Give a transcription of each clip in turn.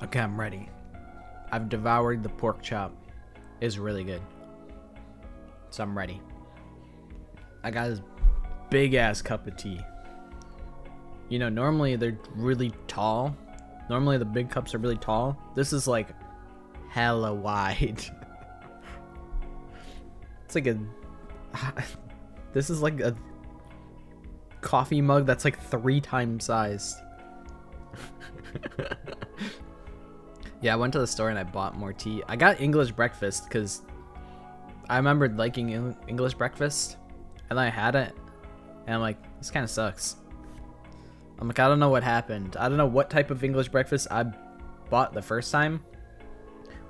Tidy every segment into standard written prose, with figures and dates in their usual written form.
Okay, I'm ready. I've devoured the pork chop. It's really good. So I'm ready. I got this big ass cup of tea. You know, normally they're really tall. Normally the big cups are really tall. This is like hella wide. It's like a... This is like a coffee mug that's like 3 times sized. Yeah, I went to the store and I bought more tea. I got English breakfast because I remembered liking English breakfast. And then I had it. And I'm like, this kind of sucks. I'm like, I don't know what happened. I don't know what type of English breakfast I bought the first time.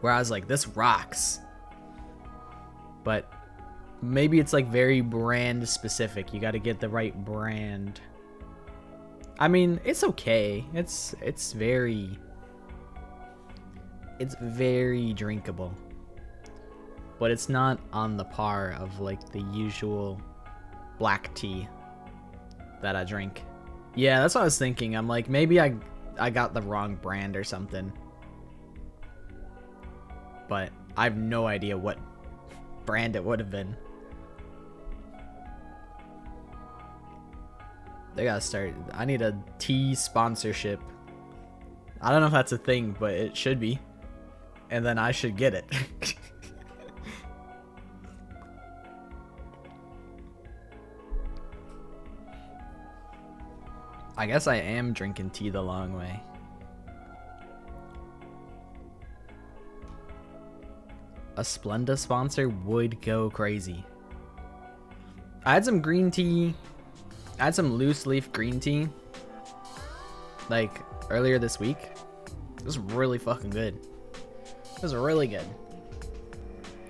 Where I was like, this rocks. But maybe it's like very brand specific. You got to get the right brand. I mean, it's okay. It's very drinkable. But it's not on the par of like the usual black tea that I drink. Yeah, that's what I was thinking. I'm like, maybe I got the wrong brand or something. But I have no idea what brand it would have been. They gotta start. I need a tea sponsorship. I don't know if that's a thing, but it should be. And then I should get it. I guess I am drinking tea the long way. A Splenda sponsor would go crazy. I had some green tea. I had some loose leaf green tea. Like earlier this week. It was really fucking good. It was really good.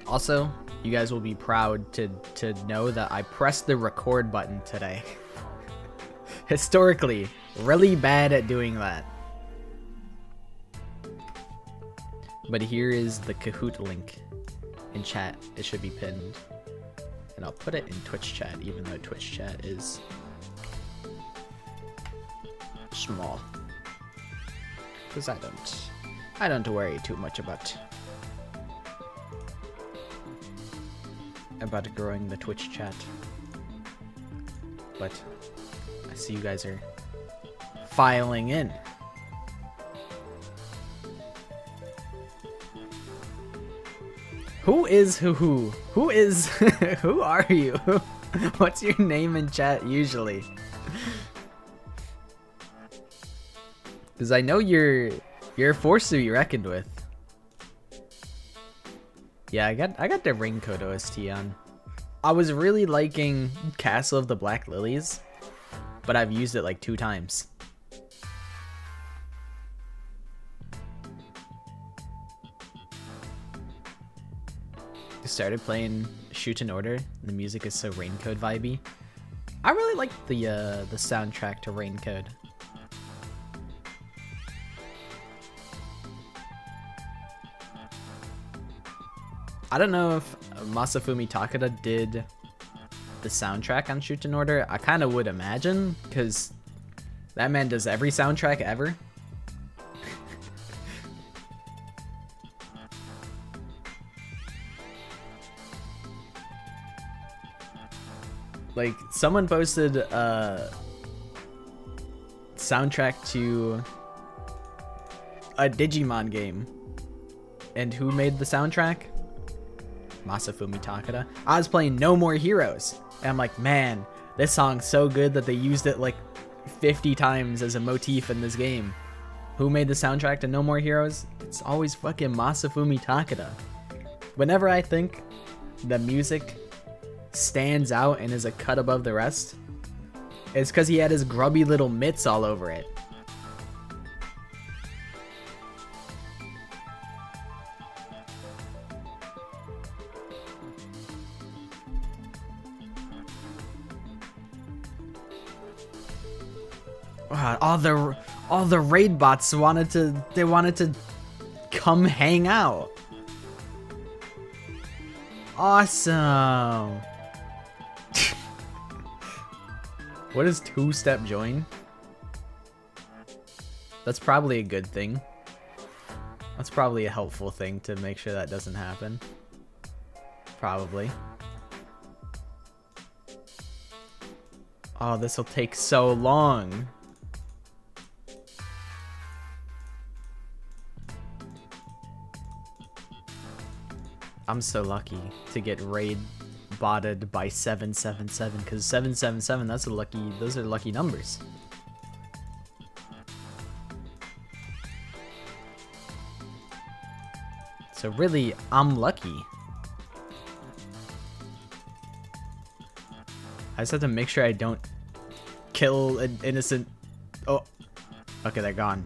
Also, you guys will be proud to know that I pressed the record button today. Historically, really bad at doing that. But here is the Kahoot link in chat. It should be pinned. And I'll put it in Twitch chat, even though Twitch chat is small. Because I don't worry too much about growing the Twitch chat. But I see you guys are filing in. Who is who? Who is who are you? What's your name in chat usually? Because I know you're a force to be reckoned with. Yeah, I got the Raincoat OST on. I was really liking Castle of the Black Lilies, but I've used it like 2 times. I started playing Shoot in Order. The music is so Raincoat vibey. I really like the soundtrack to Raincoat. I don't know if Masafumi Takada did the soundtrack on Shoot in Order. I kind of would imagine, because that man does every soundtrack ever. Like, someone posted a soundtrack to a Digimon game. And who made the soundtrack? Masafumi Takada. I was playing No More Heroes, and I'm like, man, this song's so good that they used it like 50 times as a motif in this game. Who made the soundtrack to No More Heroes? It's always fucking Masafumi Takada. Whenever I think the music stands out and is a cut above the rest, it's because he had his grubby little mitts all over it. All the raid bots wanted to come hang out. Awesome. What is 2-step join? That's probably a good thing. That's probably a helpful thing to make sure that doesn't happen. Probably. Oh, this will take so long. I'm so lucky to get raid botted by 777 because 777, that's a lucky, those are lucky numbers. So really, I'm lucky. I just have to make sure I don't kill an innocent. Oh, okay, they're gone.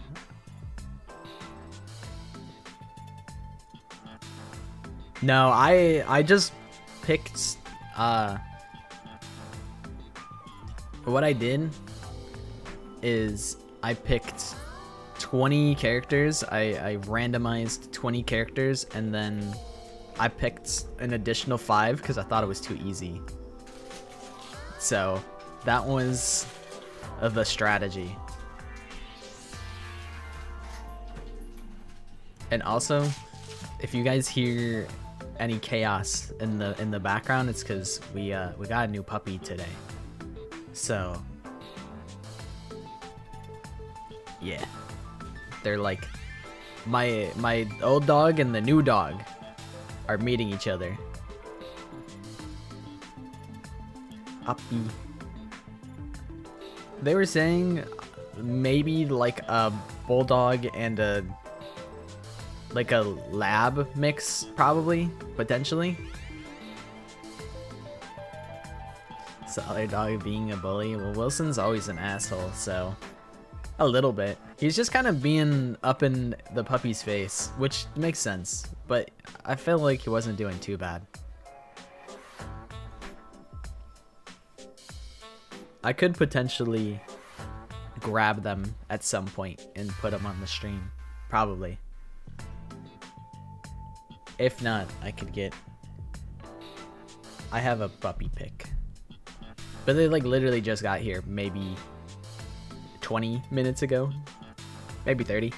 No, I just picked what I did is I picked 20 characters. I randomized 20 characters and then I picked an additional 5 because I thought it was too easy. So that was the strategy. And also, if you guys hear any chaos in the background, it's because we got a new puppy today. So yeah, they're like my old dog and the new dog are meeting each other. Uppy. They were saying maybe like a bulldog and a lab mix, probably, potentially. So other dog being a bully. Well, Wilson's always an asshole, so a little bit. He's just kind of being up in the puppy's face, which makes sense, but I feel like he wasn't doing too bad. I could potentially grab them at some point and put them on the stream, probably. If not, I could get... I have a puppy pick. But they like literally just got here maybe 20 minutes ago. Maybe 30.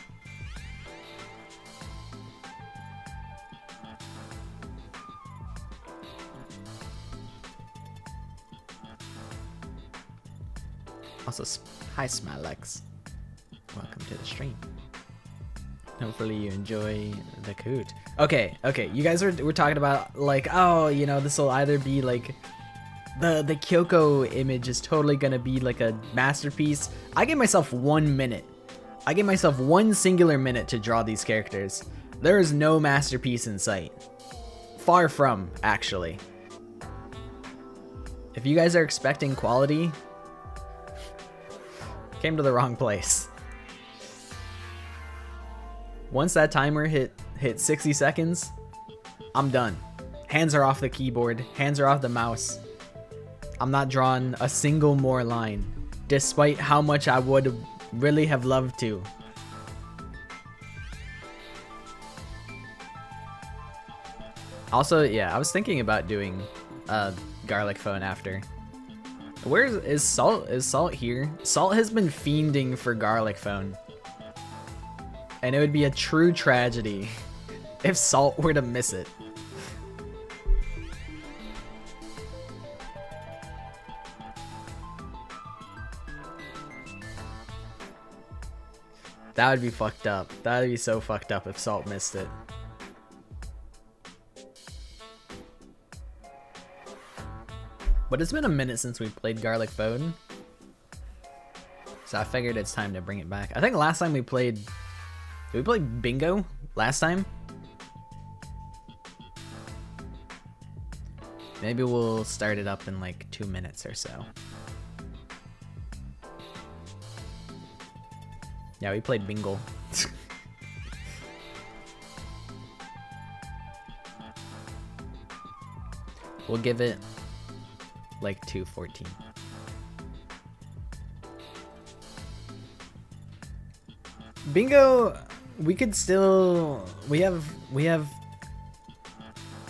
Also, hi Smilex. Welcome to the stream. Hopefully you enjoy the Kahoot. Okay, you guys were talking about like, oh, you know, this will either be like the Kyoko image is totally gonna be like a masterpiece. I give myself 1 minute. I give myself one singular minute to draw these characters. There is no masterpiece in sight. Far from, actually. If you guys are expecting quality, came to the wrong place. Once that timer hit 60 seconds, I'm done. Hands are off the keyboard, hands are off the mouse. I'm not drawing a single more line, despite how much I would really have loved to. Also, yeah, I was thinking about doing garlic phone after. Where is Salt? Is Salt here? Salt has been fiending for garlic phone. And it would be a true tragedy if Salt were to miss it. That would be fucked up. That would be so fucked up if Salt missed it. But it's been a minute since we played Garlic Phone. So I figured it's time to bring it back. I think last time we played... Did we play Bingo last time? Maybe we'll start it up in like 2 minutes or so. Yeah, we played Bingo. We'll give it like 2:14. Bingo, we could still we have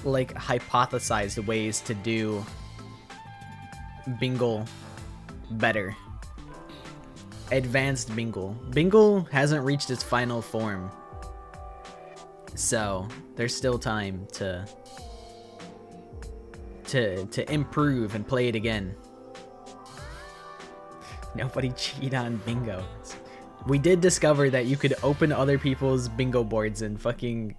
like hypothesized ways to do Bingo better. Advanced Bingo. Bingo hasn't reached its final form. So there's still time to improve and play it again. Nobody cheat on bingo. We did discover that you could open other people's bingo boards and fucking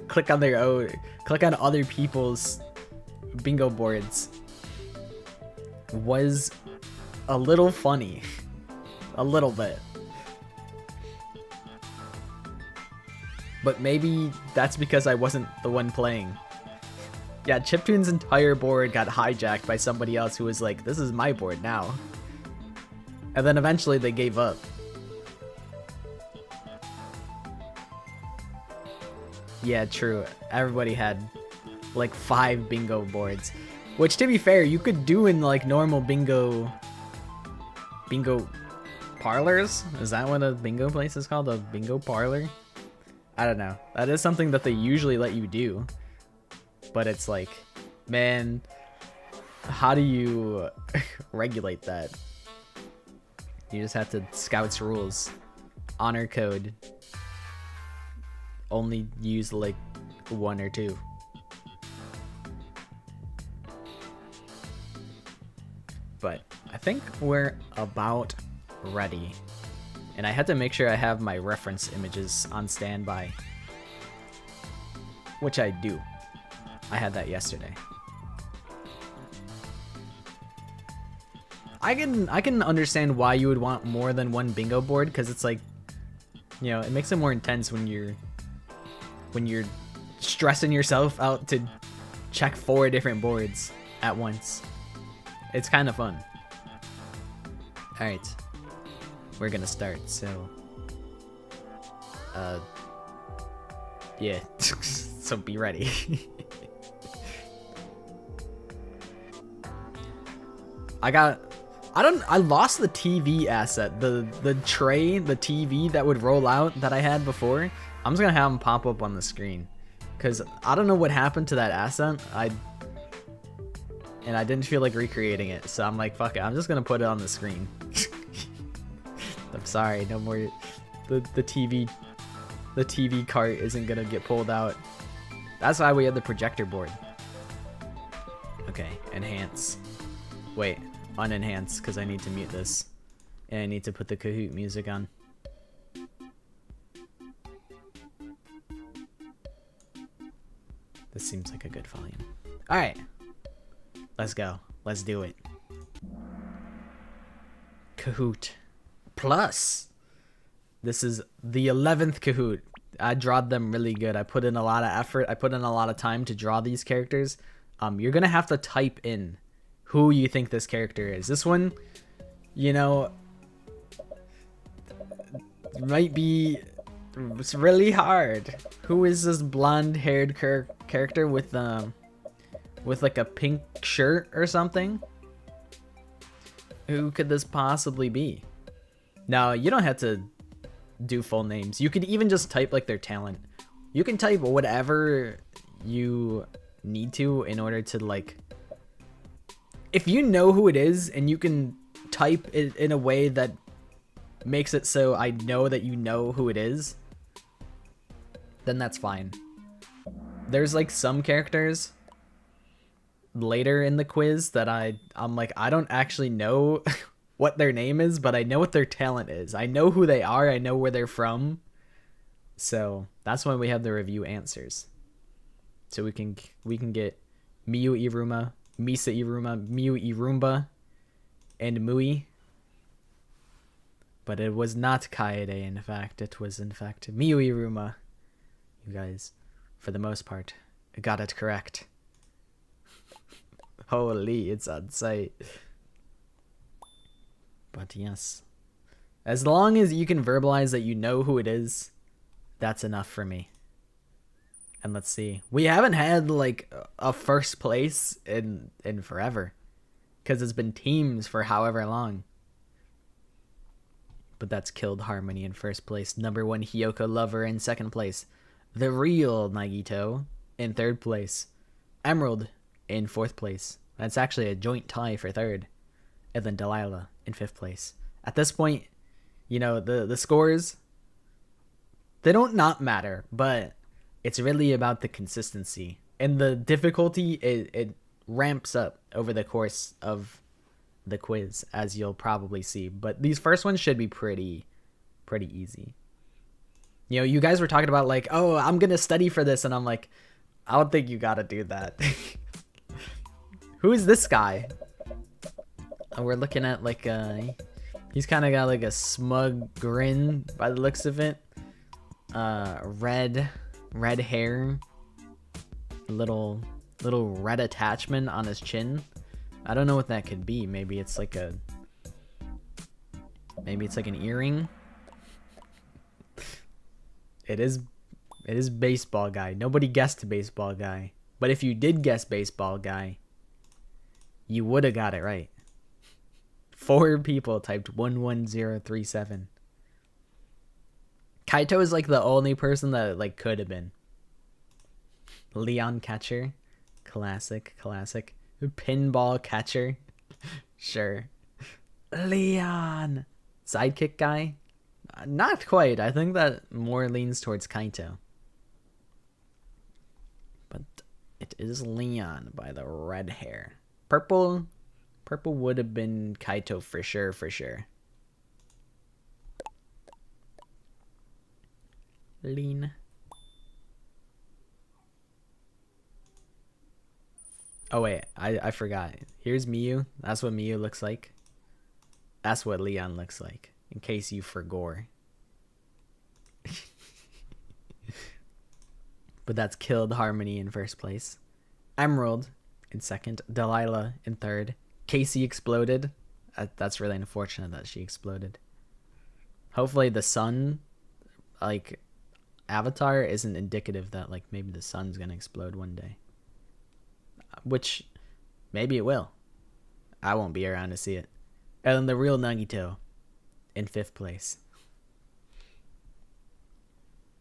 click on other people's bingo boards. Was a little funny. A little bit. But maybe that's because I wasn't the one playing. Yeah, Chiptune's entire board got hijacked by somebody else who was like, this is my board now. And then eventually they gave up. Yeah, true. Everybody had like 5 bingo boards. Which, to be fair, you could do in like normal bingo parlors? Is that what a bingo place is called? A bingo parlor? I don't know. That is something that they usually let you do. But it's like, man, how do you regulate that? You just have to Scouts rules. Honor code. Only use like 1 or 2. But I think we're about ready. And I had to make sure I have my reference images on standby. Which I do. I had that yesterday. I can understand why you would want more than one bingo board, because it's like, you know, it makes it more intense when you're stressing yourself out to check 4 different boards at once. It's kind of fun. Alright. We're gonna start, so yeah. So be ready. I lost the TV asset, the tray, the TV that would roll out that I had before. I'm just gonna have them pop up on the screen, cause I don't know what happened to that asset. And I didn't feel like recreating it, so I'm like, fuck it, I'm just gonna put it on the screen. I'm sorry, no more. The TV cart isn't gonna get pulled out. That's why we had the projector board. Okay, enhance. Wait, unenhance, because I need to mute this. And I need to put the Kahoot music on. This seems like a good volume. Alright. Let's go. Let's do it. Kahoot Plus. This is the 11th Kahoot. I drawed them really good. I put in a lot of effort. I put in a lot of time to draw these characters. You're going to have to type in who you think this character is. This one, you know, might be, it's really hard. Who is this blonde-haired character with like a pink shirt or something? Who could this possibly be? Now, you don't have to do full names. You could even just type like their talent. You can type whatever you need to in order to, like, if you know who it is and you can type it in a way that makes it so I know that you know who it is, then that's fine. There's like some characters later in the quiz that I'm like, I don't actually know what their name is, but I know what their talent is. I know who they are. I know where they're from. So that's why we have the review answers. So we can get Miyu Iruma, Misa Iruma, Miyu Irumba, and Mui. But it was not Kaede, in fact. It was, in fact, Miyu Iruma. You guys, for the most part, got it correct. Holy, it's on site. But yes. As long as you can verbalize that you know who it is, that's enough for me. And let's see. We haven't had like a first place in forever. Because it's been teams for however long. But that's killed Harmony in first place. Number 1 Hiyoko Lover in second place. The real Nagito in third place. Emerald in fourth place. That's actually a joint tie for third. And then Delilah in fifth place. At this point, you know, the scores, they don't not matter. But It's really about the consistency. And the difficulty, it ramps up over the course of the quiz, as you'll probably see. But these first ones should be pretty easy. You know, you guys were talking about like, oh, I'm going to study for this. And I'm like, I don't think you got to do that. Who is this guy? And we're looking at like he's kind of got like a smug grin by the looks of it. Red hair, little red attachment on his chin. I don't know what that could be. Maybe it's like an earring. It is baseball guy. Nobody guessed baseball guy. But if you did guess baseball guy, you would have got it right. 4 people typed 11037. Kaito is like the only person that like could have been. Leon catcher. Classic. Pinball catcher. Sure. Leon. Sidekick guy. Not quite. I think that more leans towards Kaito. But it is Leon by the red hair. Purple would have been Kaito for sure. Lean. Oh wait, I forgot. Here's Miyu. That's what Miyu looks like. That's what Leon looks like. In case you forgot. But that's killed Harmony in first place. Emerald in second. Delilah in third. Casey exploded. That's really unfortunate that she exploded. Hopefully the sun, like, avatar isn't indicative that, like, maybe the sun's gonna explode one day. Which, maybe it will. I won't be around to see it. And then the real Nagito in 5th place.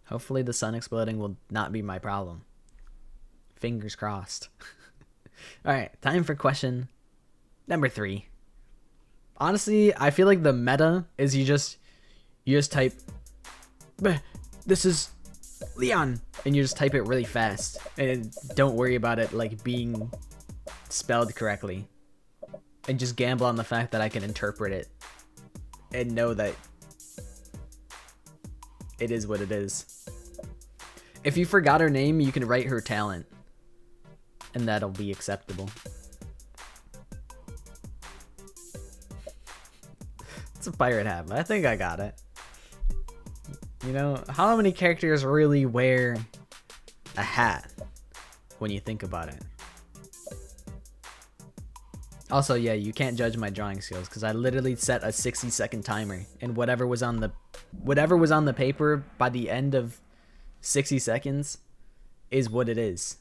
Hopefully the sun exploding will not be my problem. Fingers crossed. Alright, time for question number 3. Honestly, I feel like the meta is you just type, this is Leon, and you just type it really fast. And don't worry about it like being spelled correctly. And just gamble on the fact that I can interpret it. And know that it is what it is. If you forgot her name, you can write her talent. And that'll be acceptable. It's a pirate hat, but I think I got it. You know, how many characters really wear a hat when you think about it? Also, yeah, you can't judge my drawing skills because I literally set a 60-second timer, and whatever was on the paper by the end of 60 seconds is what it is.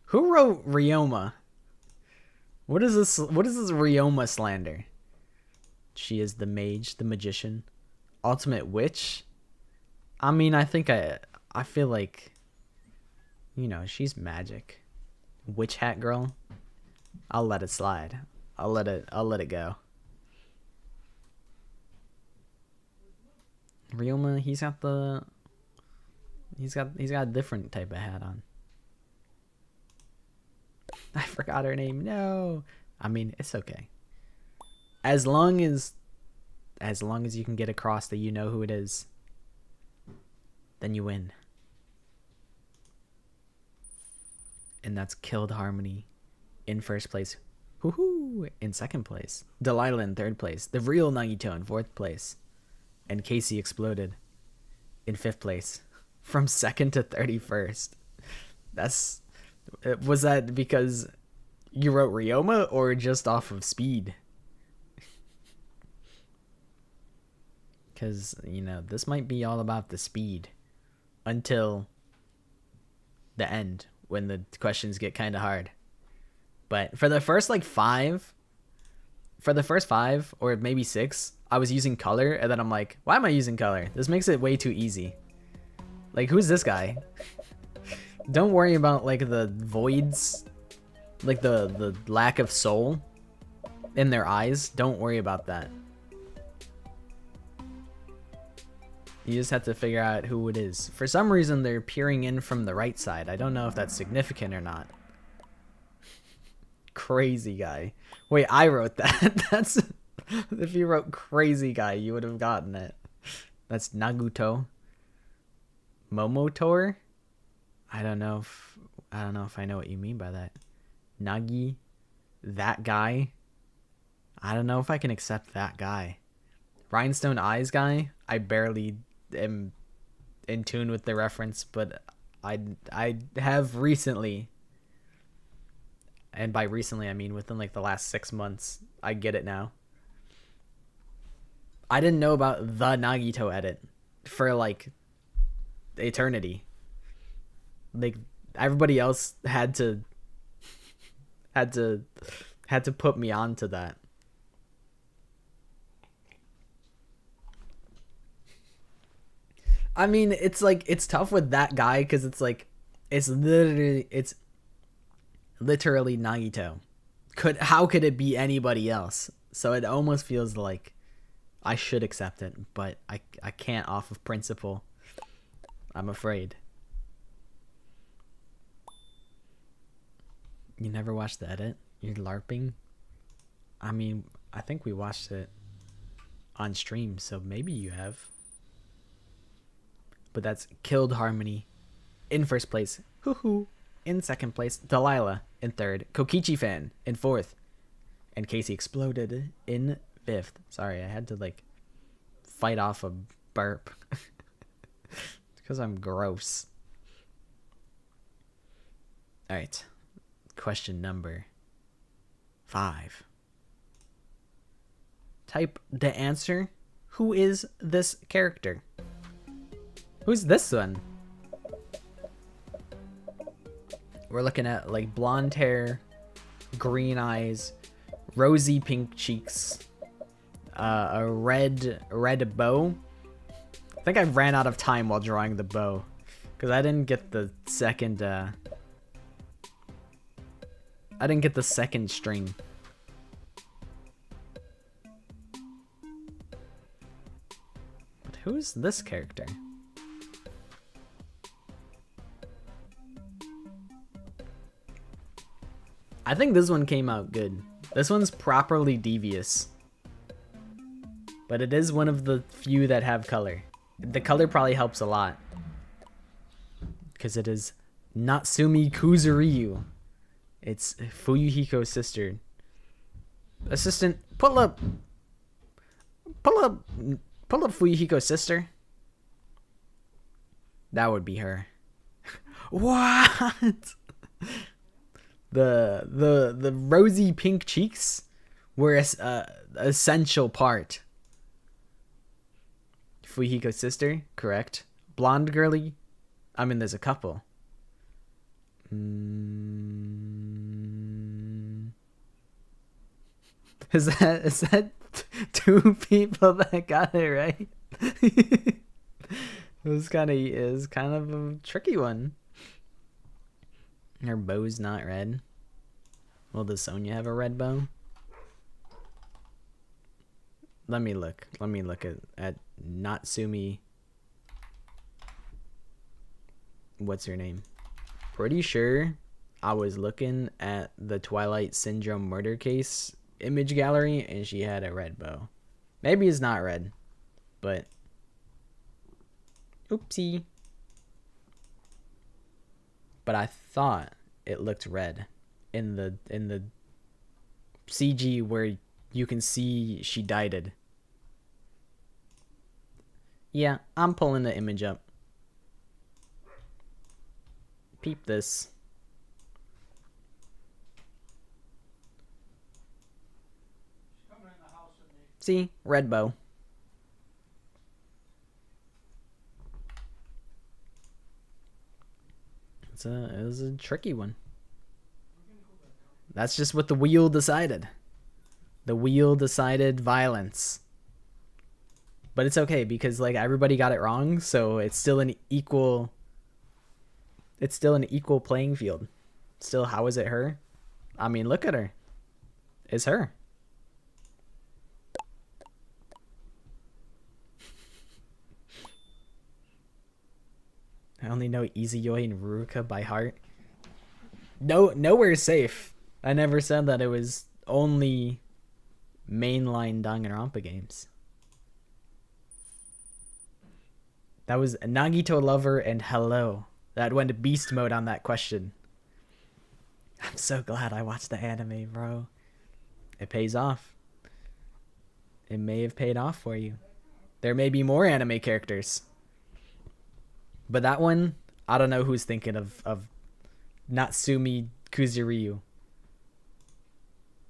Who wrote Ryoma? What is this Ryoma slander? She is the mage, the magician, ultimate witch. I mean, I feel like, you know, she's magic. Witch hat girl. I'll let it slide. I'll let it go. Ryoma, he's got a different type of hat on. I forgot her name. No. I mean, it's okay. As long as you can get across that you know who it is, then you win. And that's killed Harmony in first place. Woohoo! In second place. Delilah in third place. The real Nagito in fourth place. And Casey exploded in 5th place. From 2nd to 31st. Was that because you wrote Ryoma or just off of speed? Because, you know, this might be all about the speed. Until the end. When the questions get kind of hard. But for the first like 5. For the first 5 or maybe 6. I was using color. And then I'm like, why am I using color? This makes it way too easy. Like, who's this guy? Don't worry about like the voids. Like the lack of soul in their eyes. Don't worry about that. You just have to figure out who it is. For some reason, they're peering in from the right side. I don't know if that's significant or not. Crazy guy. Wait, I wrote that. That's... If you wrote crazy guy, you would have gotten it. That's Naguto. Momotor? I don't know if I know what you mean by that. Nagi? That guy? I don't know if I can accept that guy. Rhinestone Eyes guy? I barely am in tune with the reference, but I have recently, and by recently I mean within like the last 6 months, I get it now. I didn't know about the Nagito edit for like eternity. Like everybody else had to put me onto that. I mean, it's like, it's tough with that guy because it's like, it's literally Nagito. How could it be anybody else? So it almost feels like I should accept it, but I can't off of principle. I'm afraid. You never watched the edit? You're LARPing? I mean, I think we watched it on stream, so maybe you have. But that's Killed Harmony in first place. Hoo-hoo. In second place, Delilah in third. Kokichi fan in fourth. And Casey Exploded in fifth. Sorry, I had to like fight off a burp. Because I'm gross. Alright. Question number 5. Type the answer. Who is this character? Who's this one? We're looking at like blonde hair, green eyes, rosy pink cheeks, a red bow. I think I ran out of time while drawing the bow because I didn't get the second string. But who's this character? I think this one came out good. This one's properly devious. But it is one of the few that have color. The color probably helps a lot. Because it is Natsumi Kuzuryu. It's Fuyuhiko's sister. Assistant, pull up Fuyuhiko's sister. That would be her. What? The rosy pink cheeks were a essential part. Fuyuhiko's sister, correct. Blonde girly. I mean, there's a couple. Is that 2 people that got it right? It was kind of a tricky one. Her bow's not red. Well, does Sonya have a red bow? Let me look at Natsumi. What's her name? Pretty sure I was looking at the Twilight Syndrome murder case image gallery and she had a red bow. Maybe it's not red, but oopsie. But I thought it looked red in the CG where you can see she dyed it. Yeah, I'm pulling the image up. Peep this. See, red bow. It was a tricky one. That's just what the wheel decided. The wheel decided violence. But it's okay because like everybody got it wrong, so it's still an equal playing field. Still, how is it her? I mean, look at her. It's her. I only know Izuyoi and Ruruka by heart. No, nowhere's safe. I never said that it was only mainline Danganronpa games. That was Nagito Lover and Hello. That went beast mode on that question. I'm so glad I watched the anime, bro. It pays off. It may have paid off for you. There may be more anime characters. But that one, I don't know who's thinking of Natsumi Kuzuryu.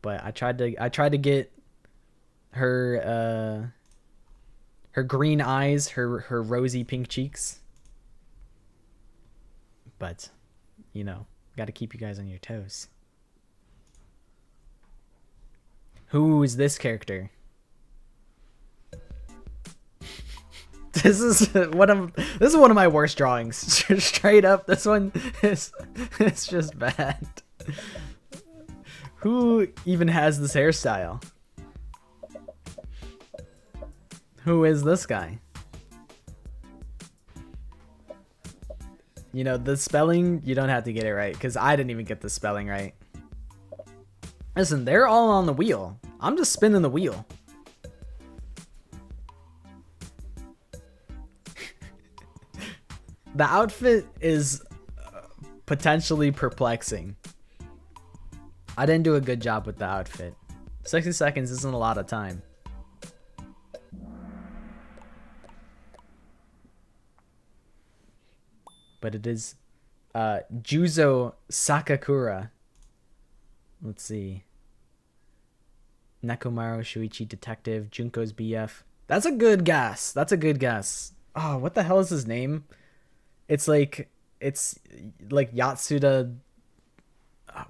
But I tried to get her green eyes, her rosy pink cheeks. But, you know, got to keep you guys on your toes. Who is this character? This is one of my worst drawings. Straight up, this one is it's just bad. Who even has this hairstyle? Who is this guy? You know, the spelling, you don't have to get it right, because I didn't even get the spelling right. Listen, they're all on the wheel. I'm just spinning the wheel. The outfit is potentially perplexing. I didn't do a good job with the outfit. 60 seconds isn't a lot of time. But it is Juzo Sakakura. Let's see. Nekomaru Shuichi Detective, Junko's BF. That's a good guess. That's a good guess. Oh, what the hell is his name? It's like Yatsuda. Oh,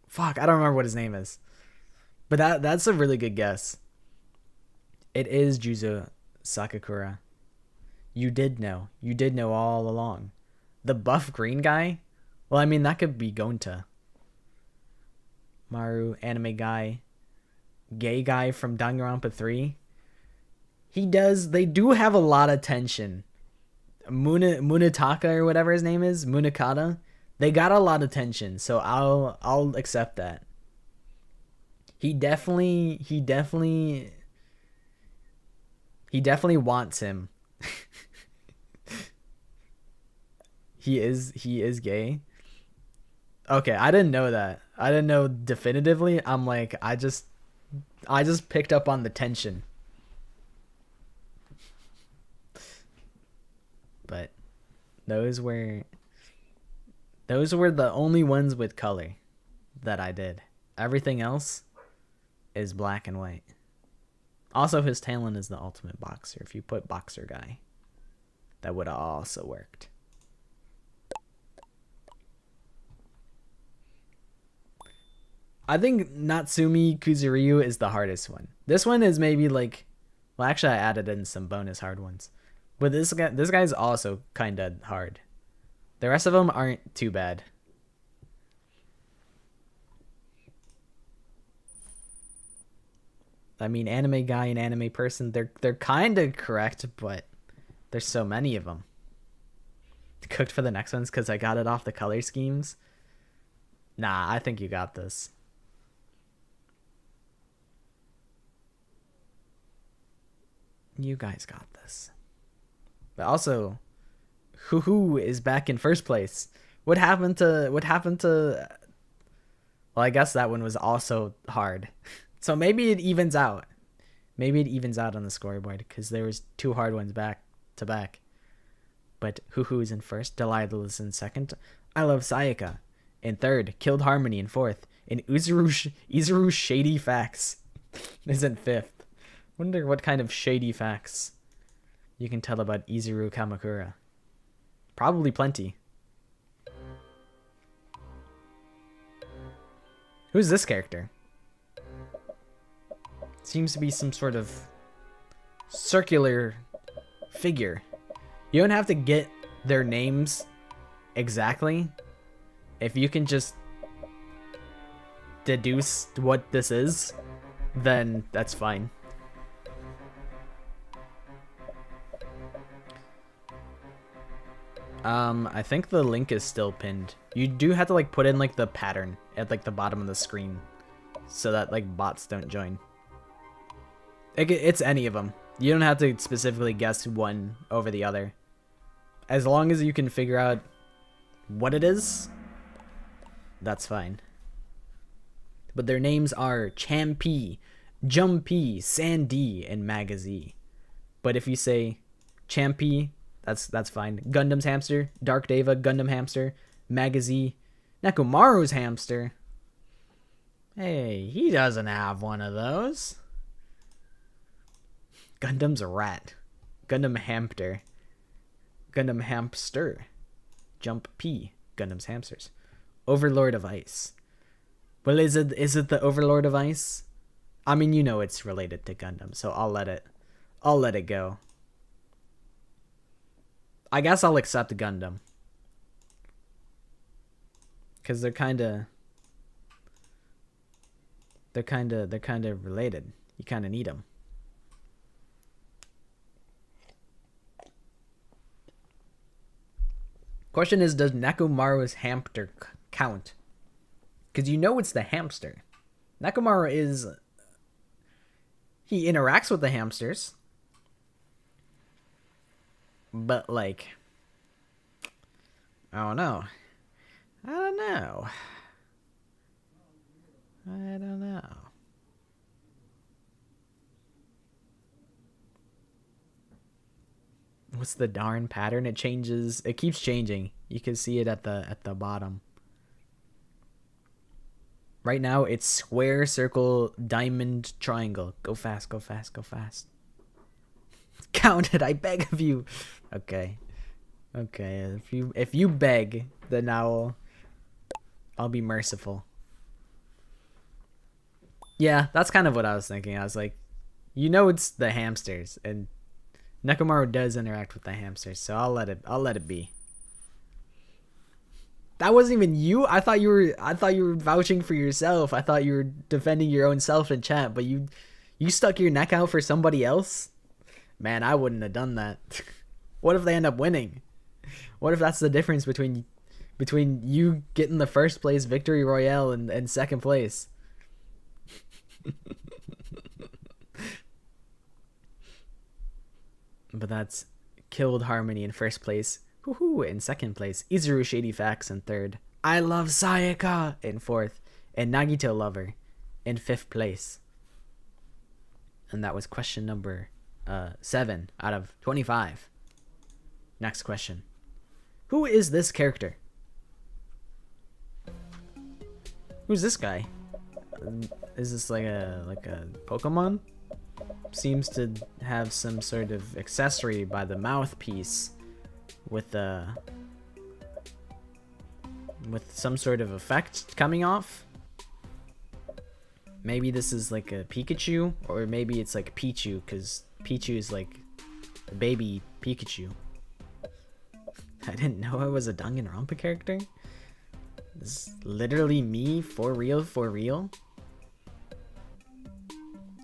fuck, I don't remember what his name is. But that's a really good guess. It is Juzo Sakakura. You did know. You did know all along. The buff green guy? Well, I mean, that could be Gonta. Maru, anime guy. Gay guy from Danganronpa 3. They do have a lot of tension. Munataka or whatever his name is, Munakata. They got a lot of tension, so I'll accept that. He definitely wants him. He is gay. Okay, I didn't know that. I didn't know definitively. I'm like, I just picked up on the tension. But those were the only ones with color that I did. Everything else is black and white. Also, his talent is the ultimate boxer. If you put boxer guy, that would have also worked. I think Natsumi Kuzuryu is the hardest one. This one is maybe like, well, actually I added in some bonus hard ones. But this guy's also kind of hard. The rest of them aren't too bad. I mean, anime guy and anime person, they're kind of correct, but there's so many of them. Cooked for the next ones because I got it off the color schemes. Nah, I think you got this. You guys got this. But also, Hoo is back in first place. What happened to well, I guess that one was also hard. So maybe it evens out. Maybe it evens out on the scoreboard because there was two hard ones back to back. But Hoo is in first, Delilah is in second. I Love Sayaka in third, Killed Harmony in fourth, and Izuru's Shady Facts is in fifth. Wonder what kind of shady facts you can tell about Izuru Kamakura. Probably plenty. Who's this character? Seems to be some sort of circular figure. You don't have to get their names exactly. If you can just deduce what this is, then that's fine. I think the link is still pinned. You do have to like put in like the pattern at like the bottom of the screen so that like bots don't join. It's any of them. You don't have to specifically guess one over the other. As long as you can figure out what it is, that's fine. But their names are Champy, Jumpy, Sandy, and Magazine. But if you say Champy, that's fine. Gundam's hamster, Dark Deva, Gundam hamster, Magazine, Nekomaru's hamster. Hey, he doesn't have one of those. Gundam's a rat. Gundam hamster. Gundam hamster. Jump P. Gundam's hamsters. Overlord of Ice. Well, is it the Overlord of Ice? I mean, you know it's related to Gundam, so I'll let it go. I guess I'll accept Gundam. Cause they're kinda related. You kinda need them. Question is, does Nekomaru's hamster count? Because you know it's the hamster. Nekomaru he interacts with the hamsters. But like, I don't know. What's the darn pattern? It changes. It keeps changing. You can see it at the bottom. Right now it's square, circle, diamond, triangle. Go fast, go fast, go fast. Count it, I beg of you. Okay. If you beg, then I'll be merciful. Yeah, that's kind of what I was thinking. I was like, you know it's the hamsters, and Nekomaru does interact with the hamsters, so I'll let it be. That wasn't even you. I thought you were vouching for yourself. I thought you were defending your own self in chat, but you stuck your neck out for somebody else. Man, I wouldn't have done that. What if they end up winning? What if that's the difference between you getting the first place victory royale and second place? But that's Killed Harmony in first place. Woohoo! In second place. Izuru Shady Facts in third. I Love Sayaka in fourth. And Nagito Lover in fifth place. And that was question number 7 out of 25. Next question. Who is this character? Who's this guy? Is this like a Pokemon? Seems to have some sort of accessory by the mouthpiece with some sort of effect coming off. Maybe this is like a Pikachu, or maybe it's like Pichu, because Pichu is like a baby Pikachu. I didn't know I was a Danganronpa character. This is literally me, for real, for real.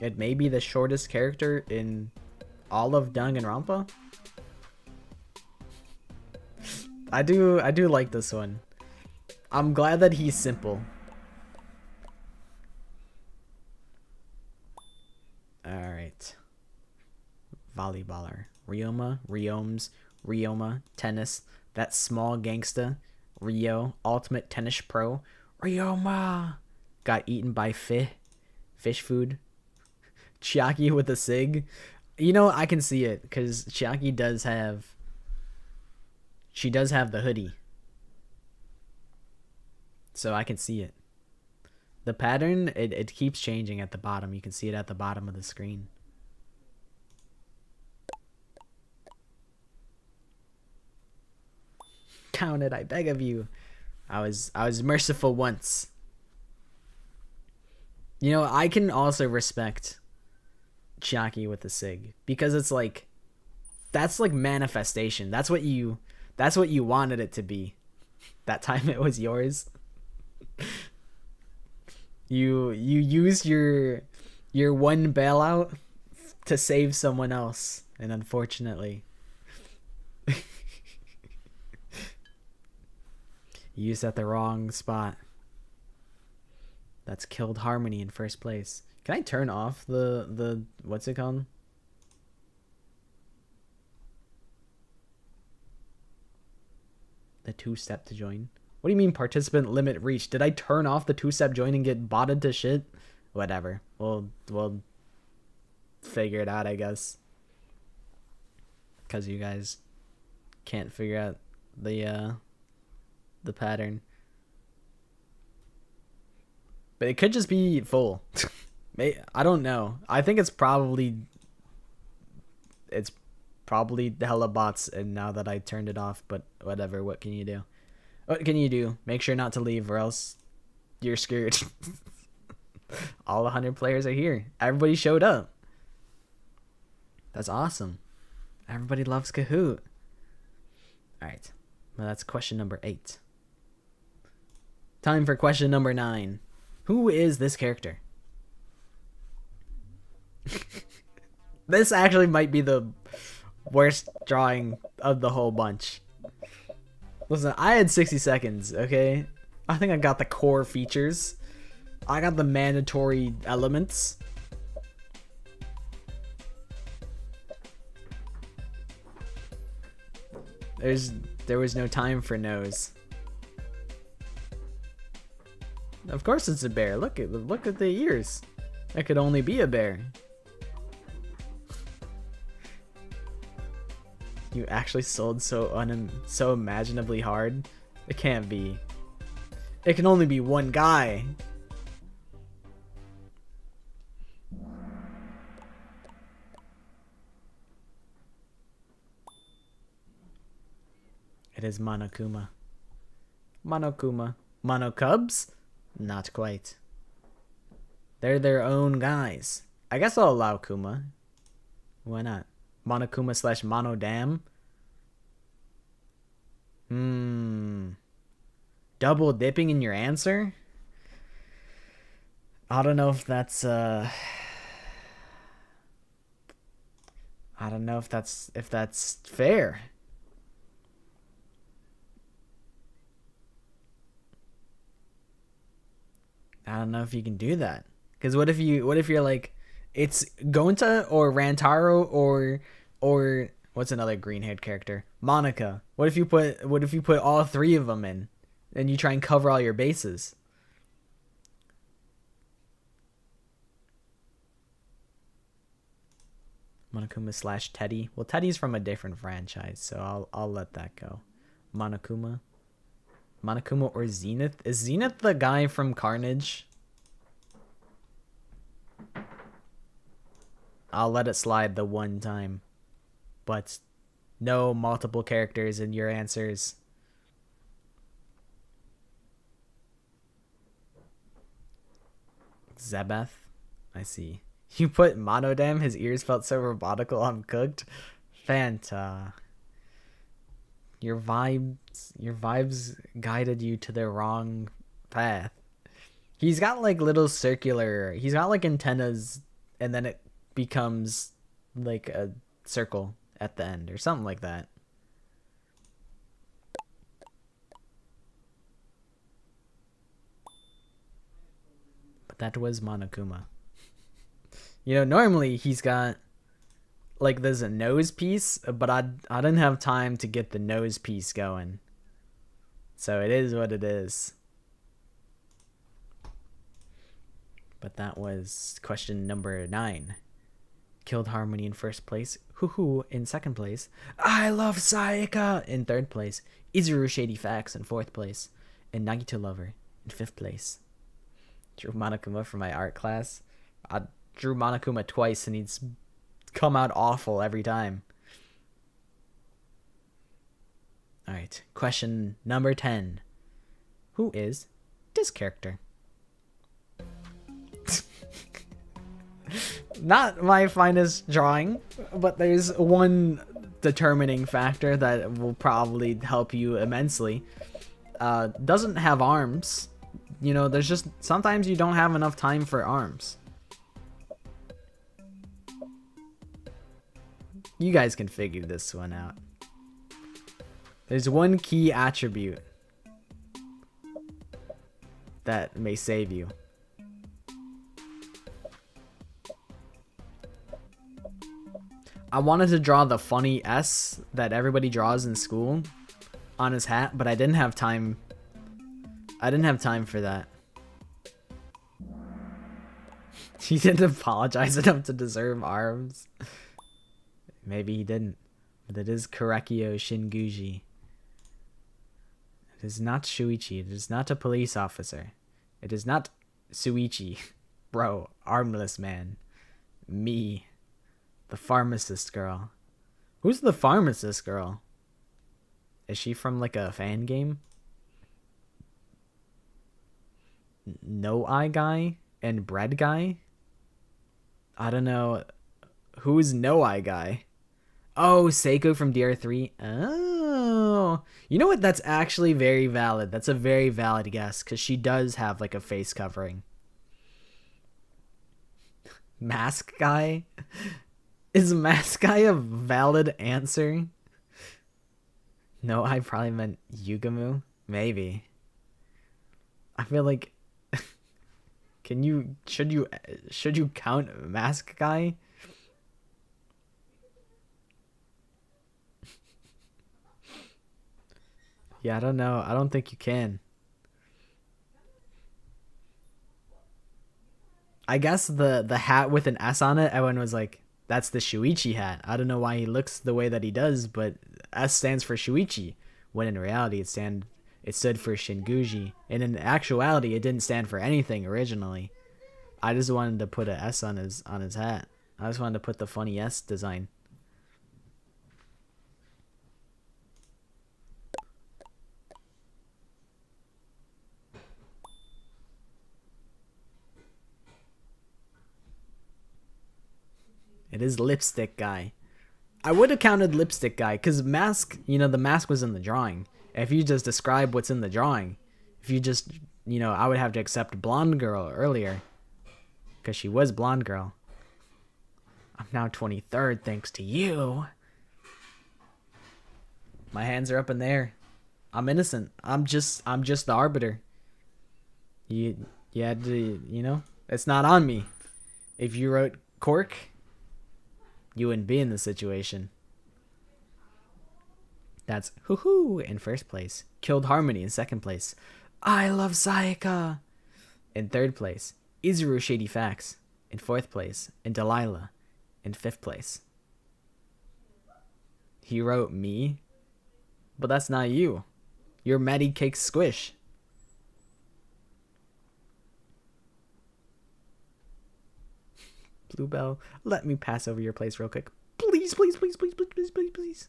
It may be the shortest character in all of Danganronpa. I do like this one. I'm glad that he's simple. Alright. Volleyballer. Ryoma, tennis. That small gangsta. Rio, ultimate tennis pro. Ryoma! Got eaten by fish food. Chiaki with a sig. You know, I can see it, because Chiaki does have... She does have the hoodie. So I can see it. The pattern, it keeps changing at the bottom. You can see it at the bottom of the screen. Count it, I beg of you. I was merciful once. You know, I can also respect Chiaki with the sig, because it's like, that's like manifestation. That's what you wanted it to be. That time it was yours. You used your one bailout to save someone else, and unfortunately Used at the wrong spot. That's killed Harmony in first place. Can I turn off the what's it called? The 2-step to join. What do you mean participant limit reached? Did I turn off the 2-step join and get botted to shit? Whatever. We'll figure it out, I guess. Cause you guys can't figure out the pattern. But it could just be full. I don't know. I think it's probably hella bots, and now that I turned it off, but whatever. What can you do? What can you do? Make sure not to leave, or else you're screwed. All 100 players are here. Everybody showed up. That's awesome. Everybody loves Kahoot. Alright. Well, that's question number 8. Time for question number 9. Who is this character? This actually might be the worst drawing of the whole bunch. Listen, I had 60 seconds, okay? I think I got the core features. I got the mandatory elements. There was no time for nose. Of course it's a bear. Look at the ears. That could only be a bear. You actually sold so imaginably hard? It can't be. It can only be one guy. It is Monokuma. Monokuma. Monocubs? Not quite. They're their own guys. I guess I'll allow Kuma. Why not? Monokuma / Monodam. Double dipping in your answer? I don't know if that's I don't know if that's fair. I don't know if you can do that. Cause what if you're like, it's Gonta or Rantaro or what's another green-haired character? Monica. What if you put all 3 of them in, and you try and cover all your bases? Monokuma / Teddy. Well, Teddy's from a different franchise, so I'll let that go. Monokuma or Zenith? Is Zenith the guy from Carnage? I'll let it slide the one time. But no multiple characters in your answers. Zebeth? I see. You put Monodam, his ears felt so robotical on Cooked? Fanta. Your vibes guided you to the wrong path. He's got like little circular, he's got like antennas, and then it becomes like a circle at the end or something like that. But that was Monokuma. You know, normally he's got like there's a nose piece, but I didn't have time to get the nose piece going. So it is what it is. But that was question number 9. Killed Harmony in first place. Hoo in second place. I love Sayaka in third place. Izuru Shady Facts in fourth place. And Nagito Lover in fifth place. Drew Monokuma for my art class. I drew Monokuma twice and he's come out awful every time. Alright, question number 10. Who is this character? Not my finest drawing, but there's one determining factor that will probably help you immensely. Doesn't have arms. You know, there's just sometimes you don't have enough time for arms. You guys can figure this one out. There's one key attribute that may save you. I wanted to draw the funny S that everybody draws in school on his hat, but I didn't have time. I didn't have time for that. He didn't apologize enough to deserve arms. Maybe he didn't. But it is Korekio Shinguji. It is not Shuichi. It is not a police officer. It is not Suichi. Bro, armless man. Me. The pharmacist girl. Who's the pharmacist girl? Is she from like a fan game? No Eye Guy and Bread Guy? I don't know. Who's No Eye Guy? Oh, Seiko from DR3. Oh. You know what? That's actually very valid. That's a very valid guess because she does have like a face covering. Mask Guy? Is Mask Guy a valid answer? No, I probably meant Yugamu. Maybe. I feel like should you count Mask Guy? Yeah, I don't know. I don't think you can. I guess the hat with an S on it, everyone was like, that's the Shuichi hat. I don't know why he looks the way that he does, but S stands for Shuichi, when in reality it stood for Shinguji. And in actuality, it didn't stand for anything originally. I just wanted to put an S on his hat. I just wanted to put the funny S design. It is Lipstick Guy. I would have counted Lipstick Guy because mask, the mask was in the drawing. If you just describe what's in the drawing, if you just, I would have to accept Blonde Girl earlier because she was Blonde Girl. I'm now 23rd thanks to you. My hands are up in the air. I'm innocent. I'm just the arbiter. You had to, it's not on me. If you wrote Cork, you wouldn't be in this situation. That's Hoo-Hoo in first place. Killed Harmony in second place. I love Sayaka in third place. Izuru Shady Facts in fourth place. And Delilah in fifth place. He wrote me, but that's not you. You're Maddie Cake Squish. Bluebell, let me pass over your place real quick. Please, please, please, please, please, please, please, please.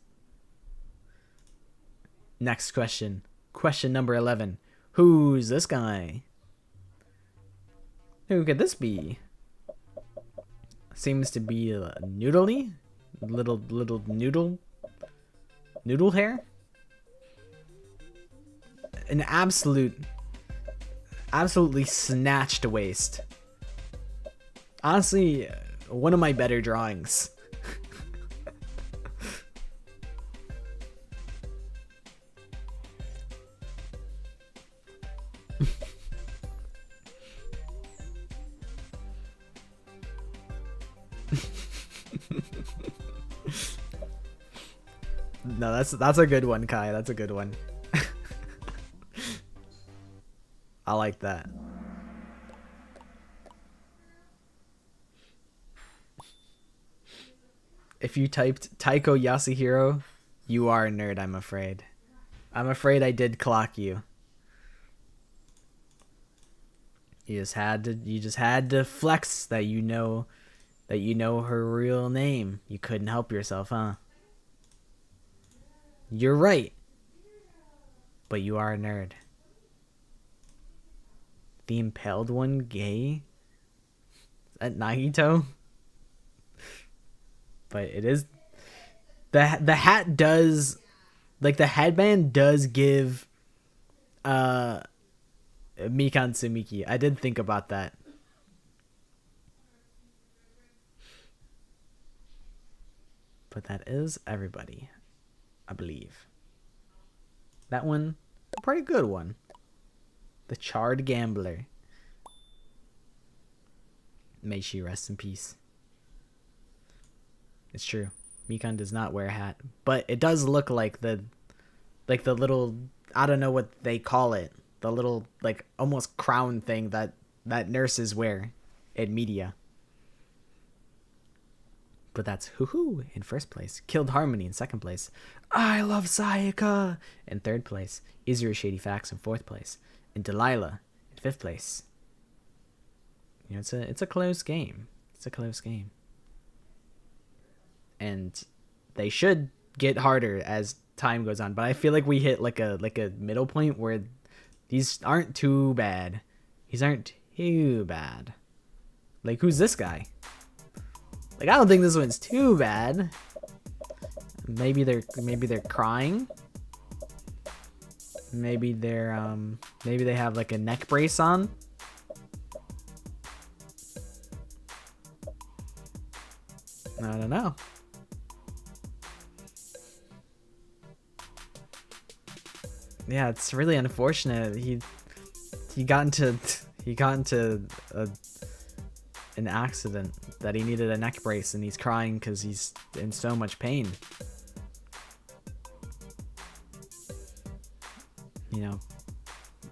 Next question. Question number 11. Who's this guy? Who could this be? Seems to be a noodly. Little noodle hair. An absolutely snatched waist. Honestly, one of my better drawings. No, that's a good one, Kai. That's a good one. I like that. If you typed Taiko Yasuhiro, you are a nerd, I'm afraid. I'm afraid I did clock you. You just had to flex that you know her real name. You couldn't help yourself, huh? You're right. But you are a nerd. The impaled one gay? Is that Nagito? But it is the hat does, like, the headband does give Mikan Tsumiki. I did think about that. But that is everybody, I believe. That one, a pretty good one. The charred gambler. May she rest in peace. It's true. Mikan does not wear a hat, but it does look like the little, I don't know what they call it, the little like almost crown thing that nurses wear in media. But that's Hoo in first place. Killed Harmony in second place. I love Sayaka in third place. Izuru Shady Facts in fourth place. And Delilah in fifth place. You know, it's a close game. It's a close game. And they should get harder as time goes on. But I feel like we hit like a middle point where these aren't too bad. These aren't too bad. Like, who's this guy? Like, I don't think this one's too bad. Maybe they're crying. Maybe they have like a neck brace on. I don't know. Yeah, it's really unfortunate. He got into an accident that he needed a neck brace, and he's crying because he's in so much pain. You know,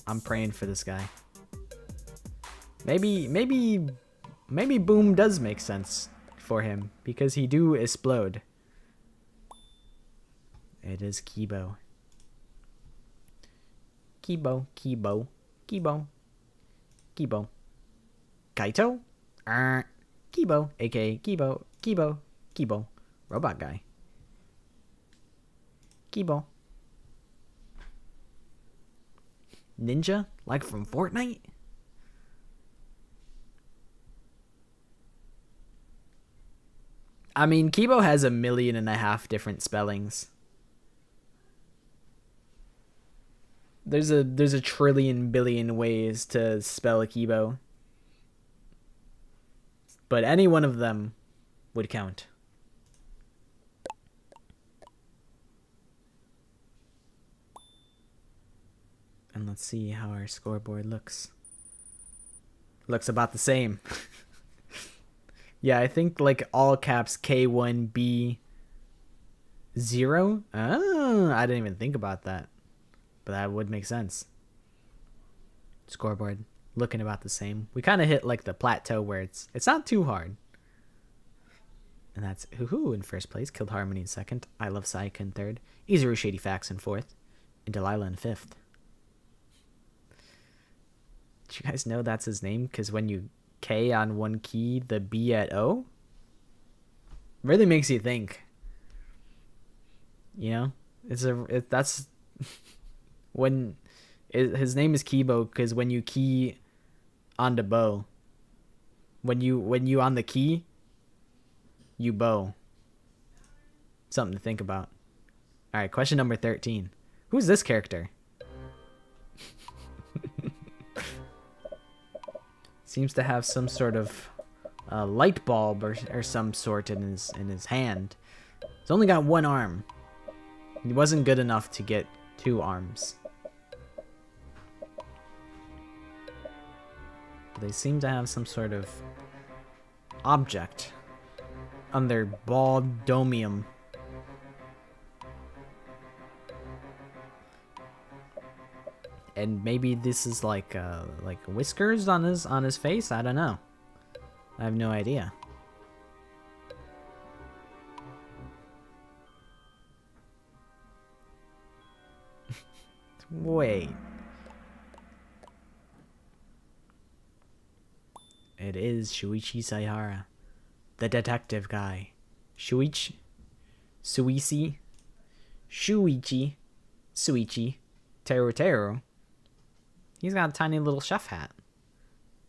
I'm praying for this guy. Maybe Boom does make sense for him because he do explode. It is Kibo. Kibo. Kaito? Kibo, aka Kibo. Robot guy. Kibo. Ninja? Like from Fortnite? I mean, Kibo has 1.5 million different spellings. There's a trillion billion ways to spell a Kibo. But any one of them would count. And let's see how our scoreboard looks. Looks about the same. Yeah, I think like all caps K1B0. Oh, I didn't even think about that. But that would make sense. Scoreboard looking about the same. We kind of hit like the plateau where it's not too hard. And that's Hoo in first place. Killed Harmony in second. I Love Sayaka in third. Izuru Shady Facts in fourth. And Delilah in fifth. Did you guys know that's his name? Because when you K on one key, the B at O really makes you think. You know, that's when his name is Kibo, because when you key on the bow, when you on the key, you bow. Something to think about. All right, question number 13. Who's this character? Seems to have some sort of light bulb or some sort in his hand. He's only got one arm. He wasn't good enough to get 2 arms. They seem to have some sort of object on their bald domium. And maybe this is like whiskers on his face. I don't know. I have no idea. Wait. It is Shuichi Sayahara, the detective guy. Shuichi, Teru. He's got a tiny little chef hat.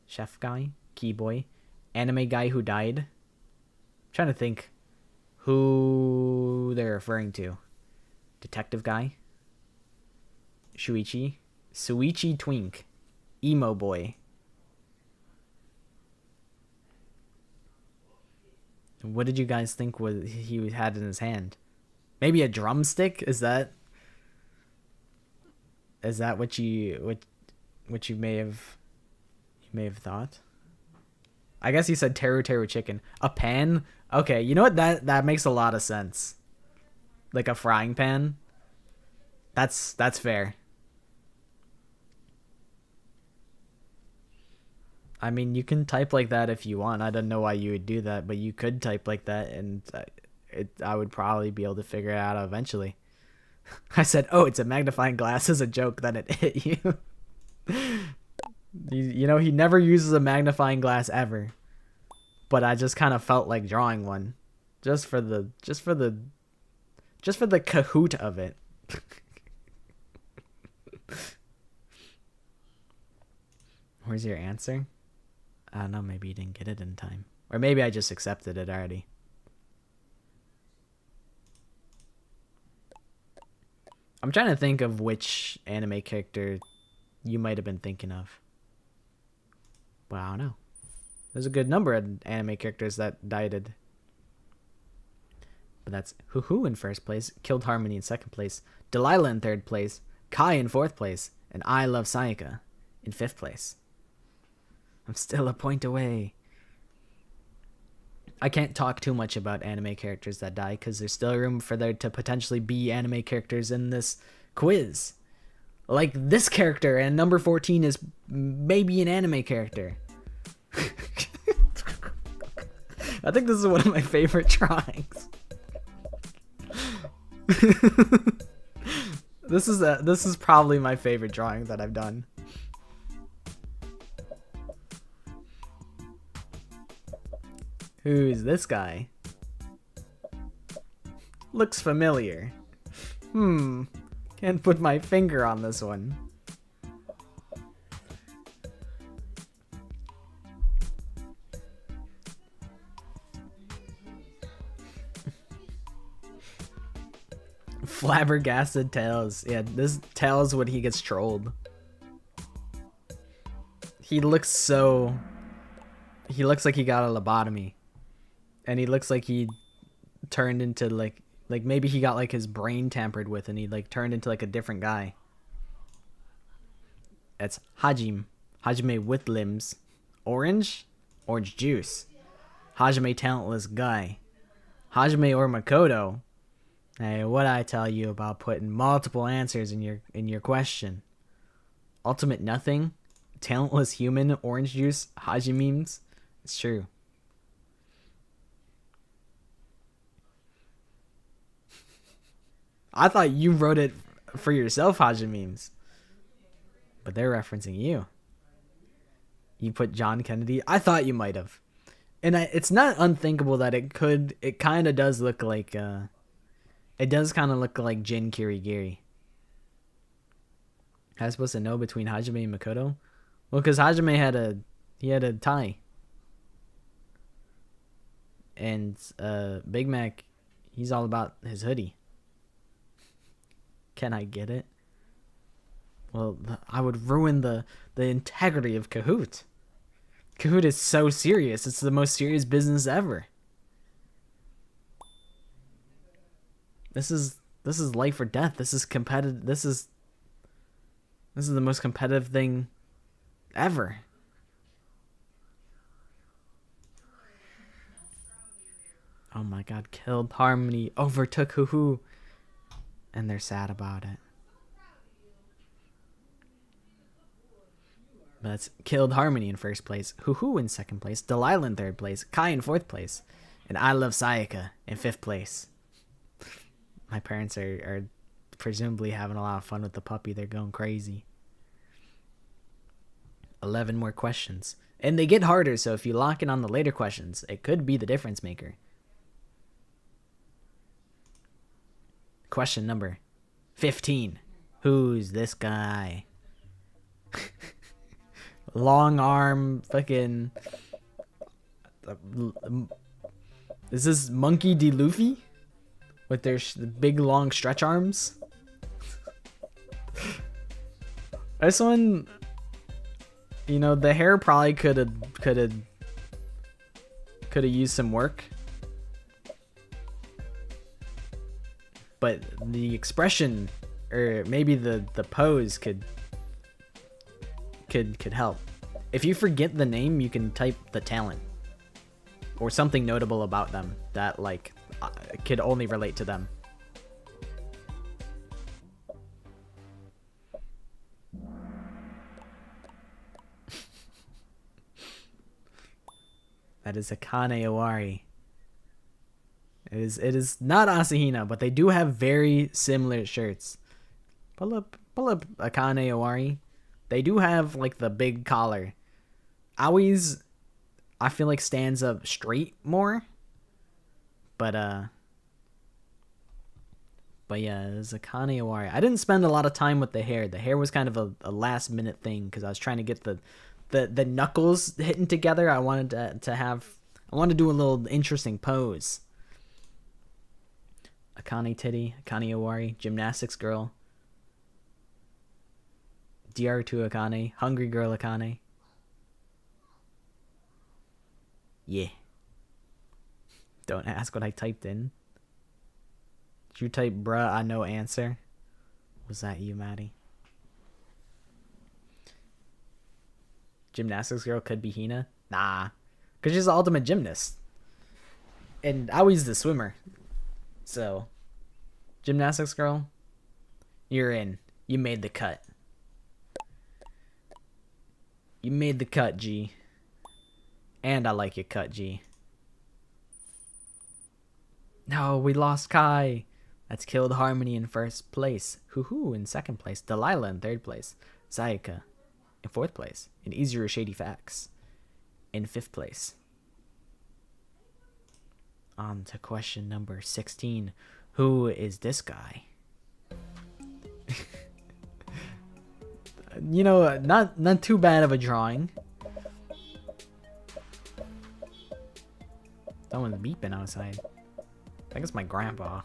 Chef guy, key boy, anime guy who died. I'm trying to think who they're referring to. Detective guy. Shuichi Twink, emo boy. What did you guys think he had in his hand? Maybe a drumstick? Is that what which you may have thought. I guess he said Teru Teru chicken. A pan? Okay, you know what? That makes a lot of sense. Like a frying pan. That's fair. I mean, you can type like that if you want. I don't know why you would do that, but you could type like that, and I would probably be able to figure it out eventually. I said, "Oh, it's a magnifying glass" as a joke, then it hit you. You know, he never uses a magnifying glass ever, but I just kind of felt like drawing one, just for the Kahoot of it. Where's your answer? I don't know, maybe you didn't get it in time. Or maybe I just accepted it already. I'm trying to think of which anime character you might have been thinking of. But I don't know. There's a good number of anime characters that died. But that's Hoo in first place, Killed Harmony in second place, Delilah in third place, Kai in fourth place, and I Love Sayaka in fifth place. I'm still a point away. I can't talk too much about anime characters that die because there's still room for there to potentially be anime characters in this quiz. Like this character, and number 14 is maybe an anime character. I think this is one of my favorite drawings. This is probably my favorite drawing that I've done. Who's this guy? Looks familiar. Can't put my finger on this one. Flabbergasted Tails. Yeah, this Tails when he gets trolled. He looks like he got a lobotomy. And he looks like he turned into like maybe he got like his brain tampered with and he like turned into like a different guy. That's Hajime with limbs. Orange juice. Hajime talentless guy. Hajime or Makoto. Hey, what I tell you about putting multiple answers in your question? Ultimate nothing, talentless human, orange juice, Hajimemes. It's true. I thought you wrote it for yourself, Hajimemes. But they're referencing you. You put John Kennedy. I thought you might have. And it's not unthinkable that it kind of does look like, it does kind of look like Jin Kirigiri. I was supposed to know between Hajime and Makoto? Well, because Hajime had a tie. And Big Mac, he's all about his hoodie. Can I get it? Well, I would ruin the integrity of Kahoot. Kahoot is so serious. It's the most serious business ever. This is life or death. This is competitive. This is the most competitive thing ever. Oh my god, Killed Harmony overtook Hoo. And they're sad about it. But that's Killed Harmony in first place, Hoo in second place, Delilah in third place, Kai in fourth place, and I Love Sayaka in fifth place. My parents are presumably having a lot of fun with the puppy. They're going crazy. 11 more questions. And they get harder, so if you lock in on the later questions, it could be the difference maker. Question number 15. Who's this guy? Long arm, fucking. Is this Monkey D. Luffy? With their big long stretch arms? This one, you know, the hair probably could have used some work. But the expression, or maybe the pose could could help. If you forget the name, you can type the talent or something notable about them that like could only relate to them. That is Akane Owari. It is not Asahina, but they do have very similar shirts. Pull up Akane Owari. They do have like the big collar. Aoi's, I feel like, stands up straight more. But yeah, it's Akane Owari. I didn't spend a lot of time with the hair. The hair was kind of a last minute thing because I was trying to get the knuckles hitting together. I wanted to do a little interesting pose. Akane Titty, Akane Owari, Gymnastics Girl, DR2 Akane, Hungry Girl Akane. Yeah. Don't ask what I typed in. Did you type bruh, I know answer? Was that you, Maddie? Gymnastics Girl could be Hina? Nah. Because she's the ultimate gymnast. And Aoi's the swimmer. So, Gymnastics Girl, you're in. You made the cut. You made the cut, G. And I like your cut, G. No, we lost Kai. That's killed Harmony in first place. Hoo-hoo in second place. Delilah in third place. Sayaka in fourth place. And Easier Shady Facts in fifth place. On to question number 16. Who is this guy? You know, not too bad of a drawing. Someone's beeping outside. I think it's my grandpa.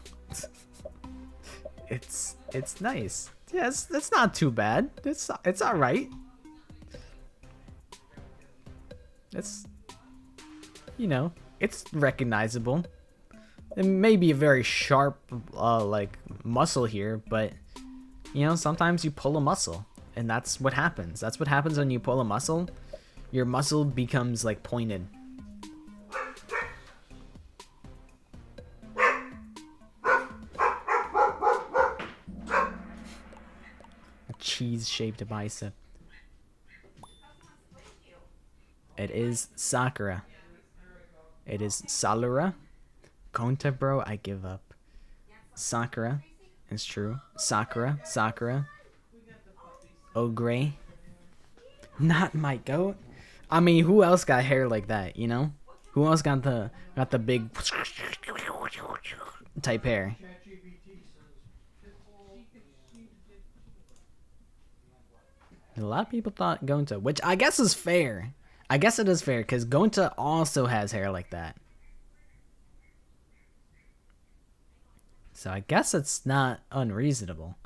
It's nice. Yeah, it's not too bad. It's all right. It's, you know, it's recognizable. It may be a very sharp like muscle here, but you know, sometimes you pull a muscle and that's what happens. That's what happens when you pull a muscle. Your muscle becomes like pointed. A cheese-shaped bicep. It is Sakura. It is Salura. Gonta, bro, I give up. Sakura. It's true. Sakura. Ogre. Not my goat. I mean, who else got hair like that, you know? Who else got the big type hair? A lot of people thought Gonta, which I guess is fair. I guess it is fair, because Gonta also has hair like that. So I guess it's not unreasonable.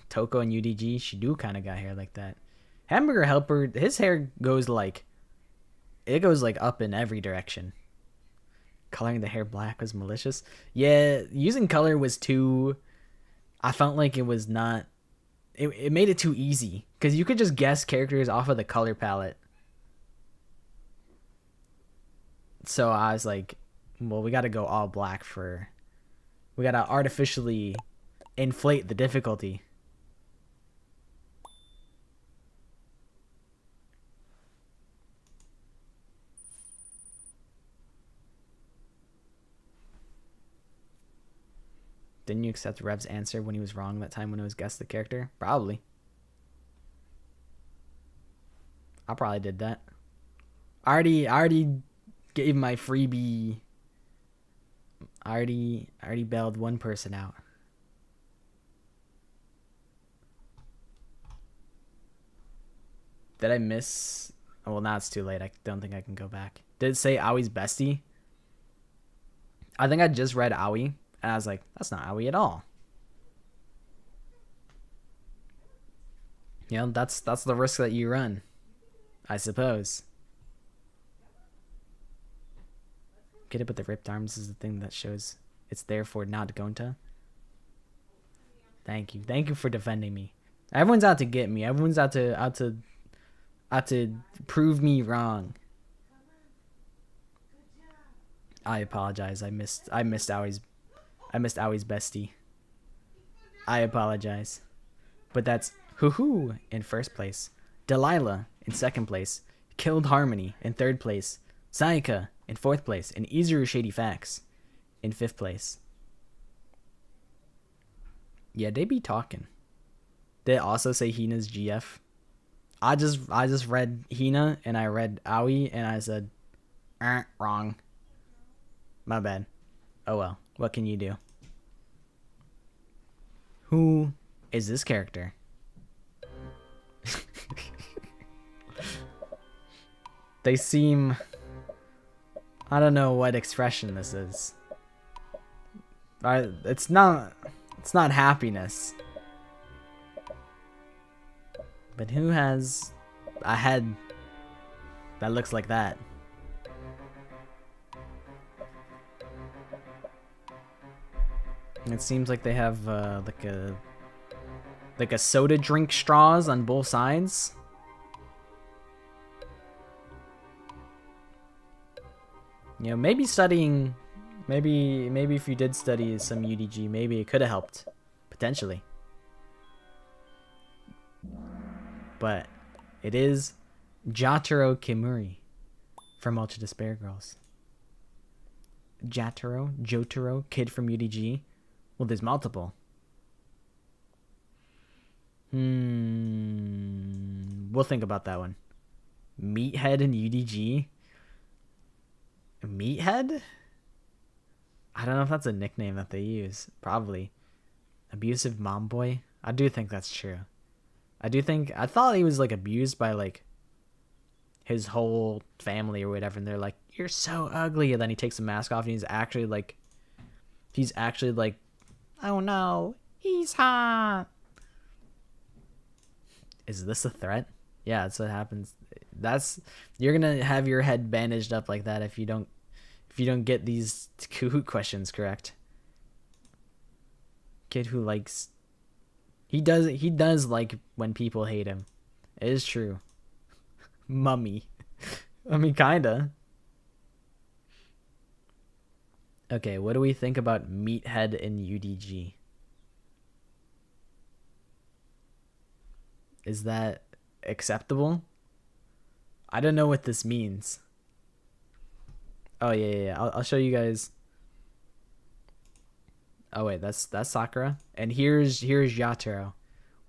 Toko and UDG, she do kind of got hair like that. Hamburger Helper, his hair goes like... It goes like up in every direction. Coloring the hair black was malicious. Yeah, using color was too... I felt like it was not... It made it too easy. Because you could just guess characters off of the color palette. So I was like, well, we got to go all black for... We got to artificially inflate the difficulty. Didn't you accept Rev's answer when he was wrong that time when it was guess the character? Probably. I probably did that. I already gave my freebie. I already bailed one person out. Did I miss? Oh, well, now it's too late. I don't think I can go back. Did it say Aoi's bestie? I think I just read Aoi, and I was like, that's not Aoi at all. You know, that's the risk that you run, I suppose. Get it, but the ripped arms is the thing that shows it's there for not Gonta. Thank you for defending me. Everyone's out to get me. Everyone's out to to prove me wrong. I apologize. I missed Awie's bestie. I apologize. But that's Hoo in first place, Delilah in second place, Killed Harmony in third place, Sayaka in fourth place, and Izuru Shady Facts in fifth place. Yeah, they be talking. They also say Hina's GF. I just read Hina and I read Aoi and I said, wrong. My bad. Oh well, what can you do? Who is this character? They seem... I don't know what expression this is. It's not happiness. But who has a head that looks like that? It seems like they have like a soda drink straws on both sides. You know, maybe studying, maybe if you did study some UDG, maybe it could have helped, potentially. But it is Jotaro from Ultra Despair Girls. Jotaro, kid from UDG. Well, there's multiple. We'll think about that one. Meathead in UDG. Meathead? I don't know if that's a nickname that they use. Probably. Abusive mom boy? I do think that's true. I thought he was like abused by like his whole family or whatever, and they're like, you're so ugly, and then he takes the mask off and he's actually like, oh no, he's hot. Is this a threat? Yeah, that's what happens. You're gonna have your head bandaged up like that if you don't get these Kahoot questions correct. Kid who likes... He does like when people hate him. It is true. Mummy. I mean, kinda. Okay, what do we think about Meathead in UDG? Is that acceptable? I don't know what this means. Oh yeah. I'll show you guys. Oh wait, that's Sakura, and here's Yataro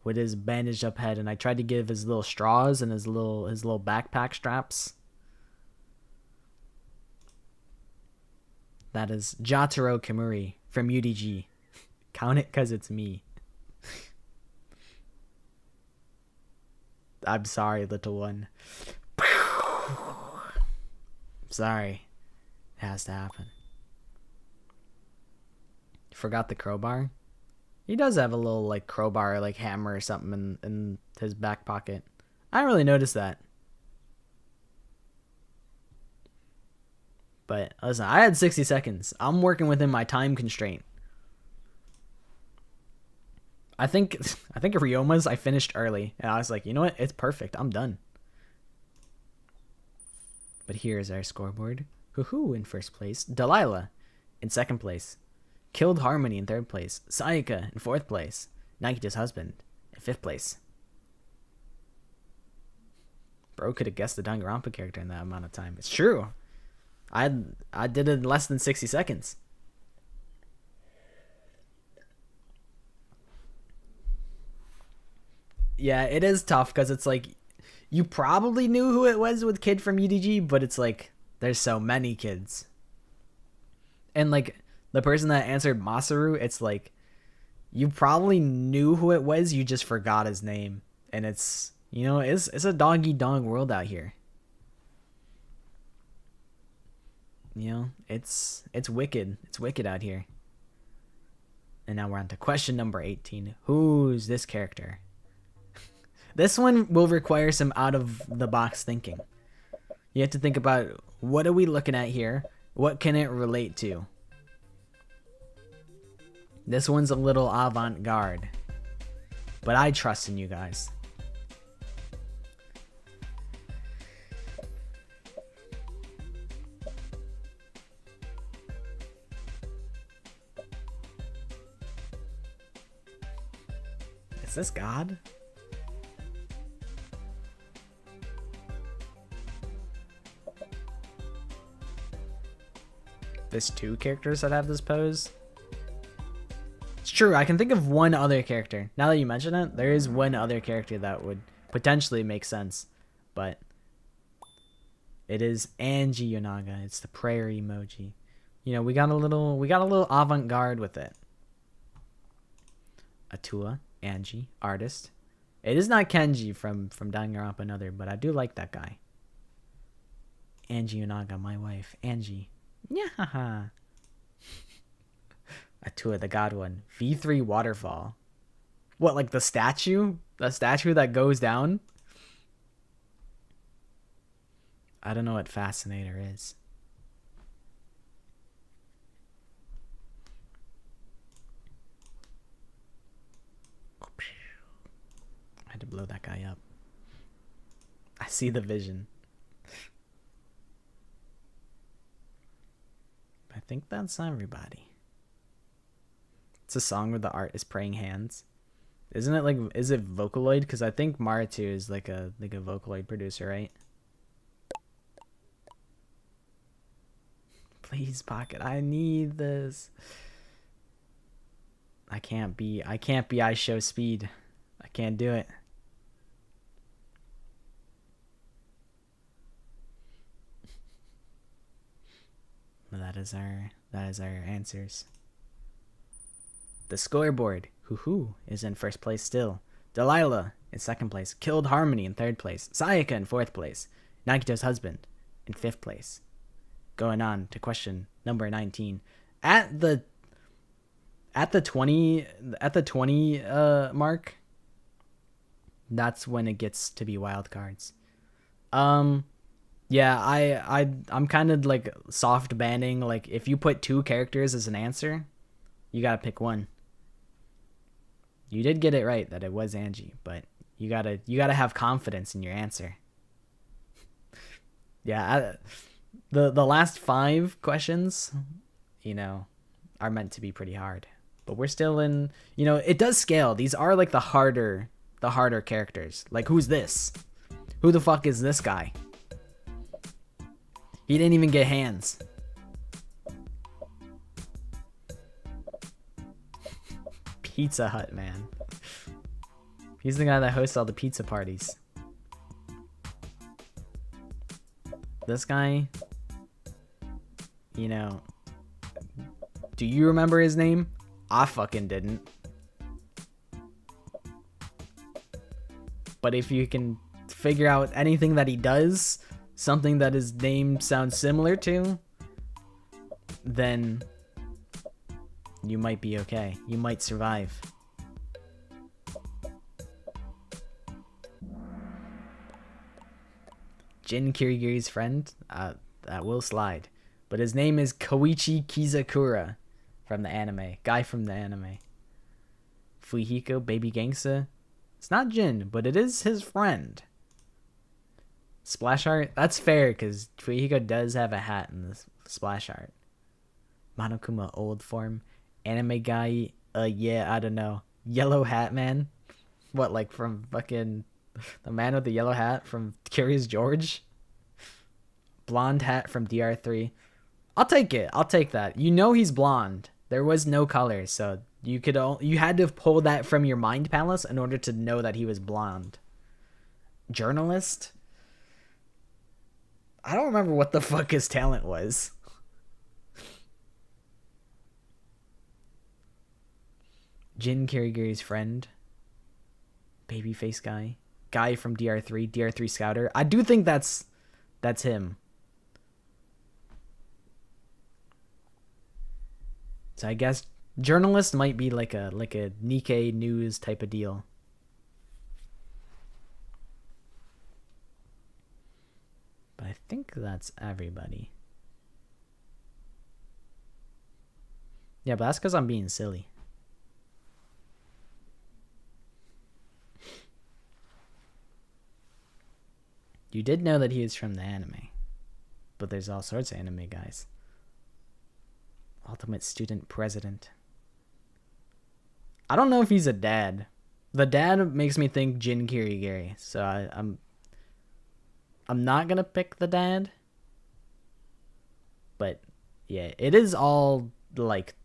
with his bandaged up head, and I tried to give his little straws and his little backpack straps. That is Jotaro Kimuri from UDG. Count it 'cause it's me. I'm sorry, little one. Sorry. It has to happen. Forgot the crowbar? He does have a little like crowbar, like hammer or something in his back pocket. I didn't really notice that. But listen, I had 60 seconds. I'm working within my time constraint. I think Ryoma's I finished early, and I was like, you know what? It's perfect. I'm done. But here's our scoreboard. Hoo in first place. Delilah in second place. Killed Harmony in third place. Sayaka in fourth place. Nikita's husband in fifth place. Bro could have guessed the Danganronpa character in that amount of time. It's true. I did it in less than 60 seconds. Yeah, it is tough because it's like you probably knew who it was with Kid from UDG, but it's like there's so many kids. And like the person that answered Masaru, it's like you probably knew who it was, you just forgot his name. And it's, you know, it's a dog-eat-dog world out here. You know, it's wicked. It's wicked out here. And now we're on to question number 18. Who's this character? This one will require some out-of-the-box thinking. You have to think about, what are we looking at here? What can it relate to? This one's a little avant-garde. But I trust in you guys. Is this God? There's 2 characters that have this pose. It's true, I can think of one other character. Now that you mention it, there is one other character that would potentially make sense. But it is Angie Yonaga. It's the prayer emoji. You know, we got a little avant-garde with it. Atua, Angie, artist. It is not Kenji from Danganronpa another, but I do like that guy. Angie Yonaga, my wife. Angie. Yeah. Atua, the god one. V3 waterfall. What, like the statue? The statue that goes down? I don't know what Fascinator is. I had to blow that guy up. I see the vision. I think that's everybody. It's a song where the art is praying hands. Isn't it like, is it Vocaloid? Because I think Maratu is like a Vocaloid producer, right? Please, Pocket, I need this. I can't be I show speed. I can't do it. That is our answers. The scoreboard. Hoo is in first place still. Delilah in second place. Killed Harmony in third place. Sayaka in fourth place. Nagito's husband in fifth place. Going on to question number 19. At the 20 mark, that's when it gets to be wild cards. Yeah, I'm kind of like soft banning. Like, if you put 2 characters as an answer, you gotta pick one. You did get it right that it was Angie, but you gotta have confidence in your answer. Yeah, the last 5 questions, you know, are meant to be pretty hard, but we're still in. You know, it does scale. These are like the harder characters. Like, who's this? Who the fuck is this guy? He didn't even get hands. Pizza Hut man. He's the guy that hosts all the pizza parties. This guy, you know, do you remember his name? I fucking didn't. But if you can figure out anything that he does, something that his name sounds similar to, then you might be okay. You might survive. Jin Kirigiri's friend? That will slide. But his name is Koichi Kizakura from the anime. Guy from the anime. Fuihiko, Baby Gangsta. It's not Jin, but it is his friend. Splash art? That's fair, because Fuihiko does have a hat in the splash art. Monokuma old form. Anime guy? Yeah, I don't know. Yellow hat man? What, like from fucking the man with the yellow hat from Curious George? Blonde hat from DR3. I'll take it. I'll take that. You know he's blonde. There was no color, so you had to pull that from your mind palace in order to know that he was blonde. Journalist? I don't remember what the fuck his talent was. Jin Kirigiri's friend. Babyface guy. Guy from DR3 Scouter. I do think that's him. So I guess journalist might be like a Nikkei news type of deal. But I think that's everybody. Yeah, but that's because I'm being silly. You did know that he is from the anime. But there's all sorts of anime guys. Ultimate student president. I don't know if he's a dad. The dad makes me think Jin Kirigiri, so I'm not gonna pick the dad. But yeah, it is all like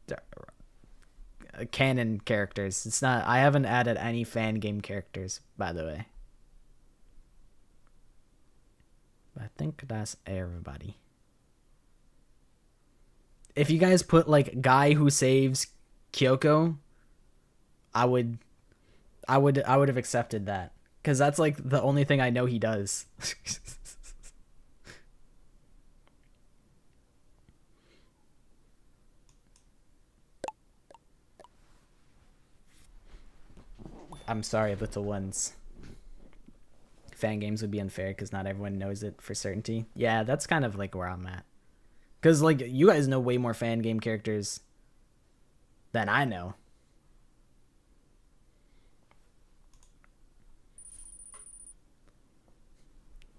canon characters. It's not. I haven't added any fan game characters, by the way. But I think that's everybody. If you guys put like guy who saves Kyoko, I would have accepted that because that's like the only thing I know he does. I'm sorry, little ones. Fan games would be unfair because not everyone knows it for certainty. Yeah, that's kind of like where I'm at. Because like you guys know way more fan game characters than I know.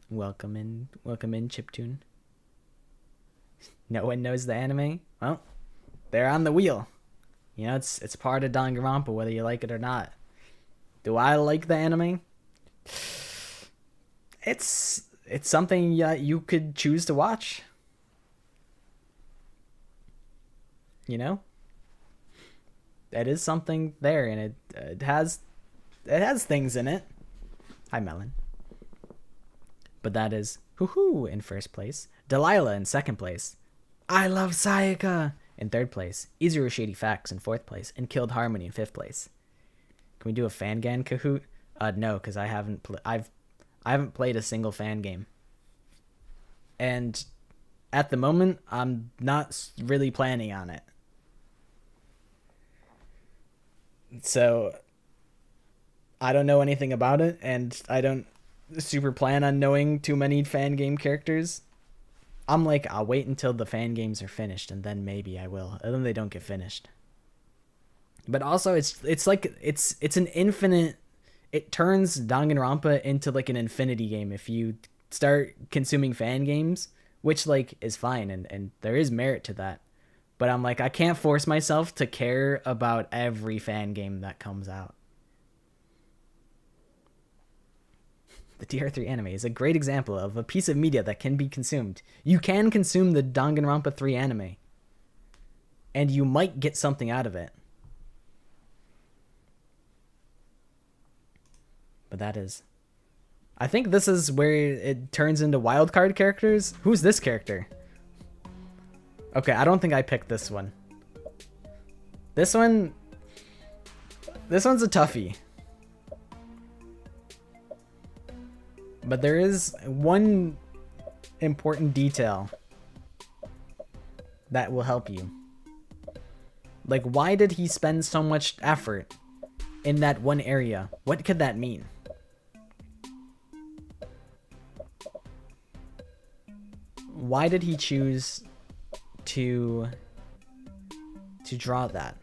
Welcome in, Chiptune. No one knows the anime. Well, they're on the wheel. You know, it's part of Danganronpa, whether you like it or not. Do I like the anime? It's something you could choose to watch. You know, it is something there, and it has things in it. Hi, Melon. But that is Hoo in first place, Delilah in second place, I Love Sayaka in third place, Izuru Shady Facts in fourth place, and Killed Harmony in fifth place. Can we do a Fangan Kahoot? No, because I haven't played a single fan game, and at the moment I'm not really planning on it. So I don't know anything about it, and I don't super plan on knowing too many fan game characters. I'm like, I'll wait until the fan games are finished, and then maybe I will. And then they don't get finished. But also, it's like it's an infinite. It turns Danganronpa into like an infinity game if you start consuming fan games, which like is fine, and there is merit to that. But I'm like, I can't force myself to care about every fan game that comes out. The DR3 anime is a great example of a piece of media that can be consumed. You can consume the Danganronpa 3 anime, and you might get something out of it. But that is... I think this is where it turns into wildcard characters. Who's this character? Okay, I don't think I picked this one. This one's a toughie. But there is one important detail that will help you. Like, why did he spend so much effort in that one area? What could that mean? Why did he choose to draw that?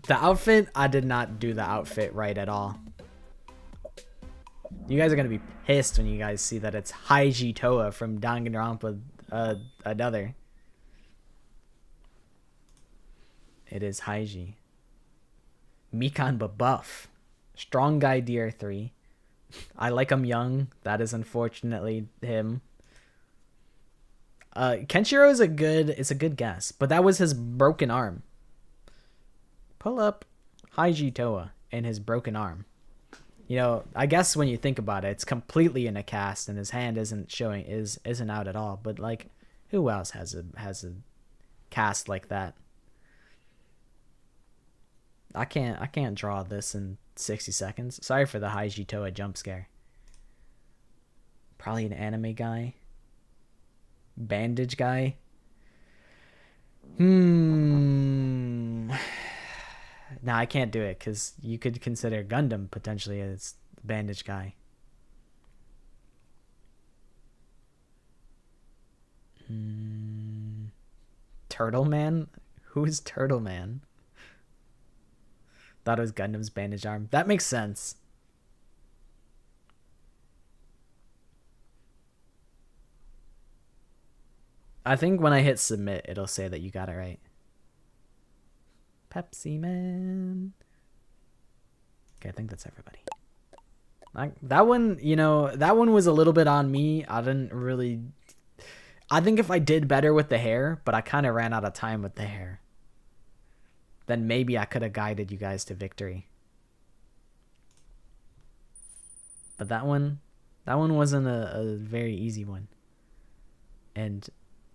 The outfit, I did not do the outfit right at all. You guys are going to be pissed when you guys see that it's Haiji Toa from Danganronpa another. It is Haiji. Mikan Babuff. Strong Guy DR3. I like him young. That is unfortunately him. Kenshiro is a good guess, but that was his broken arm. Pull up Haiji Toa and his broken arm. You know, I guess when you think about it, it's completely in a cast and his hand isn't out at all. But like, who else has a cast like that? I can't draw this in 60 seconds. Sorry for the Haiji Toa jump scare. Probably an anime guy. Bandage guy. Nah, I can't do it because you could consider Gundam potentially as the bandage guy. Turtle Man? Who's Turtle Man? Thought it was Gundam's bandage arm. That makes sense. I think when I hit submit, it'll say that you got it right. Pepsi Man. Okay, I think that's everybody. That one, you know, that one was a little bit on me. I think if I did better with the hair, but I kind of ran out of time with the hair, then maybe I could have guided you guys to victory. But that one wasn't a very easy one. And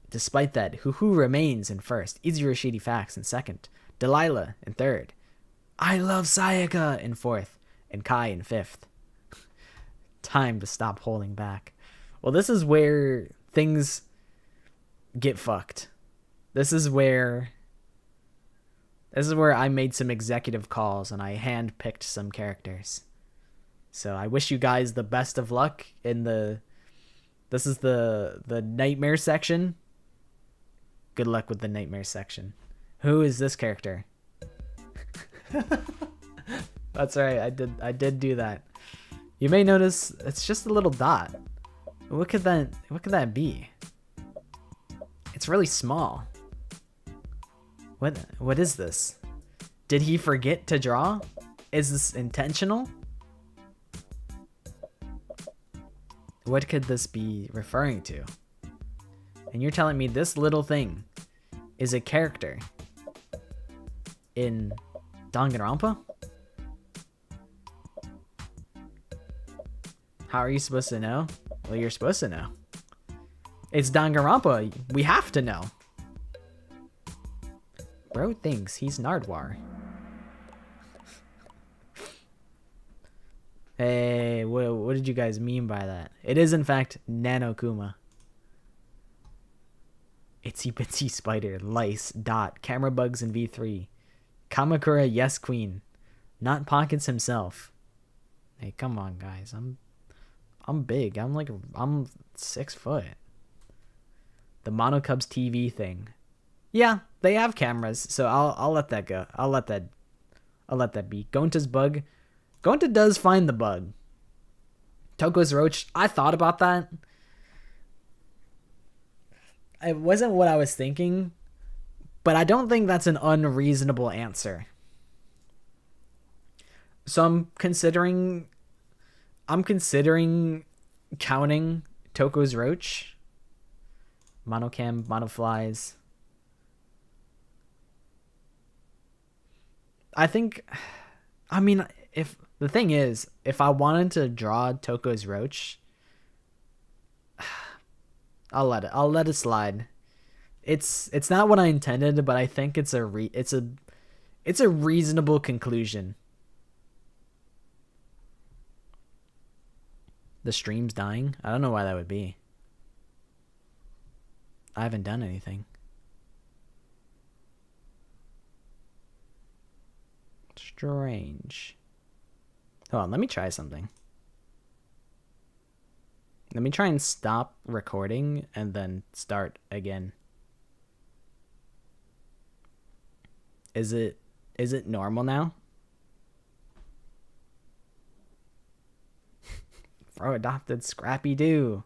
despite that, Hoo remains in first, Easy Rashidi Facts in second, Delilah in third, I Love Sayaka in fourth, and Kai in fifth. Time to stop holding back. Well, this is where things get fucked. This is where I made some executive calls and I handpicked some characters. So I wish you guys the best of luck in this is the nightmare section. Good luck with the nightmare section. Who is this character? That's right. I did do that. You may notice it's just a little dot. What could that be? It's really small. What is this? Did he forget to draw? Is this intentional? What could this be referring to? And you're telling me this little thing is a character in Danganronpa? How are you supposed to know? Well, you're supposed to know. It's Danganronpa. We have to know. Bro thinks he's Nardwar. Hey, what did you guys mean by that? It is, in fact, Nanokuma. Itsy Bitsy Spider, Lice, Dot, Camera Bugs in V3. Kamakura, Yes Queen. Not Pockets himself. Hey, come on, guys. I'm big. I'm 6 foot. The Mono Cubs TV thing. Yeah, they have cameras, so I'll let that go. I'll let that be. Gonta's bug. Gonta does find the bug. Toko's roach. I thought about that. It wasn't what I was thinking, but I don't think that's an unreasonable answer. So I'm considering counting Toko's roach. Monocam, monoflies. If the thing is, if I wanted to draw Toko's roach, I'll let it slide. It's not what I intended, but I think it's a reasonable conclusion. The stream's dying? I don't know why that would be. I haven't done anything. Strange. Hold on, let me try something. Let me try and stop recording and then start again. Is it normal now? Bro adopted Scrappy Doo.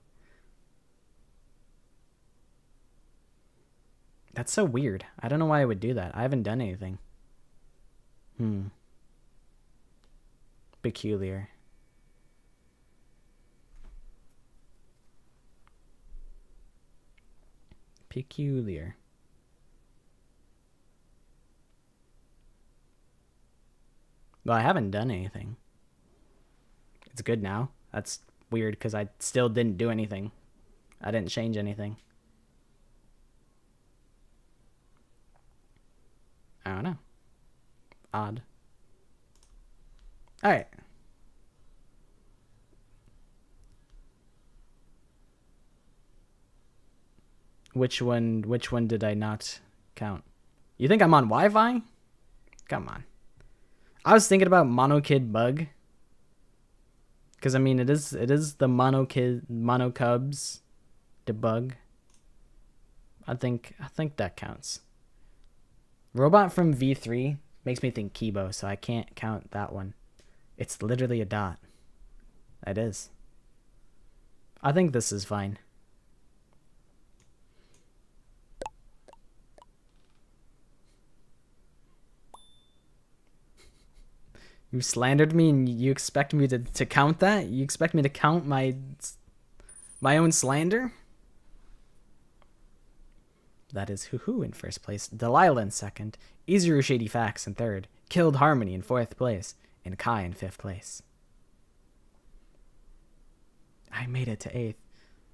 That's so weird. I don't know why I would do that. I haven't done anything. Peculiar. Peculiar. Well, I haven't done anything. It's good now. That's weird because I still didn't do anything. I didn't change anything. I don't know. Odd. All right. Which one did I not count? You think I'm on Wi-Fi? Come on. I was thinking about Mono Kid Bug. Because I mean it is the Mono Cubs debug. I think that counts. Robot from V3 makes me think Kibo, so I can't count that one. It's literally a dot. It is. I think this is fine. You slandered me and you expect me to count that? You expect me to count my own slander? That is Hoo-Hoo in first place, Delilah in second, Izuru Shady Facts in third, Killed Harmony in fourth place, and Kai in fifth place. I made it to eighth.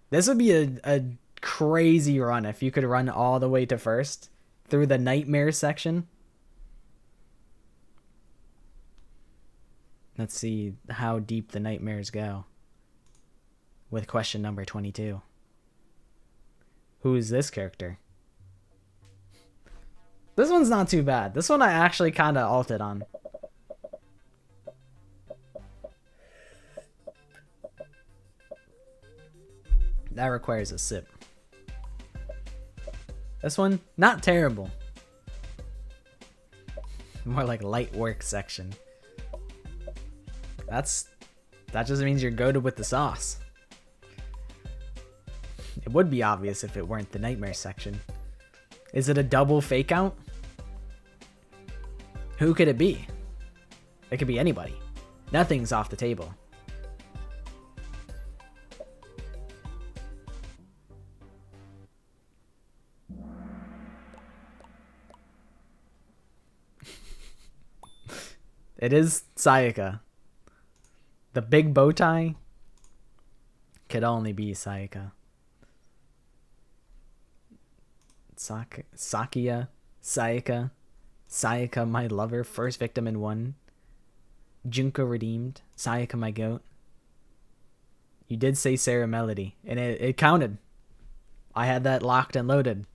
This would be a crazy run if you could run all the way to first through the nightmare section. Let's see how deep the nightmares go with question number 22. Who is this character? This one's not too bad. This one I actually kind of ulted on. That requires a sip. This one, not terrible. More like light work section. That just means you're goated with the sauce. It would be obvious if it weren't the nightmare section. Is it a double fake out? Who could it be? It could be anybody. Nothing's off the table. It is Sayaka. The big bow tie could only be Sayaka. Sakia, Sayaka, Sayaka my lover, first victim in one. Junko redeemed, Sayaka my goat. You did say Sarah Melody, and it counted. I had that locked and loaded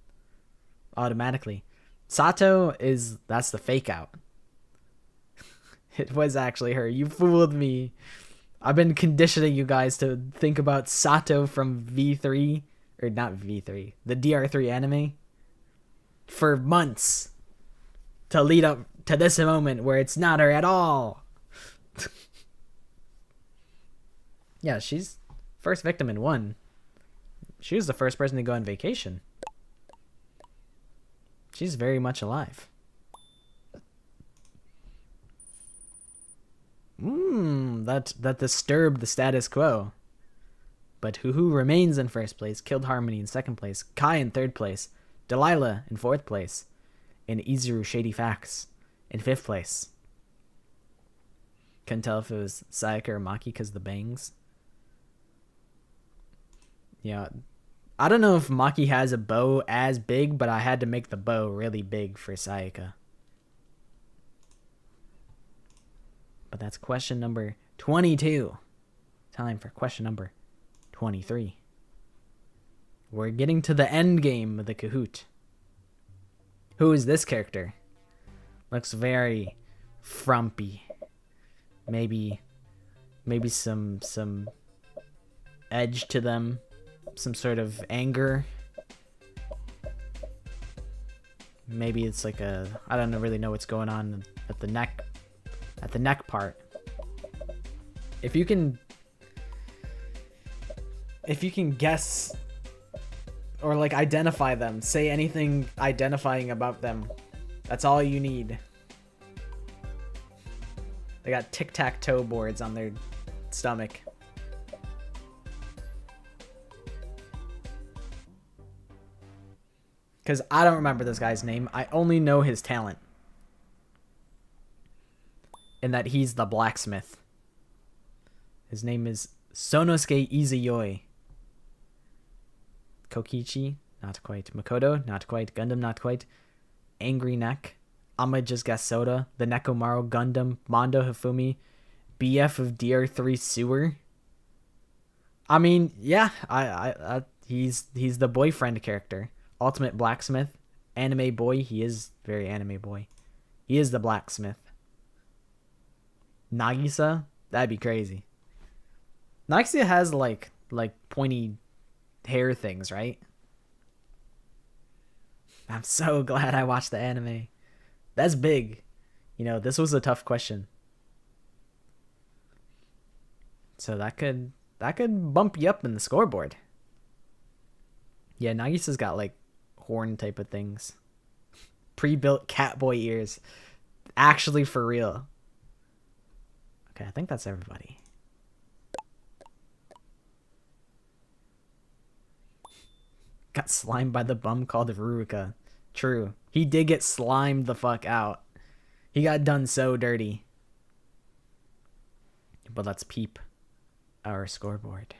automatically. Sato that's the fake out. It was actually her. You fooled me. I've been conditioning you guys to think about Sato from V3, or not V3, the DR3 anime, for months to lead up to this moment where it's not her at all. Yeah, she's first victim in one. She was the first person to go on vacation. She's very much alive. That disturbed the status quo. But Hoo-Hoo remains in first place, Killed Harmony in second place, Kai in third place, Delilah in fourth place, and Izuru Shady Facts in fifth place. Couldn't tell if it was Sayaka or Maki because the bangs. Yeah, I don't know if Maki has a bow as big, but I had to make the bow really big for Sayaka. But that's question number 22. Time for question number 23. We're getting to the end game of the Kahoot. Who is this character? Looks very frumpy. Maybe some edge to them, some sort of anger. Maybe it's like I don't really know what's going on at the neck part. If you can guess or like identify them, say anything identifying about them. That's all you need. They got tic-tac-toe boards on their stomach. Because I don't remember this guy's name. I only know his talent. And that he's the blacksmith. His name is Sonosuke Izuyoi. Kokichi, not quite. Makoto, not quite. Gundam, not quite. Angry Neck. I'ma just guess Soda. The Nekomaru Gundam. Mondo Hifumi. BF of DR3 Sewer. I mean, yeah, he's the boyfriend character. Ultimate blacksmith. Anime boy. He is very anime boy. He is the blacksmith. Nagisa? That'd be crazy. Nagisa has like pointy hair things, right? I'm so glad I watched the anime. That's big. You know, this was a tough question. So that could bump you up in the scoreboard. Yeah, Nagisa's got like horn type of things. Pre-built catboy ears. Actually for real. Okay, I think that's everybody. Got slimed by the bum called Ruruka. True. He did get slimed the fuck out. He got done so dirty. But let's peep our scoreboard.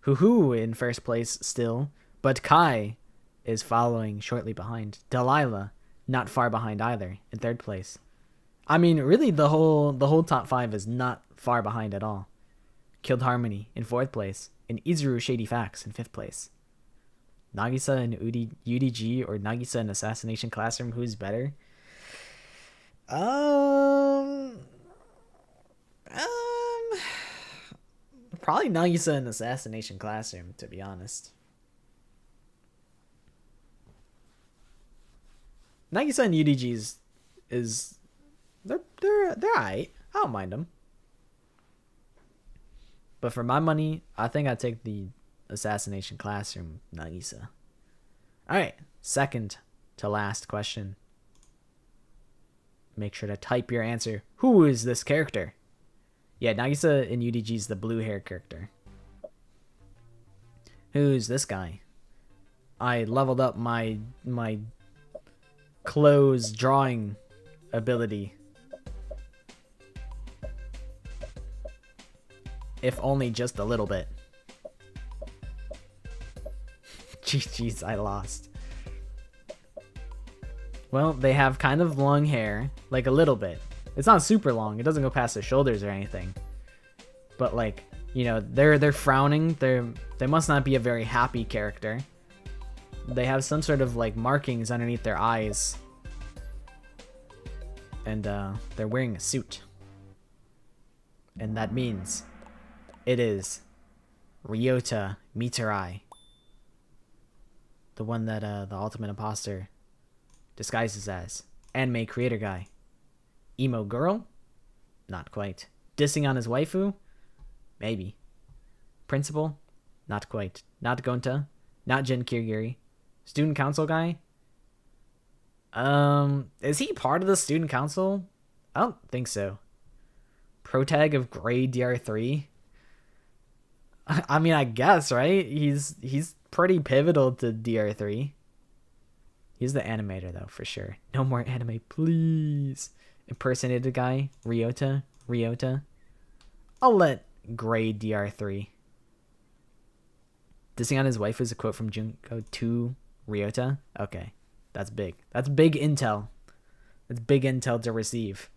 Hoo-hoo in first place still, but Kai is following shortly behind. Delilah, not far behind either, in third place. I mean, really, the whole top 5 is not far behind at all. Killed Harmony in fourth place, and Izuru Shady Facts in fifth place. Nagisa and UDG or Nagisa and Assassination Classroom, who's better? Probably Nagisa and Assassination Classroom, to be honest. Nagisa and UDG's is they're alright. I don't mind them. But for my money, I think I'd take the Assassination Classroom Nagisa. Alright, second to last question. Make sure to type your answer. Who is this character? Yeah, Nagisa in UDG's the blue hair character. Who's this guy? I leveled up my clothes drawing ability. If only just a little bit. Jeez, I lost. Well, they have kind of long hair, like a little bit. It's not super long. It doesn't go past their shoulders or anything. But like, you know, they're frowning. They must not be a very happy character. They have some sort of like markings underneath their eyes. And they're wearing a suit. And that means it is Ryota Mitarai. The one that the Ultimate Imposter disguises as. Anime creator guy. Emo girl? Not quite. Dissing on his waifu? Maybe. Principal? Not quite. Not Gonta? Not Jin Kirigiri. Student council guy? Is he part of the student council? I don't think so. Protag of grade DR3? I mean, I guess, right? He's pretty pivotal to DR3. He's the animator, though, for sure. No more anime, please. Impersonated guy, Ryota. I'll let grade DR3. Dissing on his wife is a quote from Junko to Ryota. Okay, that's big. That's big intel. That's big intel to receive.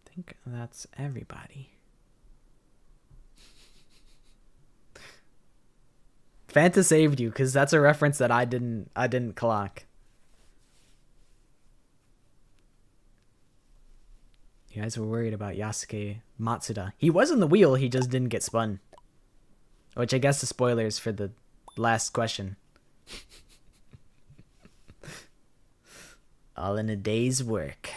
I think that's everybody. Fanta saved you, because that's a reference that I didn't clock. You guys were worried about Yasuke Matsuda. He was in the wheel, he just didn't get spun. Which I guess is spoilers for the last question. All in a day's work.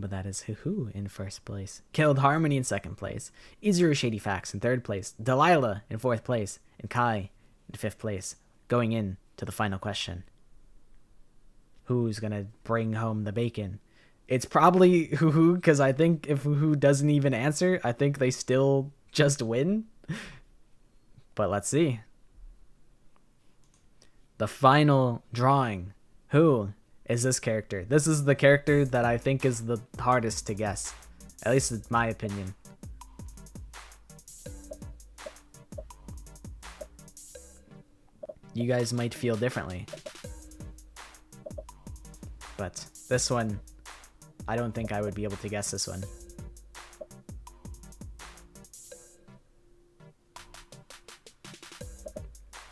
But that is Hoo in first place. Killed Harmony in second place. Izuru Shady Facts in third place. Delilah in fourth place. And Kai in fifth place. Going in to the final question. Who's gonna bring home the bacon? It's probably Hoo, because I think if Hoo doesn't even answer, I think they still just win. But let's see. The final drawing. Who is this character? This is the character that I think is the hardest to guess. At least in my opinion. You guys might feel differently. But this one, I don't think I would be able to guess this one.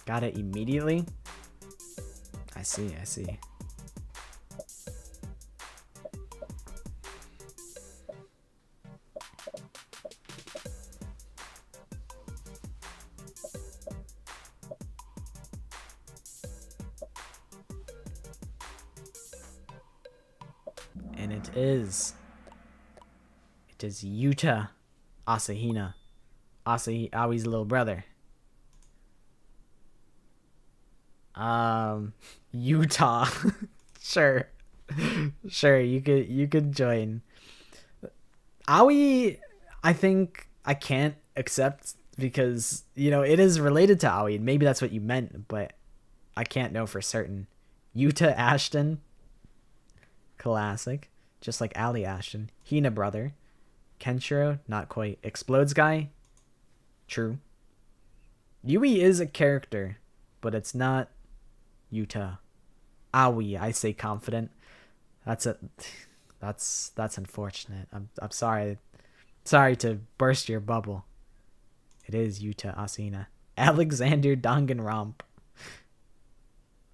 Got it immediately? I see. And it is Yuta Asahina. Aoi's little brother. Utah. Sure. Sure, you could join. Aoi, I think I can't accept because, you know, it is related to Aoi. Maybe that's what you meant, but I can't know for certain. Yuta Ashton. Classic. Just like Ali Ashton. Hina brother. Kenshiro, not quite. Explodes guy. True. Yui is a character, but it's not Yuta. Aoi, I say confident. That's unfortunate. I'm sorry. Sorry to burst your bubble. It is Yuta Asina. Alexander Danganronpa.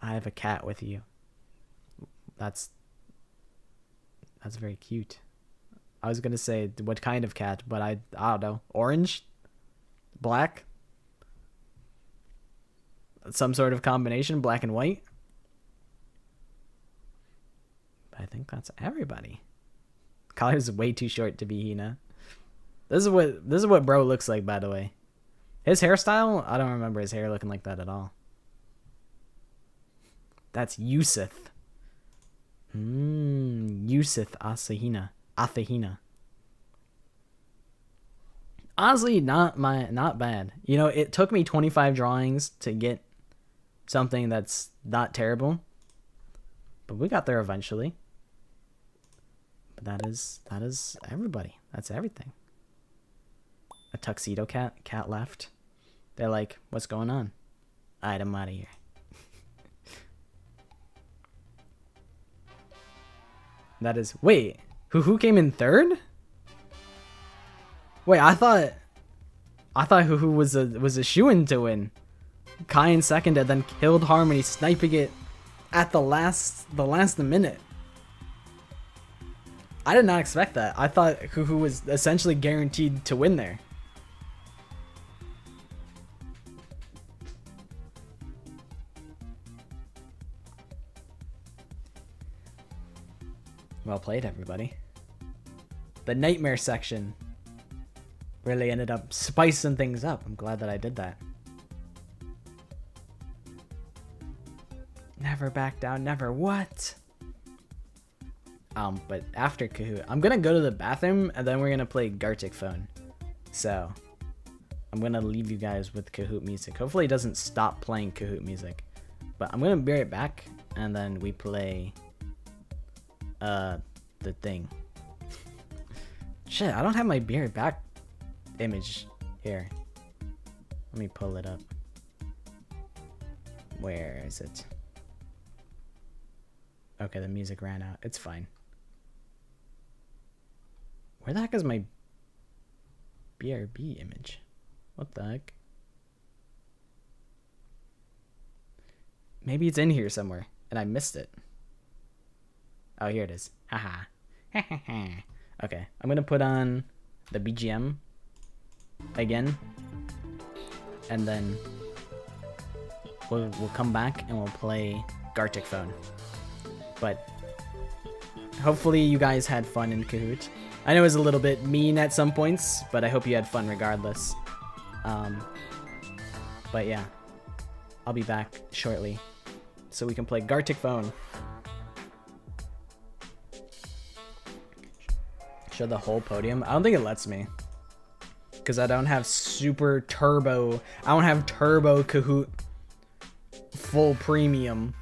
I have a cat with you. That's very cute. I was gonna say what kind of cat, but I don't know. Orange? Black? Some sort of combination, black and white? But I think that's everybody. Collar's way too short to be Hina. This is what bro looks like, by the way. His hairstyle, I don't remember his hair looking like that at all. That's Yusuf. Yusuf Asahina. Athahina. Honestly, not bad. You know, it took me 25 drawings to get something that's not terrible. But we got there eventually. But that is everybody. That's everything. A tuxedo cat left. They're like, what's going on? Alright, I'm out of here. That is, wait, who came in third? Wait, I thought Hoo was a shoo-in to win. Kai in second and then killed Harmony, sniping it at the last minute. I did not expect that. I thought Hoo was essentially guaranteed to win there. Well played, everybody. The nightmare section really ended up spicing things up. I'm glad that I did that. Never back down, never what? But after Kahoot, I'm gonna go to the bathroom and then we're gonna play Gartic Phone. So, I'm gonna leave you guys with Kahoot music. Hopefully it doesn't stop playing Kahoot music. But I'm gonna be right back and then we play the thing. Shit, I don't have my be right back image here. Let me pull it up. Where is it? Okay, the music ran out. It's fine. Where the heck is my BRB image? What the heck? Maybe it's in here somewhere and I missed it. Oh, here it is. Haha. Okay, I'm gonna put on the BGM again, and then we'll come back and we'll play Gartic Phone. But hopefully you guys had fun in Kahoot. I know it was a little bit mean at some points, but I hope you had fun regardless. But yeah, I'll be back shortly so we can play Gartic Phone. Show the whole podium. I don't think it lets me because I don't have super turbo. I don't have turbo Kahoot full premium.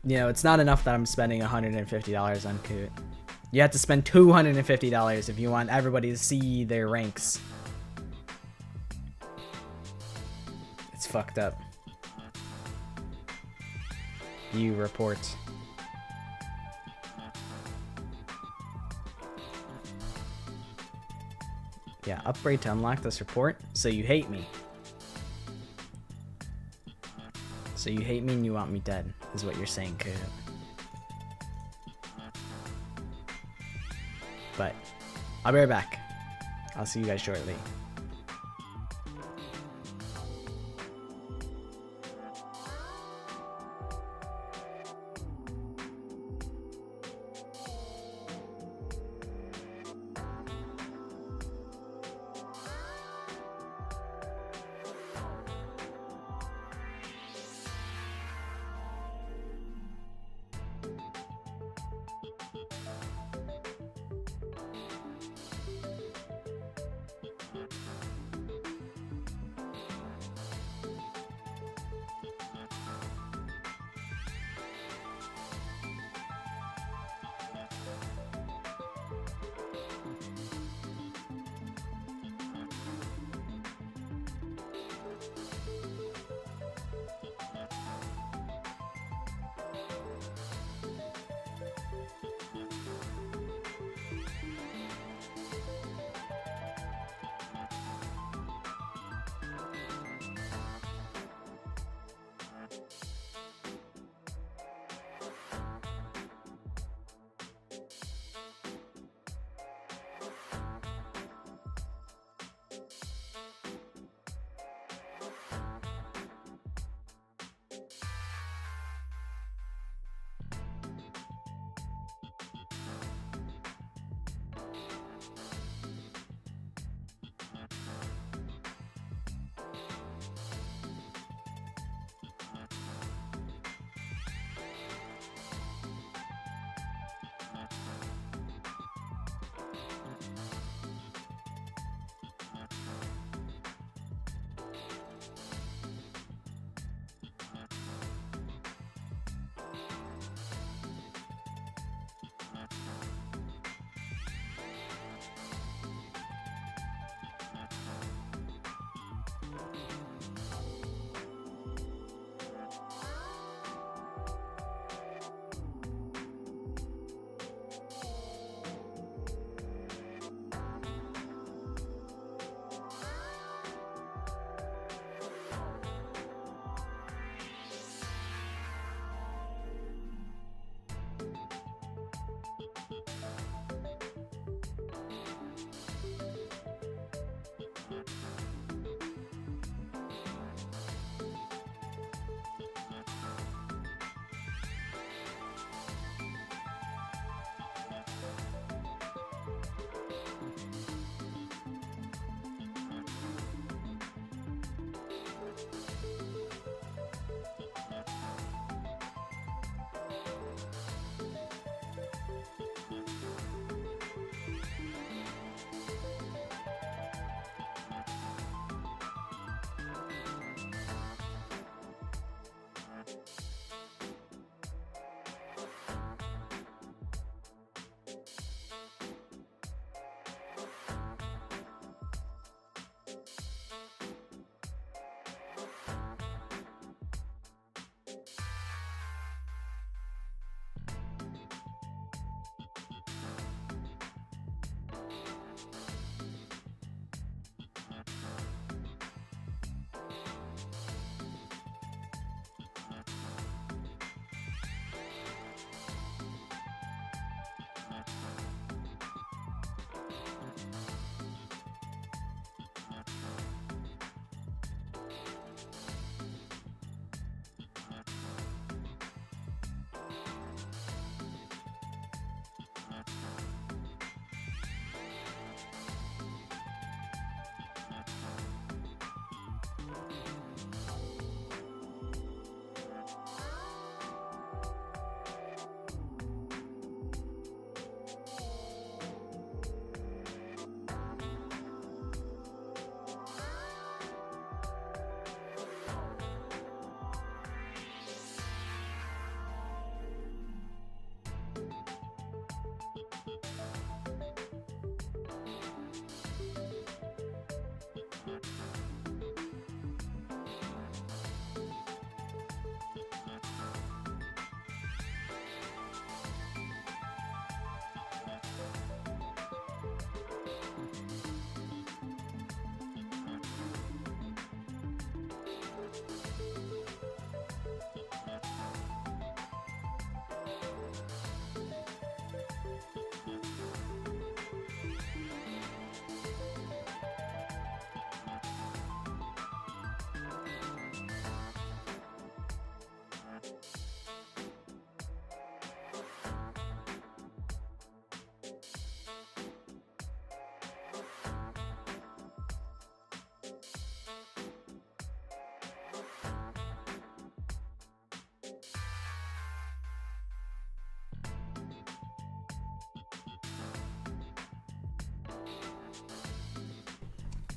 You know, it's not enough that I'm spending $150 on Kahoot. You have to spend $250 if you want everybody to see their ranks. It's fucked up. View report. Yeah, upgrade to unlock this report. So you hate me. So you hate me and you want me dead, is what you're saying, Kahoot. But I'll be right back. I'll see you guys shortly.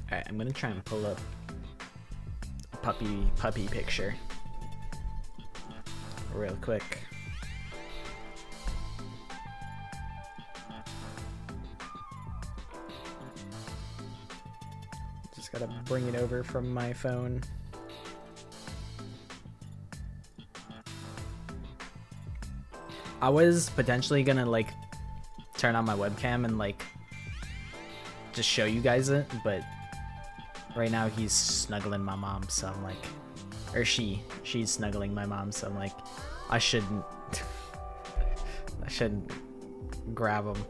Alright, I'm gonna try and pull up a puppy picture real quick. Just gotta bring it over from my phone. I was potentially gonna like turn on my webcam and like just show you guys it, but right now he's snuggling my mom, so I'm like, or she's snuggling my mom, so I'm like, I shouldn't grab him.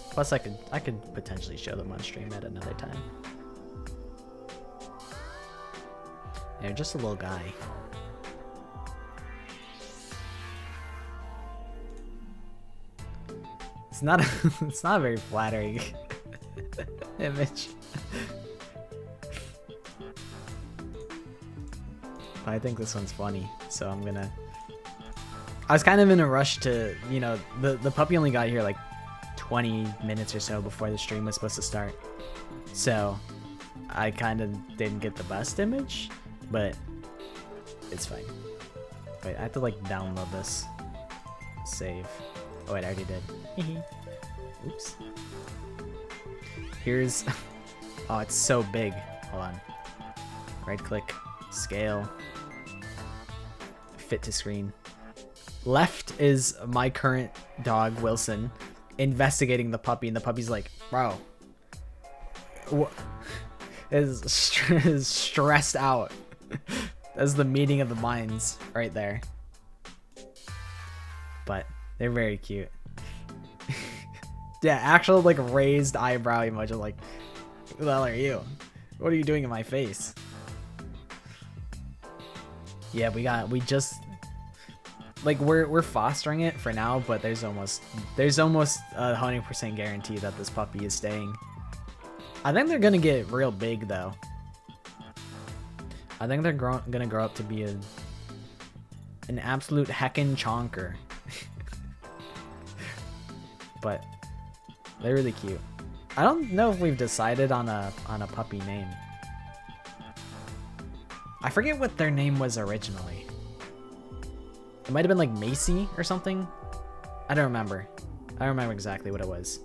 Plus I could potentially show them on stream at another time. They're just a little guy. It's not a very flattering image. I think this one's funny, so I'm gonna... I was kind of in a rush to, you know, the puppy only got here like 20 minutes or so before the stream was supposed to start. So I kind of didn't get the best image, but it's fine. Wait, I have to like download this. Save. Oh wait, I already did. Oops. Here's... Oh, it's so big. Hold on. Right click. Scale. Fit to screen. Left is my current dog, Wilson, investigating the puppy, and the puppy's like, bro, is stressed out. That's the meeting of the minds right there. But They're very cute. Yeah, actual like raised eyebrow emoji. Like, who the hell are you? What are you doing in my face? Yeah, we just like we're fostering it for now, but there's almost 100% guarantee that this puppy is staying. I think they're gonna get real big though. I think they're gonna grow up to be an absolute heckin' chonker. But they're really cute. I don't know if we've decided on a puppy name. I forget what their name was originally. It might have been like Macy or something. I don't remember. I don't remember exactly what it was.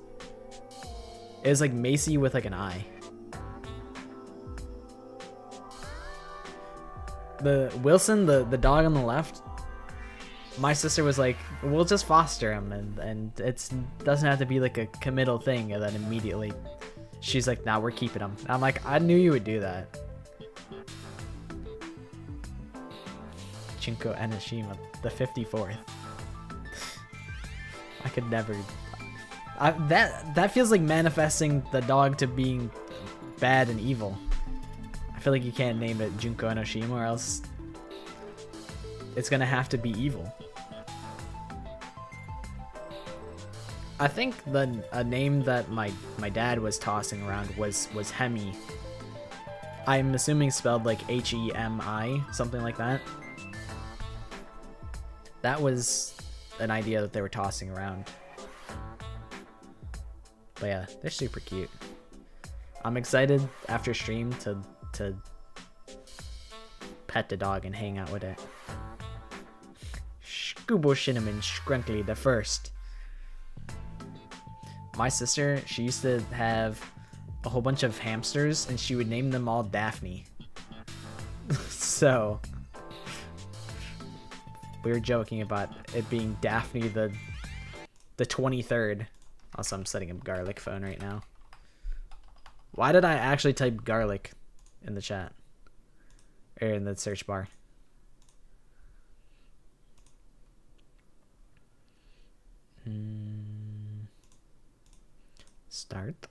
It was like Macy with like an I. The Wilson, the dog on the left, my sister was like, we'll just foster him and it doesn't have to be like a committal thing. And then immediately she's like, nah, we're keeping him. And I'm like, I knew you would do that. Junko Enoshima, the 54th. I could never. That feels like manifesting the dog to being bad and evil. I feel like you can't name it Junko Enoshima or else it's gonna have to be evil. I think a name that my dad was tossing around was Hemi. I'm assuming spelled like Hemi, something like that. That was an idea that they were tossing around. But yeah, they're super cute. I'm excited after stream to pet the dog and hang out with it. Scubo Cinnamon Scrunkly the first. My sister, she used to have a whole bunch of hamsters and she would name them all Daphne. So we were joking about it being Daphne the 23rd. Also, I'm setting up garlic phone right now. Why did I actually type garlic in the chat? Or in the search bar? Start.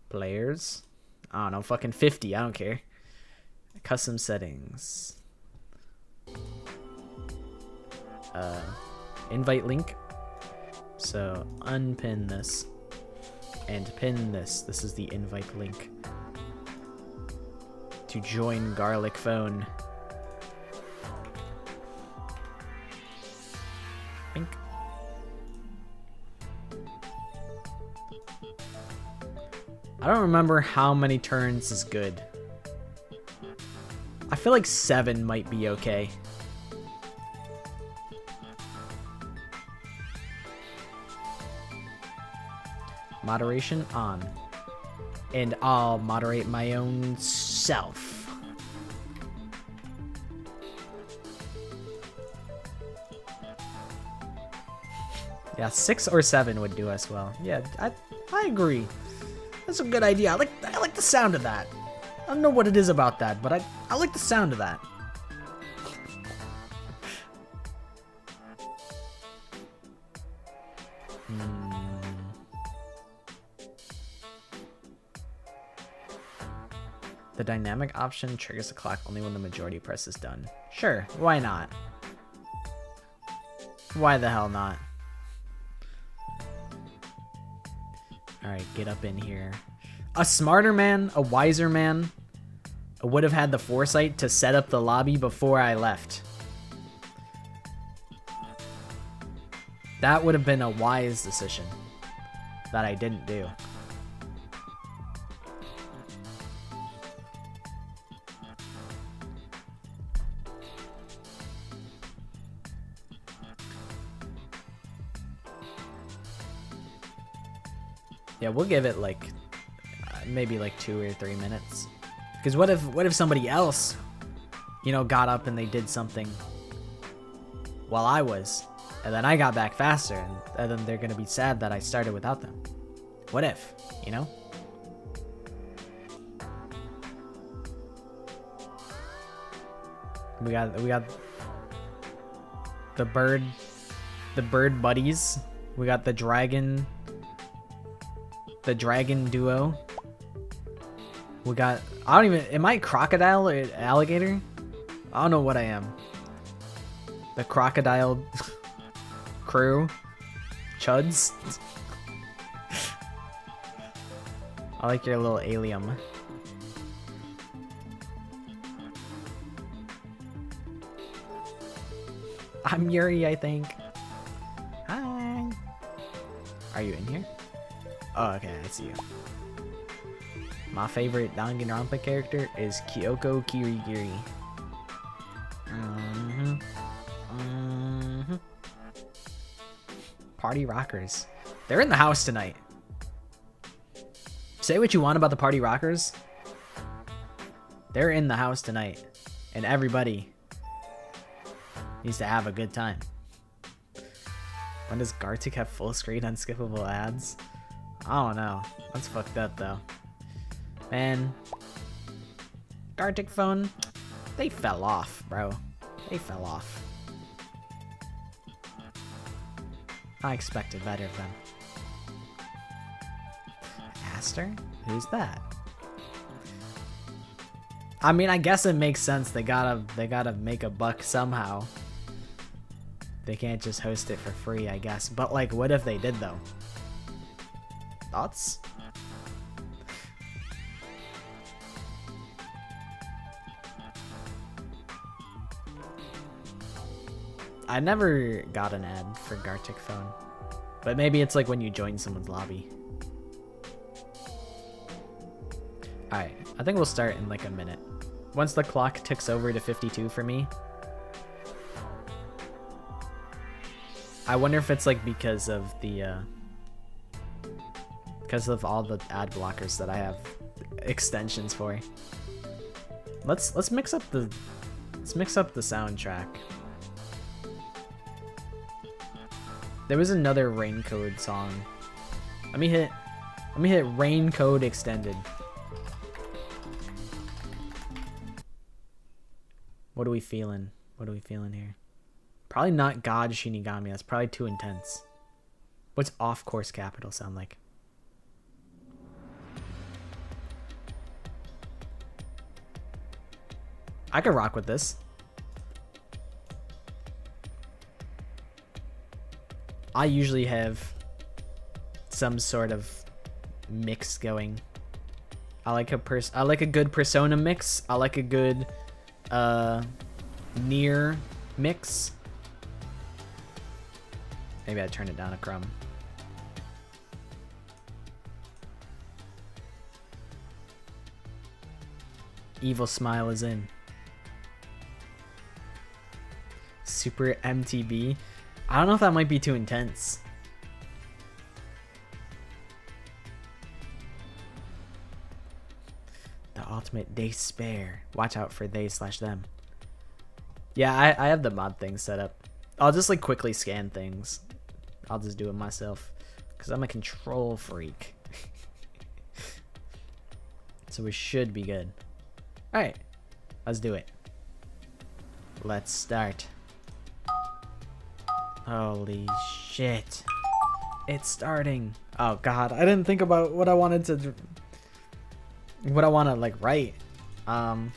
Players. I don't know, fucking 50, I don't care. Custom settings. Invite link. So unpin this and pin this. This is the invite link to join Garlic Phone. Link. I don't remember how many turns is good. I feel like 7 might be okay. Moderation on. And I'll moderate my own self. Yeah, 6 or 7 would do us well. Yeah, I agree. That's a good idea. I like the sound of that. I don't know what it is about that, but I like the sound of that. The dynamic option triggers the clock only when the majority press is done. Sure, why not? Why the hell not? Alright, get up in here. A smarter man, a wiser man, would have had the foresight to set up the lobby before I left. That would have been a wise decision that I didn't do. Yeah, we'll give it like maybe like 2 or 3 minutes. Because what if somebody else, you know, got up and they did something while I was, and then I got back faster, and then they're gonna be sad that I started without them. What if, you know? We got the bird the bird buddies. We got the dragon duo. We got, I don't even, am I crocodile or alligator? I don't know what I am. The crocodile crew. Chuds. I like your little alien. I'm Yuri, I think. Hi. Are you in here? Oh, okay, I see you. My favorite Danganronpa character is Kyoko Kirigiri. Party rockers. They're in the house tonight. Say what you want about the party rockers. They're in the house tonight. And everybody needs to have a good time. When does Gartic have full screen unskippable ads? I don't know. That's fucked up though. Man. Gartic phone. They fell off, bro. They fell off. I expected better of them. Aster? Who's that? I mean, I guess it makes sense. They gotta make a buck somehow. They can't just host it for free, I guess. But like, what if they did though? Thoughts? I never got an ad for Gartic phone, but maybe it's like when you join someone's lobby. Alright, I think we'll start in like a minute. Once the clock ticks over to 52 for me. I wonder if it's like because of the because of all the ad blockers that I have extensions for. Let's mix up the soundtrack. There was another rain code song. Let me hit rain code extended. What are we feeling? What are we feeling here? Probably not God Shinigami. That's probably too intense. What's off course capital sound like? I could rock with this. I usually have some sort of mix going. I like a good Persona mix. I like a good Nier mix. Maybe I turn it down a crumb. Evil Smile is in. Super MTB. I don't know if that might be too intense. The ultimate they spare. Watch out for they/them. Yeah, I have the mod thing set up. I'll just like quickly scan things. I'll just do it myself because I'm a control freak. So we should be good. All right, let's do it. Let's start. Holy shit. It's starting. Oh god, I didn't think about what I wanted to like write. I'm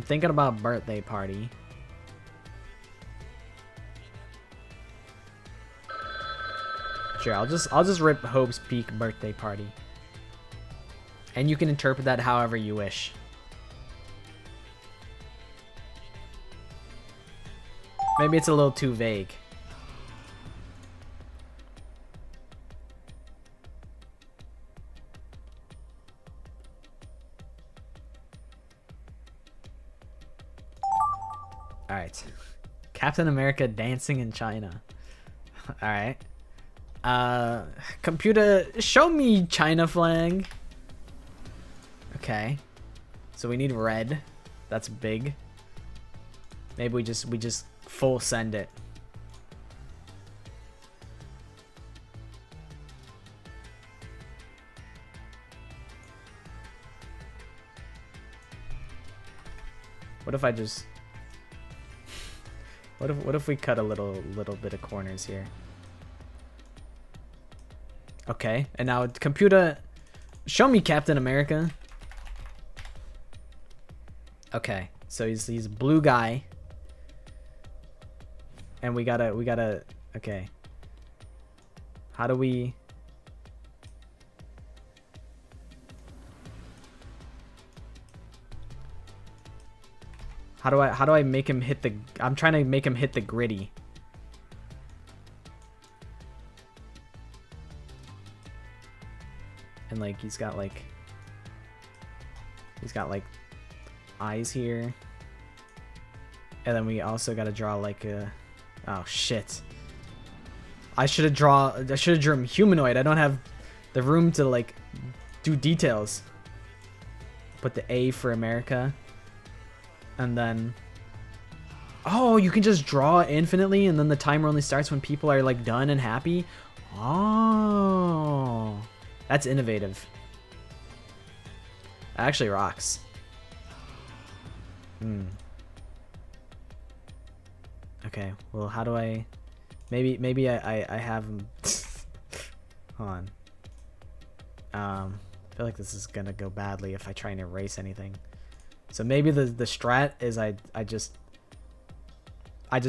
thinking about birthday party. Sure, I'll just rip Hope's Peak birthday party. And you can interpret that however you wish. Maybe it's a little too vague. Alright. Captain America dancing in China. Alright. Computer, show me China flag. Okay. So we need red. That's big. Maybe we just full send it. What if I just... What if we cut a little bit of corners here? Okay, and now computer, show me Captain America. Okay, so he's a blue guy. And we gotta, okay. How do we... How do I make him hit the... I'm trying to make him hit the gritty. And like he's got like eyes here. And then we also got to draw like a... Oh shit. I should have drawn humanoid. I don't have the room to like do details. Put the A for America. And then, oh, you can just draw infinitely, and then the timer only starts when people are like done and happy. Oh, that's innovative. That actually rocks. Okay, well, how do I? Maybe I have him. Hold on. I feel like this is gonna go badly if I try and erase anything. So maybe the strat is I just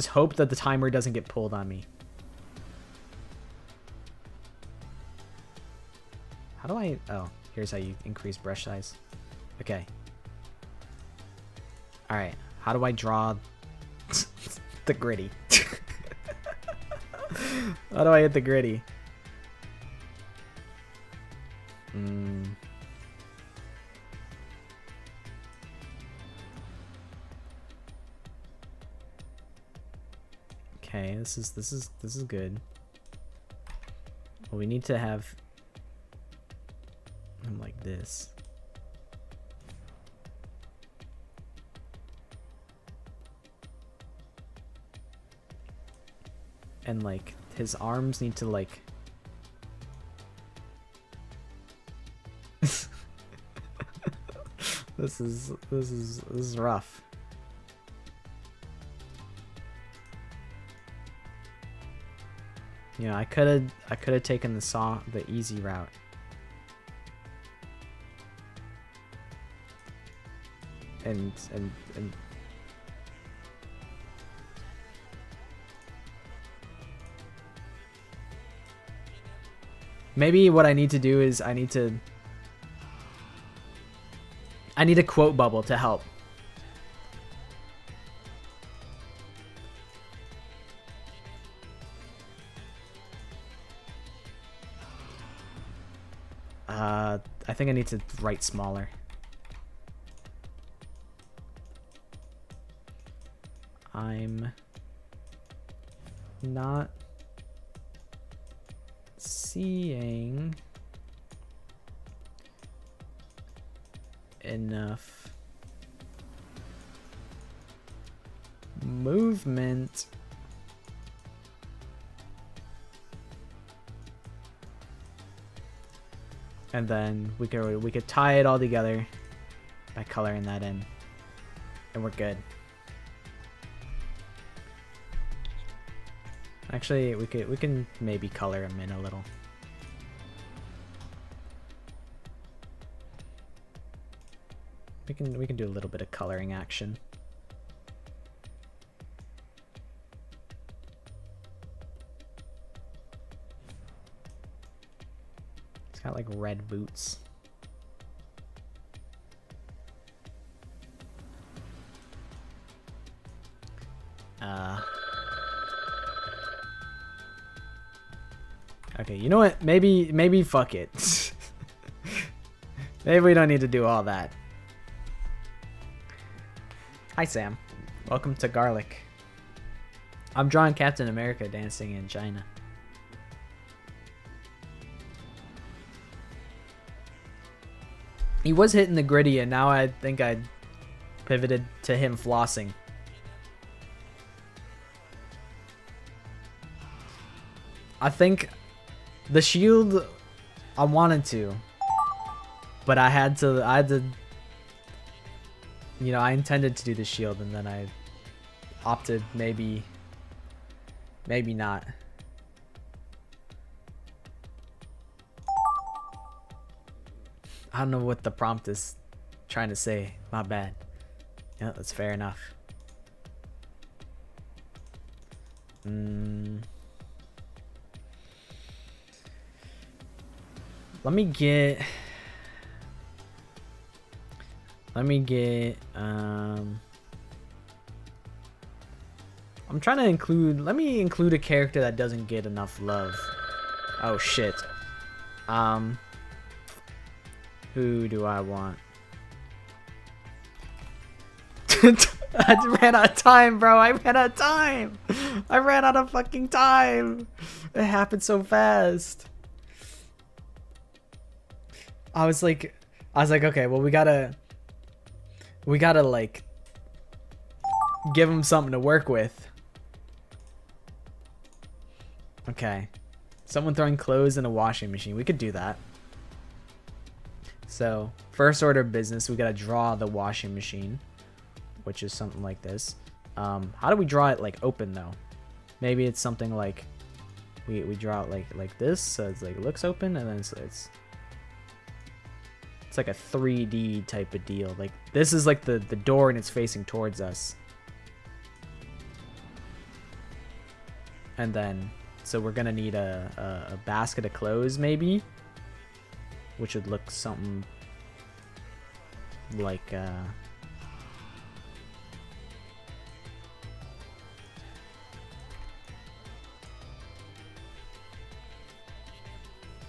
hope that the timer doesn't get pulled on me. How do I... Oh, here's how you increase brush size. Okay. Alright, how do I draw the gritty? How do I hit the gritty? Okay, this is good. Well, we need to have him like this. And like his arms need to like This is rough. Yeah, I could have taken the easy route. And maybe what I need to do is I need a quote bubble to help. I think I need to write smaller. I'm not seeing enough movement and then we could tie it all together by coloring that in, and we're good. Actually, we can maybe color him in a little. We can do a little bit of coloring action. It's got like red boots. Okay, you know what? Maybe fuck it. Maybe we don't need to do all that. Hi, Sam. Welcome to Garlic. I'm drawing Captain America dancing in China. He was hitting the gritty, and now I think I pivoted to him flossing. I think the shield, I wanted to, but I had to You know, I intended to do the shield and then I opted maybe not. I don't know what the prompt is trying to say. My bad. Yeah, that's fair enough. Let me get I'm trying to let me include a character that doesn't get enough love. Oh shit. Who do I want? I ran out of time, bro. I ran out of time. I ran out of fucking time. It happened so fast. I was like, okay, well, we gotta like give him something to work with. Okay. Someone throwing clothes in a washing machine. We could do that. So, first order of business, we gotta draw the washing machine, which is something like this. How do we draw it like open though? Maybe it's something like we draw it like this, so it's like looks open, and then it's like a 3D type of deal. Like this is like the door and it's facing towards us. And then, so we're gonna need a basket of clothes maybe, which would look something like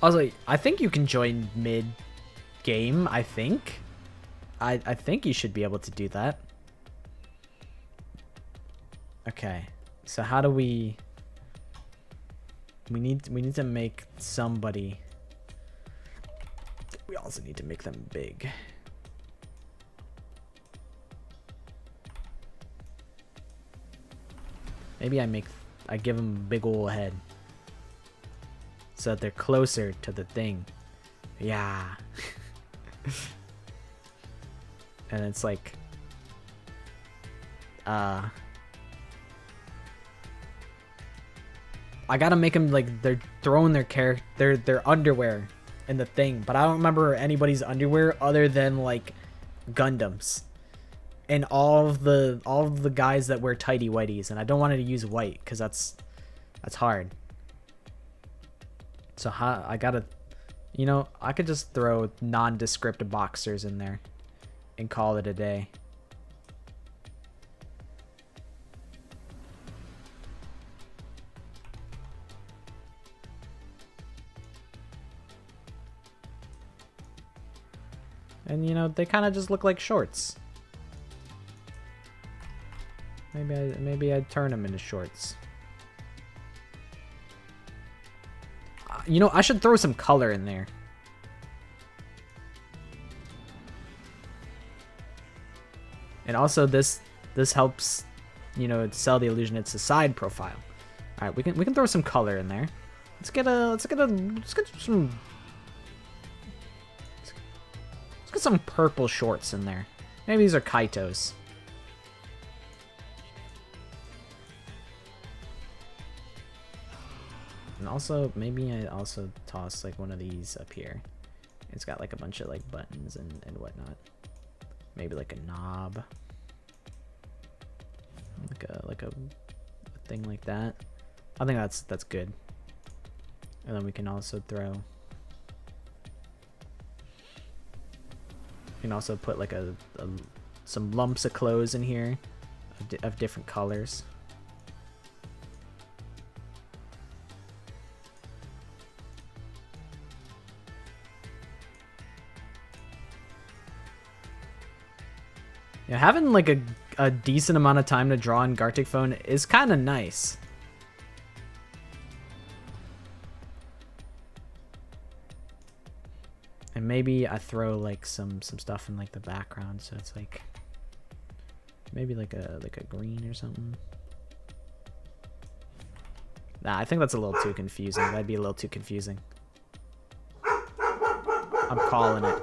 also, I think you can join mid game. I think you should be able to do that. Okay, so how do we need to make somebody. We also need to make them big. Maybe I give them a big ol' head so that they're closer to the thing. Yeah. And it's like I gotta make them like they're throwing their underwear in the thing, but I don't remember anybody's underwear other than like Gundams and all of the guys that wear tighty whities, and I don't want to use white because that's hard. So I gotta, you know, I could just throw nondescript boxers in there and call it a day. And you know, they kind of just look like shorts. Maybe I'd turn them into shorts. You know, I should throw some color in there. And also this helps, you know, sell the illusion it's a side profile. All right, we can throw some color in there. Let's get some purple shorts in there. Maybe these are Kaitos. And also, maybe I also toss like one of these up here. It's got like a bunch of like buttons and whatnot. Maybe like a knob. Like a thing like that. I think that's good. And then we can also throw. You can also put like some lumps of clothes in here of different colors. Yeah, having like a decent amount of time to draw on Gartic Phone is kind of nice. And maybe I throw like some stuff in like the background, so it's like maybe like a green or something. Nah, I think that's a little too confusing. That'd be a little too confusing. I'm calling it.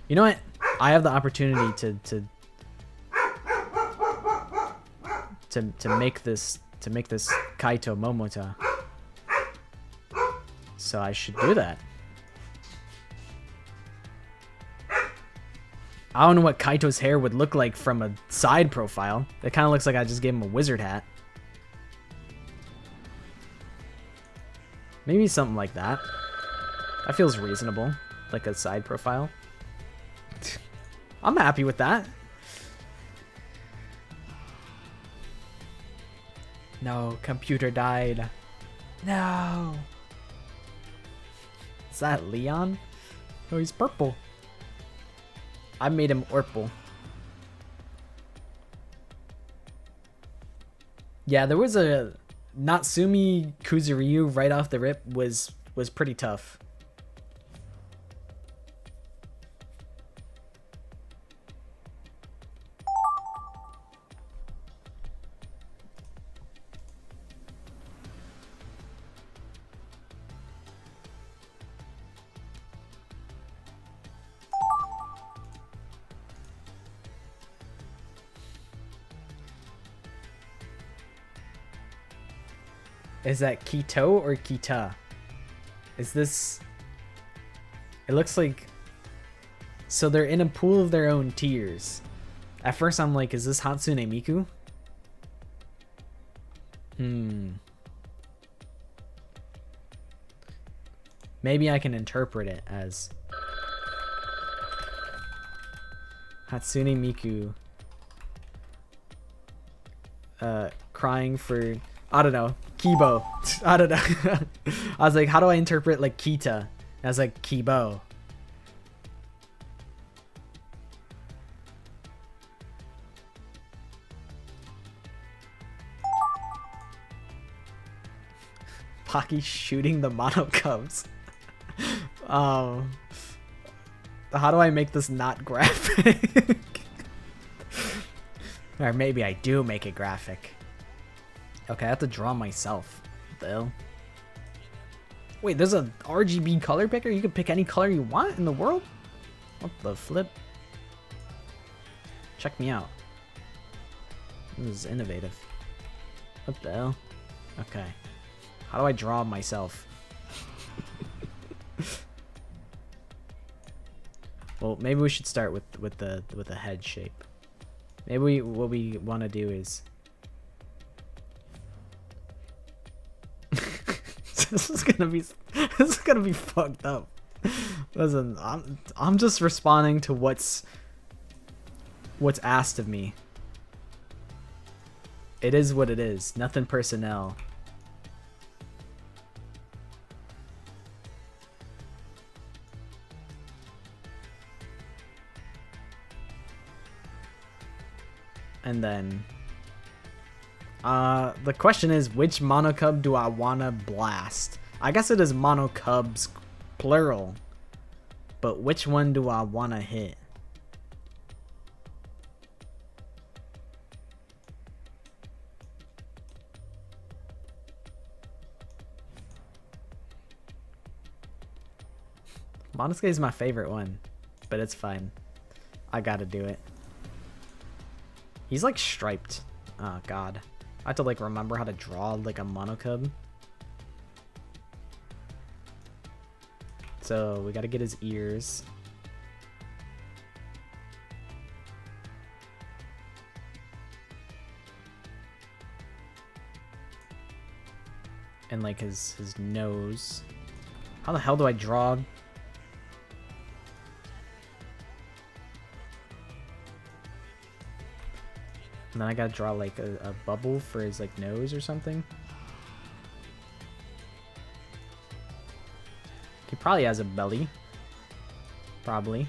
You know what? I have the opportunity to make this Kaito Momota. So I should do that. I don't know what Kaito's hair would look like from a side profile. It kind of looks like I just gave him a wizard hat. Maybe something like that. That feels reasonable. Like a side profile. I'm happy with that. No, computer died. No. Is that Leon? Oh, he's purple. I made him Orpal. Yeah, there was a Natsumi Kuzuryu right off the rip was pretty tough. Is that Kito or Kita? Is this... It looks like... So they're in a pool of their own tears. At first I'm like, is this Hatsune Miku? Maybe I can interpret it as... Hatsune Miku... crying for... I don't know. Kibo. I don't know. I was like, how do I interpret like Kita? I was like, Kibo. Pocky shooting the mono cubs. How do I make this not graphic? Or maybe I do make it graphic. Okay, I have to draw myself. What the hell? Wait, there's a RGB color picker? You can pick any color you want in the world? What the flip? Check me out. This is innovative. What the hell? Okay. How do I draw myself? Well, maybe we should start with the head shape. Maybe what we want to do is this is gonna be fucked up. Listen, I'm just responding to what's asked of me. It is what it is. Nothing personnel. And then the question is, which monocub do I wanna blast? I guess it is monocubs plural, but which one do I wanna hit? Monosuke is my favorite one, but it's fine. I gotta do it. He's like striped. Oh god. I have to like remember how to draw like a monocub. So we gotta get his ears. And like his nose. How the hell do I draw? And then I gotta draw like a bubble for his like nose or something. He probably has a belly. Probably.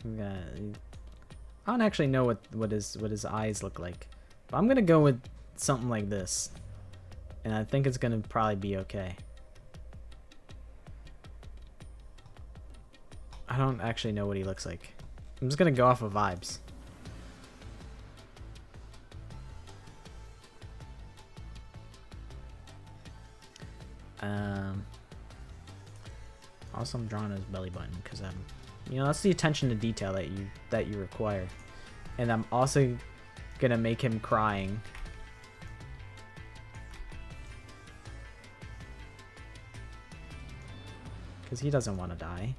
I don't actually know what his eyes look like, but I'm gonna go with something like this, and I think it's gonna probably be okay. I don't actually know what he looks like. I'm just gonna go off of vibes. Also, I'm drawing his belly button because I'm, that's the attention to detail that you require. And I'm also gonna make him crying. Because he doesn't want to die.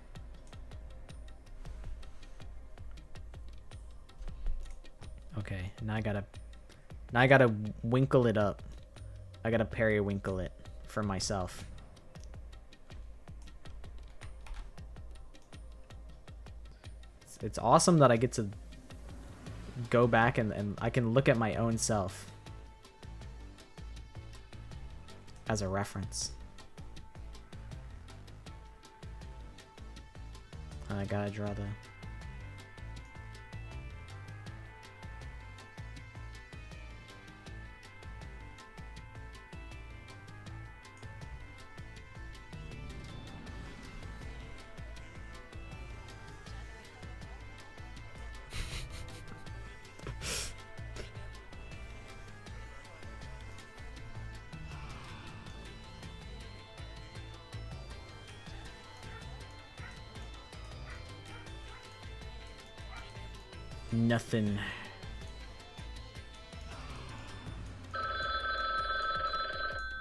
Okay, now I gotta winkle it up. I gotta periwinkle it for myself. It's awesome that I get to go back and I can look at my own self as a reference. And I gotta draw the... Nothing.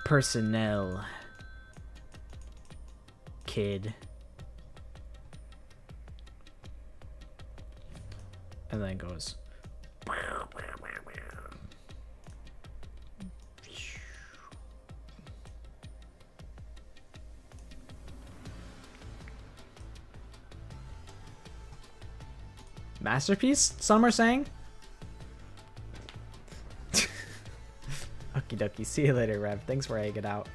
Personnel. Kid. And then it goes. Masterpiece, some are saying? Okie dokie, see you later, Rev. Thanks for egging out.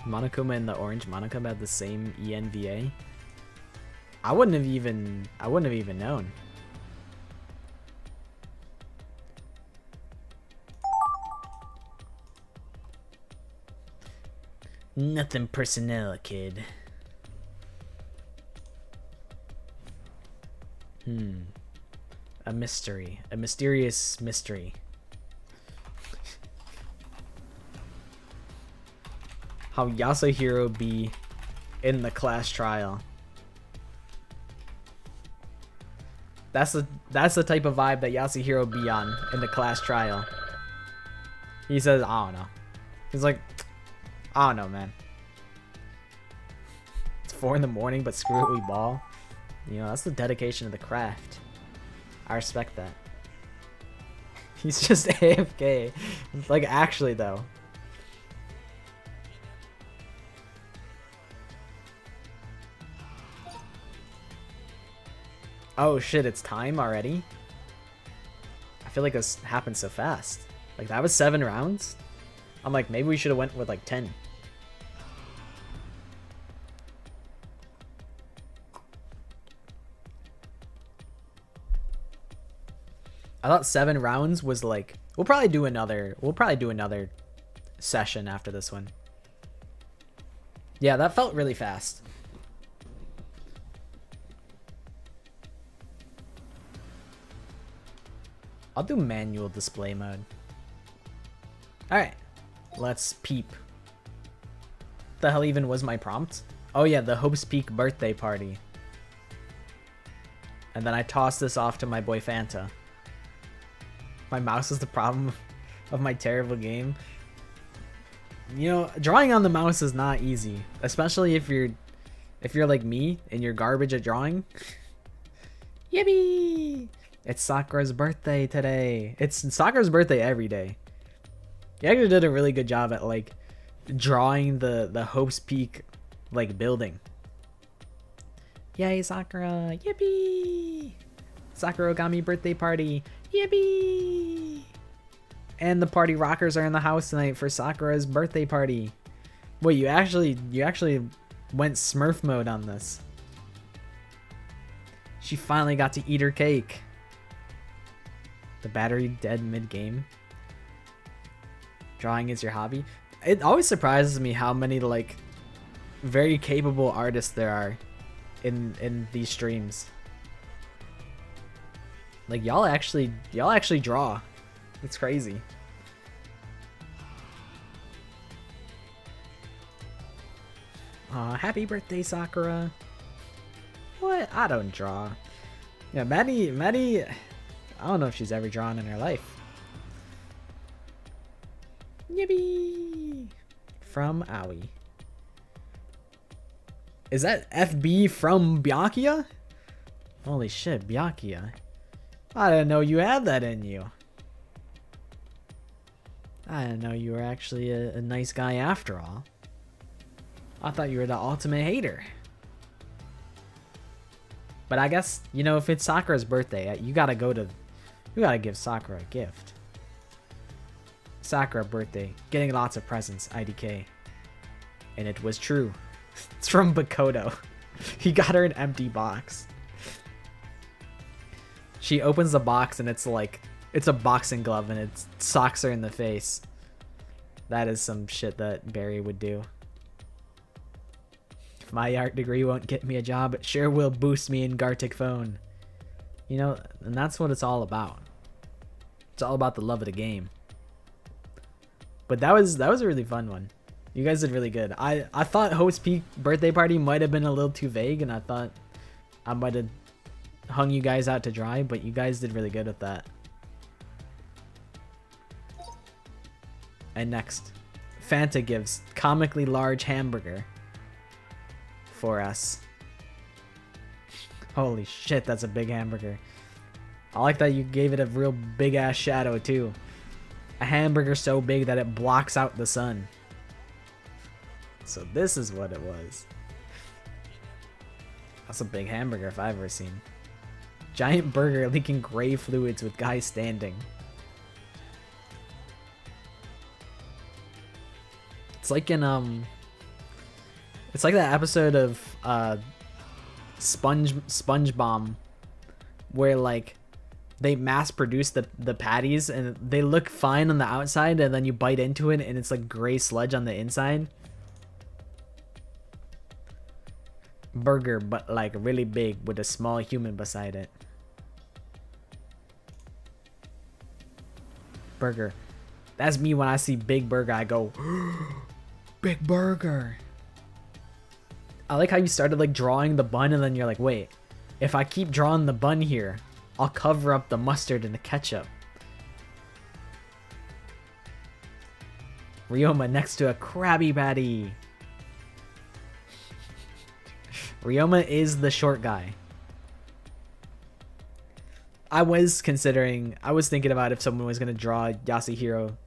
Monokuma and the orange Monokuma had the same ENVA. I wouldn't have even known. Nothing personnel, kid. A mystery. A mysterious mystery. How Yasuhiro be in the class trial. That's the type of vibe that Yasuhiro be on in the class trial. He says, I don't know. He's like, I don't know, man. It's 4 in the morning, but screw it, we ball. That's the dedication of the craft. I respect that. He's just AFK. Like, actually, though. Oh, shit, it's time already? I feel like this happened so fast. Like, that was 7 rounds? I'm like, maybe we should have went with, like, 10. I thought 7 rounds was like, we'll probably do another session after this one. Yeah, that felt really fast. I'll do manual display mode. Alright, let's peep. The hell even was my prompt? Oh yeah, the Hope's Peak birthday party. And then I tossed this off to my boy Fanta. My mouse is the problem of my terrible game. Drawing on the mouse is not easy, especially if you're like me and you're garbage at drawing. Yippee! It's Sakura's birthday today. It's Sakura's birthday every day. You actually did a really good job at like drawing the Hope's Peak like building. Yay, Sakura! Yippee! Sakura Ogami birthday party. Yippee! And the party rockers are in the house tonight for Sakura's birthday party. Wait, you actually went Smurf mode on this. She finally got to eat her cake. The battery dead mid-game. Drawing is your hobby. It always surprises me how many like very capable artists there are in these streams. Like y'all actually draw. It's crazy. Aw, happy birthday, Sakura. What? I don't draw. Yeah, Maddie, I don't know if she's ever drawn in her life. Yippee! From Aoi. Is that FB from Byakuya? Holy shit, Byakuya. I didn't know you had that in you. I didn't know you were actually a nice guy after all. I thought you were the ultimate hater. But I guess, you know, if it's Sakura's birthday, you gotta give Sakura a gift. Sakura birthday, getting lots of presents, IDK. And it was true. It's from Bakoto. He got her an empty box. She opens the box and it's like, it's a boxing glove and it socks her in the face. That is some shit that Barry would do. If my art degree won't get me a job, it sure will boost me in Gartic phone. You know, and that's what it's all about. It's all about the love of the game. But that was a really fun one. You guys did really good. I thought Host Peak birthday party might have been a little too vague, and I thought I might have hung you guys out to dry, but you guys did really good with that. And next, Fanta gives comically large hamburger for us. Holy shit, that's a big hamburger. I like that you gave it a real big ass shadow too. A hamburger so big that it blocks out the sun. So this is what it was. That's a big hamburger if I've ever seen. Giant burger leaking gray fluids with guy standing. It's like in it's like that episode of SpongeBob where like they mass produce the patties and they look fine on the outside and then you bite into it and it's like gray sludge on the inside. Burger, but like really big with a small human beside it. Burger. That's me when I see big burger, I go big burger. I like how you started like drawing the bun and then you're like, wait, if I keep drawing the bun here, I'll cover up the mustard and the ketchup. Ryoma next to a Krabby Patty. Ryoma is the short guy. I was thinking about if someone was going to draw Yasuhiro.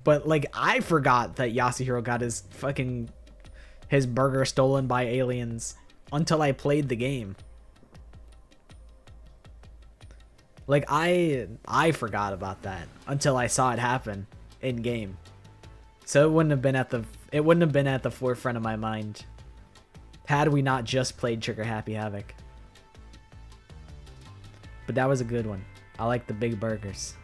But like, I forgot that Yasuhiro got his burger stolen by aliens until I played the game. Like, I forgot about that until I saw it happen in game. So it wouldn't have been at the forefront of my mind had we not just played Trigger Happy Havoc. But that was a good one. I like the big burgers.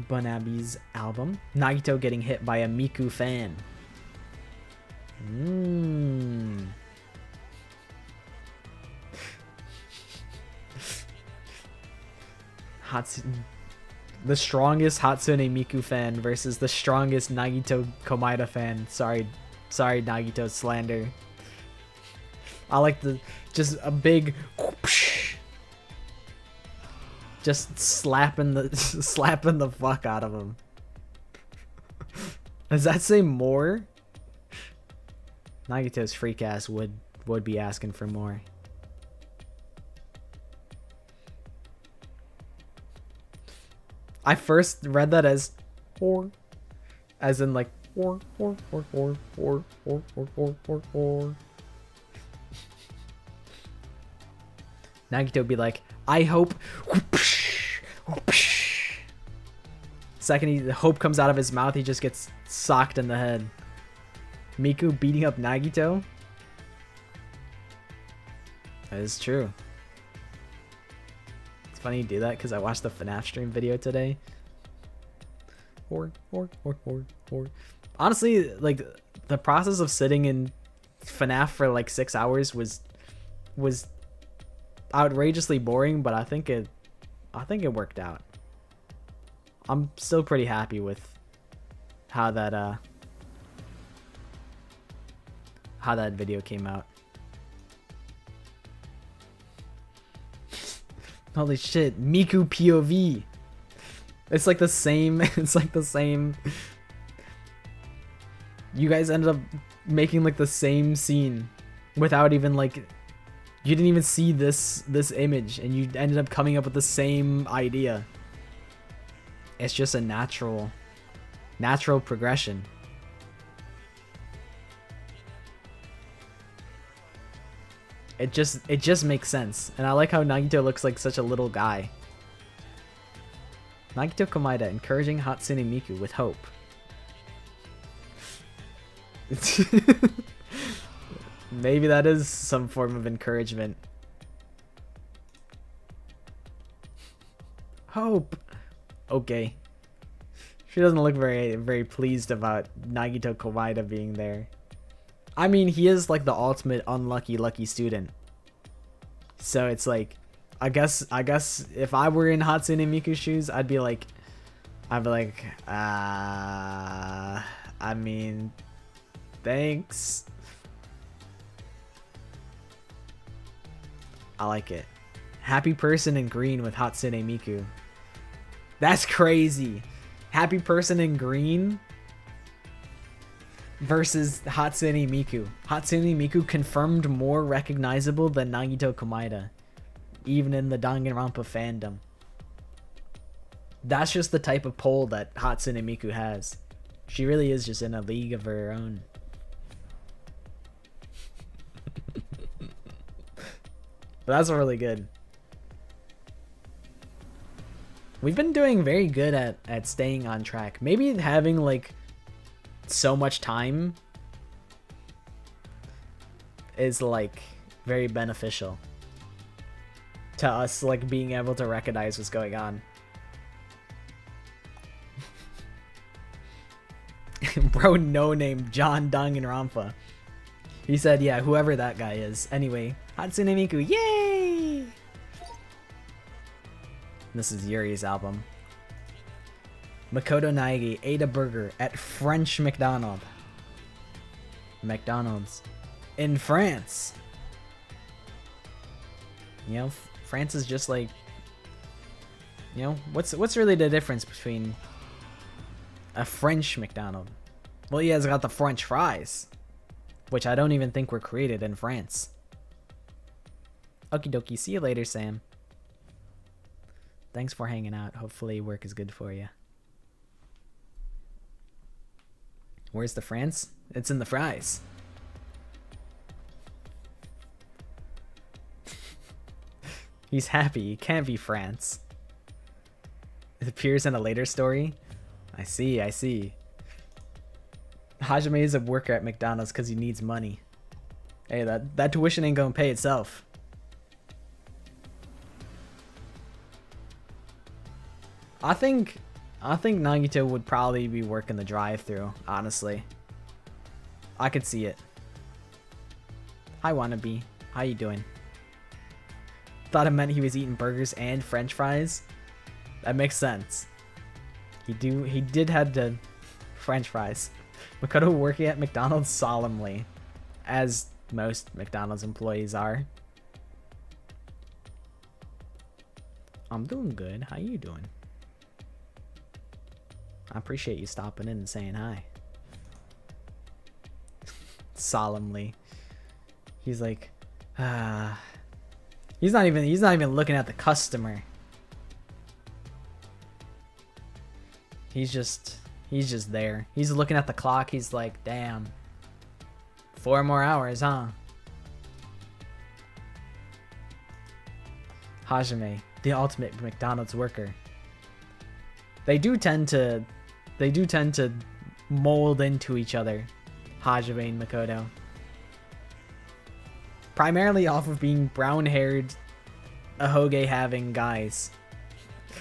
Bunabi's album. Nagito getting hit by a Miku fan. The strongest Hatsune Miku fan versus the strongest Nagito Komaeda fan. Sorry Nagito slander. I like just a big whoosh, just slapping the fuck out of him. Does that say more? Nagito's freak ass would be asking for more. I first read that as or, as in like or. Nagito would be like, I hope. Second, the hope comes out of his mouth, he just gets socked in the head. Miku beating up Nagito. That is true. It's funny you do that because I watched the FNAF stream video today. Or. Honestly, like the process of sitting in FNAF for like 6 hours was outrageously boring, but I think it worked out. I'm still pretty happy with how that video came out. Holy shit, Miku POV. It's like the same. It's like the same. You guys ended up making like the same scene without even like, you didn't even see this image, and you ended up coming up with the same idea. It's just a natural progression. It just makes sense. And I like how Nagito looks like such a little guy. Nagito Komaeda encouraging Hatsune Miku with hope. Maybe that is some form of encouragement. Hope. Okay. She doesn't look very pleased about Nagito Komaeda being there. I mean, he is like the ultimate unlucky lucky student. So it's like, I guess if I were in Hatsune Miku's shoes, I'd be like, I mean, thanks. I like it. Happy person in green with Hatsune Miku. That's crazy. Happy person in green versus Hatsune Miku. Hatsune Miku confirmed more recognizable than Nagito Komaeda, even in the Danganronpa fandom. That's just the type of pull that Hatsune Miku has. She really is just in a league of her own. But that's really good. We've been doing very good at staying on track. Maybe having like so much time is like very beneficial to us, like being able to recognize what's going on. Bro, no name John Danganronpa. He said, yeah, whoever that guy is. Anyway, Hatsune Miku, yay! This is Yuri's album. Makoto Naegi ate a burger at French McDonald's in France. You know, France is just like, you know, what's really the difference between a French McDonald's? Well, he has got the French fries, which I don't even think were created in France. Okie dokie, see you later, Sam. Thanks for hanging out. Hopefully work is good for you. Where's the France? It's in the fries. He's happy. He can't be France. It appears in a later story. I see. Hajime is a worker at McDonald's because he needs money. Hey, that tuition ain't gonna pay itself. I think Nagito would probably be working the drive-thru, honestly. I could see it. Hi, Wannabe. How you doing? Thought it meant he was eating burgers and French fries. That makes sense. He did have the French fries. Makoto working at McDonald's solemnly, as most McDonald's employees are. I'm doing good. How you doing? I appreciate you stopping in and saying hi. Solemnly. He's like, he's not even looking at the customer. He's just there. He's looking at the clock. He's like, damn. 4 more hours, huh? Hajime, the ultimate McDonald's worker. They do tend to mold into each other, Hajime and Makoto. Primarily off of being brown-haired, ahoge-having guys.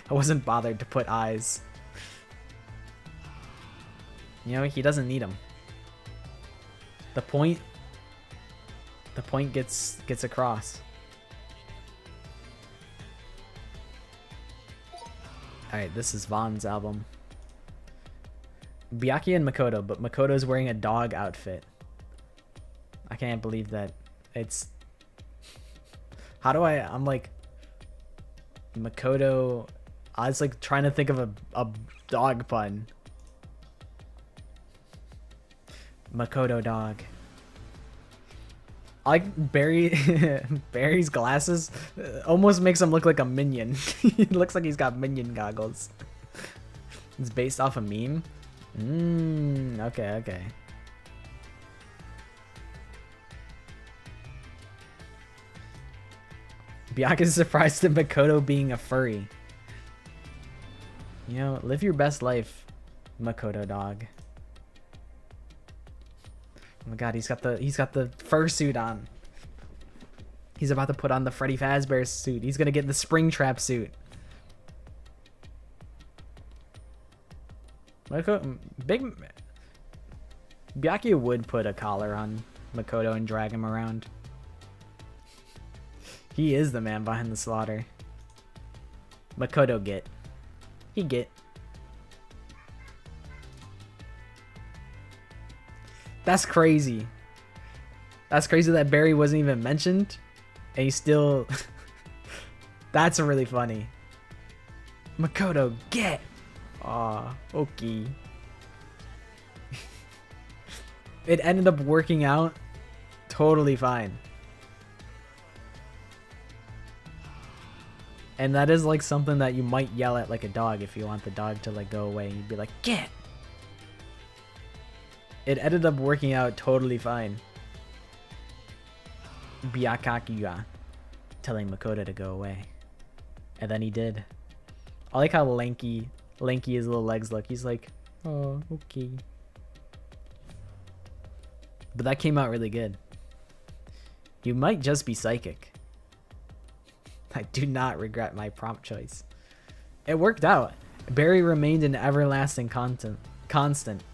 I wasn't bothered to put eyes. You know, he doesn't need them. The point gets across. Alright, this is Vaughn's album. Byakuya and Makoto, but Makoto's wearing a dog outfit. I can't believe that. It's... How do I'm like... Makoto... I was like trying to think of a dog pun. Makoto dog. I like Barry's glasses. Almost makes him look like a minion. He looks like he's got minion goggles. It's based off a meme. Okay. Byakuya's surprised at Makoto being a furry. You know, live your best life, Makoto dog. Oh my god, he's got the fursuit on. He's about to put on the Freddy Fazbear suit. He's gonna get the Springtrap suit. Byakuya would put a collar on Makoto and drag him around. He is the man behind the slaughter. Makoto get. He get. That's crazy. That's crazy that Barry wasn't even mentioned. And he's still... That's really funny. Makoto, get! Aw, okay. It ended up working out totally fine. And that is like something that you might yell at like a dog if you want the dog to like go away. You'd be like, get! It ended up working out totally fine. Byakuya telling Makoto to go away. And then he did. I like how lanky his little legs look. He's like, oh, okay. But that came out really good. You might just be psychic. I do not regret my prompt choice. It worked out. Barry remained an everlasting constant.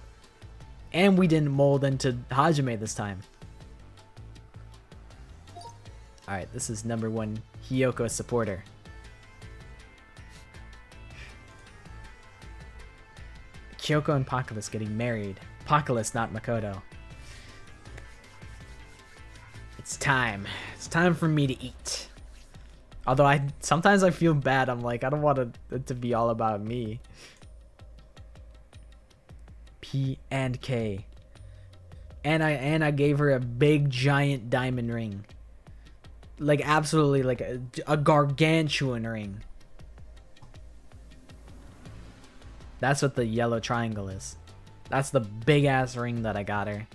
And we didn't mold into Hajime this time. Alright, this is number 1 Hiyoko supporter. Kyoko and Apocalypse getting married. Apocalypse, not Makoto. It's time. It's time for me to eat. Although sometimes I feel bad. I'm like, I don't want it to be all about me. P and K. And I gave her a big giant diamond ring. Like absolutely like a gargantuan ring. That's what the yellow triangle is. That's the big ass ring that I got her.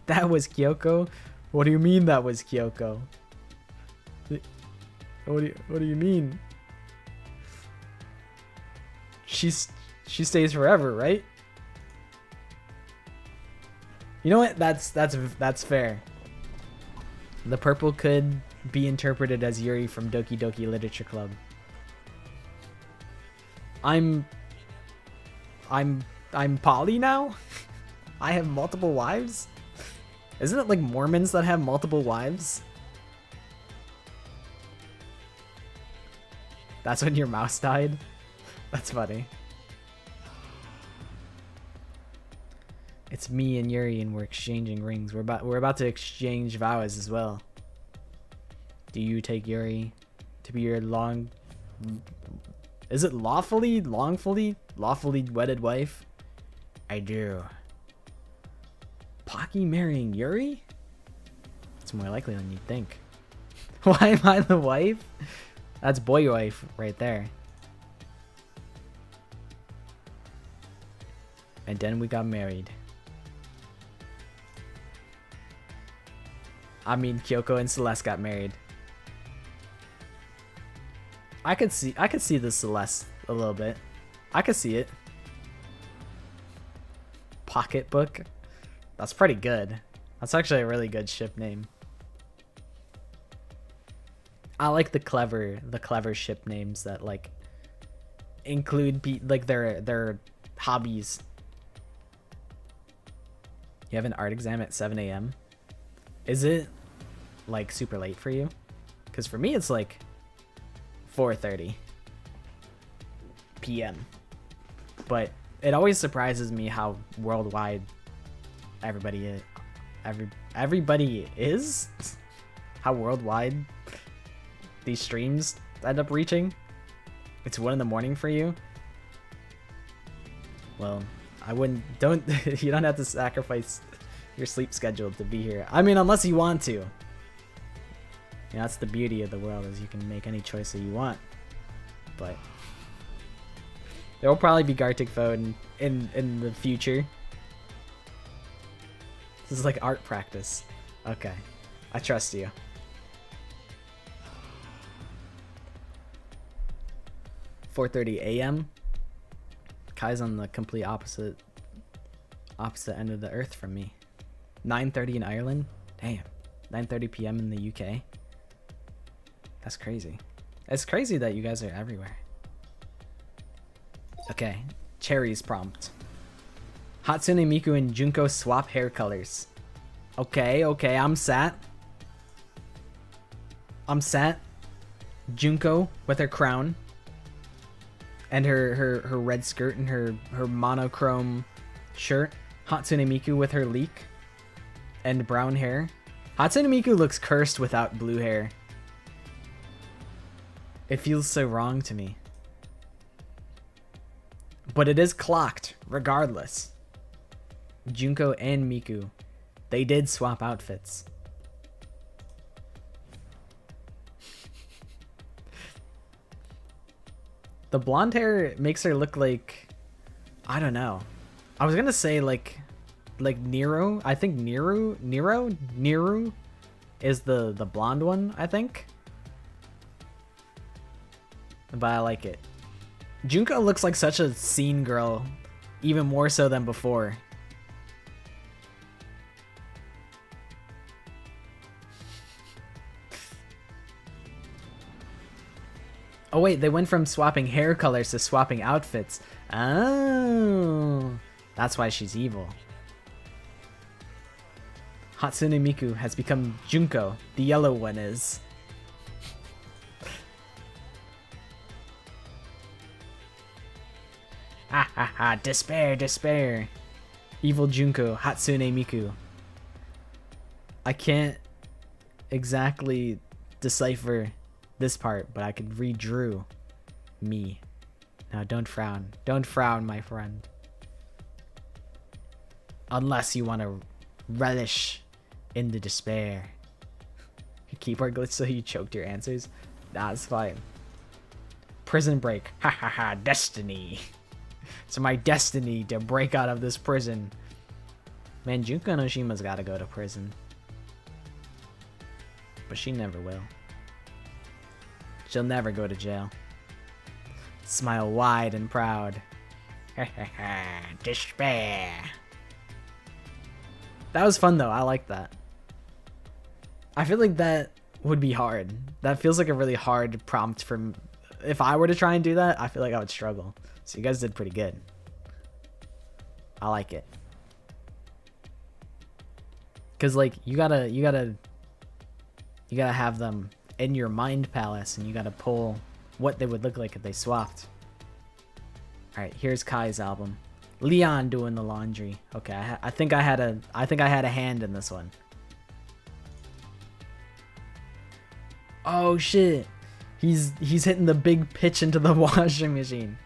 That was Kyoko? What do you mean that was Kyoko? What do you mean? She stays forever, right? You know what? That's fair. The purple could be interpreted as Yuri from Doki Doki Literature Club. I'm poly now? I have multiple wives? Isn't it like Mormons that have multiple wives? That's when your mouse died? That's funny. It's me and Yuri and we're exchanging rings. We're about to exchange vows as well. Do you take Yuri to be your is it lawfully wedded wife? I do. Pocky marrying Yuri? It's more likely than you'd think. Why am I the wife? That's boy wife right there. And then we got married. I mean, Kyoko and Celeste got married. I could see the Celeste a little bit. I could see it. Pocketbook. That's pretty good. That's actually a really good ship name. I like the clever ship names that like include like their hobbies. You have an art exam at 7 a.m. Is it like super late for you? Because for me it's like 4:30. p.m. But it always surprises me how worldwide everybody is. Everybody is? How worldwide these streams end up reaching? It's 1 in the morning for you? Well, I wouldn't, you don't have to sacrifice your sleep schedule to be here. I mean, unless you want to. You know, that's the beauty of the world, is you can make any choice that you want. But there will probably be Gartic Phone in the future. This is like art practice. Okay, I trust you. $4:30 a.m. Kai's on the complete opposite end of the earth from me. 9:30 in Ireland. Damn. 9:30 p.m. in the UK. That's crazy. It's crazy that you guys are everywhere. Okay, Cherry's prompt. Hatsune Miku and Junko swap hair colors. Okay, I'm sat. Junko with her crown and her red skirt and her monochrome shirt. Hatsune Miku with her leek and brown hair. Hatsune Miku looks cursed without blue hair. It feels so wrong to me. But it is clocked, regardless. Junko and Miku, they did swap outfits. The blonde hair makes her look like, I don't know. I was gonna say like Nero. I think Nero is the blonde one, I think. But I like it. Junko looks like such a scene girl, even more so than before. Oh wait, they went from swapping hair colors to swapping outfits. Oh, that's why she's evil. Hatsune Miku has become Junko. The yellow one is. Ha ha ha, despair, despair. Evil Junko, Hatsune Miku. I can't exactly decipher this part, but I could read Drew. Me. Now don't frown. Don't frown, my friend. Unless you want to relish in the despair. Your keyboard glitch so you choked your answers? Nah, it's fine. Prison break. Ha ha ha, destiny. It's my destiny to break out of this prison. Man, Junko Noshima's gotta go to prison. But she never will. She'll never go to jail. Smile wide and proud. Despair. That was fun though, I like that. I feel like that would be hard. That feels like a really hard prompt from... If I were to try and do that, I feel like I would struggle. So you guys did pretty good. I like it. Cause like you gotta have them in your mind palace, and you gotta pull what they would look like if they swapped. All right, here's Kai's album. Leon doing the laundry. Okay, I think I had a hand in this one. Oh shit, he's hitting the big pitch into the washing machine.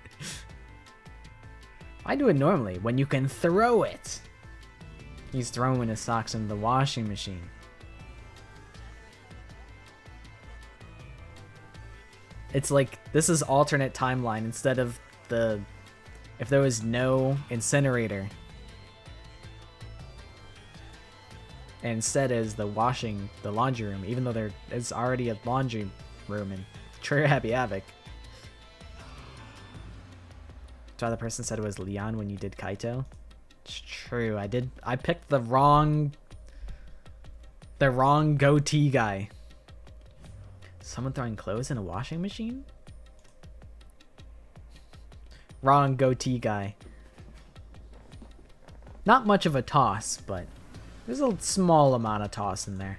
I do it normally when you can throw it. He's throwing his socks into the washing machine. It's like this is alternate timeline instead of the if there was no incinerator. And instead is the laundry room, even though there is already a laundry room in Trigger Happy Havoc. So the person said it was Leon when you did Kaito. It's true. I picked the wrong goatee guy. Someone throwing clothes in a washing machine? Wrong goatee guy. Not much of a toss, but there's a small amount of toss in there.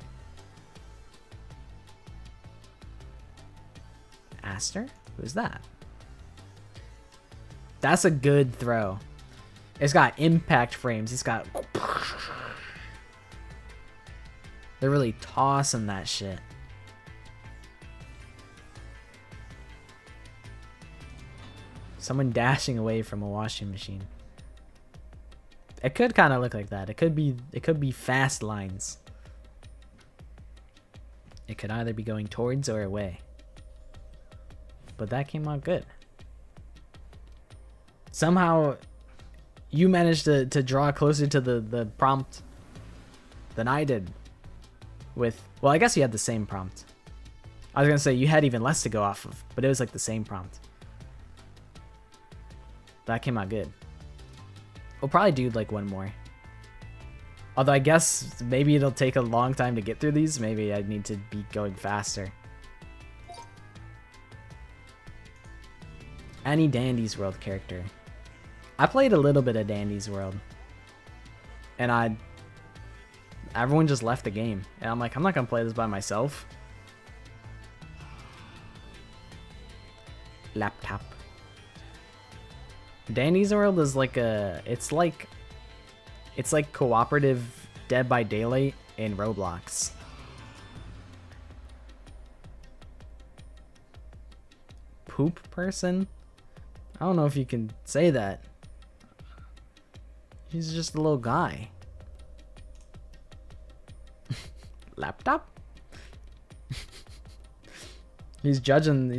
Aster? Who's that? That's a good throw. It's got impact frames. It's got... They're really tossing that shit. Someone dashing away from a washing machine. It could kind of look like that. It could be fast lines. It could either be going towards or away. But that came out good. Somehow you managed to draw closer to the prompt than I did with, well, I guess you had the same prompt. I was gonna say you had even less to go off of, but it was like the same prompt. That came out good. We'll probably do like one more. Although I guess maybe it'll take a long time to get through these. Maybe I need to be going faster. Any Dandy's World character. I played a little bit of Dandy's World. And everyone just left the game. And I'm like, I'm not gonna play this by myself. Laptop. Dandy's World is like it's like cooperative Dead by Daylight in Roblox. Poop person? I don't know if you can say that. He's just a little guy. Laptop? He's judging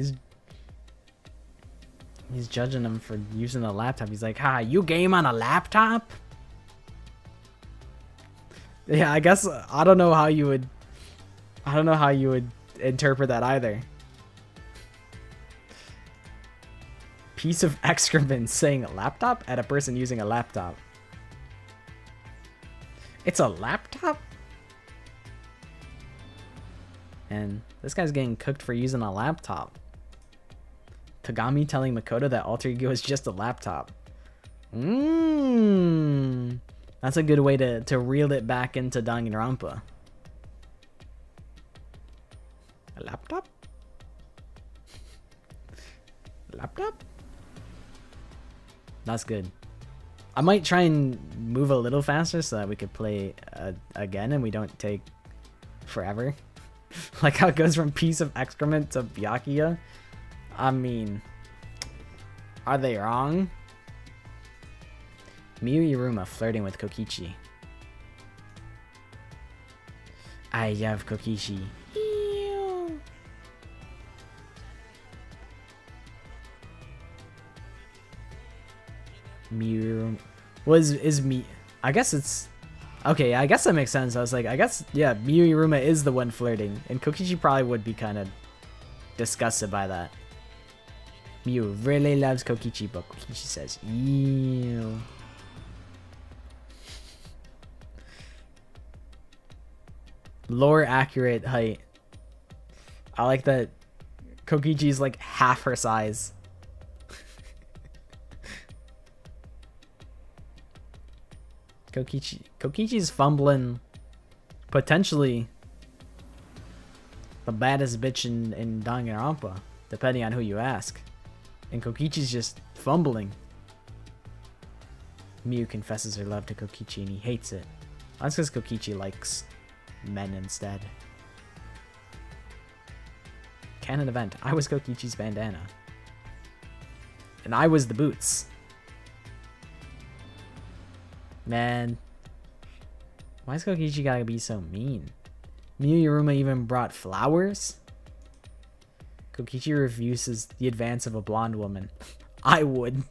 him for using a laptop. He's like, "Ha, you game on a laptop?" Yeah, I guess I don't know how you would interpret that either. Piece of excrement saying a laptop at a person using a laptop. It's a laptop? And this guy's getting cooked for using a laptop. Tagami telling Makoto that alter ego is just a laptop. That's a good way to reel it back into Danganronpa. A laptop? Laptop? That's good. I might try and move a little faster so that we could play again and we don't take forever. Like how it goes from piece of excrement to Byakuya. I mean, are they wrong? Miyu Iruma flirting with Kokichi. I love Kokichi. Miyu is me. I guess it's okay. I guess that makes sense. I was like, I guess yeah. Miyu Iruma is the one flirting, and Kokichi probably would be kind of disgusted by that. Miyu really loves Kokichi, but Kokichi says, ew. Lore accurate height. I like that Kokichi's like half her size. Kokichi's fumbling potentially the baddest bitch in Danganronpa, depending on who you ask. And Kokichi's just fumbling. Miyu confesses her love to Kokichi and he hates it. That's because Kokichi likes men instead. Canon event. I was Kokichi's bandana. And I was the boots. Man. Why is Kokichi gotta be so mean? Miyu Iruma even brought flowers? Kokichi refuses the advance of a blonde woman. I would.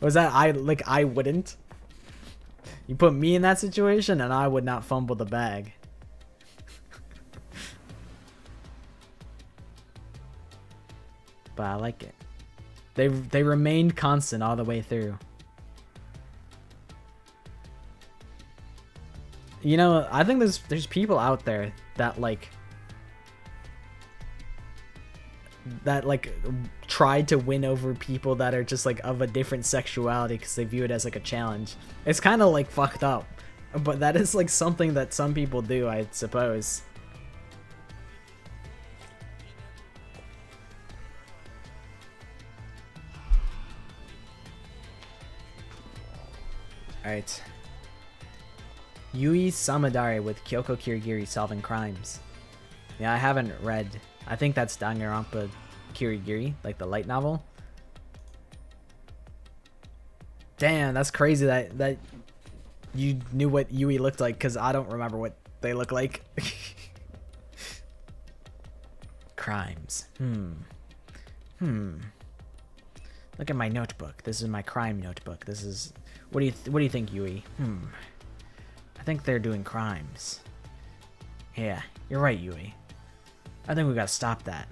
Was that I wouldn't? You put me in that situation and I would not fumble the bag. But I like it. They remained constant all the way through. You know, I think there's people out there that like tried to win over people that are just like of a different sexuality because they view it as like a challenge. It's kind of like fucked up, but that is like something that some people do, I suppose. Alright. Yui Samadare with Kyoko Kirigiri solving crimes. Yeah, I haven't read. I think that's Danganronpa Kirigiri, like the light novel. Damn, that's crazy that you knew what Yui looked like, because I don't remember what they look like. Crimes. Look at my notebook. This is my crime notebook. This is... What do you think, Yui? I think they're doing crimes. Yeah, you're right, Yui. I think we gotta stop that.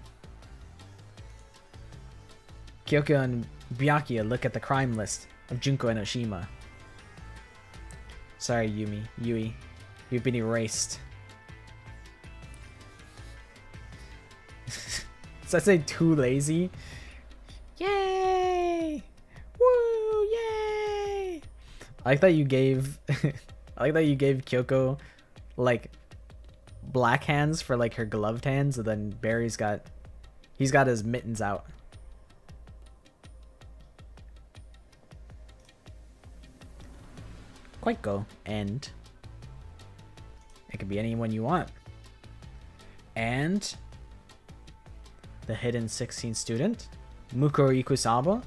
Kyoko and Byakuya look at the crime list of Junko and Oshima. Sorry, Yui. You've been erased. Does that say too lazy? Yay! Woo! Yay! I like that you gave I like that you gave Kyoko like black hands for like her gloved hands, and then Barry's got his mittens out. Quite go. And it could be anyone you want. And the hidden 16th student, Mukuro Ikusaba.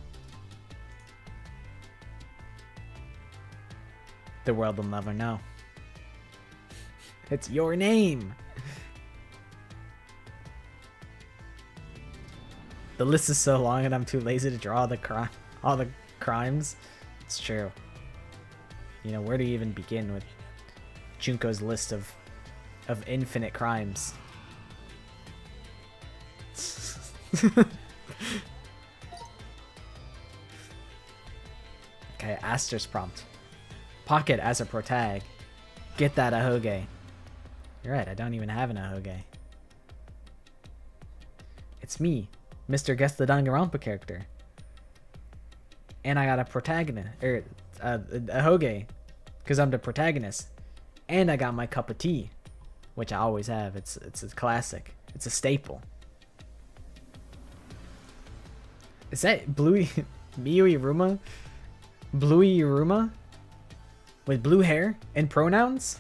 The world will never know. It's your name. The list is so long and I'm too lazy to draw all the crimes. It's true. You know, where do you even begin with Junko's list of infinite crimes? Okay, Aster's prompt. Pocket as a protag. Get that ahoge. You're right, I don't even have an ahoge. It's me, Mr. Guess the Danganronpa character. And I got a protagonist, or a ahoge, because I'm the protagonist. And I got my cup of tea, which I always have. It's a classic. It's a staple. Is that Bluey Miyui Iruma? Bluey Iruma? With blue hair and pronouns?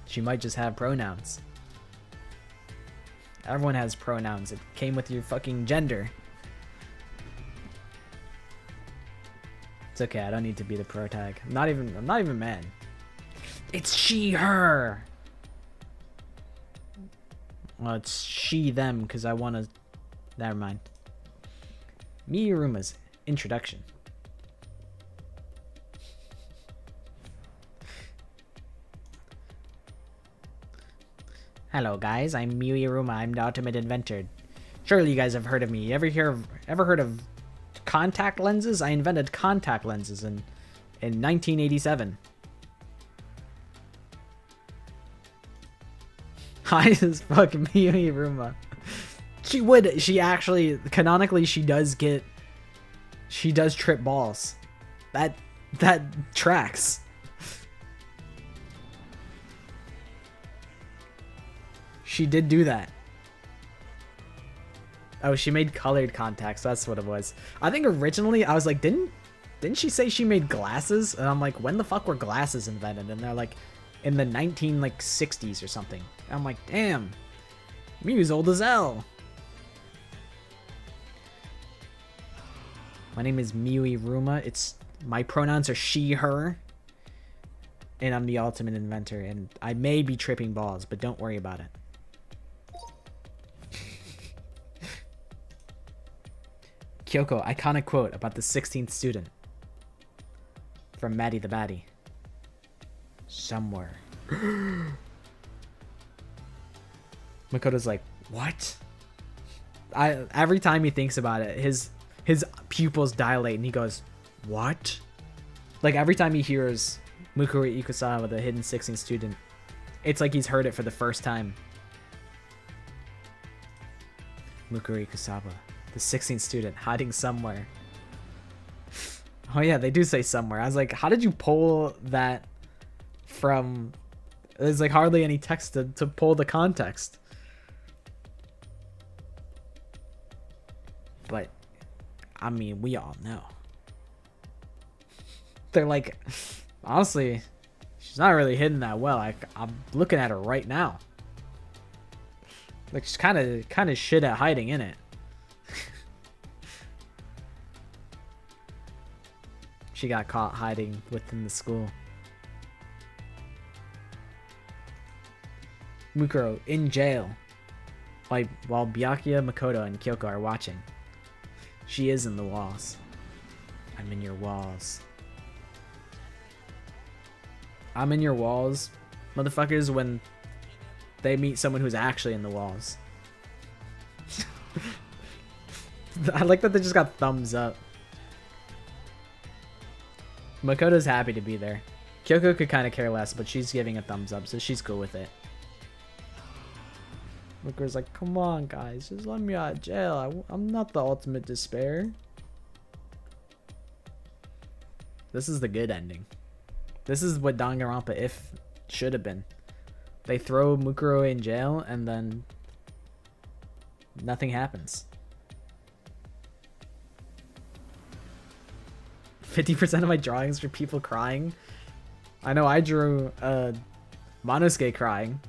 She might just have pronouns. Everyone has pronouns. It came with your fucking gender. It's okay, I don't need to be the protag. I'm not even mad. It's she, her. Well, it's she, them, because I want to... Never mind. Miyuruma's introduction. Hello guys, I'm Miyuruma. I'm the ultimate inventor. Surely you guys have heard of me. Ever heard of contact lenses? I invented contact lenses in 1987. High as fuck, Miyuruma. She actually, canonically, she does trip balls. That tracks. She did do that. Oh, she made colored contacts. That's what it was. I think originally I was like, didn't she say she made glasses? And I'm like, when the fuck were glasses invented? And they're like, in the 1960s or something. And I'm like, damn, Mew's old as hell. My name is Miyuruma. My pronouns are she, her. And I'm the ultimate inventor. And I may be tripping balls, but don't worry about it. Kyoko, iconic quote about the 16th student. From Maddie the Baddie. Somewhere. Makoto's like, what? Every time he thinks about it, his pupils dilate and he goes, what? Like every time he hears Mukuro Ikusawa, the hidden 16th student, it's like he's heard it for the first time. Mukuro Ikusawa, the 16th student, hiding somewhere. Oh yeah, they do say somewhere. I was like, how did you pull that from... There's like hardly any text to pull the context. But, I mean, we all know. They're like, honestly, she's not really hidden that well. I'm looking at her right now. Like, she's kind of shit at hiding, in it. She got caught hiding within the school. Mukuro in jail, like while Byakuya, Makoto, and Kyoko are watching. She is in the walls. I'm in your walls. I'm in your walls, motherfuckers, when they meet someone who's actually in the walls. I like that they just got thumbs up. Makoto's happy to be there. Kyoko could kind of care less, but she's giving a thumbs up, so she's cool with it. Mukuro's like, come on, guys, just let me out of jail. I'm not the ultimate despair. This is the good ending. This is what Danganronpa if should have been. They throw Mukuro in jail, and then nothing happens. 50% of my drawings are people crying. I know I drew Monosuke crying.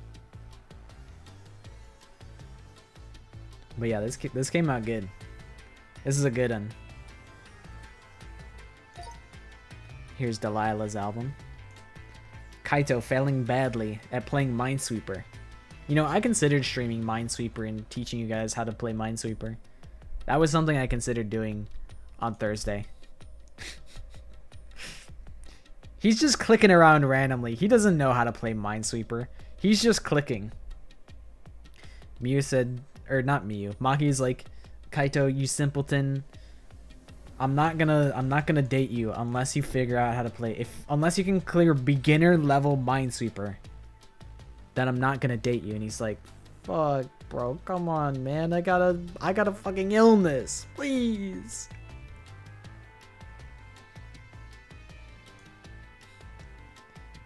But yeah, this came out good. This is a good one. Here's Delilah's album. Kaito failing badly at playing Minesweeper. You know, I considered streaming Minesweeper and teaching you guys how to play Minesweeper. That was something I considered doing on Thursday. He's just clicking around randomly. He doesn't know how to play Minesweeper. He's just clicking. Miyu said, or not Miyu. Maki's like, Kaito, you simpleton. I'm not gonna date you unless you figure out how to play. Unless you can clear beginner level Minesweeper, then I'm not gonna date you. And he's like, fuck, bro, come on, man. I got a fucking illness. Please.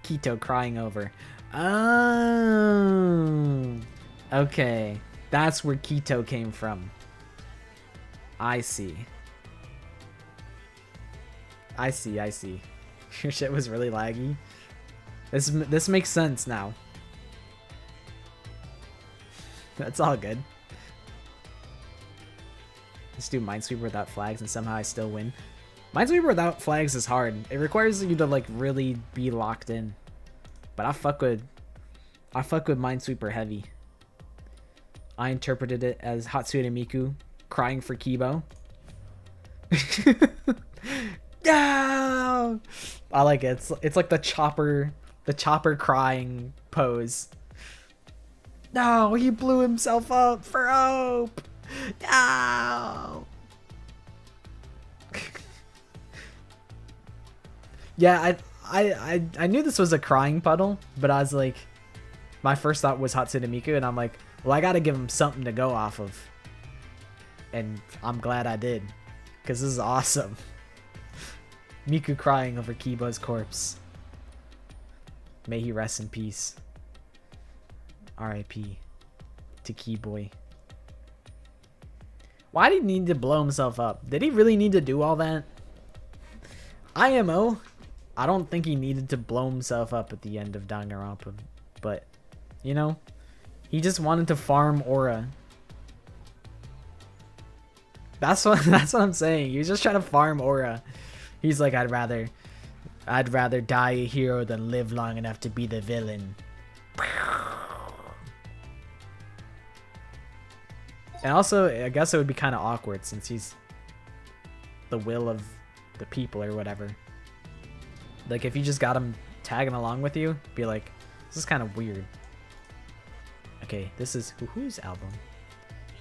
Kito crying over. Oh, okay. That's where Kito came from. I see. I see. Your shit was really laggy. This makes sense now. That's all good. Let's do Minesweeper without flags and somehow I still win. Minesweeper without flags is hard. It requires you to like really be locked in. But I fuck with Minesweeper heavy. I interpreted it as Hatsune Miku crying for Kibo. No! I like it. It's like the chopper crying pose. No, he blew himself up for hope. No. Yeah, I knew this was a crying puddle, but I was like, my first thought was Hatsune Miku, and I'm like, well, I gotta give him something to go off of. And I'm glad I did, because this is awesome. Miku crying over Kibo's corpse. May he rest in peace. R.I.P. to Keyboy. Why did he need to blow himself up? Did he really need to do all that? IMO, I don't think he needed to blow himself up at the end of Danganronpa, but, you know, he just wanted to farm aura. That's what I'm saying. He was just trying to farm aura. He's like, I'd rather die a hero than live long enough to be the villain. And also, I guess it would be kind of awkward since he's the will of the people or whatever. Like, if you just got him tagging along with you, be like, this is kind of weird. Okay, this is whose album?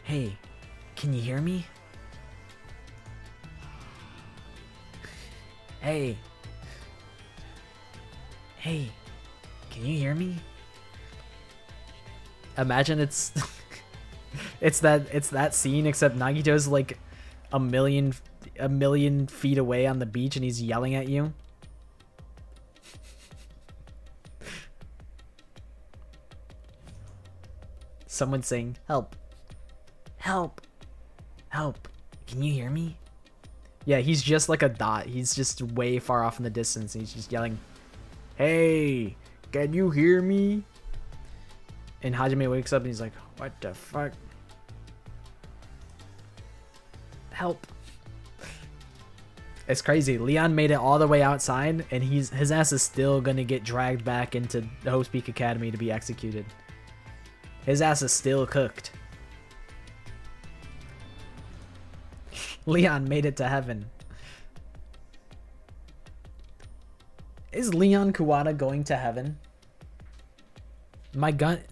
Hey, can you hear me? Hey, can you hear me? Imagine it's it's that scene, except Nagito's like a million feet away on the beach and he's yelling at you. Someone saying, help, help, help, can you hear me? Yeah, he's just like a dot. He's just way far off in the distance. And he's just yelling, "Hey, can you hear me?" And Hajime wakes up and he's like, "What the fuck? Help." It's crazy. Leon made it all the way outside, and his ass is still gonna get dragged back into the Host Peak Academy to be executed. His ass is still cooked. Leon made it to heaven. Is Leon Kuwata going to heaven? My gut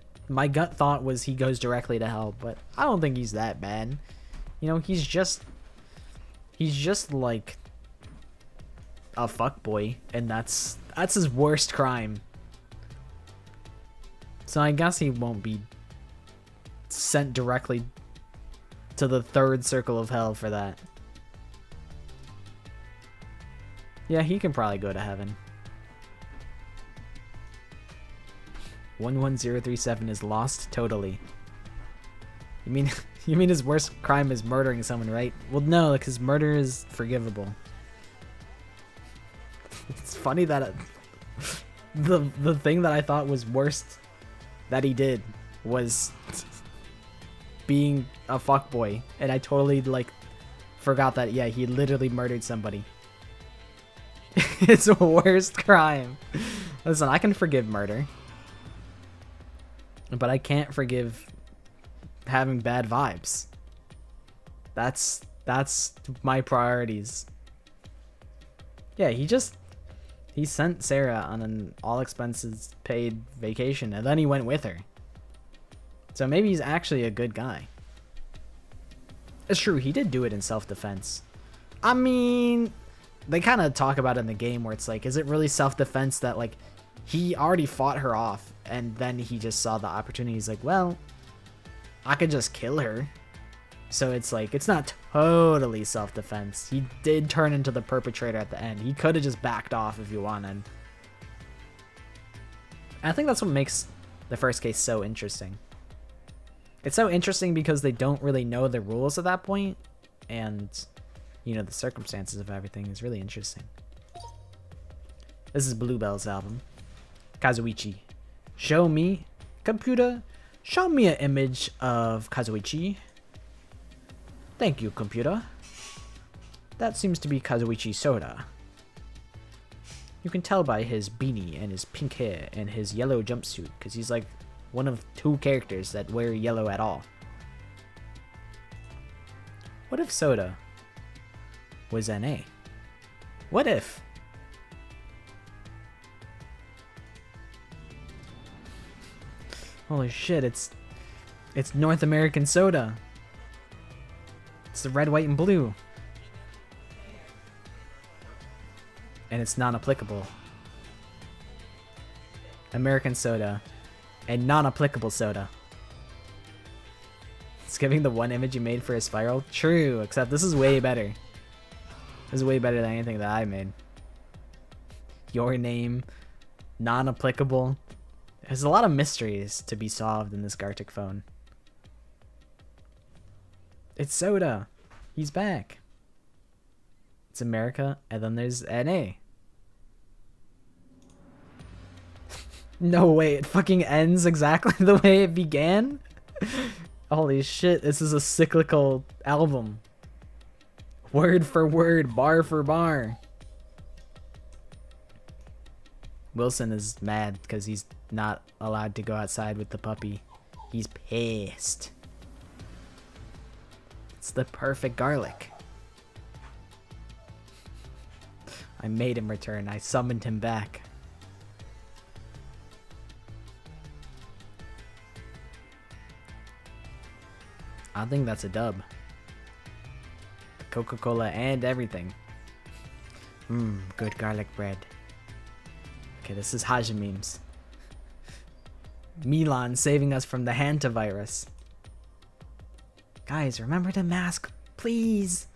thought was he goes directly to hell, but I don't think he's that bad. You know, he's just like a fuckboy, and that's his worst crime. So I guess he won't be sent directly to the third circle of hell for that. Yeah, he can probably go to heaven. 11037 is lost totally. You mean his worst crime is murdering someone, right? Well, no, because murder is forgivable. It's funny that the thing that I thought was worst that he did was being a fuckboy, and I totally like forgot that. Yeah, he literally murdered somebody. It's a worst crime. Listen, I can forgive murder, but I can't forgive having bad vibes. That's my priorities. Yeah, he sent Sarah on an all expenses paid vacation, and then he went with her. So maybe he's actually a good guy. It's true, he did do it in self-defense. I mean, they kind of talk about it in the game where it's like, is it really self-defense that like he already fought her off and then he just saw the opportunity? He's like, well, I could just kill her. So it's like, it's not totally self-defense. He did turn into the perpetrator at the end. He could have just backed off if he wanted. And I think that's what makes the first case so interesting. It's so interesting because they don't really know the rules at that point, and you know, the circumstances of everything is really interesting. This is Bluebell's album. Kazuichi. Show me, computer, show me an image of Kazuichi. Thank you, computer. That seems to be Kazuichi Soda. You can tell by his beanie and his pink hair and his yellow jumpsuit, because he's like one of 2 characters that wear yellow at all. What if Soda was NA? What if? Holy shit, it's North American Soda. It's the red, white, and blue. And it's non-applicable. American Soda and non-applicable Soda. It's giving the one image you made for a spiral. True, except this is way better. This is way better than anything that I made. Your name, non-applicable. There's a lot of mysteries to be solved in this Gartic phone. It's Soda. He's back. It's America, and then there's NA. No way, it fucking ends exactly the way it began? Holy shit, this is a cyclical album. Word for word, bar for bar. Wilson is mad because he's not allowed to go outside with the puppy. He's pissed. It's the perfect garlic. I made him return. I summoned him back. I think that's a dub. Coca-Cola and everything. Good garlic bread. Okay, this is Hajimemes. Milan saving us from the hantavirus. Guys, remember to mask, please.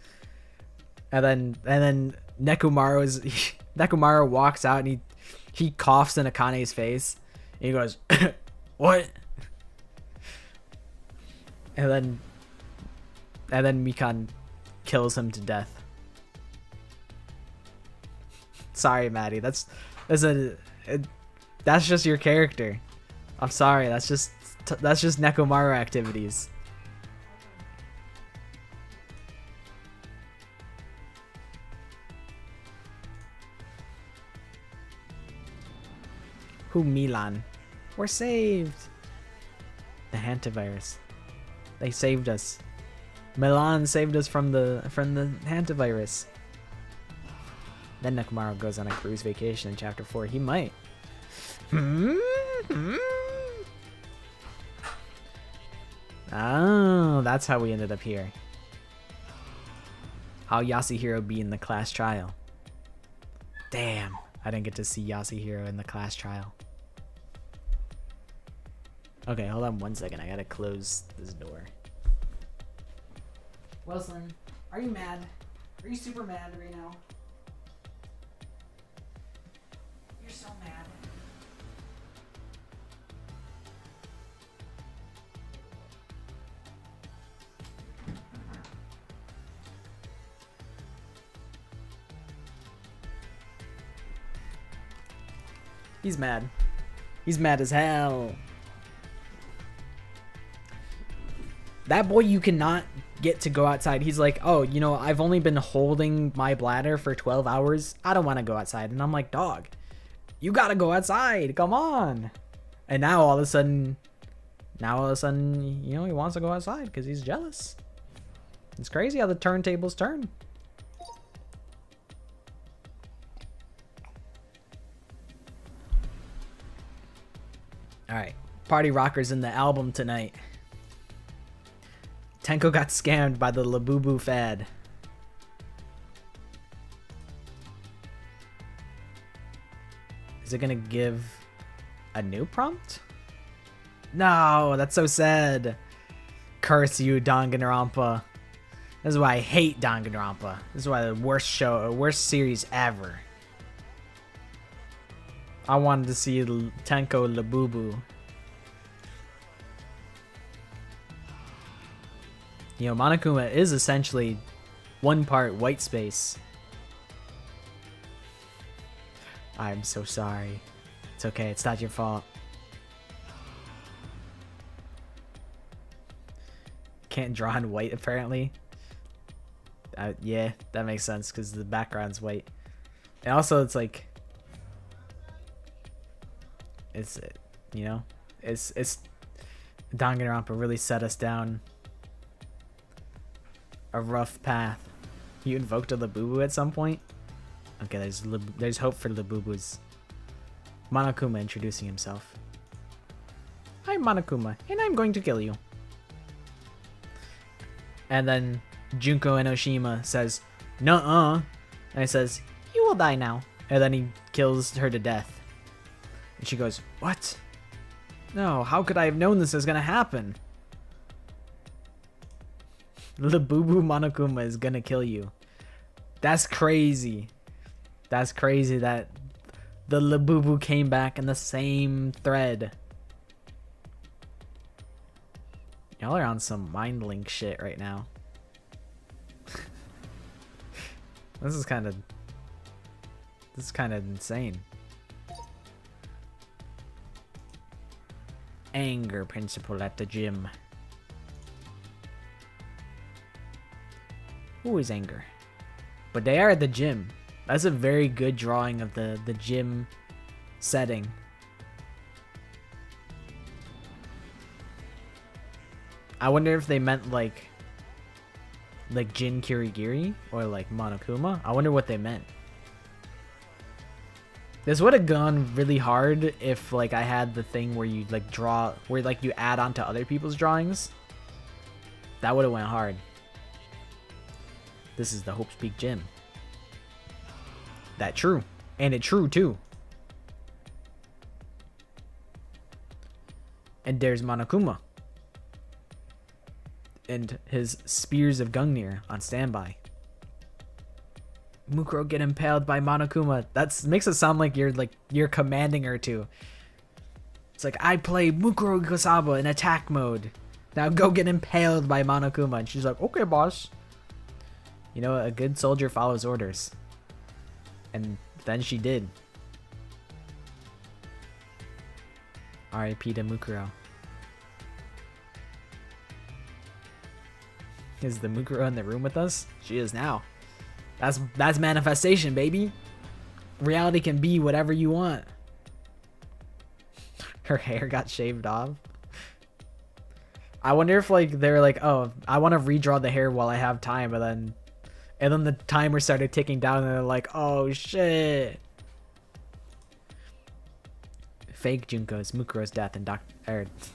And then Nekomaru walks out and he coughs in Akane's face. And he goes, "What?" And then Mikan kills him to death. Sorry, Maddie. That's just your character. I'm sorry. That's just Nekomaru activities. Who Milan? We're saved. The hantavirus. They saved us. Milan saved us from the hantavirus. Then Nekomaru goes on a cruise vacation in chapter 4. He might. Oh, that's how we ended up here. How Yasuhiro be in the class trial. Damn, I didn't get to see Yasuhiro in the class trial. Okay, hold on 1 second. I gotta close this door. Wilson, are you mad? Are you super mad right now? You're so mad. He's mad. He's mad as hell. That boy, you cannot get to go outside. He's like, oh, you know, I've only been holding my bladder for 12 hours. I don't want to go outside. And I'm like, dog, you got to go outside. Come on. And now all of a sudden, you know, he wants to go outside because he's jealous. It's crazy how the turntables turn. All right, party rockers in the album tonight. Tenko got scammed by the Labubu fad. Is it gonna give a new prompt? No, that's so sad. Curse you, Danganronpa. This is why I hate Danganronpa. This is why the worst series ever. I wanted to see Tenko Labubu. You know, Monokuma is essentially one part white space. I'm so sorry. It's okay, it's not your fault. Can't draw in white, apparently. Yeah, that makes sense, because the background's white. And also, it's like... It's, you know, it's Danganronpa really set us down a rough path. You invoked a Labubu at some point? Okay, there's hope for Labubus. Monokuma introducing himself. I'm Monokuma, and I'm going to kill you. And then Junko Enoshima says, nuh-uh. And he says, you will die now. And then he kills her to death. And she goes, what? No, how could I have known this was gonna happen? Labubu Monokuma is gonna kill you. That's crazy. That's crazy that the Labubu came back in the same thread. Y'all are on some mind link shit right now. This is kind of insane. Anger principle at the gym. Who is anger? But they are at the gym. That's a very good drawing of the gym setting. I wonder if they meant like Jin Kirigiri or like Monokuma. I wonder what they meant. This would have gone really hard if like I had the thing where you like draw, where like you add on to other people's drawings. That would have went hard. This is the Hope's Peak Gym. That true. And it true too. And there's Monokuma. And his spears of Gungnir on standby. Mukuro get impaled by Monokuma. That makes it sound like you're commanding her to. It's like, I play Mukuro Gosaba in attack mode. Now go get impaled by Monokuma. And she's like, okay, boss. You know, a good soldier follows orders. And Then she did. R.I.P. to Mukuro. Is the Mukuro in the room with us? She is now. That's manifestation, baby. Reality can be whatever you want. Her hair got shaved off. I wonder if like they're like, oh, I want to redraw the hair while I have time, and then the timer started ticking down, and they're like, oh shit. Fake Junko's Mukuro's death and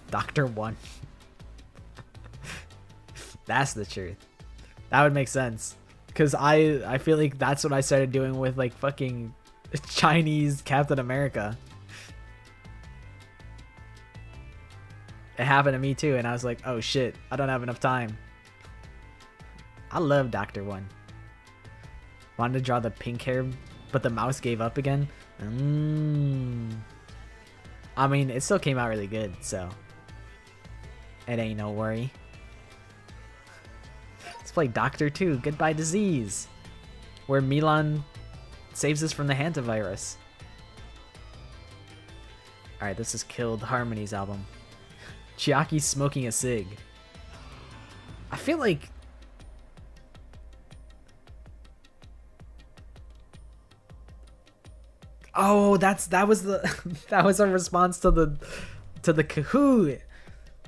Doctor One. That's the truth. That would make sense. Cause I feel like that's what I started doing with like fucking Chinese Captain America. It happened to me too, and I was like, oh shit, I don't have enough time. I love Doctor One. Wanted to draw the pink hair, but the mouse gave up again. I mean, it still came out really good, so it ain't no worry. Let's play Doctor 2, Goodbye Disease, where Milan saves us from the hantavirus. Alright, this is Killed Harmony's album. Chiaki's smoking a cig. I feel like... Oh, that was a response to the Kahoot.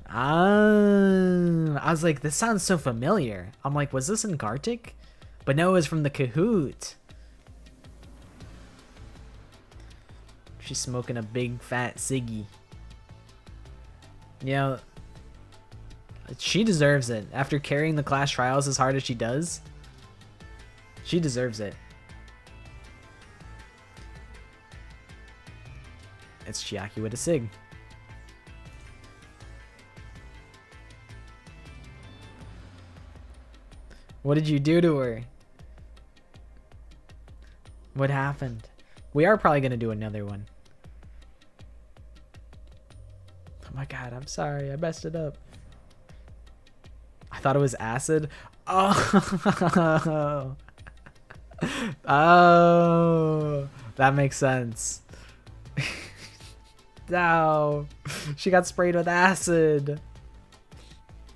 I was like, this sounds so familiar. I'm like, was this in Gartic? But no, it was from the Kahoot. She's smoking a big fat ciggy. You know, she deserves it. After carrying the class trials as hard as she does, she deserves it. It's Chiaki with a cig. What did you do to her? What happened? We are probably going to do another one. Oh my god, I'm sorry. I messed it up. I thought it was acid. Oh. Oh. That makes sense. No. She got sprayed with acid.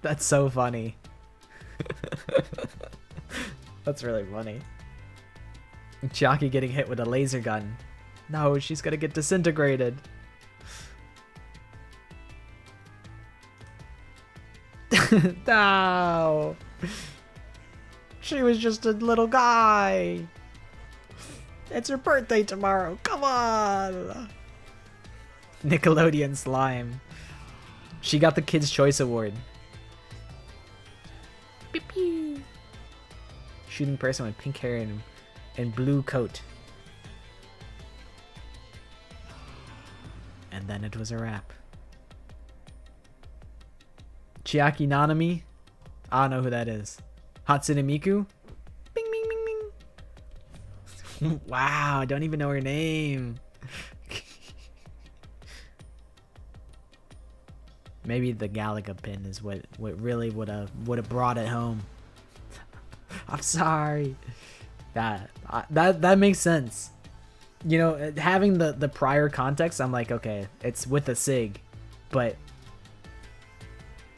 That's so funny. That's really funny. Chiaki getting hit with a laser gun. No, she's gonna get disintegrated. No. She was just a little guy. It's her birthday tomorrow. Come on. Nickelodeon slime. She got the Kids' Choice Award. Beep, beep. Shooting person with pink hair and blue coat. And then it was a wrap. Chiaki Nanami? I don't know who that is. Hatsune Miku? Bing, bing, bing, bing. Wow, I don't even know her name. Maybe the Galaga pin is what really would have brought it home. I'm sorry. That makes sense. You know, having the prior context, I'm like, okay, it's with a sig, but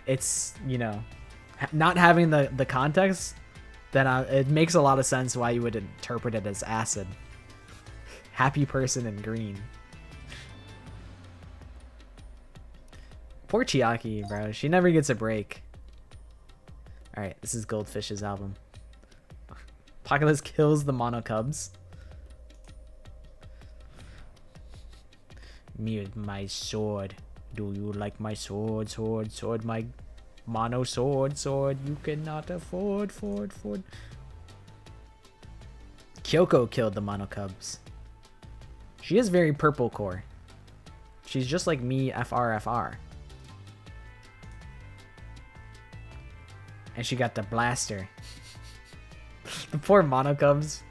it's, you know, not having the context, then it makes a lot of sense why you would interpret it as acid. Happy person in green. Poor Chiaki, bro. She never gets a break. Alright, this is Goldfish's album. Apocalypse kills the Mono Cubs. Me with my sword. Do you like my sword, sword, sword, my mono sword, sword? You cannot afford, ford. Kyoko killed the Mono Cubs. She is very purple core. She's just like me, FR. And she got the blaster. The poor Mono Cubs.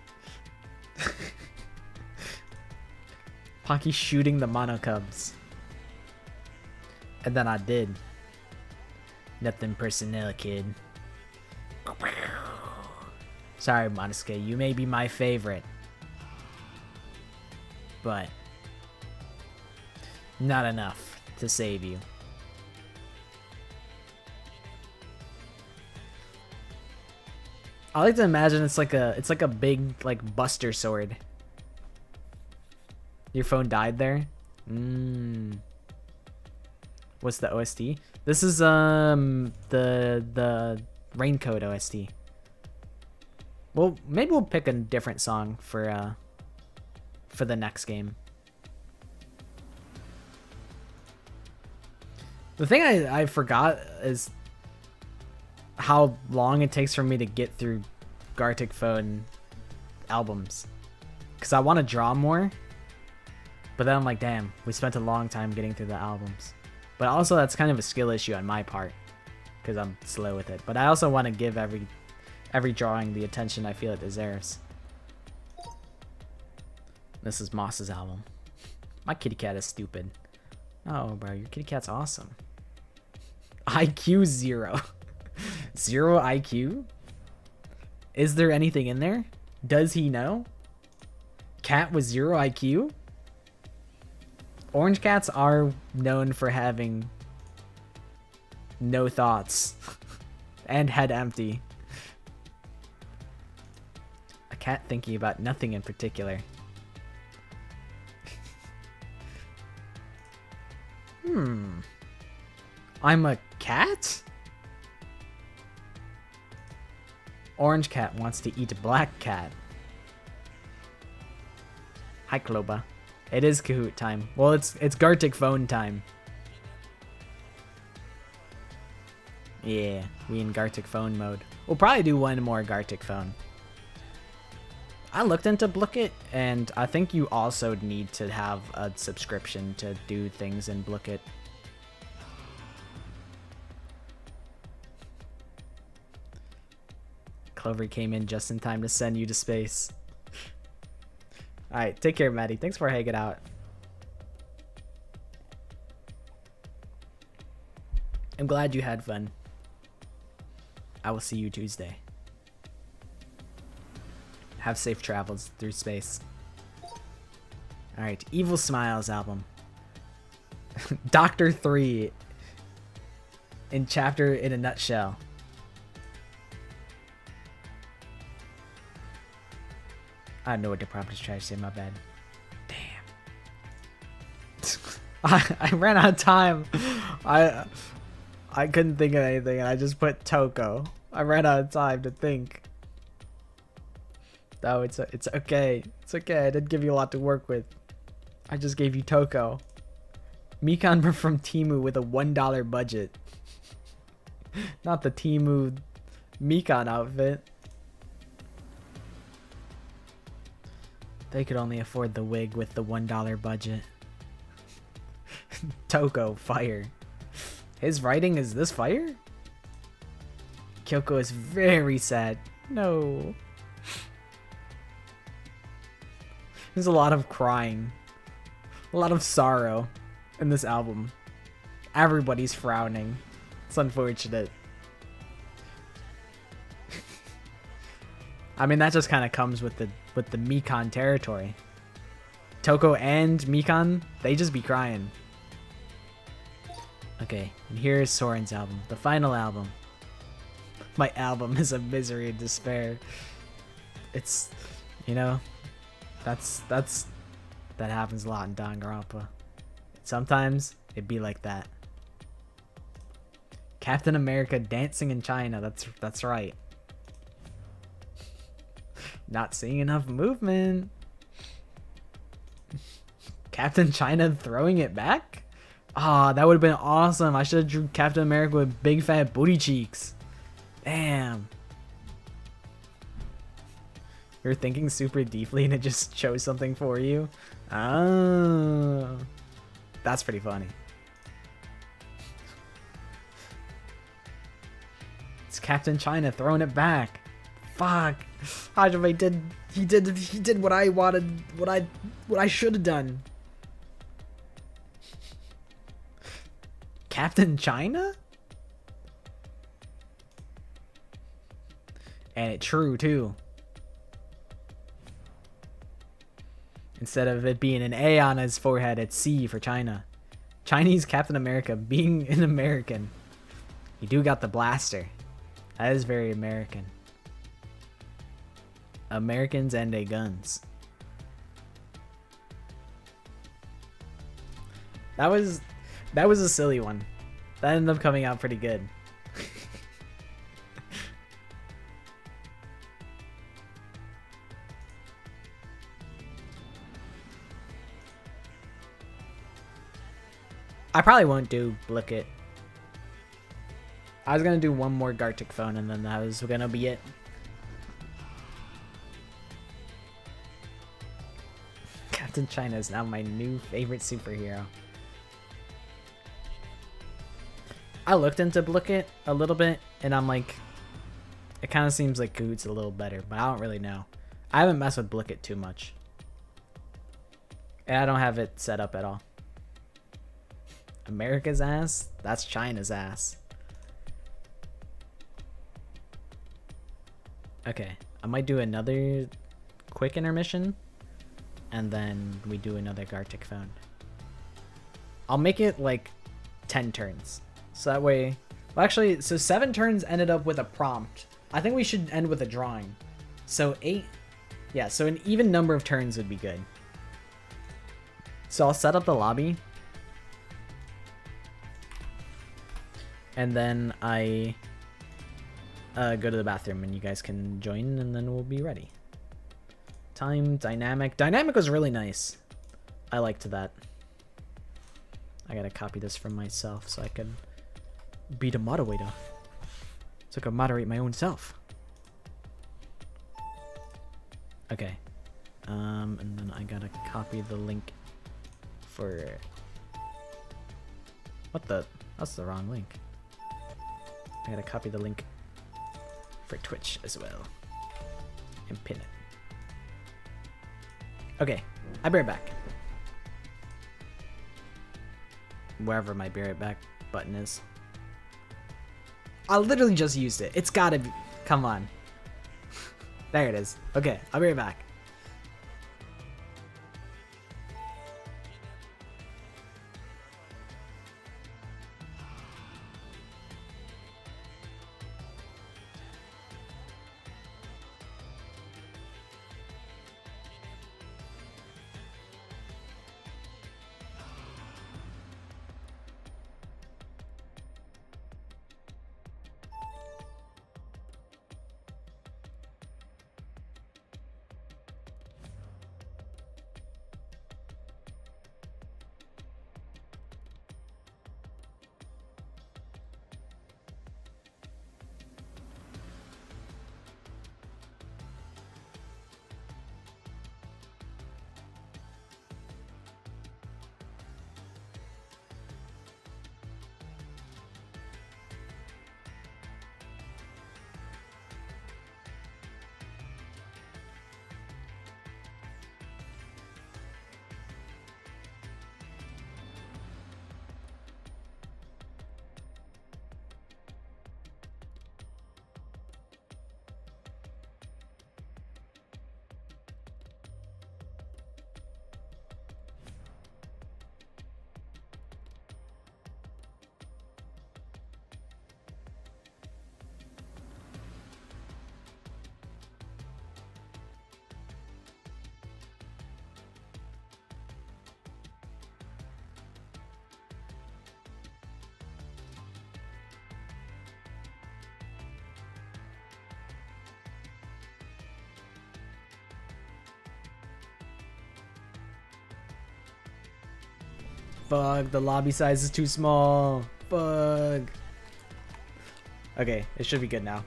Pocky shooting the Mono Cubs. And then I did. Nothing personnel, kid. Sorry, Monosuke, you may be my favorite. but not enough to save you. I like to imagine it's like a big like buster sword. Your phone died there? What's the OST? This is the Raincoat OST. Well, maybe we'll pick a different song for the next game. The thing I forgot is how long it takes for me to get through Gartic Phone albums. Because I want to draw more. But then I'm like, damn, we spent a long time getting through the albums. But also that's kind of a skill issue on my part. Because I'm slow with it. But I also want to give every drawing the attention I feel it deserves. This is Moss's album. My kitty cat is stupid. Oh, bro, your kitty cat's awesome. IQ 0. 0 IQ? Is there anything in there? Does he know? Cat with 0 IQ? Orange cats are known for having no thoughts and head empty. A cat thinking about nothing in particular. I'm a cat? Orange cat wants to eat a black cat. Hi, Kloba. It is Kahoot time. Well, it's Gartic Phone time. Yeah, we in Gartic Phone mode. We'll probably do one more Gartic Phone. I looked into Blookit, and I think you also need to have a subscription to do things in Blookit. Clover came in just in time to send you to space. Alright, take care, Maddie. Thanks for hanging out. I'm glad you had fun. I will see you Tuesday. Have safe travels through space. Alright, Evil Smiles album. Doctor 3 in chapter in a nutshell. I don't know what the prompt is trying to say, my bad. Damn. I ran out of time. I couldn't think of anything and I just put Toko. I ran out of time to think. No, it's okay. It's okay. I didn't give you a lot to work with. I just gave you Toko. Mikan from Temu with a $1 budget. Not the Temu Mikan outfit. They could only afford the wig with the $1 budget. Toko, fire. His writing is this fire? Kyoko is very sad. No. There's a lot of crying. A lot of sorrow in this album. Everybody's frowning. It's unfortunate. I mean, that just kind of comes with the Mikan territory. Toko and Mikan, they just be crying. Okay, and here's Soren's album, the final album. My album is a misery and despair. It's, you know, that happens a lot in Danganronpa. Sometimes it'd be like that. Captain America dancing in China. That's right. Not seeing enough movement. Captain China throwing it back? Ah, that would have been awesome. I should have drew Captain America with big fat booty cheeks. Damn. You're thinking super deeply and it just shows something for you? Oh. That's pretty funny. It's Captain China throwing it back. Fuck. Hajime did what I wanted, what I should have done. Captain China? And it's true too. Instead of it being an A on his forehead, it's C for China. Chinese Captain America being an American. You do got the blaster. That is very American. Americans and a guns. That was a silly one. That ended up coming out pretty good. I probably won't do Blick It. I was gonna do one more Gartic phone and then that was gonna be it. Captain China is now my new favorite superhero. I looked into Blick It a little bit and I'm like, it kind of seems like Kahoot's a little better, but I don't really know. I haven't messed with Blick It too much. And I don't have it set up at all. America's ass? That's China's ass. Okay, I might do another quick intermission and then we do another Gartic phone. I'll make it like 10 turns. So that way, well actually, so 7 turns ended up with a prompt. I think we should end with a drawing. So 8, yeah, so an even number of turns would be good. So I'll set up the lobby. And then I go to the bathroom and you guys can join and then we'll be ready. Time, dynamic. Dynamic was really nice. I liked that. I gotta copy this from myself so I can be the moderator. So I can moderate my own self. Okay. And then I gotta copy the link for... What the? That's the wrong link. I gotta copy the link for Twitch as well and pin it. Okay, I'll be right back. Wherever my be right back button is. I literally just used it. It's gotta be. Come on. There it is. Okay, I'll be right back. Fuck, the lobby size is too small. Fuck. Okay, it should be good now.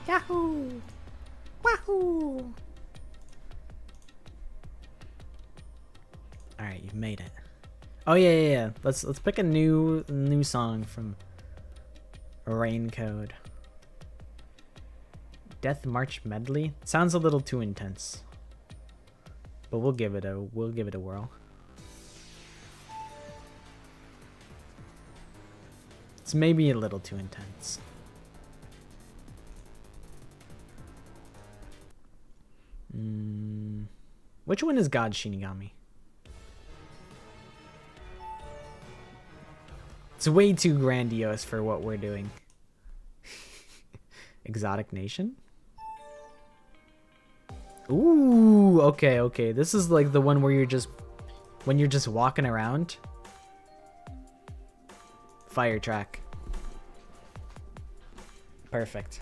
Yahoo! Wahoo! All right, you've made it. Oh yeah. Let's pick a new song from Raincode. Death March medley sounds a little too intense. but we'll give it a whirl. It's maybe a little too intense. Which one is God Shinigami? It's way too grandiose for what we're doing. Exotic Nation? Ooh, okay, okay. This is like the one where you're just, when you're just walking around. Fire track. Perfect.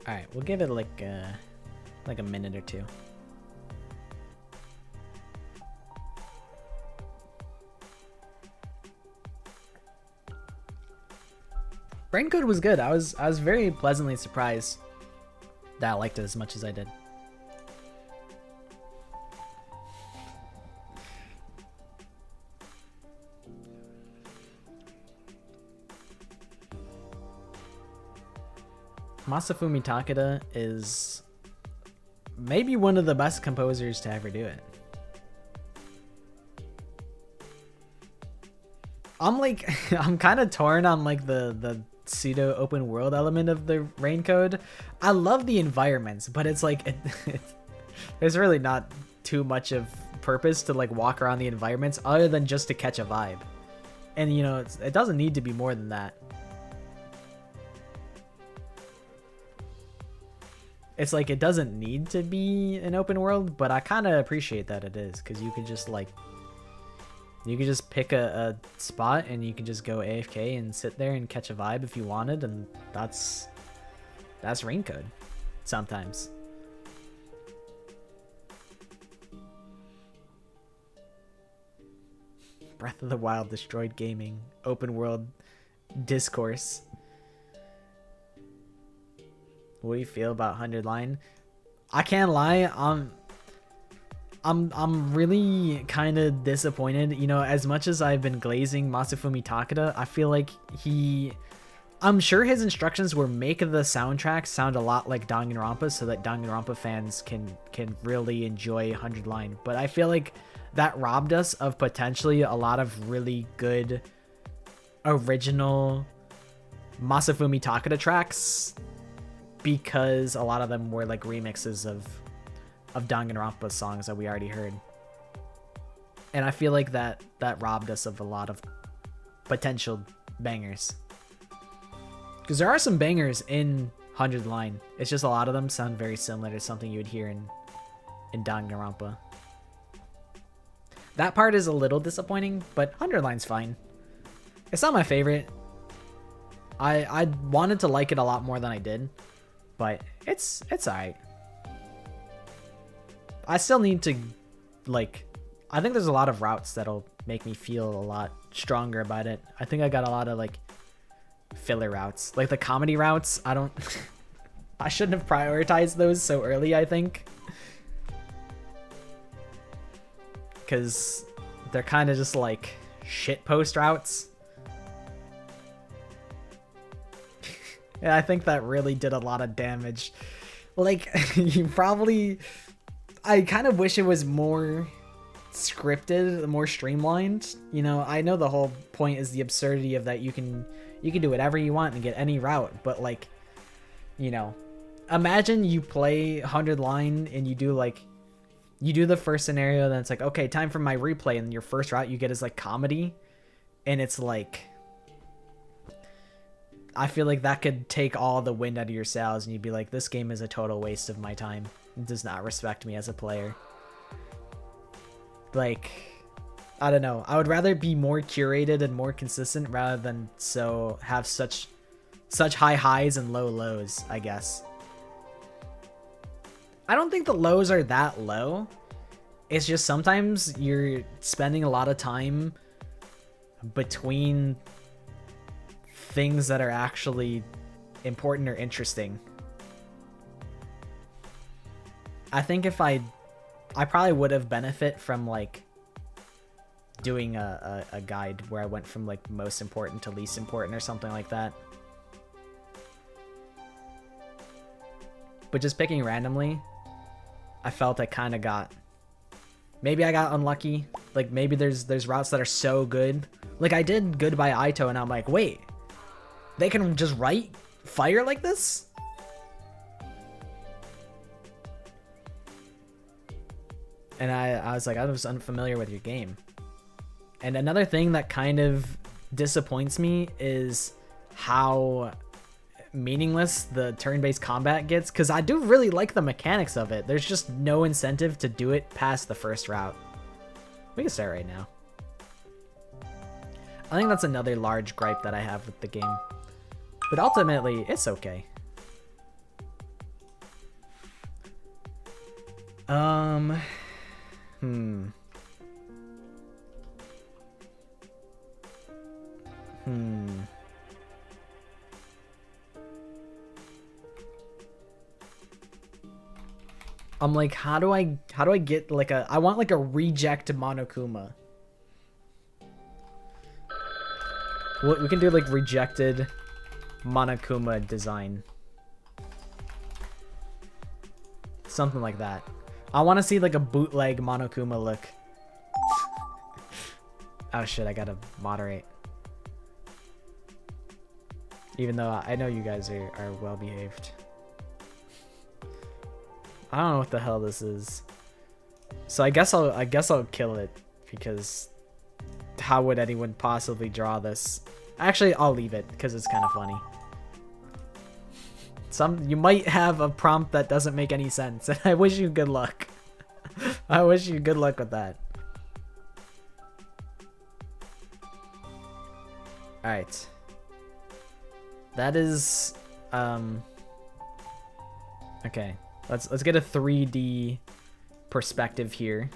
All right, we'll give it like a minute or two. Brain Code was good. I was very pleasantly surprised that I liked it as much as I did. Masafumi Takeda is maybe one of the best composers to ever do it. I'm like, I'm kind of torn on like the pseudo open world element of the Rain Code. I love the environments, but it's like there's really not too much of purpose to like walk around the environments other than just to catch a vibe. And you know, it doesn't need to be more than that. It's like it doesn't need to be an open world, but I kind of appreciate that it is, because you could just like, you could just pick a spot and you can just go AFK and sit there and catch a vibe if you wanted, and that's Rain Code sometimes. Breath of the Wild destroyed gaming. Open world discourse. What do you feel about 100 Line? I can't lie, I'm really kind of disappointed. You know, as much as I've been glazing Masafumi Takeda, I feel like I'm sure his instructions were make the soundtrack sound a lot like Danganronpa so that Danganronpa fans can really enjoy 100 Line. But I feel like that robbed us of potentially a lot of really good original Masafumi Takeda tracks, because a lot of them were like remixes of Danganronpa songs that we already heard. And I feel like that robbed us of a lot of potential bangers. Because there are some bangers in 100 Line. It's just a lot of them sound very similar to something you would hear in Danganronpa. That part is a little disappointing, but 100 Line's fine. It's not my favorite. I wanted to like it a lot more than I did, but it's alright. I still need to, like, I think there's a lot of routes that'll make me feel a lot stronger about it. I think I got a lot of, like, filler routes. Like, the comedy routes, I don't... I shouldn't have prioritized those so early, I think. Because they're kind of just, like, shitpost routes. And I think that really did a lot of damage. Like, you probably... I kind of wish it was more scripted, more streamlined. You know, I know the whole point is the absurdity of that you can do whatever you want and get any route, but like, you know, imagine you play 100 Line and you do the first scenario, then it's like, okay, time for my replay, and your first route you get is like comedy, and it's like, I feel like that could take all the wind out of your sails, and you'd be like, this game is a total waste of my time. It does not respect me as a player. Like, I don't know. I would rather be more curated and more consistent rather than have such high highs and low lows, I guess. I don't think the lows are that low. It's just sometimes you're spending a lot of time between things that are actually important or interesting. I think if I probably would have benefit from like doing a guide where I went from like most important to least important or something like that. But just picking randomly, I felt I kind of got... Maybe I got unlucky. Like, maybe there's routes that are so good. Like, I did Goodbye Aito, and I'm like, wait, they can just write fire like this? And I was like, I was unfamiliar with your game. And another thing that kind of disappoints me is how meaningless the turn-based combat gets, because I do really like the mechanics of it. There's just no incentive to do it past the first route. We can start right now. I think that's another large gripe that I have with the game. But ultimately, it's okay. I'm like, how do I get like I want like a reject Monokuma. We can do like rejected Monokuma design. Something like that. I want to see like a bootleg Monokuma look. Oh shit, I gotta moderate. Even though I know you guys are well behaved. I don't know what the hell this is. So I guess I'll kill it, because how would anyone possibly draw this? Actually, I'll leave it because it's kind of funny. You might have a prompt that doesn't make any sense, and I wish you good luck. I wish you good luck with that. All right. That is okay. Let's get a 3D perspective here.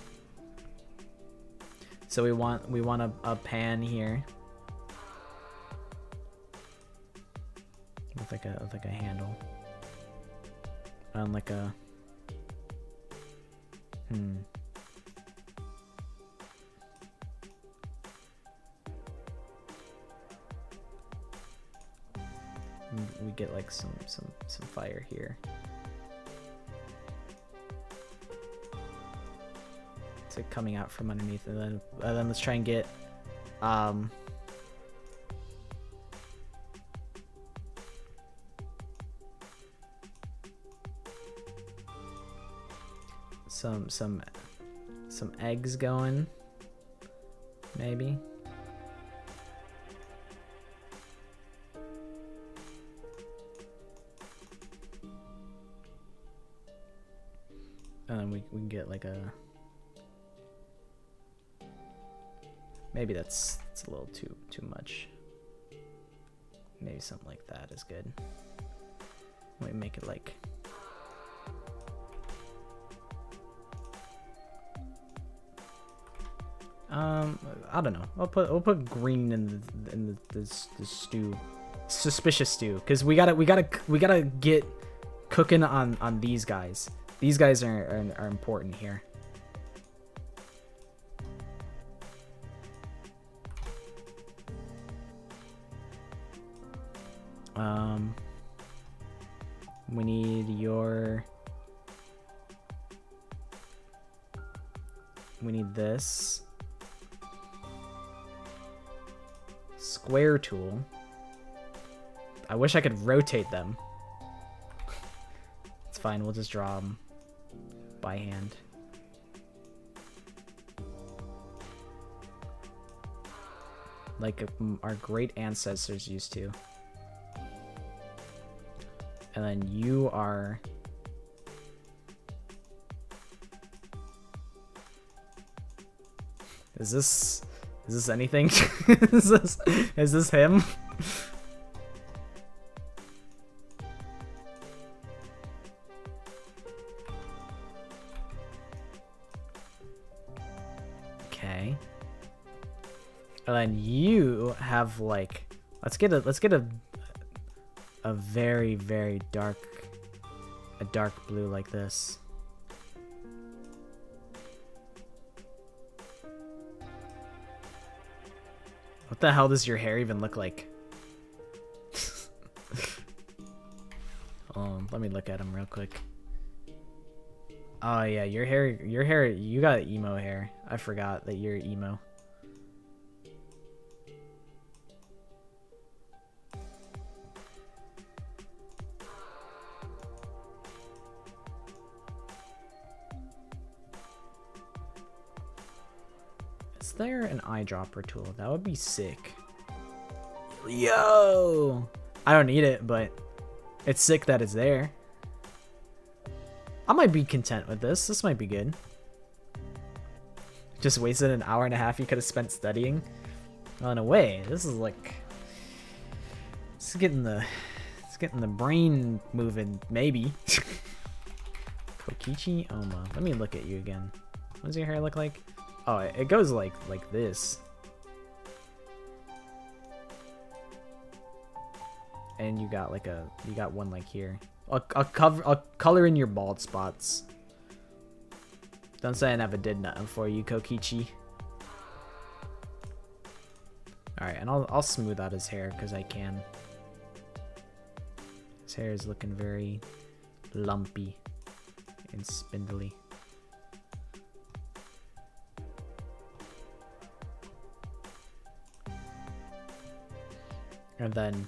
So we want a pan here with like a handle and like a we get like some fire here. It's like coming out from underneath, and then let's try and get some eggs going, maybe. And then we can get like a... Maybe that's a little too much. Maybe something like that is good. We make it like... I don't know. We'll put green in the stew, suspicious stew, because we gotta get cooking on these guys. These guys are important here. We need your... We need this. Square tool. I wish I could rotate them. It's fine, we'll just draw them by hand. Like our great ancestors used to. And then you are... Is this anything? is this him? Okay. And then you have like, let's get a very, very dark blue like this. What the hell does your hair even look like? Let me look at him real quick. Oh yeah, your hair, you got emo hair. I forgot that you're emo. Is there an eyedropper tool? That would be sick. Yo! I don't need it, but it's sick that it's there. I might be content with this. This might be good. Just wasted an hour and a half you could have spent studying. Well, in a way, this is like... It's getting the brain moving, maybe. Kokichi Oma. Let me look at you again. What does your hair look like? Oh, it goes like this. And you got like you got one like here. I'll color in your bald spots. Don't say I never did nothing for you, Kokichi. Alright, and I'll smooth out his hair because I can. His hair is looking very lumpy and spindly. And then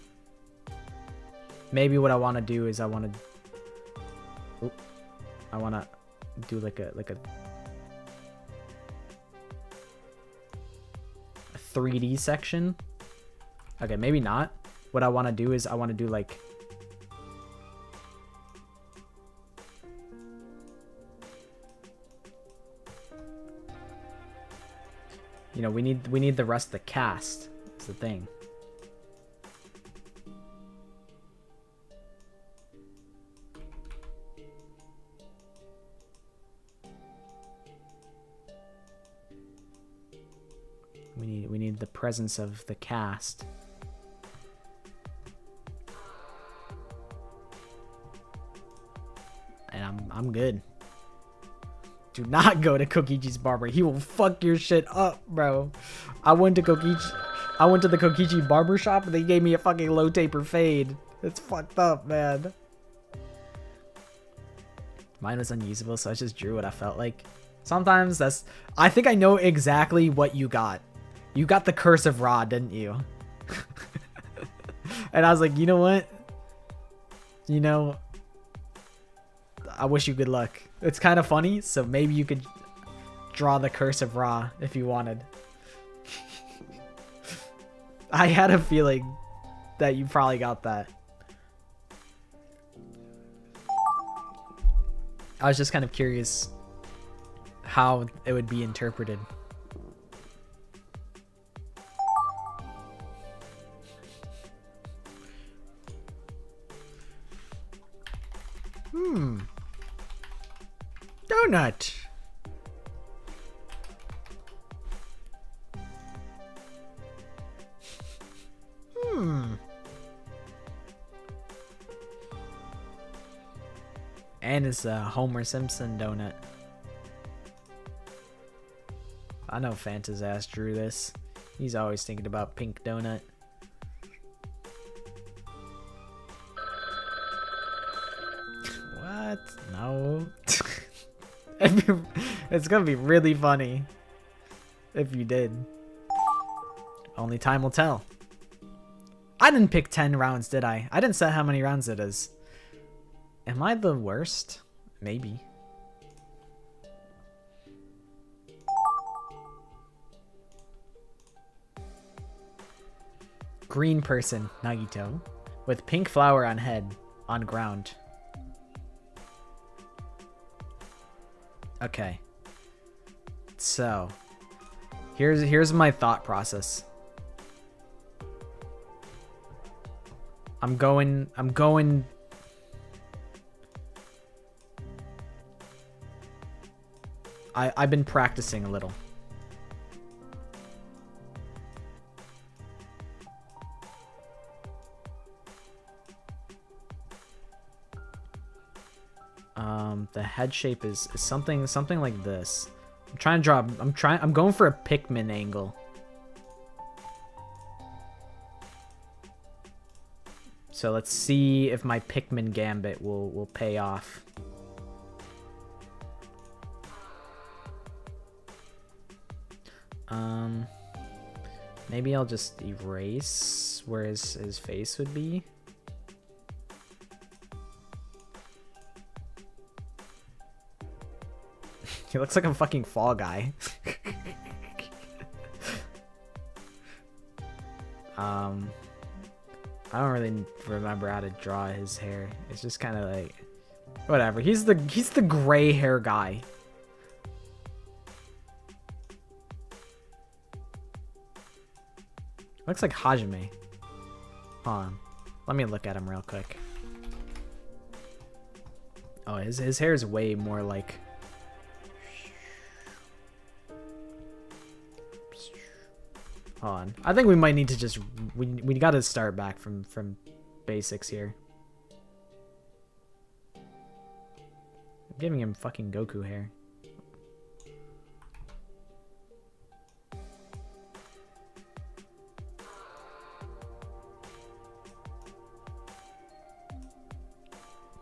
maybe what I want to do is I want to do like a 3D section. Okay, maybe not. What I want to do is I want to do like you know, we need the rest of the cast. That's the thing. We need the presence of the cast. And I'm good. Do not go to Kokichi's barber. He will fuck your shit up, bro. I went to the Kokichi barber shop and they gave me a fucking low taper fade. It's fucked up, man. Mine was unusable, so I just drew what I felt like. Sometimes I think I know exactly what you got. You got the Curse of Ra, didn't you? And I was like, you know what? You know, I wish you good luck. It's kind of funny, so maybe you could draw the Curse of Ra if you wanted. I had a feeling that you probably got that. I was just kind of curious how it would be interpreted. Donut. And it's a Homer Simpson donut. I know Fanta's ass drew this. He's always thinking about pink donut. What? No. It's gonna be really funny if you did. Only time will tell. I didn't pick 10 rounds, did I? I didn't set how many rounds it is. Am I the worst? Maybe. Green person, Nagito, with pink flower on head, on ground. Okay. So, here's my thought process. I'm going I've been practicing a little. The head shape is something like this. I'm going for a Pikmin angle. So let's see if my Pikmin gambit will pay off. Maybe I'll just erase where his face would be. He looks like a fucking Fall Guy. I don't really remember how to draw his hair. It's just kind of like, whatever. He's the gray hair guy. Looks like Hajime. Hold on. Let me look at him real quick. Oh, his hair is way more like... Hold on. I think we might need to just... We got to start back from basics here. I'm giving him fucking Goku hair.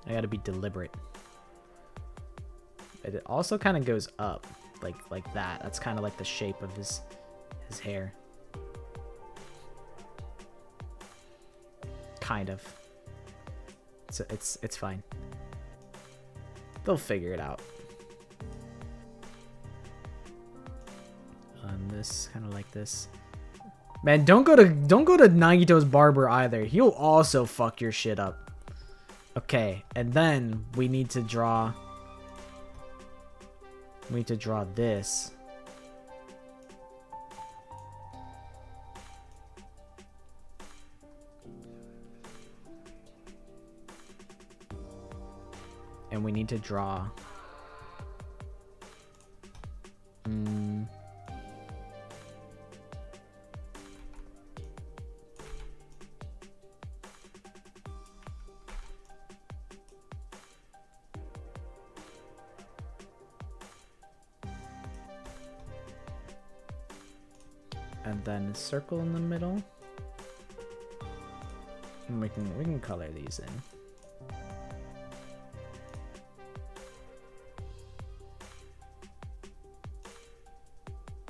I gotta be deliberate. It also kind of goes up, like that. That's kind of like the shape of his hair. Kind of. So it's fine. They'll figure it out. On this, kind of like this. Man, don't go to Nagito's barber either. He'll also fuck your shit up. Okay, and then we need to draw this. And we need to draw and then a circle in the middle. And we can color these in.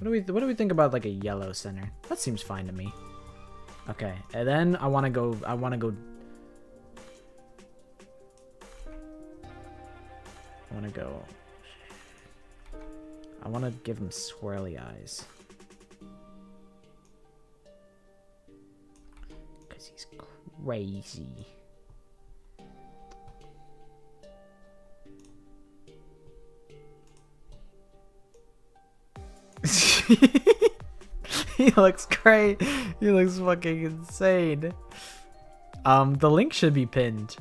What do we think about like a yellow center? That seems fine to me. Okay, and then I want to go I want to give him swirly eyes. Cuz he's crazy. He looks great. He looks fucking insane. The link should be pinned.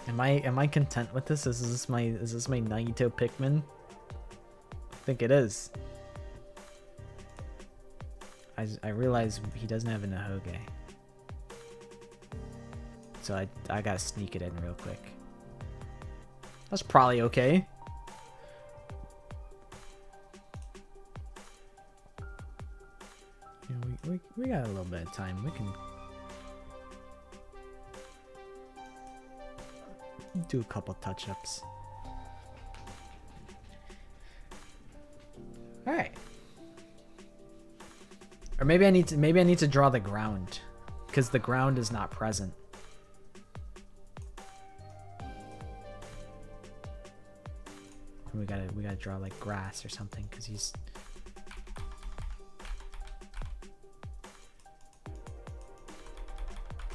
Am I content with this? Is this my Nagito Pikmin? I think it is. I realize he doesn't have a Nahoge. So I gotta sneak it in real quick. That's probably okay. You know, we got a little bit of time. We can do a couple touch-ups. All right. Or maybe I need to draw the ground, because the ground is not present. We gotta draw like grass or something, because he's...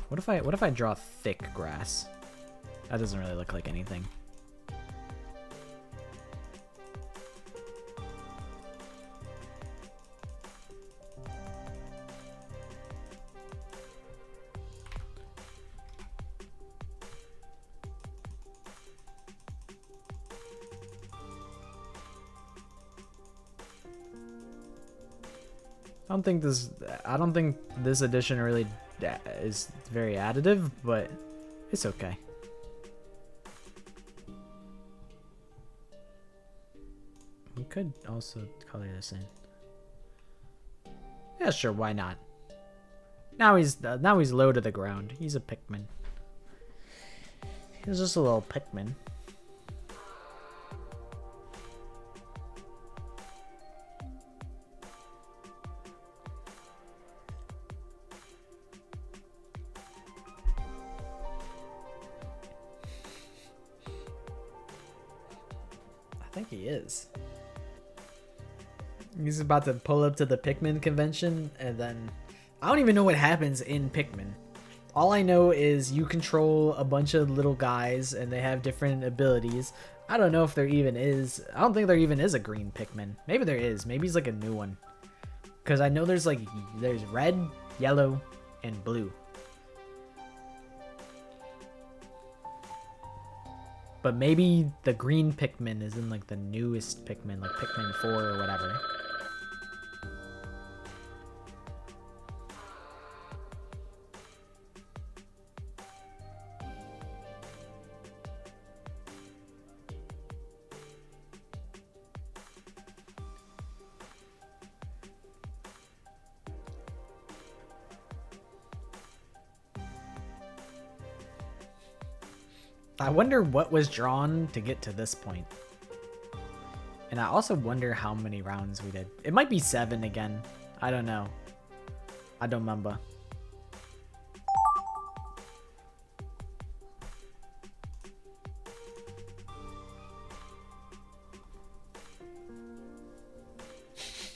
What if I draw thick grass? That doesn't really look like anything. I don't think this edition really is very additive, but it's okay. We could also color this in. Yeah, sure, why not? Now he's low to the ground. He's a Pikmin. He's just a little Pikmin. I think he is. He's about to pull up to the Pikmin convention, and then I don't even know what happens in Pikmin. All I know is you control a bunch of little guys, and they have different abilities. I don't know if there even is. I don't think there even is a green Pikmin. Maybe there is. Maybe he's like a new one. Because I know there's red, yellow, and blue. But maybe the green Pikmin is in like the newest Pikmin, like Pikmin 4 or whatever. I wonder what was drawn to get to this point. And I also wonder how many rounds we did. It might be 7 again. I don't know. I don't remember.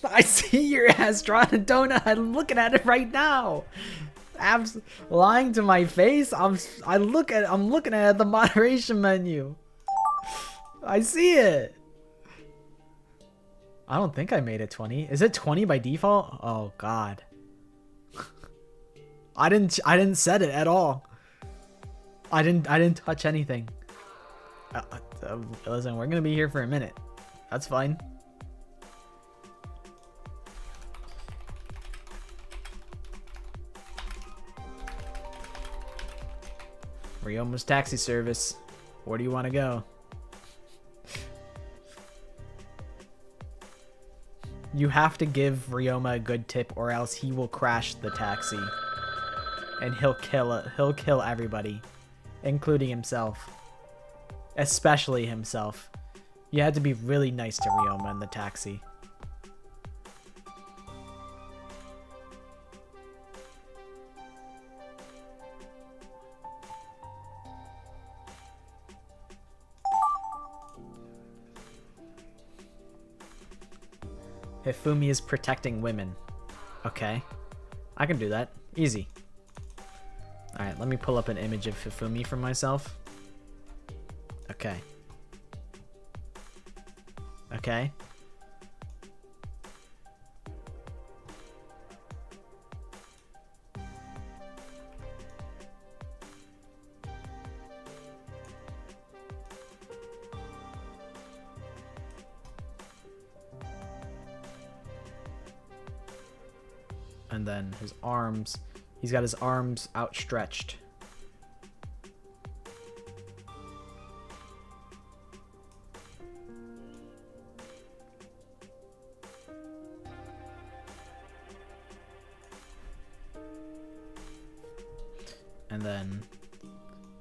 I see your ass drawing a donut. I'm looking at it right now. Lying to my face. I'm looking at the moderation menu. I see it. I don't think I made it 20. Is it 20 by default? Oh god. I didn't set it at all. I didn't touch anything. Listen, we're gonna be here for a minute. That's fine. Ryoma's taxi service. Where do you want to go? You have to give Ryoma a good tip or else he will crash the taxi. And he'll kill everybody, including himself. Especially himself. You have to be really nice to Ryoma in the taxi. Hifumi is protecting women. Okay. I can do that. Easy. Alright, let me pull up an image of Hifumi for myself. Okay. Okay. And then his arms, he's got his arms outstretched. And then,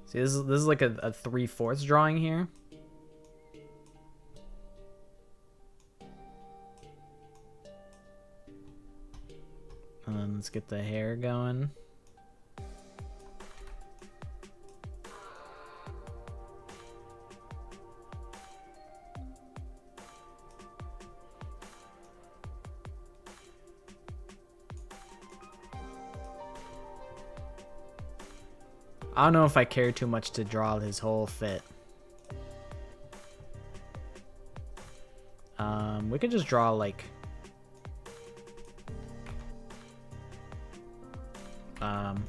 see, this is like a 3/4 drawing here. And then let's get the hair going. I don't know if I care too much to draw his whole fit. We could just draw like and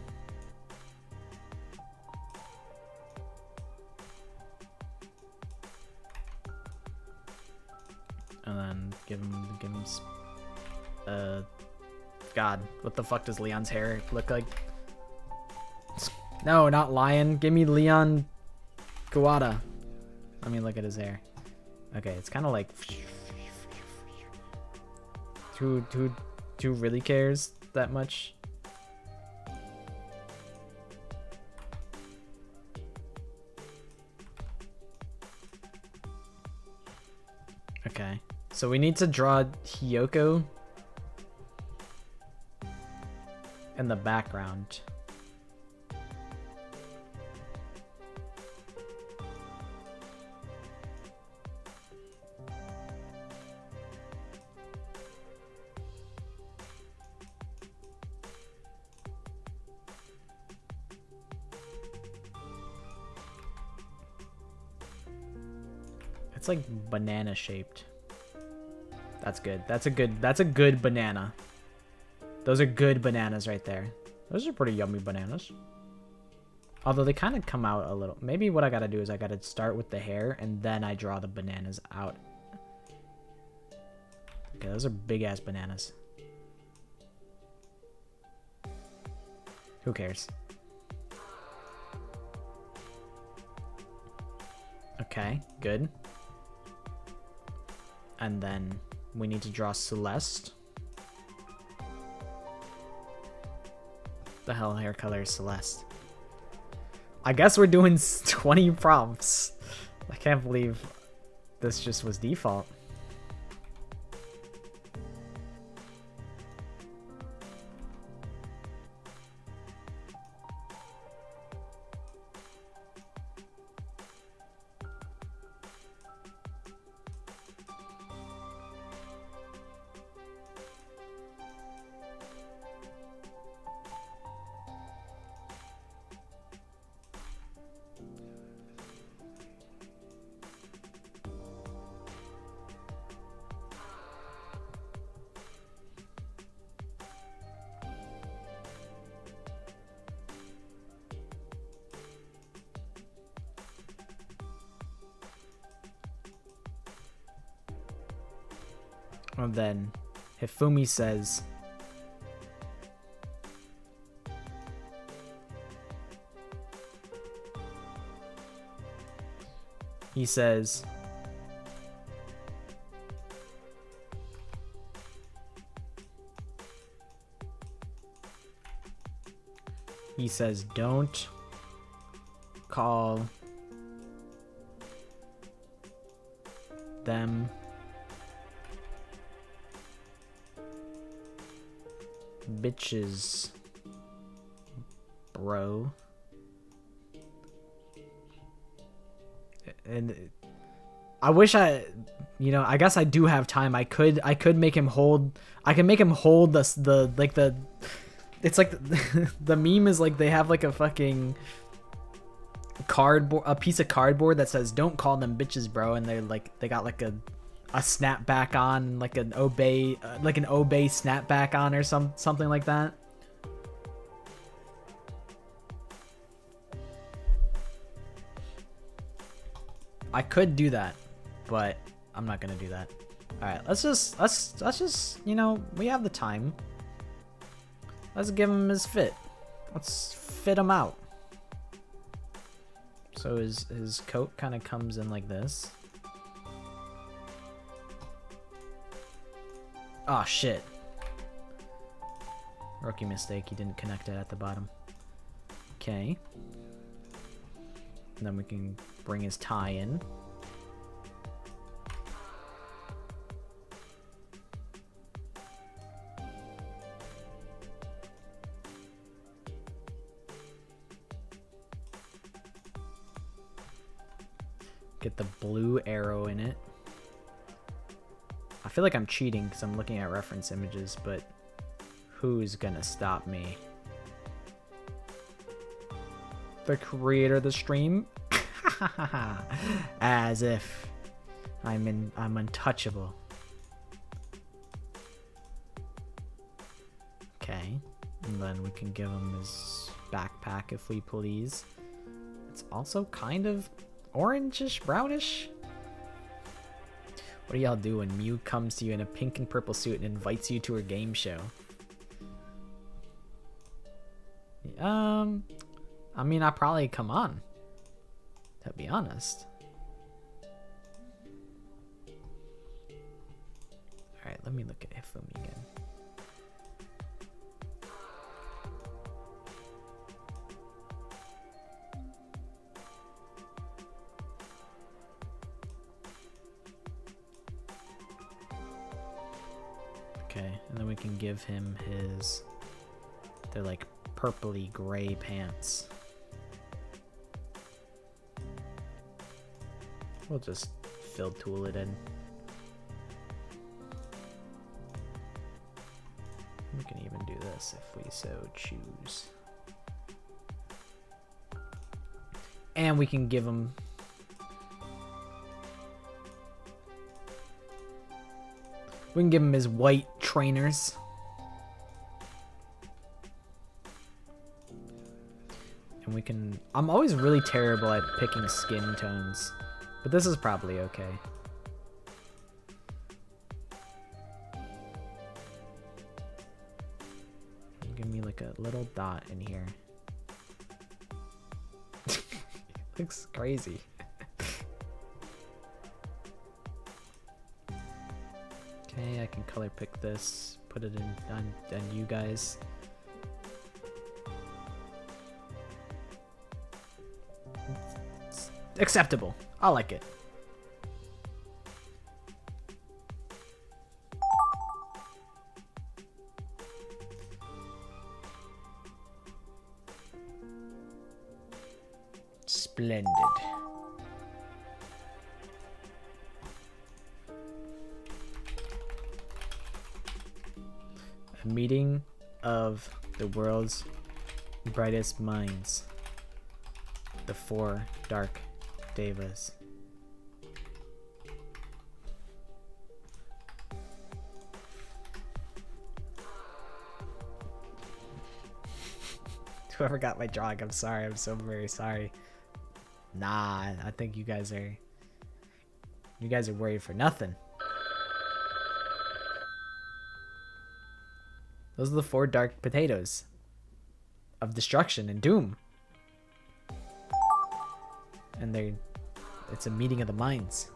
then give him God, what the fuck does Leon's hair look like? No, not Lion. Give me Leon Kawada. Let me look at his hair. Okay, it's kind of like too Who really cares that much? Okay, so we need to draw Hiyoko in the background. It's like banana shaped. That's good. That's a good banana. Those are good bananas right there. Those are pretty yummy bananas. Although they kind of come out a little. Maybe what I gotta do is I gotta start with the hair and then I draw the bananas out. Okay, those are big ass bananas. Who cares? Okay, good. And then we need to draw Celeste. The hell hair color is Celeste? I guess we're doing 20 prompts. I can't believe this just was default. And then Hifumi says, he says, don't call them bitches, bro. And I wish I guess I do have time. I could make him hold. I can make him hold the like the. It's like the meme is like they have like a fucking cardboard, a piece of cardboard that says "Don't call them bitches, bro," and they're like they got like a snapback on, like an obey snapback on or something like that. I could do that, but I'm not gonna do that. All right, let's just we have the time. Let's give him his fit. Let's fit him out. So his coat kind of comes in like this. Oh shit. Rookie mistake, he didn't connect it at the bottom. Okay. And then we can bring his tie in. Get the blue arrow in it. I feel like I'm cheating because I'm looking at reference images, but who's gonna stop me? The creator of the stream? As if I'm untouchable. Okay, and then we can give him his backpack if we please. It's also kind of orangish, brownish. What do y'all do when Mew comes to you in a pink and purple suit and invites you to her game show? I mean, I'd probably come on, to be honest. Alright, let me look at Hifumi again. Okay, and then we can give him his... They're like purpley gray pants. We'll just fill tool it in. We can even do this if we so choose. And we can give him... We can give him his white trainers. And we can... I'm always really terrible at picking skin tones, but this is probably okay. Give me like a little dot in here. Looks crazy. Okay, I can color pick this, put it in on you guys. It's acceptable. I like it. Splendid. A meeting of the world's brightest minds. The 4 dark devas. Whoever got my drawing, I'm sorry. I'm so very sorry. Nah, I think you guys are worried for nothing. Those are the 4 dark potatoes of destruction and doom. And it's a meeting of the minds.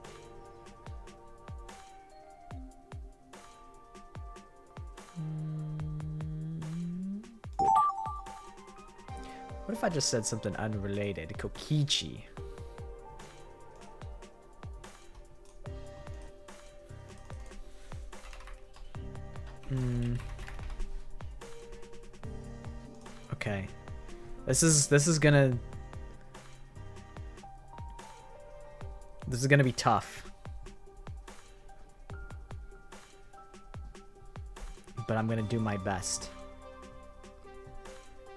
Good. What if I just said something unrelated? Kokichi. Okay. This is gonna be tough. But I'm gonna do my best.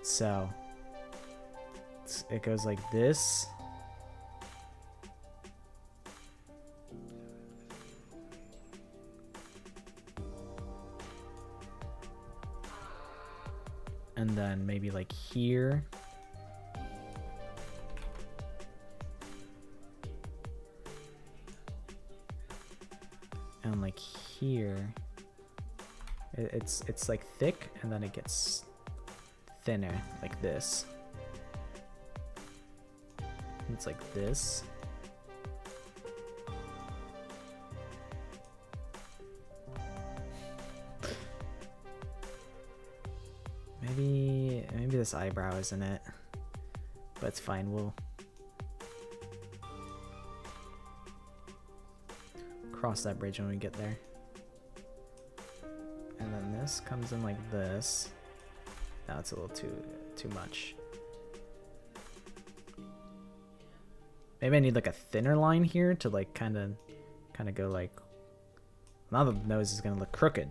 So it goes like this. And then maybe like here. And like here. It's like thick and then it gets thinner like this. It's like this. Maybe this eyebrow isn't it, but it's fine. We'll cross that bridge when we get there. And then this comes in like this. Now it's a little too much. Maybe I need like a thinner line here to like kind of go like. Now the nose is gonna look crooked.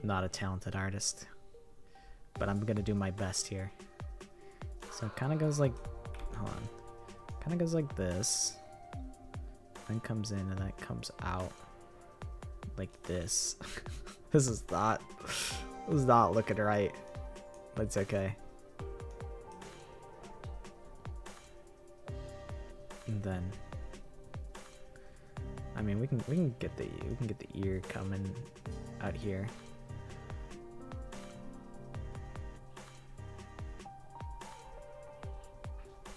Not a talented artist, but I'm gonna do my best here. So it kind of goes like, hold on, kind of goes like this, then comes in and then it comes out like this. This is not looking right, but it's okay. And then, I mean, we can get the ear coming out here.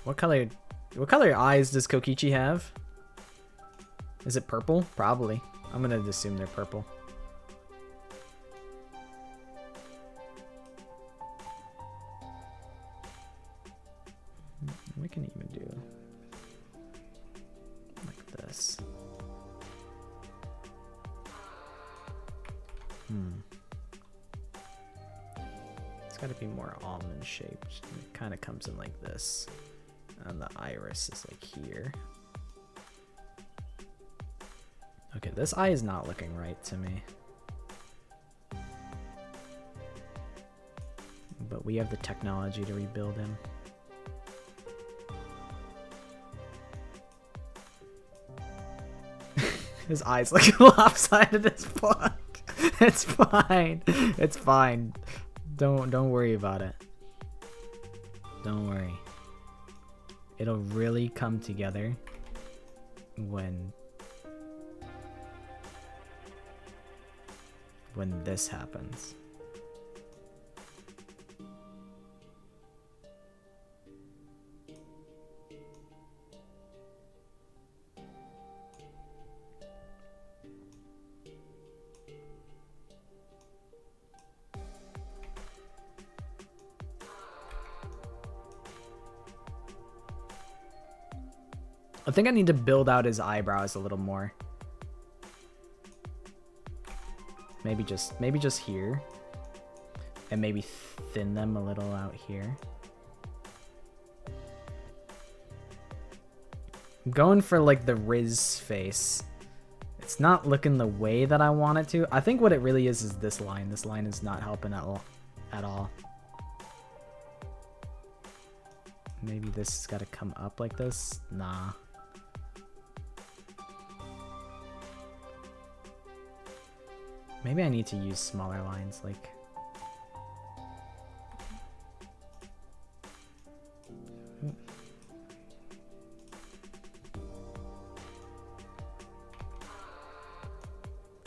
What color eyes does Kokichi have? Is it purple? Probably. I'm gonna assume they're purple. We can even do like this. It's got to be more almond shaped. It kind of comes in like this. And the iris is like here. Okay, this eye is not looking right to me. But we have the technology to rebuild him. His eyes look lopsided as fuck. It's fine. It's fine. Don't worry about it. Don't worry. It'll really come together when this happens. I think I need to build out his eyebrows a little more. Maybe just here. And maybe thin them a little out here. I'm going for like the Riz face. It's not looking the way that I want it to. I think what it really is this line. This line is not helping at all. Maybe this has got to come up like this. Nah. Maybe I need to use smaller lines, like...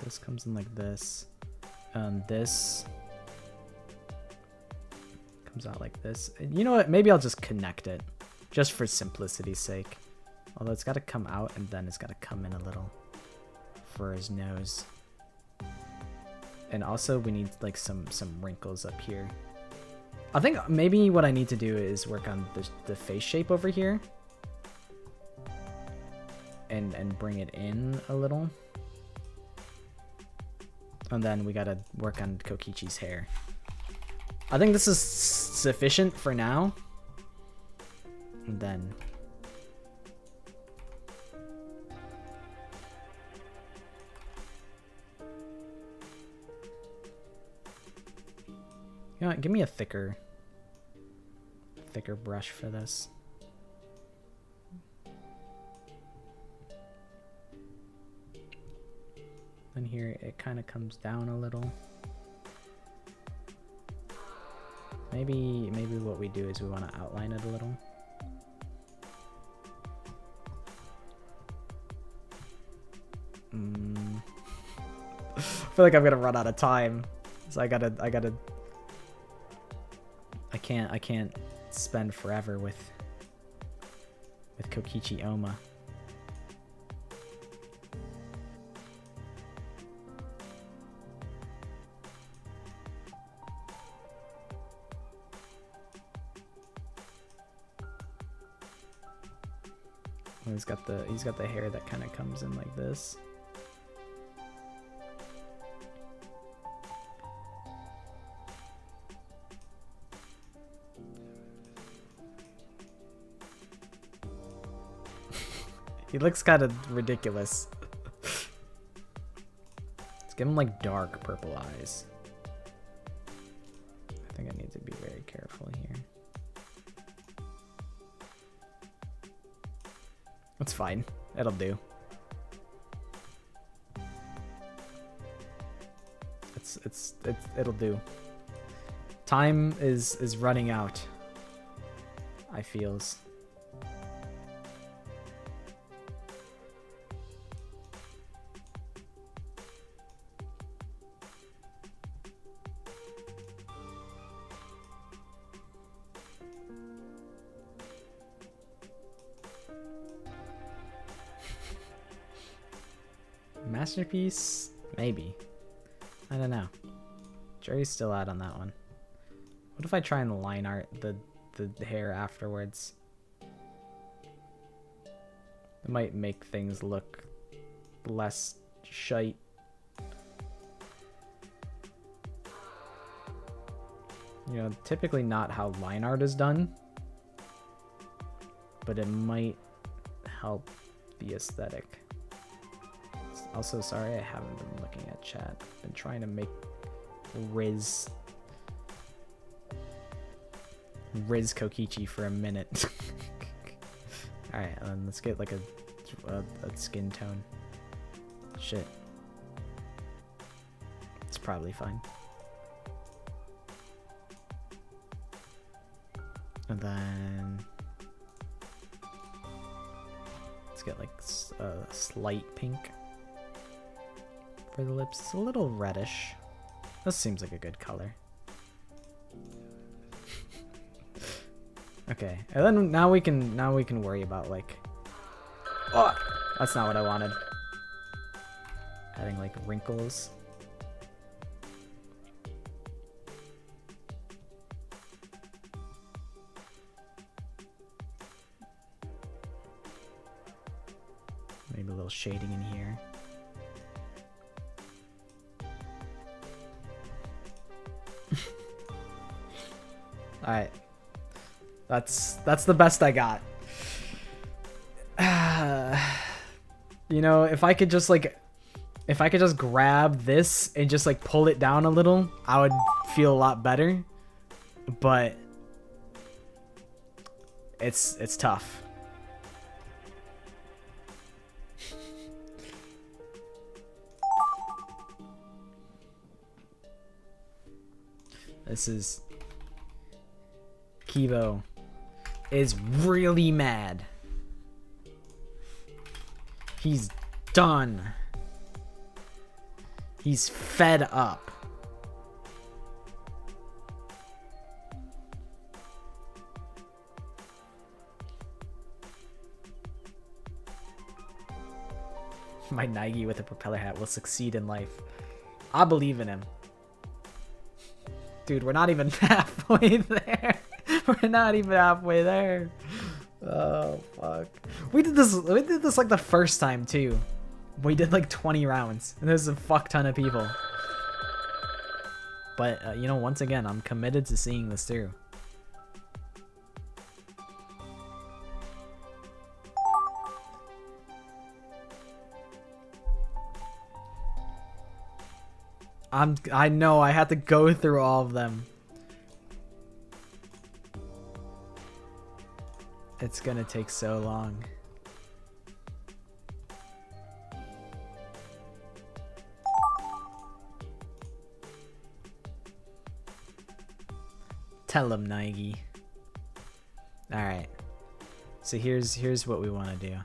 This comes in like this. This comes out like this. You know what? Maybe I'll just connect it, just for simplicity's sake. Although it's got to come out and then it's got to come in a little for his nose. And also we need like some wrinkles up here. I think maybe what I need to do is work on the face shape over here. And bring it in a little. And then we gotta work on Kokichi's hair. I think this is sufficient for now. And then... You know what, give me a thicker brush for this. And here it kind of comes down a little. Maybe what we do is we want to outline it a little. I feel like I'm gonna run out of time, so I can't spend forever with Kokichi Oma. Well, he's got the hair that kind of comes in like this. He looks kind of ridiculous. Let's give him like dark purple eyes. I think I need to be very careful here. It's fine. It'll do. It'll do. Time is running out, I feels. Masterpiece? Maybe. I don't know. Jury's still out on that one. What if I try and line art the hair afterwards? It might make things look less shite. You know, typically not how line art is done, but it might help the aesthetic. Also, sorry, I haven't been looking at chat. Been trying to make Riz Kokichi for a minute. Alright, let's get like a skin tone. Shit. It's probably fine. And then let's get like a slight pink for the lips. It's a little reddish. This seems like a good color. Okay, and then now we can worry about like, oh, that's not what I wanted. Adding like wrinkles. Maybe a little shading in here. All right. That's the best I got. You know, if I could just grab this and just like pull it down a little, I would feel a lot better. But it's tough. This is Kibo is really mad. He's done. He's fed up. My Nike with a propeller hat will succeed in life. I believe in him. Dude, we're not even halfway there. We're not even halfway there. Oh fuck. We did this like the first time too. We did like 20 rounds and there's a fuck ton of people. But you know, once again, I'm committed to seeing this through. I know I had to go through all of them. It's gonna take so long. Tell him, Nike. All right. So here's what we want to do.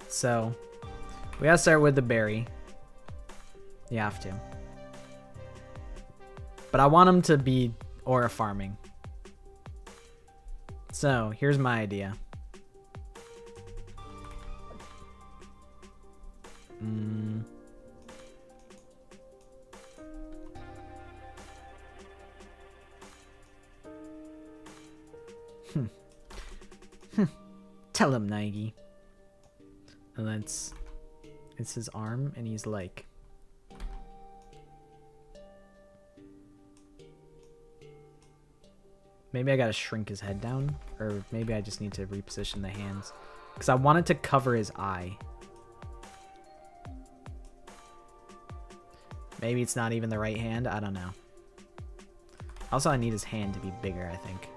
So we gotta start with the berry. You have to. But I want him to be aura farming. So here's my idea. Tell him, Nike. And it's his arm, and he's like, maybe I gotta shrink his head down, or maybe I just need to reposition the hands, because I want it to cover his eye. Maybe it's not even the right hand, I don't know. Also, I need his hand to be bigger, I think.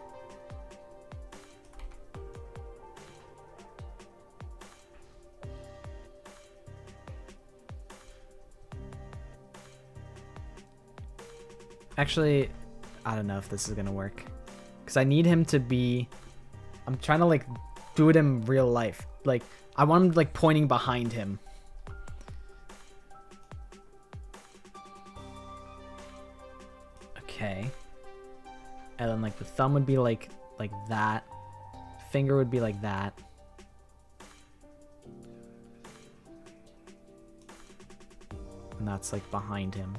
Actually, I don't know if this is gonna work. Because I need him to be... I'm trying to, like, do it in real life. Like, I want him, like, pointing behind him. Okay. And then, like, the thumb would be, like that. Finger would be like that. And that's, like, behind him.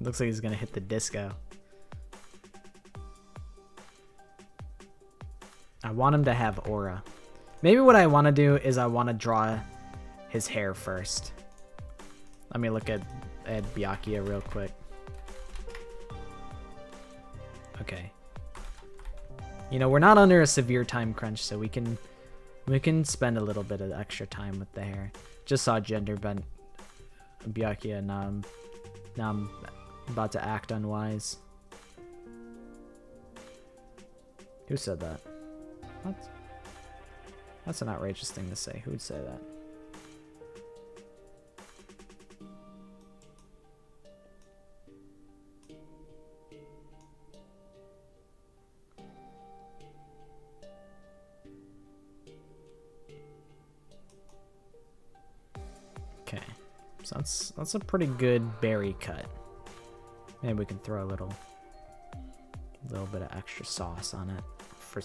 Looks like he's gonna hit the disco. I want him to have aura. Maybe what I want to do is I want to draw his hair first. Let me look at Byakuya real quick. Okay. You know, we're not under a severe time crunch, so we can spend a little bit of extra time with the hair. Just saw gender bent Byakuya, and now I'm about to act unwise. Who said that? That's an outrageous thing to say. Who would say that? Okay, so that's a pretty good berry cut. Maybe we can throw a little bit of extra sauce on it for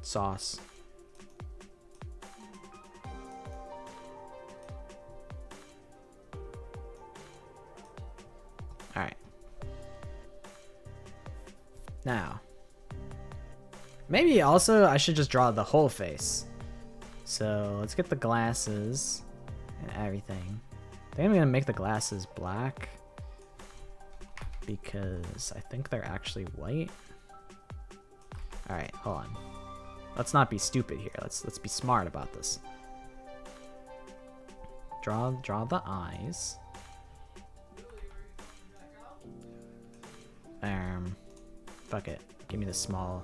sauce. All right. Now, maybe also I should just draw the whole face. So let's get the glasses and everything. I think I'm gonna make the glasses black because I think they're actually white. All right, hold on. Let's not be stupid here. Let's be smart about this. Draw the eyes. Fuck it. Give me the small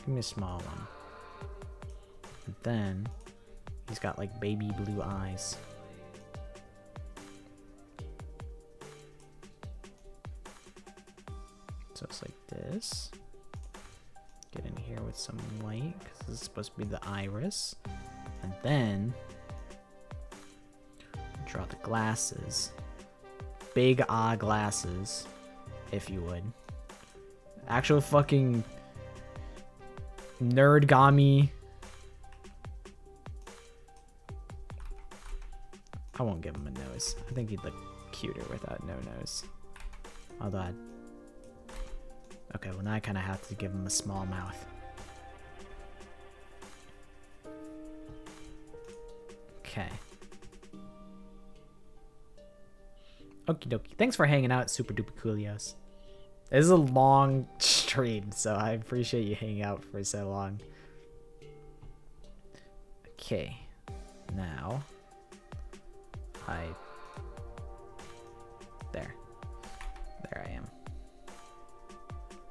one. And then he's got like baby blue eyes. So it's like this. Get in here with some white because this is supposed to be the iris. And then draw the glasses. Big glasses, if you would. Actual fucking nerdgami. I won't give him a nose. I think he'd look cuter without no nose. Although okay, well now I kind of have to give him a small mouth. Okay. Okie dokie. Thanks for hanging out, Super Duper Coolios. This is a long stream, so I appreciate you hanging out for so long. Okay. Now, there I am.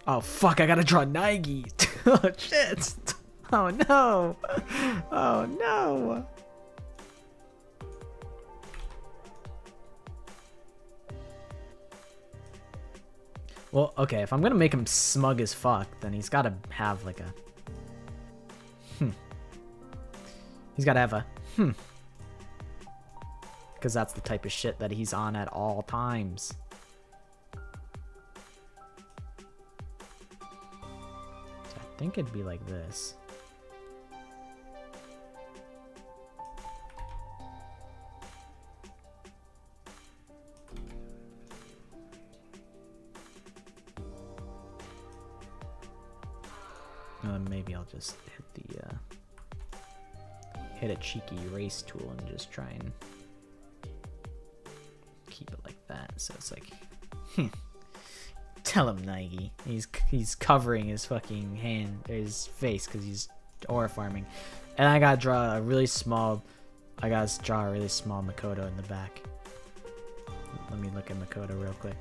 Oh fuck, I gotta draw Naegi. Oh shit. Oh no. Oh no. Well, okay, if I'm gonna make him smug as fuck, then he's gotta have like a He's gotta have a because that's the type of shit that he's on at all times. So I think it'd be like this. Maybe I'll just hit a cheeky erase tool and just try and keep it like that. So it's like, tell him, Naegi. He's covering his fucking hand, his face, because he's aura farming. And I gotta draw a really small Makoto in the back. Let me look at Makoto real quick.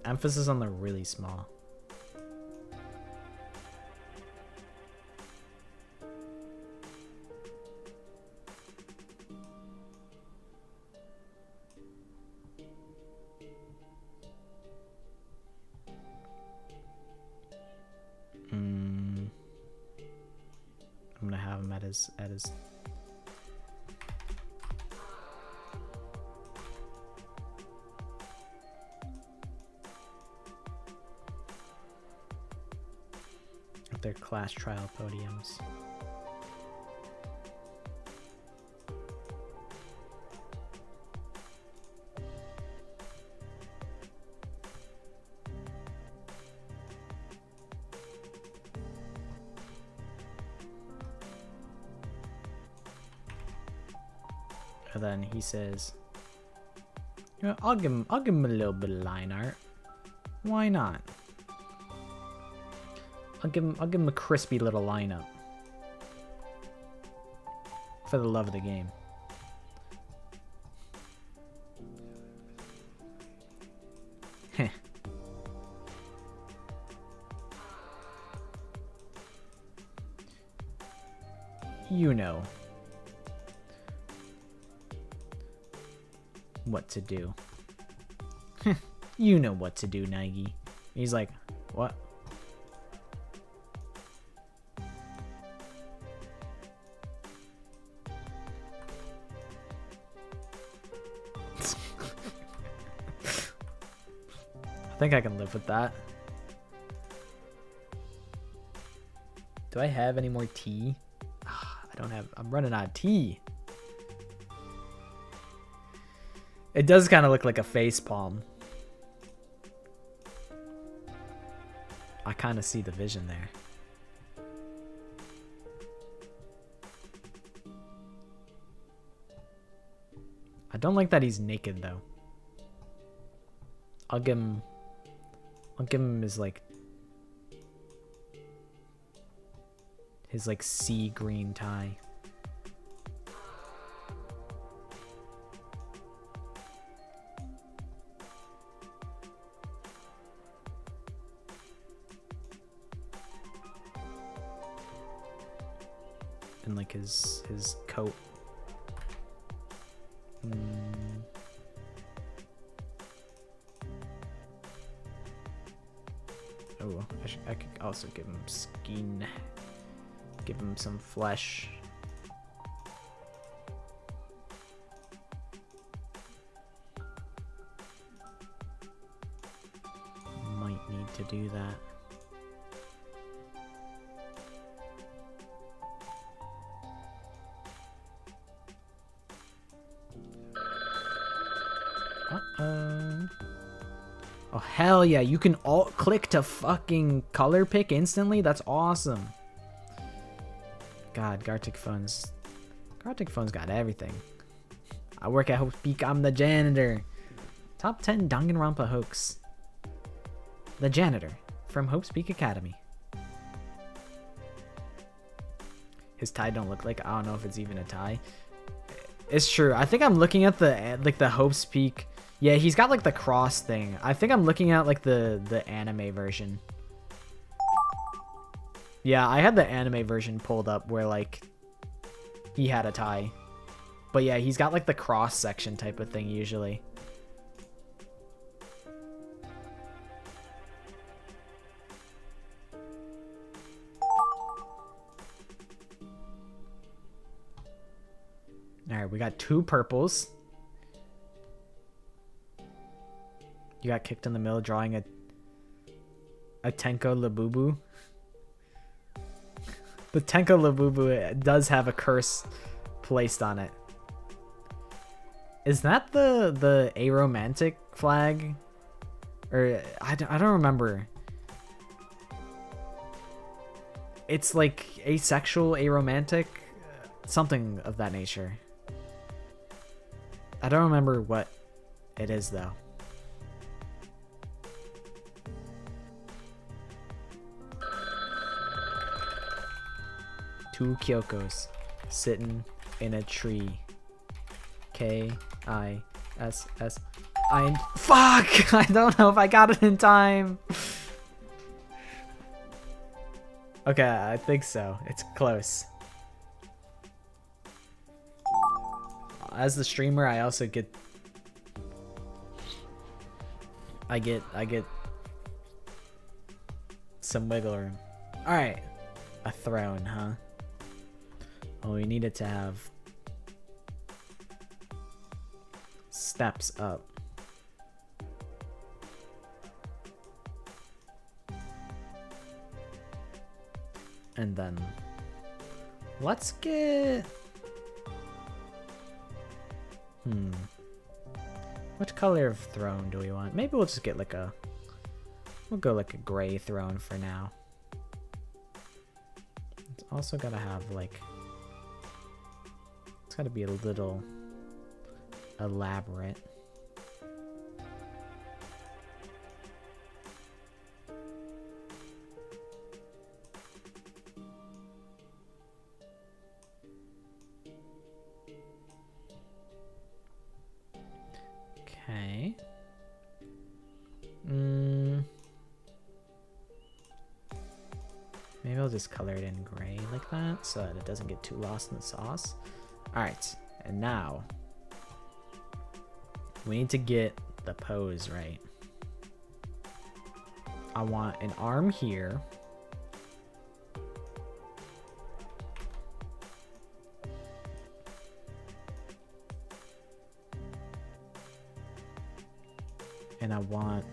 Emphasis on the really small. I'm gonna have him at his their class trial podiums. And then he says, you know, I'll give him a little bit of line art. Why not? I'll give him a crispy little lineup. For the love of the game. Heh. You know what to do. You know what to do, Nike. He's like, what? I think I can live with that. Do I have any more tea? I don't have. I'm running out of tea. It does kind of look like a face palm. I kind of see the vision there. I don't like that he's naked though. I'll give him his like sea green tie. And like his coat. Oh, I could also give him skin. Give him some flesh. Might need to do that. Uh-oh. Oh, hell yeah. You can alt click to fucking color pick instantly? That's awesome. God, Gartic Phone's got everything. I work at Hope's Peak. I'm the janitor. Top 10 Danganronpa hoax. The janitor from Hope's Peak Academy. His tie don't look like, I don't know if it's even a tie. It's true. I think I'm looking at the Hope's Peak. Yeah, he's got like the cross thing. I think I'm looking at like the anime version. Yeah, I had the anime version pulled up where like he had a tie. But yeah, he's got like the cross section type of thing usually. All right, we got 2 purples. You got kicked in the middle drawing a Tenko Labubu. The Tenko Labubu does have a curse placed on it. Is that the aromantic flag? Or I don't remember. It's like asexual, aromantic, something of that nature. I don't remember what it is though. Two Kyokos sitting in a tree. K-I-S-S-I. Fuck! I don't know if I got it in time. Okay, I think so. It's close. As the streamer, I also get... I get some wiggle room. Alright. A throne, huh? Well, we needed to have steps up. And then let's get... What color of throne do we want? Maybe we'll just get like a... We'll go like a gray throne for now. It's also gotta have like... It's gotta be a little elaborate. Okay. Maybe I'll just color it in gray like that so that it doesn't get too lost in the sauce. Alright, and now we need to get the pose right. I want an arm here. And I want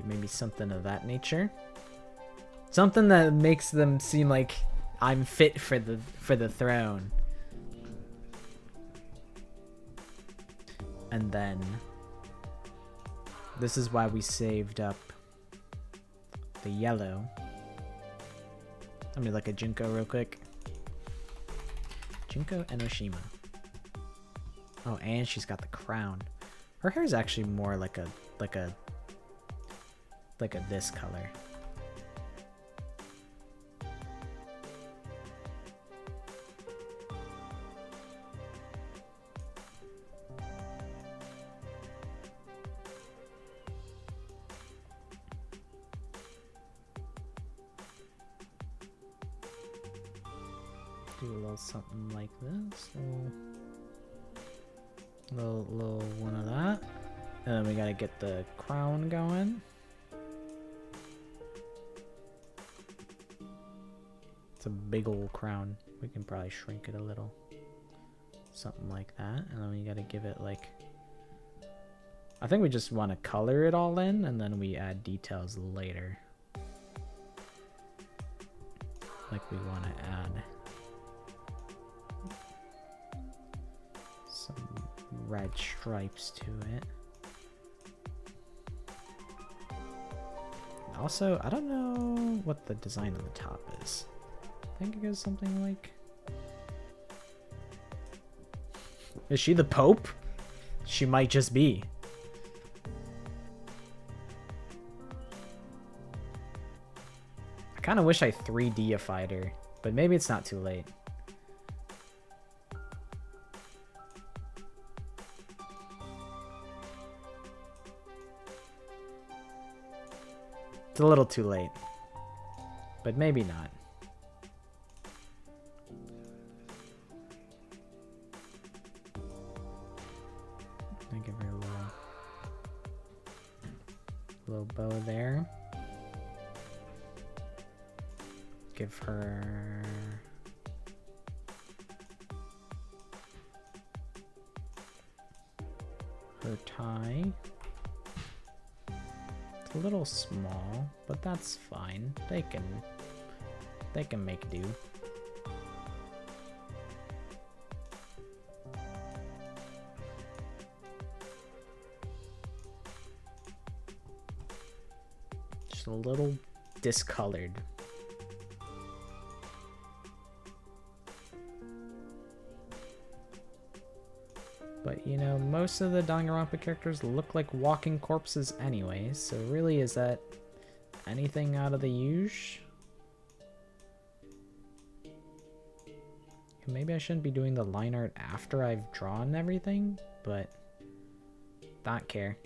maybe something of that nature. Something that makes them seem like I'm fit for the throne. And then this is why we saved up the yellow. Let me look at Junko real quick. Junko Enoshima. Oh, and she's got the crown. Her hair is actually more like a this color. Do a little something like this. Little one of that. And then we gotta get the crown going. It's a big old crown. We can probably shrink it a little. Something like that. And then we gotta give it like... I think we just want to color it all in and then we add details later. Like we want to add some red stripes to it. Also, I don't know what the design on the top is. I think it goes something like... Is she the Pope? She might just be. I kind of wish I 3Dified her, but maybe it's not too late. It's a little too late, but maybe not. I give her a little bow there. Give her her tie. It's a little small, but that's fine. They can make do. Just a little discolored. But, you know, most of the Danganronpa characters look like walking corpses anyways, so really, is that anything out of the usual? Maybe I shouldn't be doing the line art after I've drawn everything, but not care.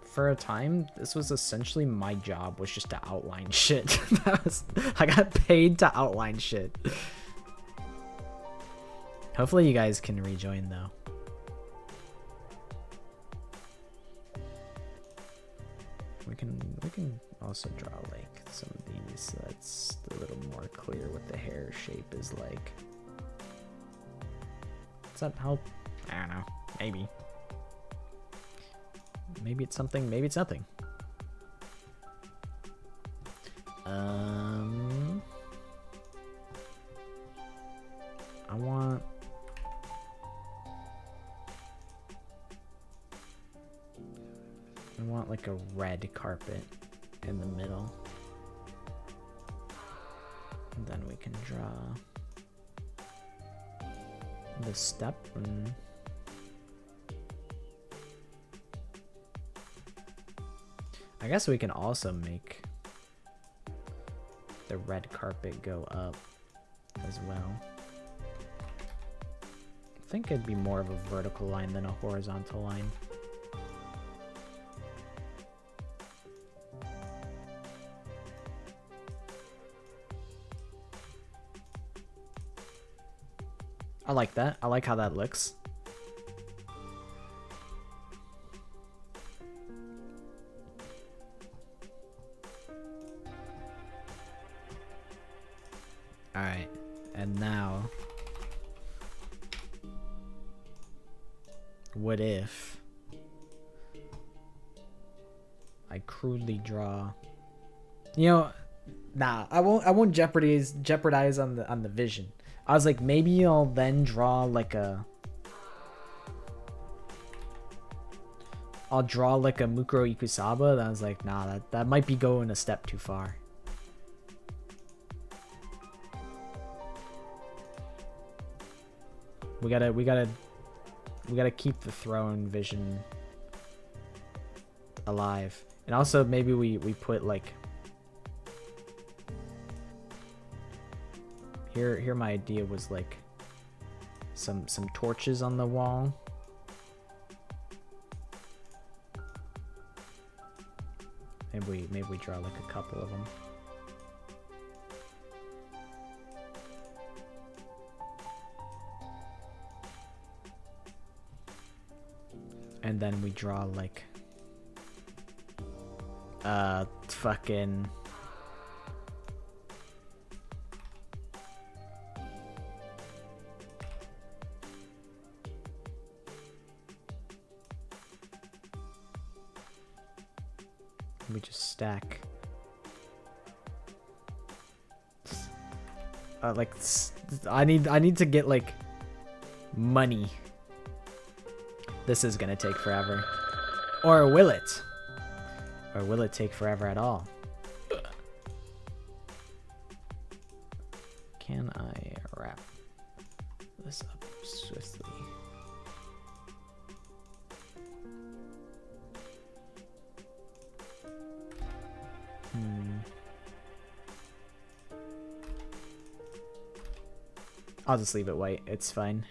For a time, this was essentially my job, was just to outline shit. I got paid to outline shit. Hopefully you guys can rejoin though. We can also draw like some of these so that's a little more clear what the hair shape is like. Does that help? I don't know. Maybe. Maybe it's something, maybe it's nothing. I want like a red carpet in the middle. And then we can draw the step. And I guess we can also make the red carpet go up as well. I think it'd be more of a vertical line than a horizontal line. I like that. I like how that looks. All right, and now, what if I crudely draw? You know, nah, I won't jeopardize on the vision. I was like, maybe I'll then draw like I'll draw like a Mukuro Ikusaba. That I was like, nah, that might be going a step too far. We gotta keep the throne vision alive. And also maybe we put like here my idea was like some torches on the wall. Maybe we draw like a couple of them. And then we draw like fucking we just stack like I need to get like money. This is gonna take forever. Or will it? Or will it take forever at all? Can I wrap this up swiftly? I'll just leave it white. It's fine.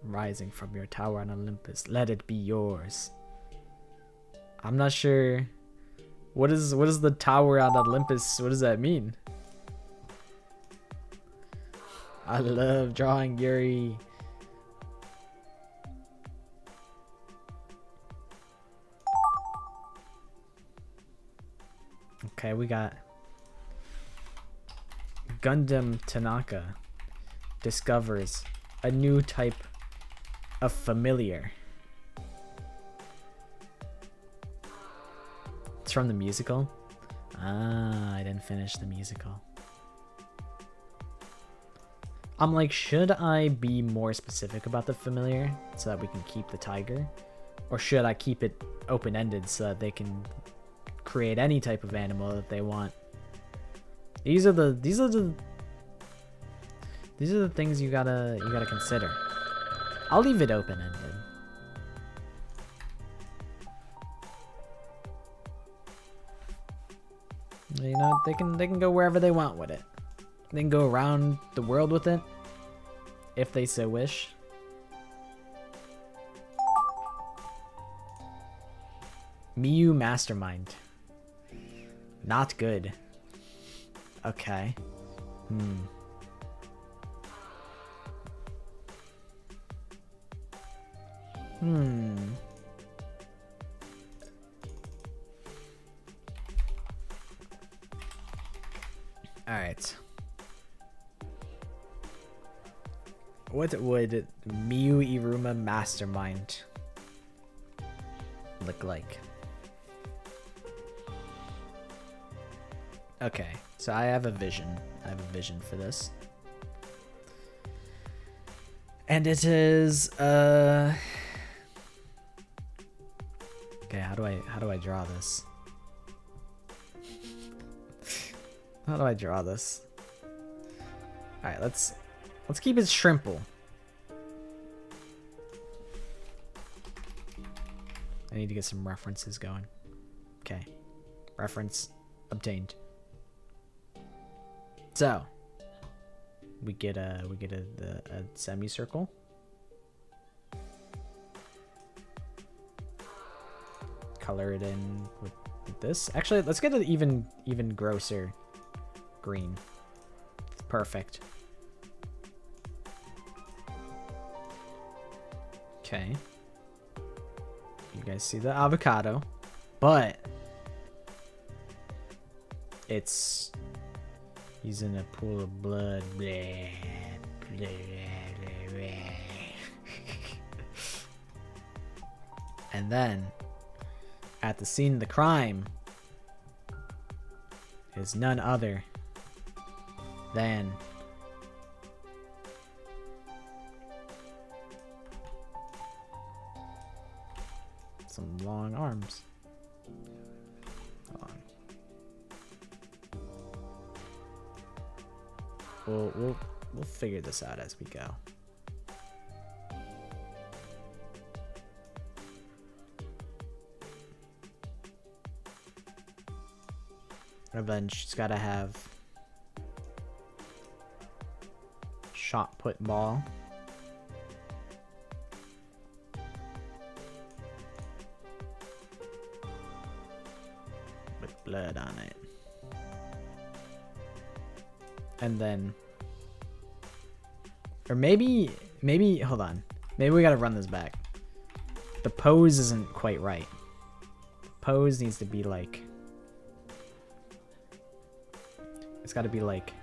Rising from your tower on Olympus, let it be yours. I'm not sure. What is the tower on Olympus? What does that mean? I love drawing Yuri. Okay, we got Gundam Tanaka discovers a new type of familiar. It's from the musical. Ah, I didn't finish the musical. I'm like, should I be more specific about the familiar so that we can keep the tiger? Or should I keep it open-ended so that they can create any type of animal that they want? These are the things you gotta consider. I'll leave it open-ended. You know, they can go wherever they want with it. They can go around the world with it, if they so wish. Miyu Mastermind. Not good. Okay. Alright. What would Miyu Iruma Mastermind look like? Okay, so I have a vision. I have a vision for this. And it is, do I draw this? How do I draw this? All right, let's keep it shrimple. I need to get some references going. Okay, reference obtained. So we get a semicircle. Color it in with this. Actually, let's get an even grosser green. Perfect. Okay. You guys see the avocado, but he's in a pool of blood. Blah, blah, blah, blah. And then at the scene of the crime is none other than some long arms. Hold on. We'll figure this out as we go. And then she's got to have shot put ball. With blood on it. And then, or maybe, hold on. Maybe we got to run this back. The pose isn't quite right. The pose needs to be like, it's got to be like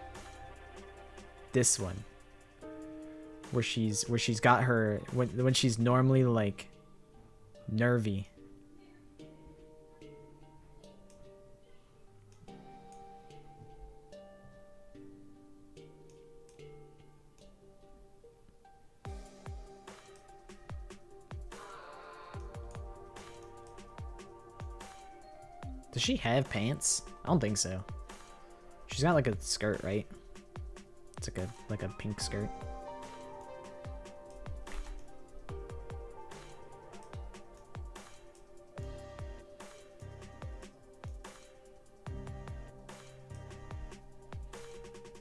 this one, where she's got her when she's normally like nervy. Does she have pants? I don't think so. She's got like a skirt, right? It's like a pink skirt.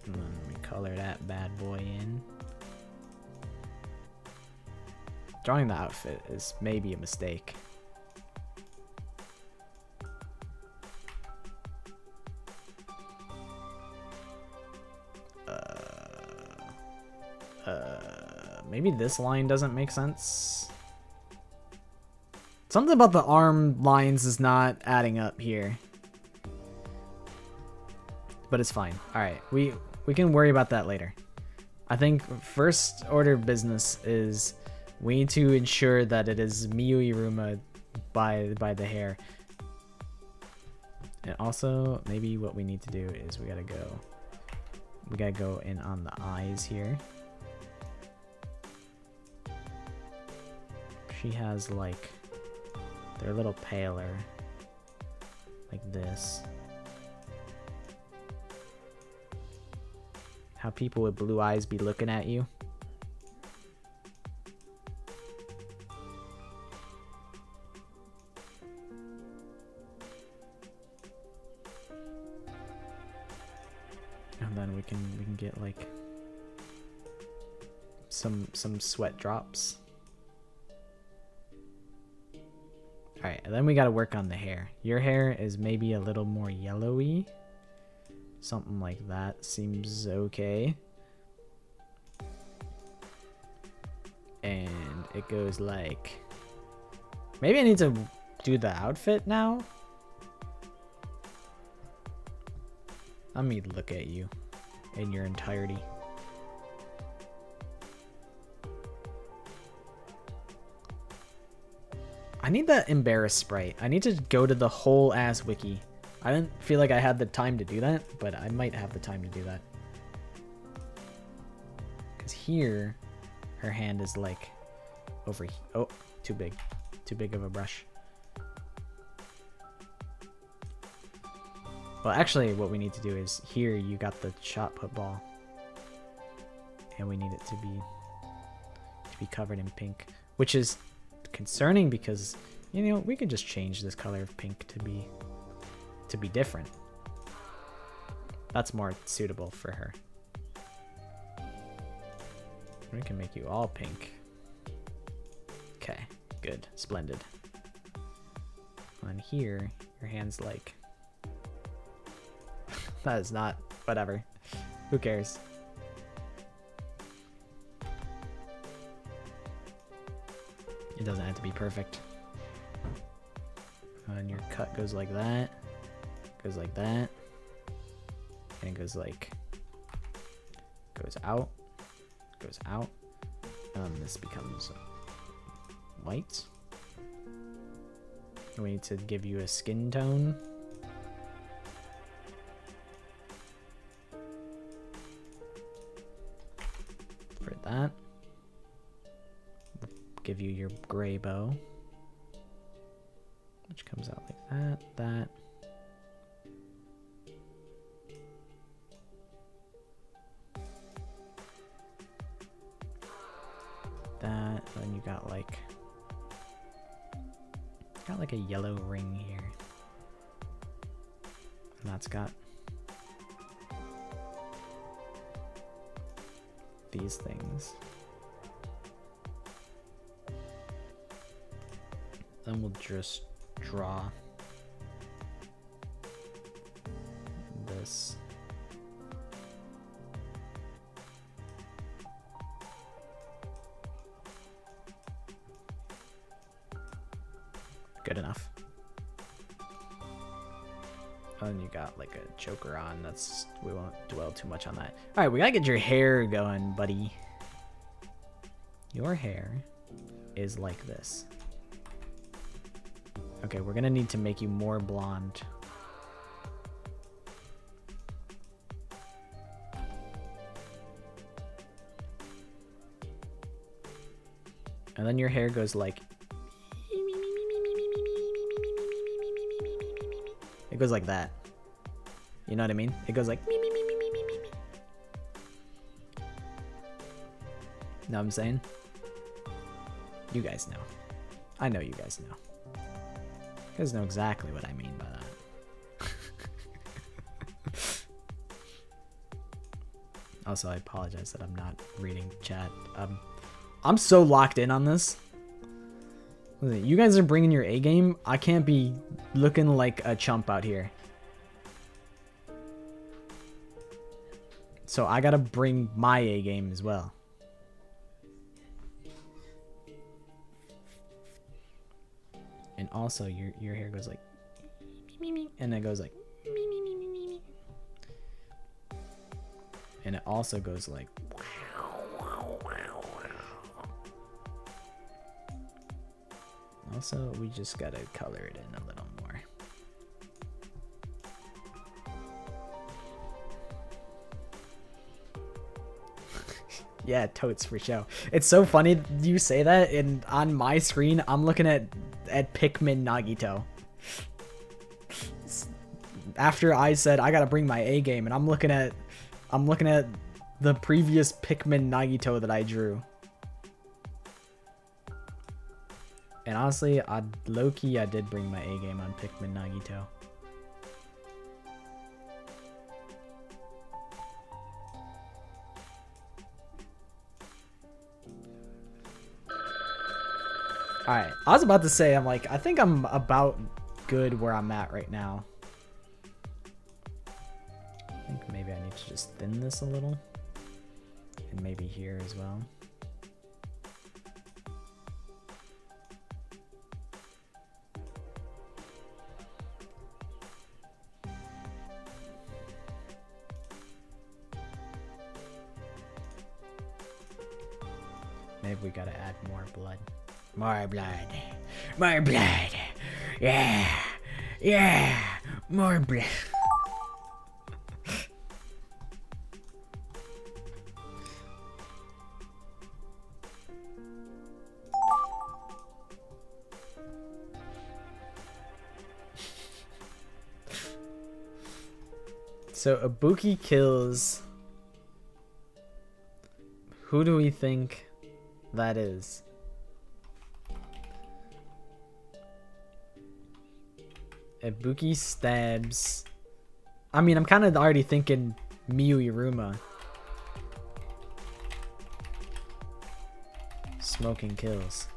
And then let me color that bad boy in. Drawing the outfit is maybe a mistake. Maybe this line doesn't make sense. Something about the arm lines is not adding up here. But it's fine. Alright, we can worry about that later. I think first order of business is we need to ensure that it is Miyu Iruma by the hair. And also, maybe what we need to do is we gotta go in on the eyes here. She has like, they're a little paler, like this. How people with blue eyes be looking at you. And then we can get like some sweat drops. Alright, and then we gotta work on the hair. Your hair is maybe a little more yellowy. Something like that seems okay. And it goes like... Maybe I need to do the outfit now? Let me look at you in your entirety. I need that embarrassed sprite. I need to go to the whole ass wiki. I didn't feel like I had the time to do that, but I might have the time to do that. Because here, her hand is like over. Oh, too big. Too big of a brush. Well, actually, what we need to do is here you got the shot put ball, and we need it to be covered in pink, which is concerning because we could just change this color of pink to be different. That's more suitable for her. We can make you all pink. Okay, good, splendid. On here, your hand's like. That is not. Whatever. Who cares? It doesn't have to be perfect. And your cut goes like that. Goes like that. And it goes like. Goes out. Goes out. This becomes white. We need to give you a skin tone. For that. Give you your gray bow. Which comes out like that, that. That, and you got like a yellow ring here. And that's got these things. Then we'll just draw this. Good enough. And you got like a choker on. We won't dwell too much on that. All right, we gotta get your hair going, buddy. Your hair is like this. Okay, we're gonna need to make you more blonde. And then your hair goes like. It goes like that. You know what I mean? It goes like me, me, me, me, me, me, me, me. Know what I'm saying? You guys know. I know you guys know. You guys know exactly what I mean by that. Also, I apologize that I'm not reading chat. I'm so locked in on this. Listen, you guys are bringing your A game. I can't be looking like a chump out here. So I gotta bring my A game as well. And also, your hair goes like, and it goes like, and it also goes like. Also, we just gotta color it in a little more. Yeah, totes for show. It's so funny you say that, and on my screen, I'm looking at Pikmin Nagito. After I said I gotta bring my A game, and I'm looking at the previous Pikmin Nagito that I drew. And honestly, low-key, I did bring my A game on Pikmin Nagito. Alright, I was about to say, I think I'm about good where I'm at right now. I think maybe I need to just thin this a little. And maybe here as well. Maybe we gotta add more blood. More blood. More blood. Yeah. Yeah. More blood. So Ibuki kills. Who do we think that is? Ibuki stabs. I mean, I'm kind of already thinking Miyu Iruma. Smoking kills.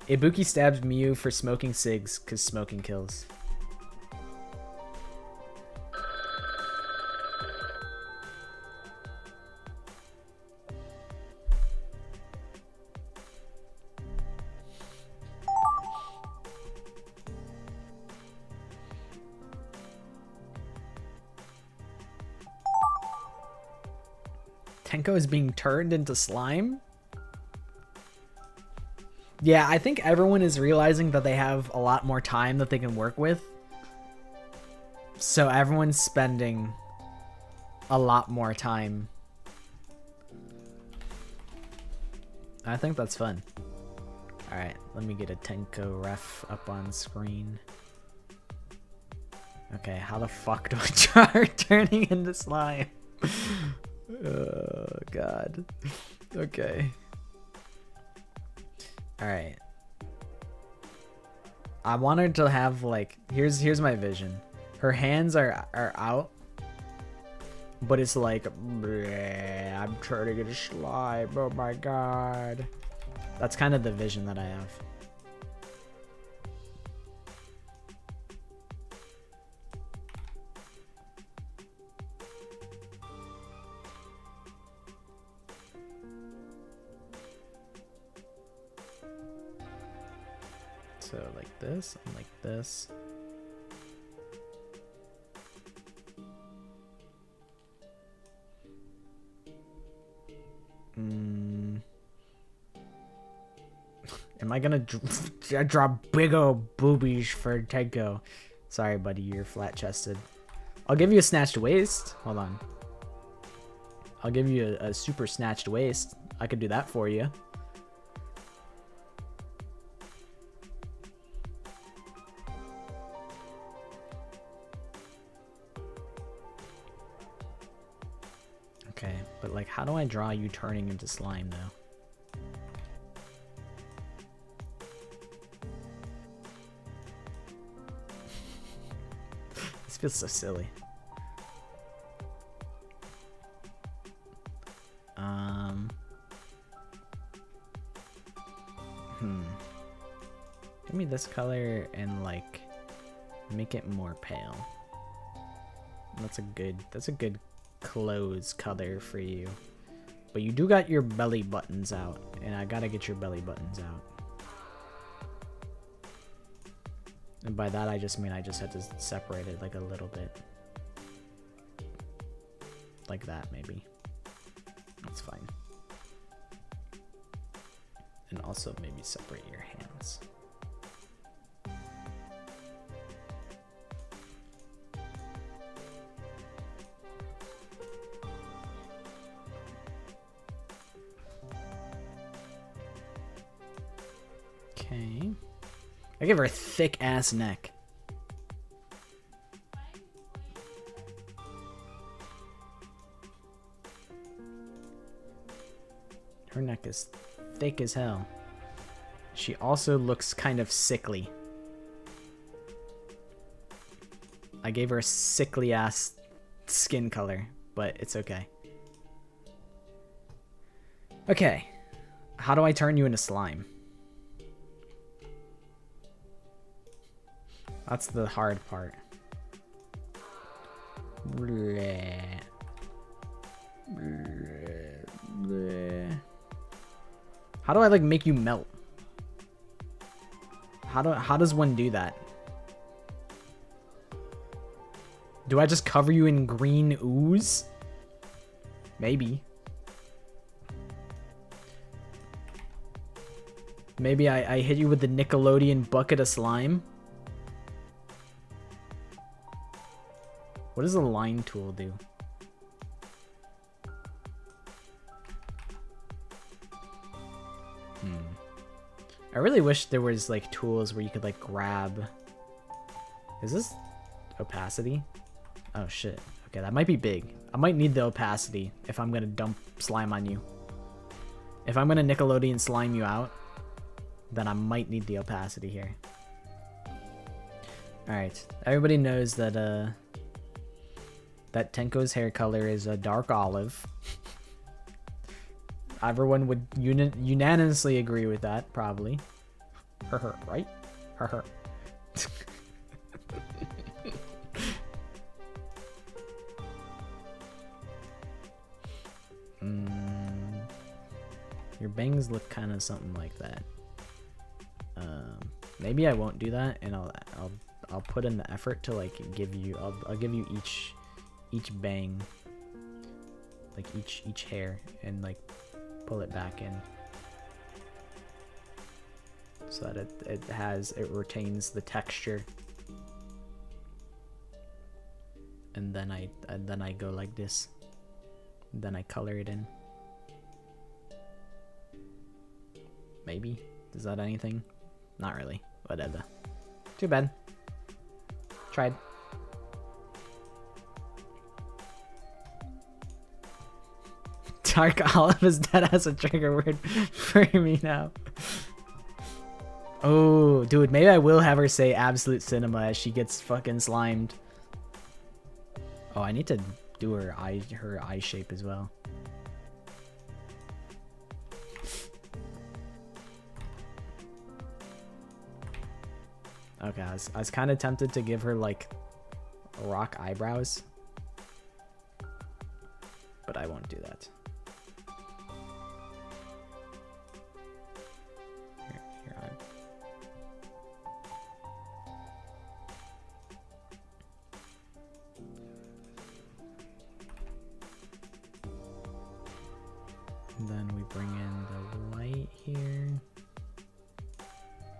Ibuki stabs Miyu for smoking cigs because smoking kills. Tenko is being turned into slime? Yeah, I think everyone is realizing that they have a lot more time that they can work with. So everyone's spending a lot more time. I think that's fun. Alright, let me get a Tenko ref up on screen. Okay, how the fuck do I try turning into slime? Oh, God. Okay. Alright. I want her to have, like... Here's my vision. Her hands are out. But it's like... Bleh, I'm turning into slime. Oh my God. That's kind of the vision that I have. So like this and like this. Am I gonna draw big old boobies for Tenko? Sorry, buddy, you're flat-chested. I'll give you a snatched waist. Hold on. I'll give you a super snatched waist. I could do that for you. Okay, but like, how do I draw you turning into slime though? This feels so silly. Give me this color and like make it more pale. That's a good clothes color for you. But you do got your belly buttons out, and I gotta get your belly buttons out. And by that I just mean I just had to separate it like a little bit. Like that maybe. That's fine. And also maybe separate your hands. Okay. I give her a thick ass neck. Her neck is thick as hell. She also looks kind of sickly. I gave her a sickly ass skin color, but it's okay. Okay. How do I turn you into slime? That's the hard part. Bleh. Bleh. Bleh. How do I like make you melt? How does one do that? Do I just cover you in green ooze? Maybe. Maybe I hit you with the Nickelodeon bucket of slime. What does the line tool do? I really wish there was like tools where you could like grab. Is this opacity? Oh shit. Okay, that might be big. I might need the opacity if I'm gonna dump slime on you. If I'm gonna Nickelodeon slime you out, then I might need the opacity here. Alright, everybody knows that that Tenko's hair color is a dark olive. Everyone would unanimously agree with that, probably. Right? Your bangs look kind of something like that. Maybe I won't do that, and I'll put in the effort to like give you. I'll give you each bang, like each hair, and like pull it back in, so that it retains the texture. And then I go like this. And then I color it in. Maybe. Is that anything? Not really. Whatever. Too bad. Tried. Dark olive is dead as a trigger word for me now. Oh, dude, maybe I will have her say absolute cinema as she gets fucking slimed. Oh, I need to do her eye shape as well. Okay, I was kind of tempted to give her like rock eyebrows, but I won't do that. Here on. And then we bring in the light here.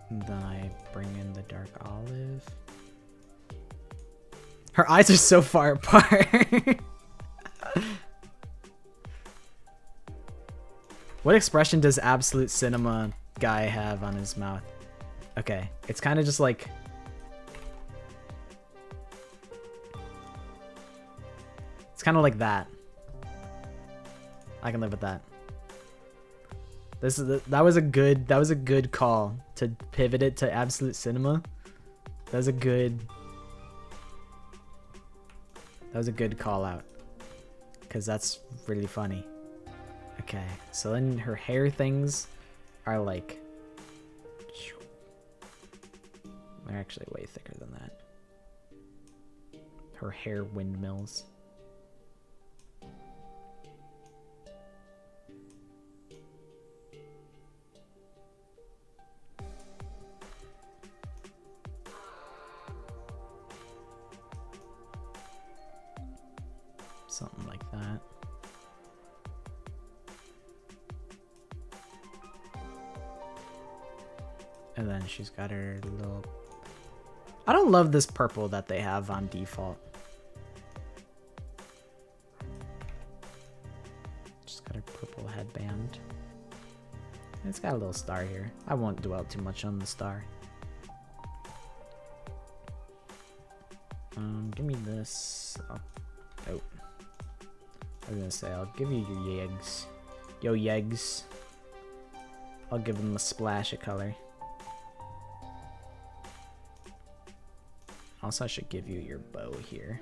And then I bring in the dark olive. Her eyes are so far apart. What expression does absolute cinema guy have on his mouth? Okay, it's kind of just like... It's kind of like that. I can live with that. That was a good call to pivot it to absolute cinema. That was a good call out, because that's really funny. Okay, so then her hair things are like, they're actually way thicker than that. Her hair windmills. Something like that. And then she's got her little... I don't love this purple that they have on default. She's got her purple headband. It's got a little star here. I won't dwell too much on the star. Give me this. Oh. I was gonna say, I'll give you your yeggs. Yo, yeggs. I'll give them a splash of color. Also, I should give you your bow here.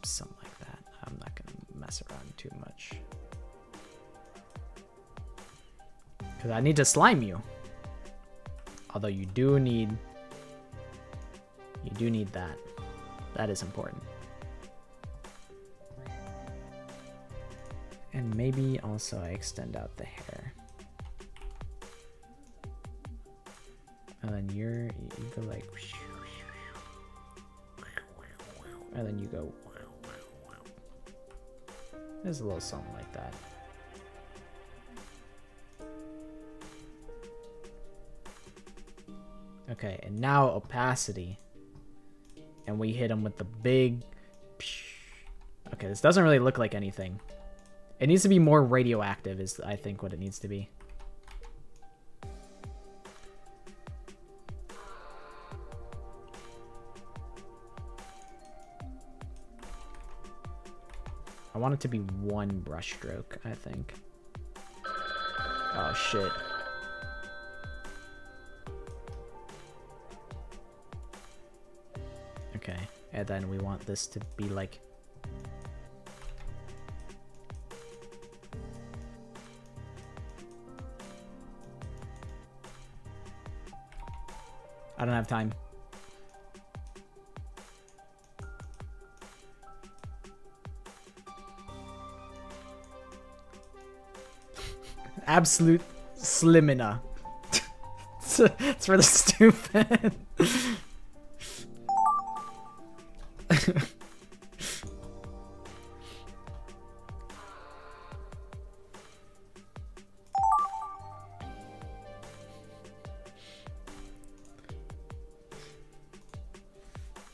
Something like that. I'm not gonna mess around too much, because I need to slime you. Although you do need that. That is important. And maybe also I extend out the hair. And then you go like, and then you go. There's a little something like that. Okay, and now opacity. And we hit him with the big... Okay, Okay, this doesn't really look like anything. It needs to be more radioactive is, I think, what it needs to be. I want it to be one brush stroke, I think. Oh, shit. Okay, and then we want this to be like... I don't have time. Absolute slimina. It's really stupid.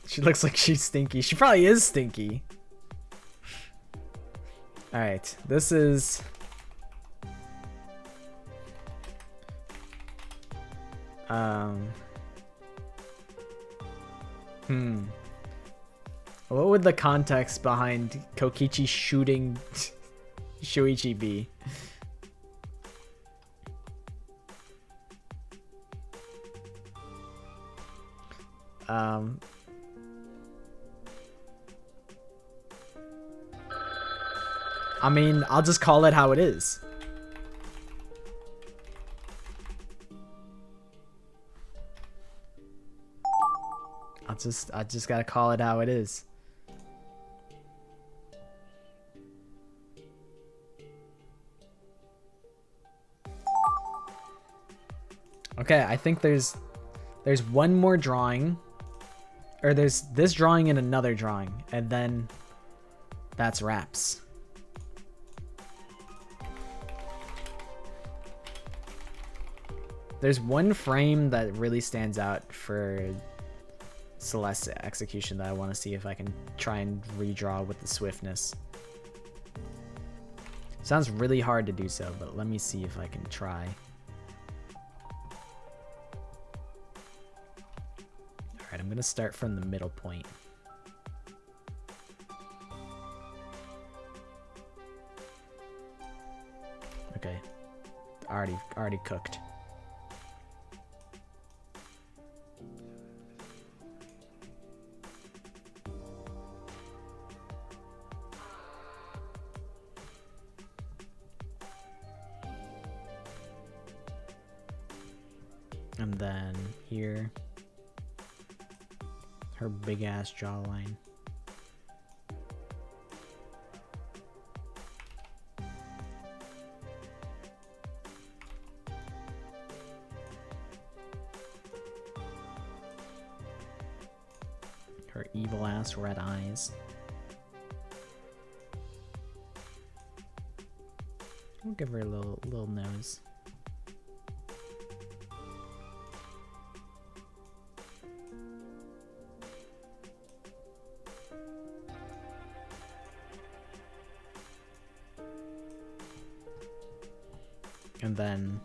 She looks like she's stinky. She probably is stinky. Alright, this is... What would the context behind Kokichi shooting Shuichi be? I mean, I'll just call it how it is. I just gotta call it how it is. Okay, I think there's one more drawing, or there's this drawing and another drawing, and then that's wraps. There's one frame that really stands out for Celeste's execution that I want to see if I can try and redraw with the swiftness. Sounds really hard to do so, but let me see if I can try. Alright, I'm gonna start from the middle point. Okay. Already cooked. And then here, her big ass jawline. Her evil ass red eyes. We'll give her a little nose. And then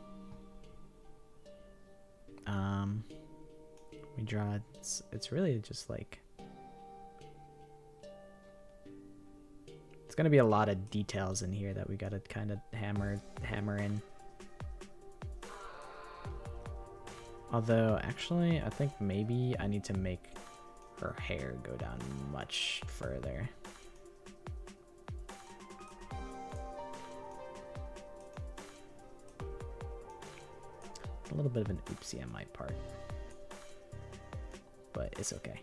we draw it's really just like it's gonna be a lot of details in here that we gotta kind of hammer in. Although actually I think maybe I need to make her hair go down much further. A little bit of an oopsie on my part, but it's okay.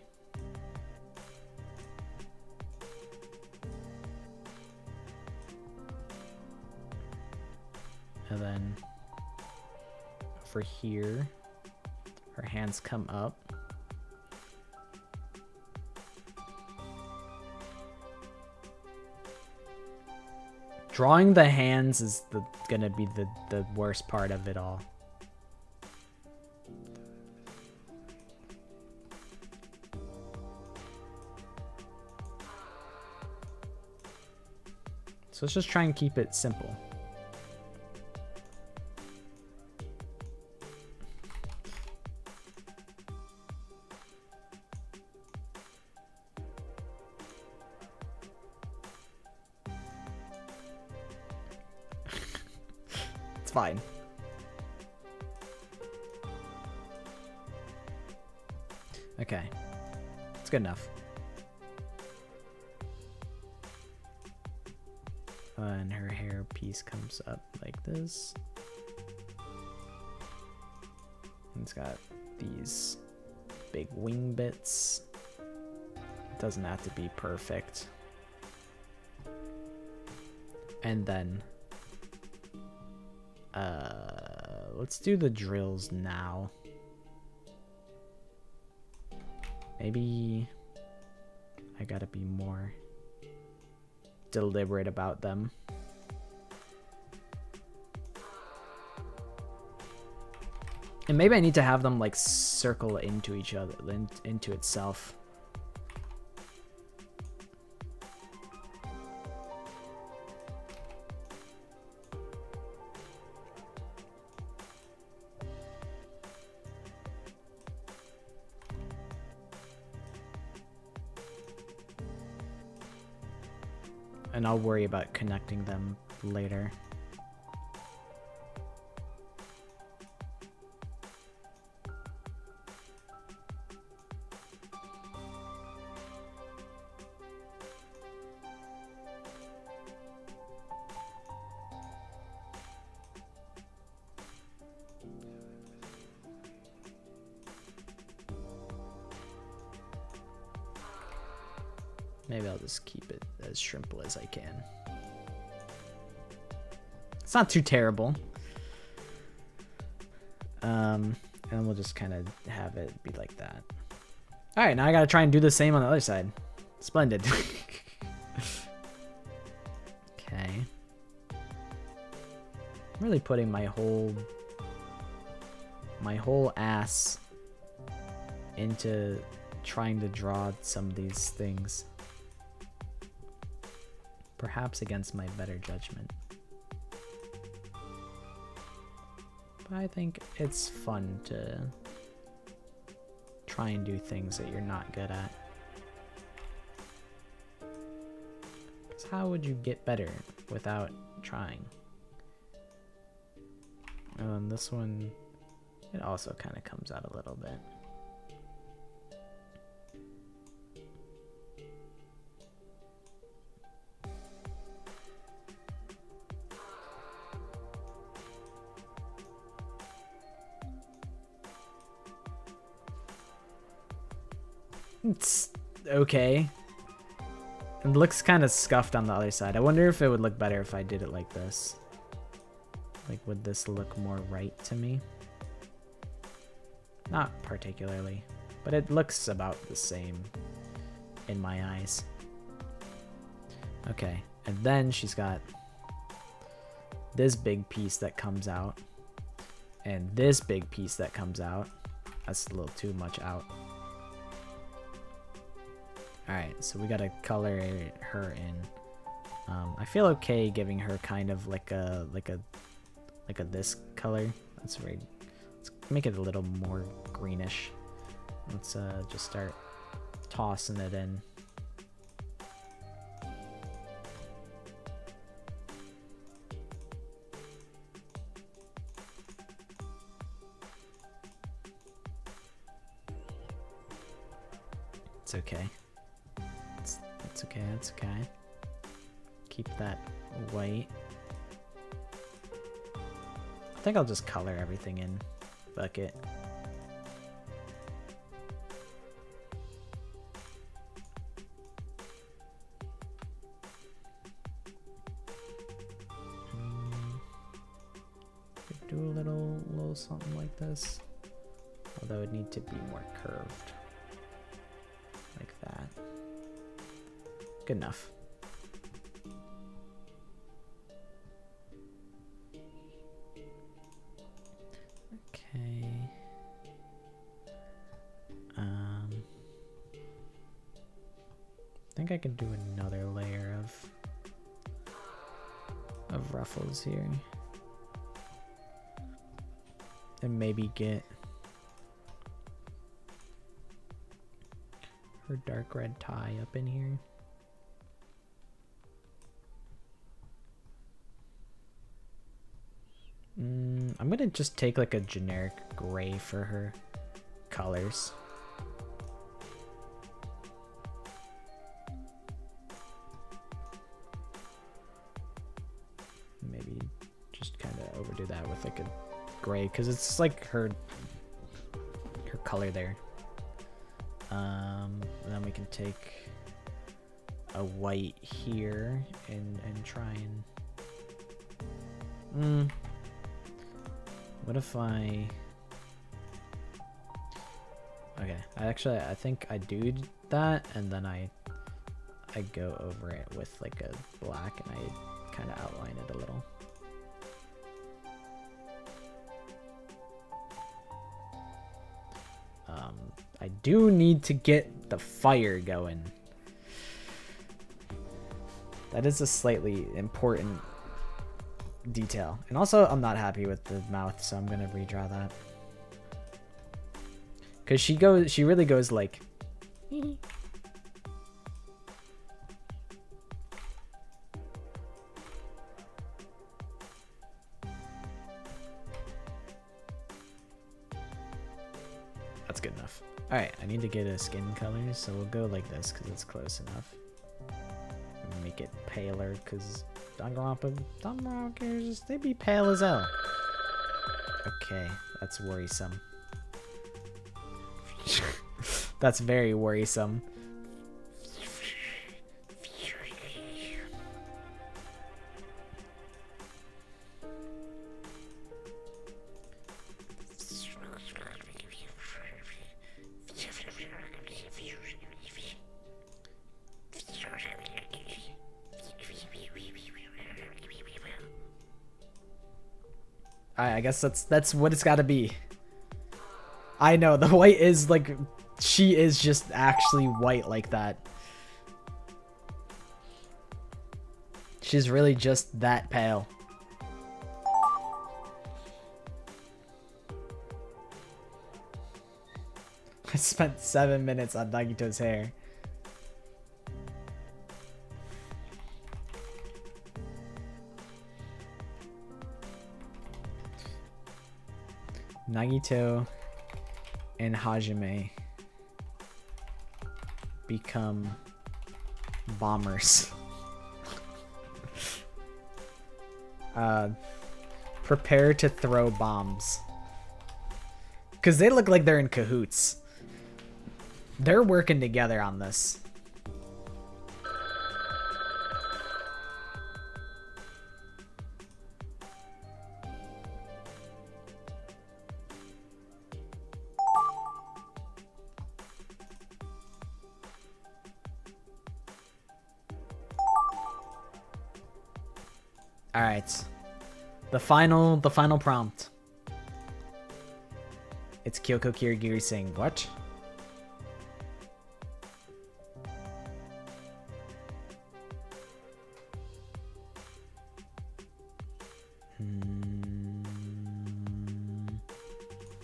And then for here, her hands come up. Drawing the hands is gonna be the worst part of it all. let's just try and keep it simple. It's fine. Okay. It's good enough. And her hair piece comes up like this. And it's got these big wing bits. It doesn't have to be perfect. And then let's do the drills now. Maybe I gotta be more deliberate about them. And maybe I need to have them like circle into each other, into itself. And I'll worry about connecting them later. Maybe I'll just keep it as simple as I can. It's not too terrible. And we'll just kind of have it be like that. All right, now I gotta try and do the same on the other side. Splendid. Okay. I'm really putting my whole ass into trying to draw some of these things. Perhaps against my better judgment. But I think it's fun to try and do things that you're not good at. Because how would you get better without trying? And this one, it also kind of comes out a little bit. It's okay. It looks kind of scuffed on the other side. I wonder if it would look better if I did it like this. Like, would this look more right to me? Not particularly, but it looks about the same in my eyes. Okay, and then she's got this big piece that comes out, and this big piece that comes out. That's a little too much out. Alright, so we gotta color her in. I feel okay giving her kind of like a this color. Let's make it a little more greenish. Let's just start tossing it in. It's okay. It's okay, it's okay. Keep that white. I think I'll just color everything in bucket. Could do a little something like this. Although it would need to be more curved. Like that. Good enough. Okay. I think I can do another layer of ruffles here. And maybe get her dark red tie up in here. I'm gonna just take like a generic gray for her colors. Maybe just kind of overdo that with like a gray because it's like her color there. And then we can take a white here and try and what if I I think I do that and then I go over it with like a black and I kind of outline it a little. I do need to get the fire going. That is a slightly important detail. And also, I'm not happy with the mouth, so I'm gonna redraw that. Cause she really goes like. That's good enough. All right, I need to get a skin color, so we'll go like this because it's close enough. Make it paler because Danganronpa characters, they be pale as hell. Okay, that's worrisome. That's very worrisome. I guess that's what it's got to be. I know the white is like, she is just actually white like that. She's really just that pale. I spent 7 minutes on Nagito's hair. Nagito and Hajime become bombers. Prepare to throw bombs. Because they look like they're in cahoots. They're working together on this. All right, the final prompt. It's Kyoko Kirigiri saying what?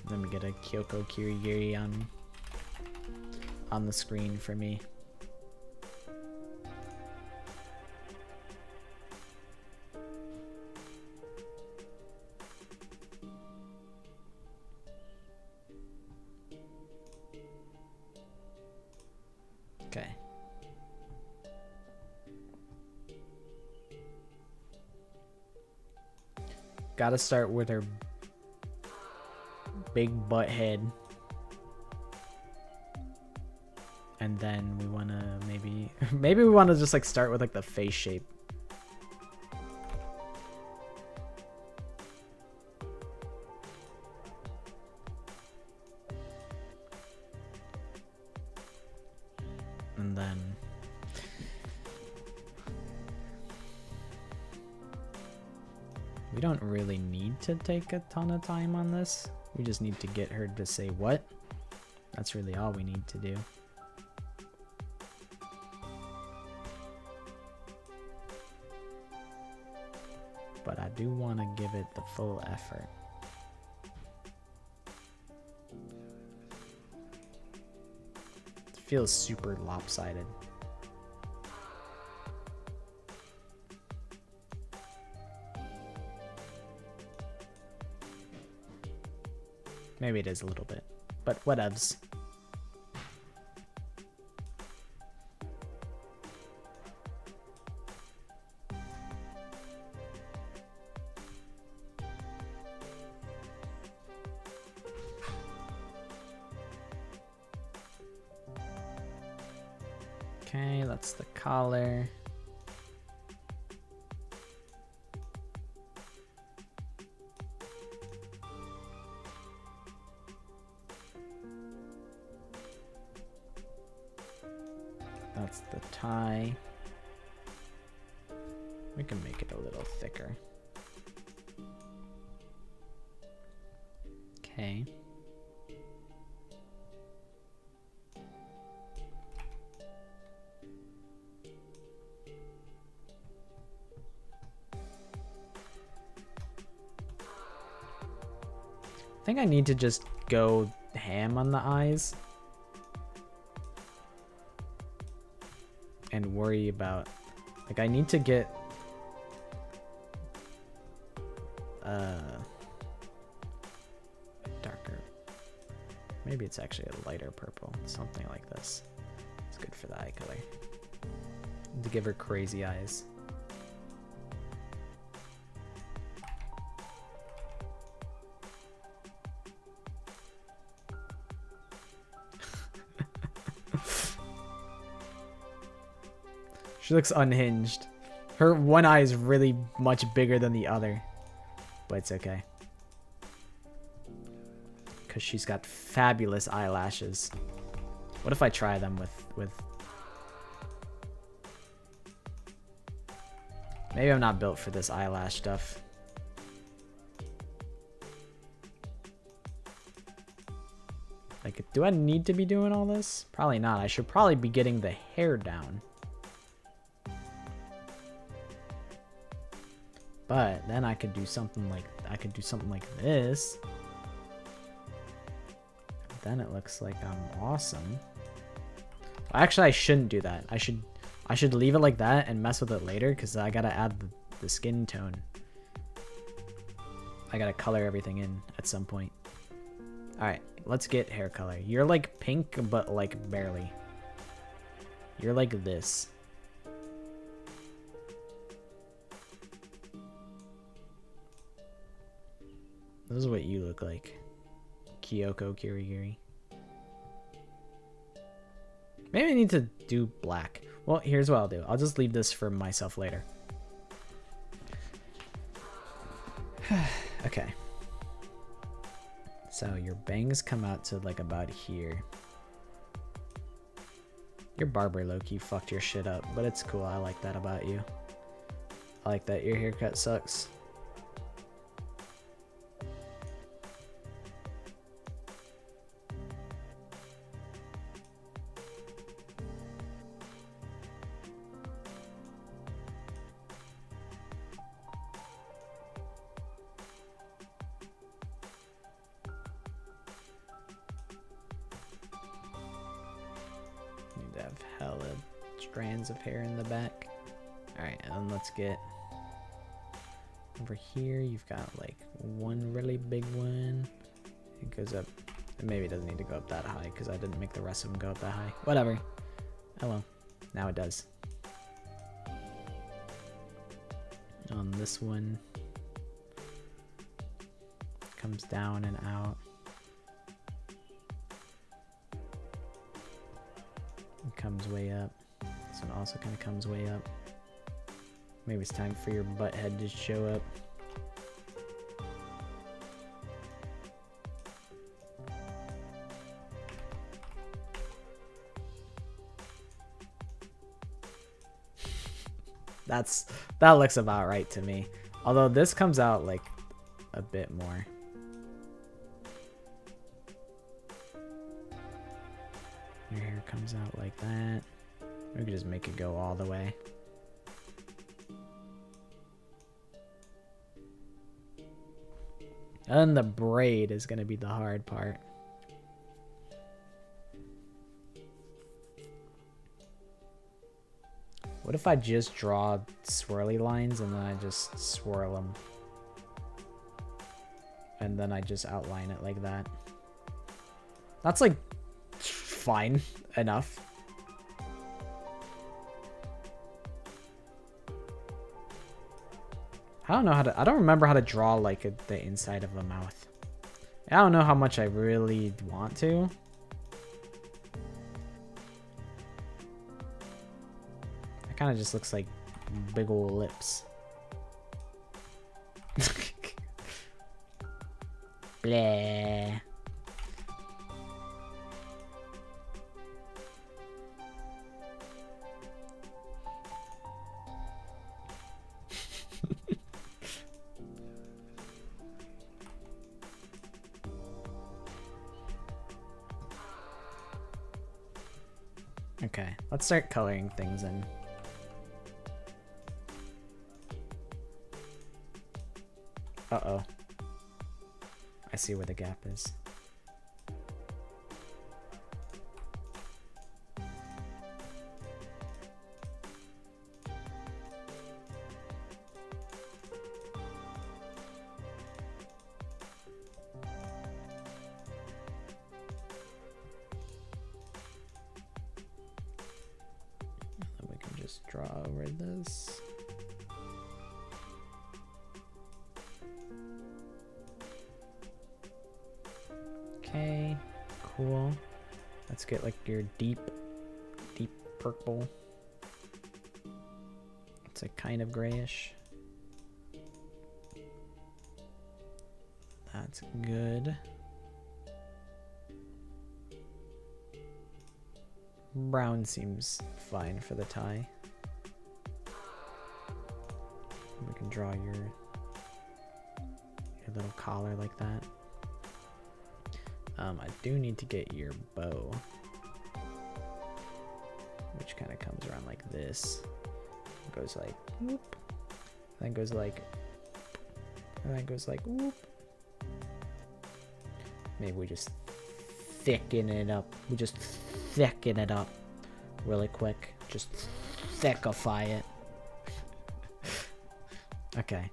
Let me get a Kyoko Kirigiri on the screen for me. Okay. Gotta start with her big butt head. And then we wanna maybe we wanna just like start with like the face shape. And then we don't really need to take a ton of time on this. We just need to get her to say what. That's really all we need to do. but I do want to give it the full effort. It feels super lopsided. Maybe it is a little bit, but whatevs. Okay, that's the collar. That's the tie. We can make it a little thicker. Okay. I think I need to just go ham on the eyes and worry about, like, I need to get darker. Maybe it's actually a lighter purple, something like this. It's good for the eye color. To give her crazy eyes. She looks unhinged. Her one eye is really much bigger than the other. But it's okay. Because she's got fabulous eyelashes. What if I try them with... Maybe I'm not built for this eyelash stuff. Like, do I need to be doing all this? Probably not. I should probably be getting the hair down. But then I could do something like this. Then it looks like I'm awesome. Well, actually, I shouldn't do that. I should leave it like that and mess with it later because I gotta add the skin tone. I gotta color everything in at some point. All right, let's get hair color. You're like pink, but like barely. You're like this. This is what you look like. Kyoko Kirigiri. Maybe I need to do black. Well, here's what I'll do. I'll just leave this for myself later. Okay. So your bangs come out to like about here. Your barber low-key fucked your shit up, but it's cool. I like that about you. I like that your haircut sucks. Have hella strands of hair in the back. Alright, and then let's get over here. You've got like one really big one. It goes up. Maybe it doesn't need to go up that high because I didn't make the rest of them go up that high. Whatever. Oh well. Now it does. On this one, comes down and out. Comes way up. This one also kind of comes way up. Maybe it's time for your butt head to show up. That looks about right to me. Although this comes out like a bit more. Your hair comes out like that. We could just make it go all the way. And the braid is gonna be the hard part. What if I just draw swirly lines and then I just swirl them? And then I just outline it like that. That's like fine enough. I don't know how to, I don't remember how to draw like the inside of the mouth. I don't know how much I really want to. It kind of just looks like big ol' lips. Blah. Okay, let's start coloring things in. Uh-oh. I see where the gap is. And then we can just draw over this. Okay, cool. Let's get like your deep purple. It's a kind of grayish. That's good. Brown seems fine for the tie. We can draw your little collar like that. I do need to get your bow, which kind of comes around like this. It goes like whoop, then goes like, and then goes like whoop. Maybe we just thicken it up. We just thicken it up really quick. Just thickify it. Okay.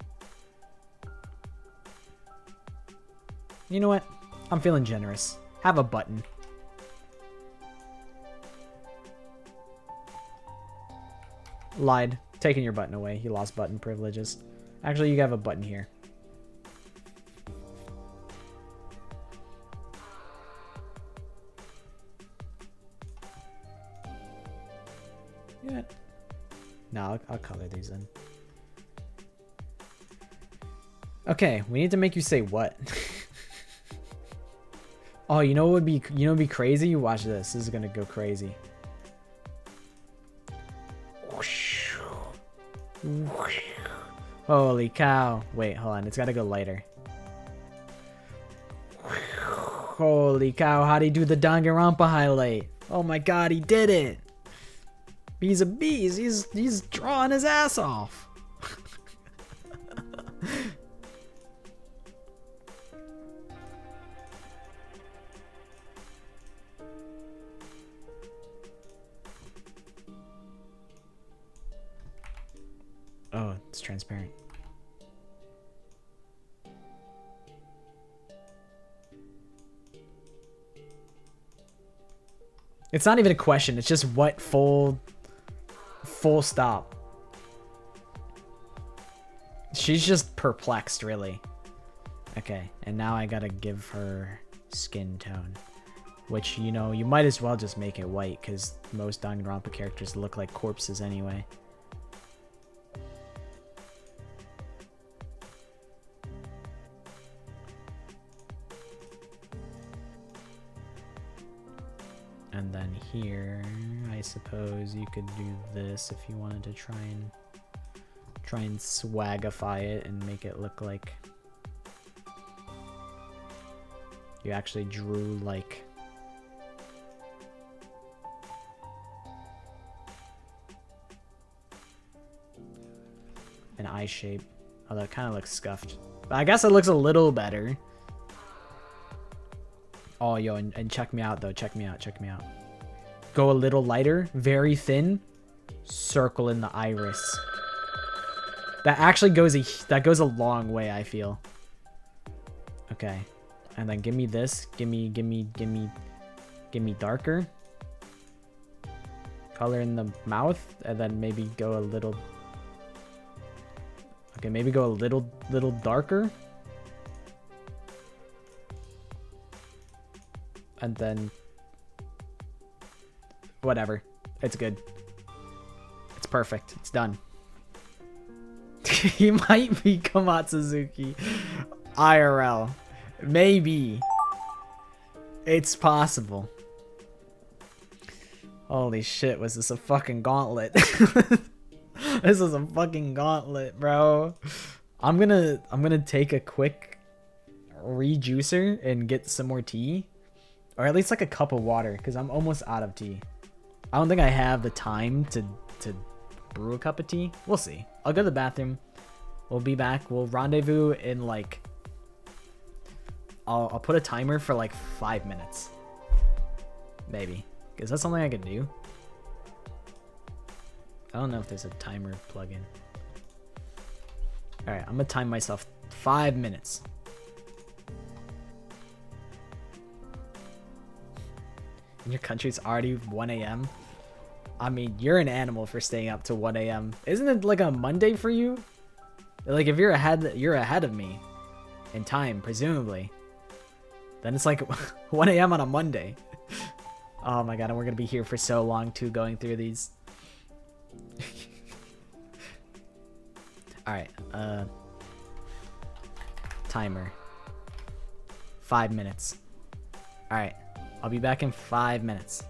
You know what? I'm feeling generous. Have a button. Lied. Taking your button away. You lost button privileges. Actually, you have a button here. Yeah. No, I'll color these in. Okay, we need to make you say what? Oh, you know what would be, crazy? Watch this. This is gonna go crazy. Holy cow. Wait, hold on. It's gotta go lighter. Holy cow. How'd he do the Danganronpa highlight? Oh my god, he did it. He's a beast. He's drawing his ass off. Oh, it's transparent. It's not even a question. It's just what full stop. She's just perplexed, really. Okay, and now I gotta give her skin tone. Which, you know, you might as well just make it white, because most Danganronpa characters look like corpses anyway. And then here, I suppose you could do this if you wanted to try and swagify it and make it look like you actually drew like an eye shape. Although it kind of looks scuffed. But I guess it looks a little better. Oh, yo, and check me out, though. Check me out. Check me out. Go a little lighter. Very thin. Circle in the iris. That actually goes a long way, I feel. Okay. And then give me this. Give me darker. Color in the mouth. And then maybe go a little... Okay, maybe go a little darker. And then... Whatever. It's good. It's perfect. It's done. He might be Komatsuzuki. IRL. Maybe. It's possible. Holy shit, was this a fucking gauntlet? This is a fucking gauntlet, bro. I'm gonna take a quick rejuicer and get some more tea. Or at least like a cup of water, because I'm almost out of tea. I don't think I have the time to brew a cup of tea. We'll see. I'll go to the bathroom. We'll be back. We'll rendezvous in like... I'll put a timer for like 5 minutes. Maybe. Is that something I could do? I don't know if there's a timer plugin. Alright, I'm gonna time myself 5 minutes. In your country, it's already 1 a.m. I mean, you're an animal for staying up to 1 a.m. Isn't it like a Monday for you? Like, if you're ahead of me in time, presumably. Then it's like 1 a.m. on a Monday. Oh my god, and we're gonna be here for so long too, going through these. Alright, timer. 5 minutes. Alright, I'll be back in 5 minutes.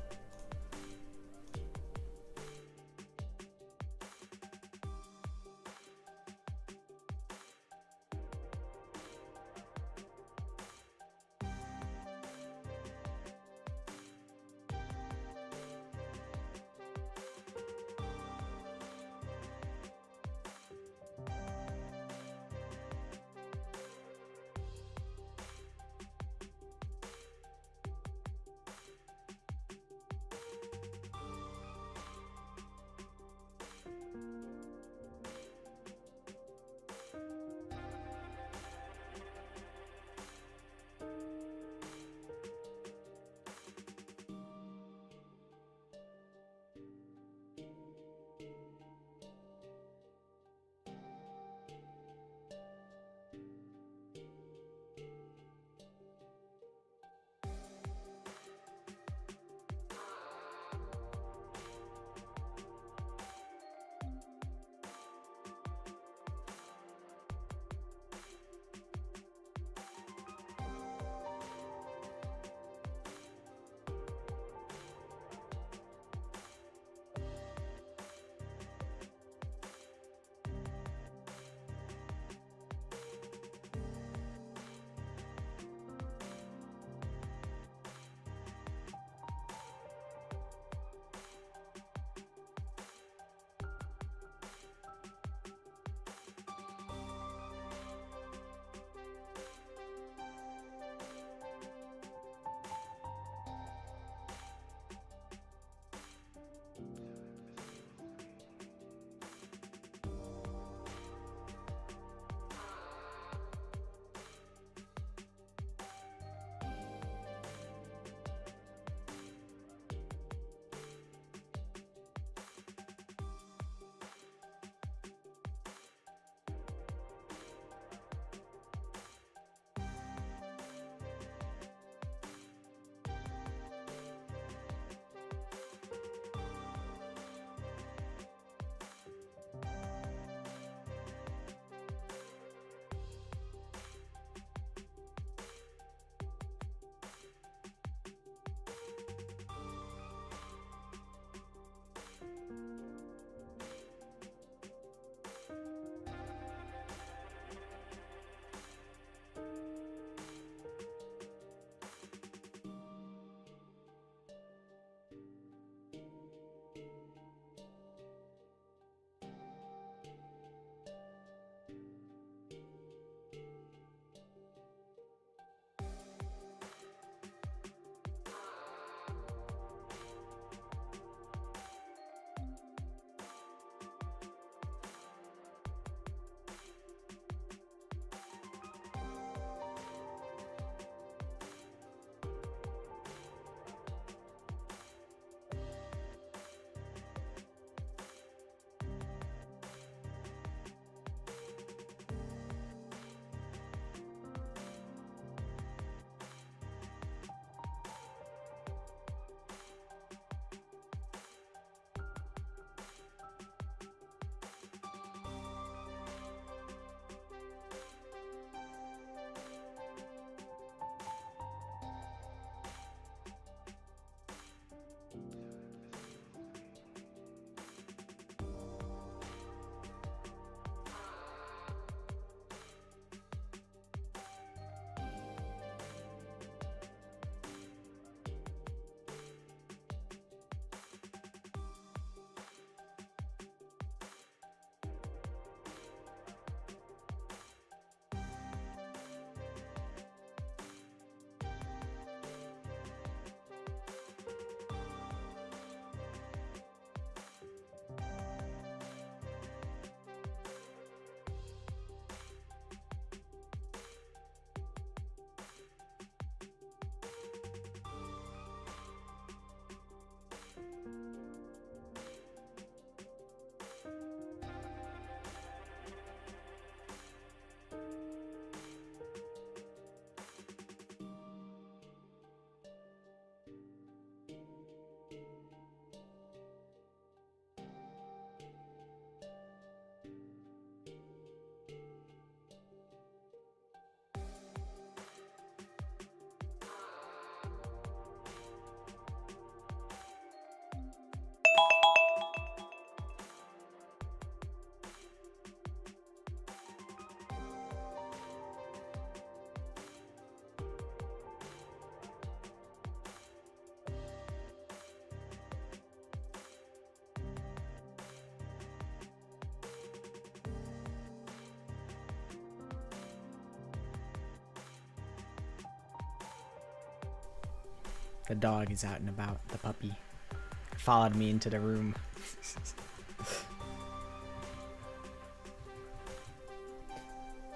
The dog is out and about. The puppy followed me into the room.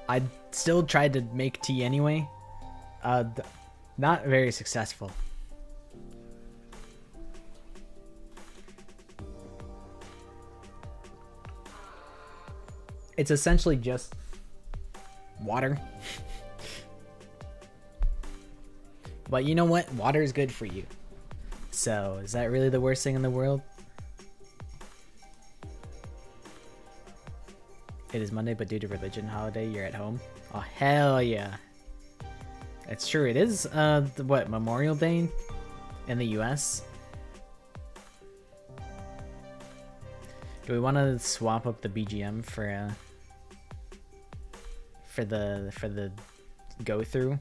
I still tried to make tea anyway. Not very successful. It's essentially just water. But you know what? Water is good for you. So, is that really the worst thing in the world? It is Monday, but due to religion holiday, you're at home? Oh, hell yeah. It's true. It is, what, Memorial Day in the US? Do we want to swap up the BGM for the go through?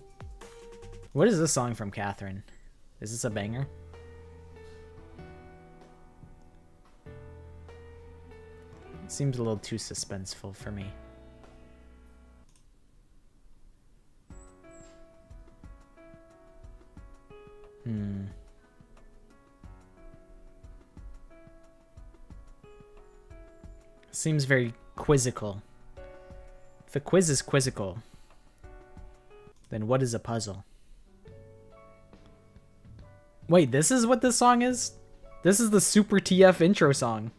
What is this song from Catherine? Is this a banger? It seems a little too suspenseful for me. Seems very quizzical. If a quiz is quizzical, then what is a puzzle? Wait, this is what this song is? This is the Super TF intro song.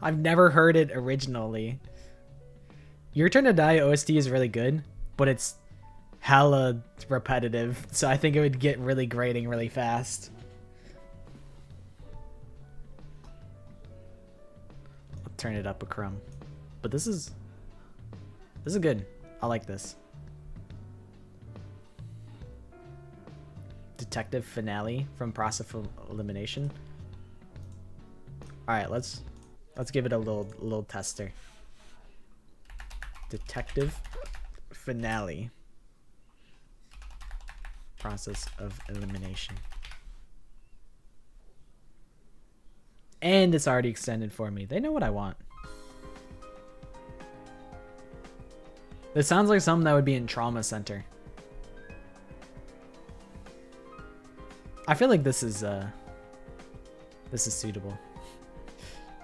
I've never heard it originally. Your Turn to Die OST is really good, but it's hella repetitive, so I think it would get really grating really fast. I'll turn it up a crumb. But this is good. I like this. Detective finale from Process of Elimination. All right, let's give it a little tester. Detective finale. Process of Elimination. And it's already extended for me. They know what I want. This sounds like something that would be in Trauma Center. I feel like this is suitable.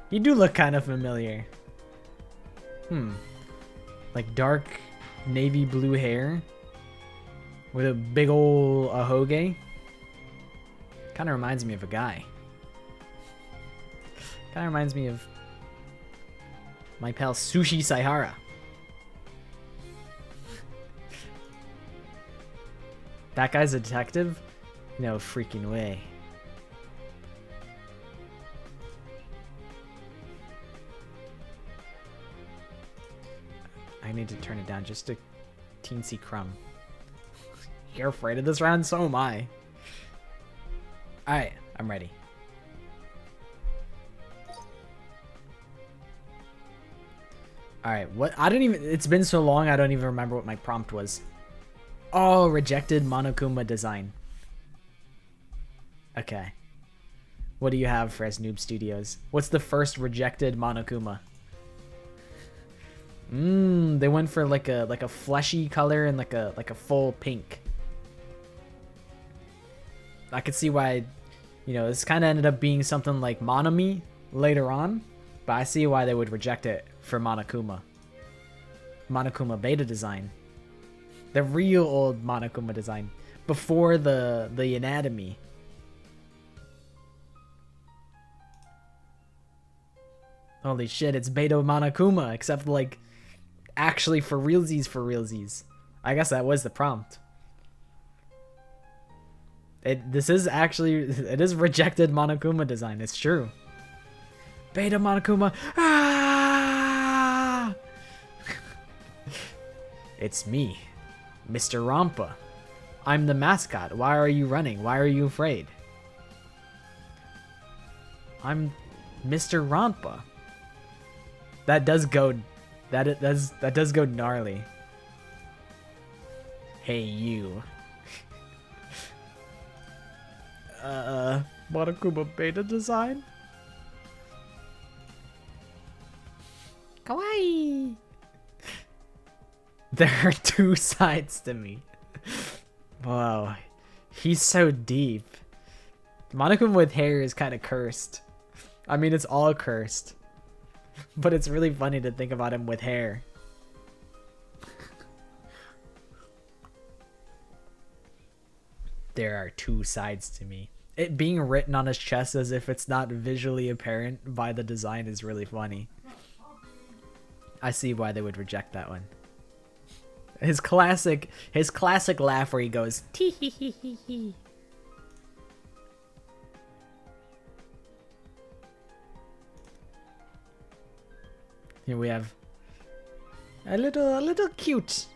You do look kind of familiar. Like dark navy blue hair with a big ol' ahoge. Kind of reminds me of a guy. Kind of reminds me of my pal Sushi Saihara. That guy's a detective? No freaking way. I need to turn it down just a teensy crumb. You're afraid of this round? So am I. Alright, I'm ready. Alright, what? I don't even... It's been so long, I don't even remember what my prompt was. Oh, rejected Monokuma design. Okay. What do you have for us, Noob Studios? What's the first rejected Monokuma? They went for like a fleshy color and like a full pink. I could see why, you know, this kind of ended up being something like Monomi later on, but I see why they would reject it for Monokuma. Monokuma beta design. The real old Monokuma design before the anatomy. Holy shit, it's beta Monokuma, except like actually for realsies. I guess that was the prompt. This is actually, it is rejected Monokuma design, it's true. Beta Monokuma. Ah! It's me, Mr. Rampa. I'm the mascot. Why are you running? Why are you afraid? I'm Mr. Rampa. That does go gnarly. Hey you. Monokuma beta design? Kawaii. There are two sides to me. Whoa. He's so deep. Monokuma with hair is kind of cursed. I mean, it's all cursed. But it's really funny to think about him with hair. There are two sides to me. It being written on his chest as if it's not visually apparent by the design is really funny. I see why they would reject that one. His classic laugh where he goes tee hee hee hee hee. Here we have a little cute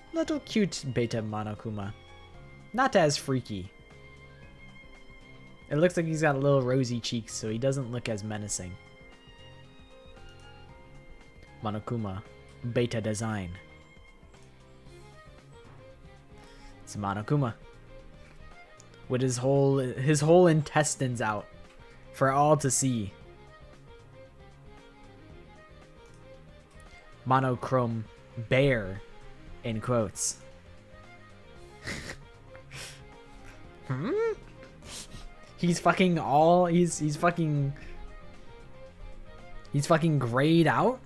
beta Monokuma. Not as freaky. It looks like he's got little rosy cheeks, so he doesn't look as menacing. Monokuma, beta design. It's Monokuma. With his whole intestines out for all to see. Monochrome bear in quotes. He's fucking grayed out.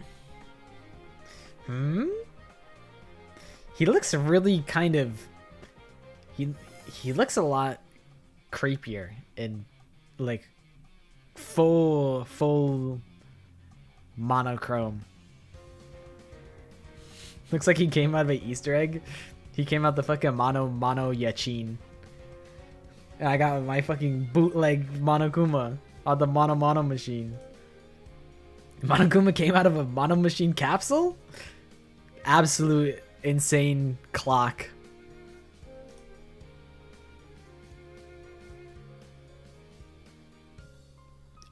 He looks really kind of he looks a lot creepier in like full monochrome. Looks like he came out of an Easter egg. He came out the fucking mono Yachin. And I got my fucking bootleg Monokuma on the mono machine. Monokuma came out of a mono machine capsule? Absolute insane clock.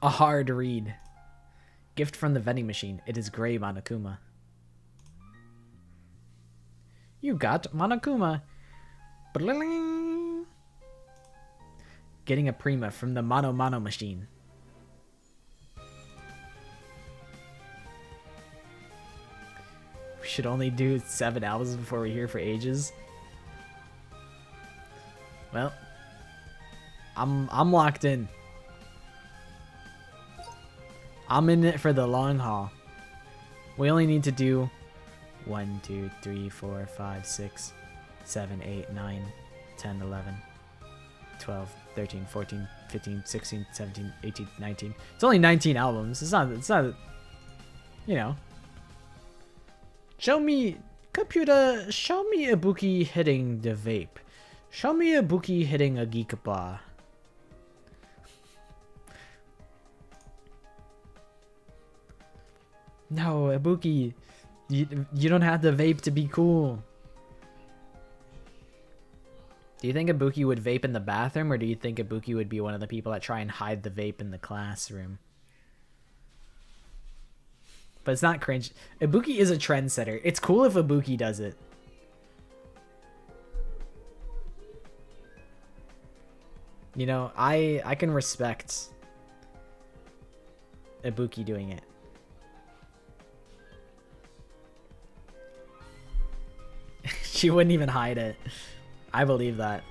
A hard read. Gift from the vending machine. It is gray Monokuma. You got Monokuma. Bling. Getting a Prima from the mono machine. We should only do 7 albums before we're here for ages. Well, I'm locked in. I'm in it for the long haul. We only need to do 1, 2, 3, 4, 5, 6, 7, 8, 9, 10, 11, 12, 13, 14, 15, 16, 17, 18, 19. It's only 19 albums. It's not, you know. Computer, show me Ibuki hitting the vape. Show me Ibuki hitting a geek bar. No, Ibuki, you don't have the vape to be cool. Do you think Ibuki would vape in the bathroom, or do you think Ibuki would be one of the people that try and hide the vape in the classroom? But it's not cringe. Ibuki is a trendsetter. It's cool if Ibuki does it. You know, I can respect Ibuki doing it. She wouldn't even hide it. I believe that.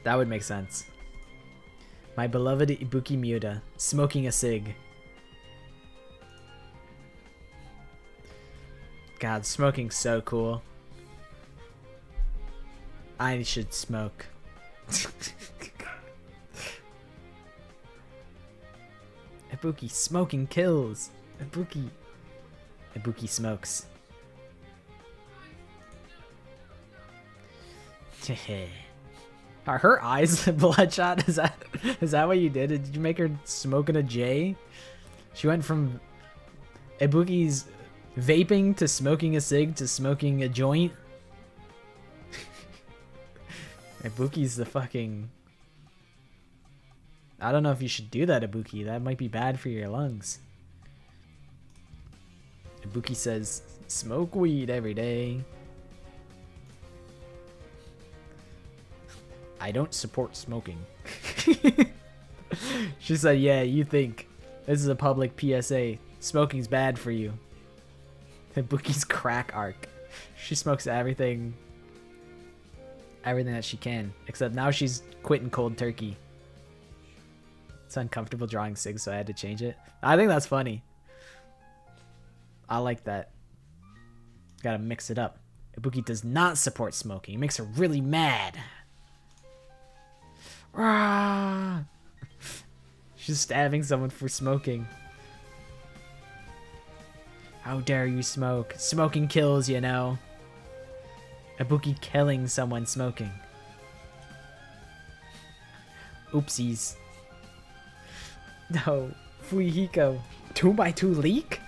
That would make sense. My beloved Ibuki Miuta, smoking a cig. God, smoking's so cool. I should smoke. Ibuki, smoking kills. Ibuki smokes. Are her eyes bloodshot? Is that what you did? Did you make her smoking a J? She went from Ibuki's vaping to smoking a cig to smoking a joint. Ibuki's the fucking... I don't know if you should do that, Ibuki. That might be bad for your lungs. Ibuki says, smoke weed every day. I don't support smoking. She said, yeah, you think. This is a public PSA. Smoking's bad for you. Ibuki's crack arc. She smokes everything. everything that she can. Except now she's quitting cold turkey. It's uncomfortable drawing Sig, so I had to change it. I think that's funny. I like that. Gotta mix it up. Ibuki does not support smoking. It makes her really mad. Rah! She's stabbing someone for smoking. How dare you smoke? Smoking kills, you know. Ibuki killing someone smoking. Oopsies. No. Fuyuhiko. 2x2 leak?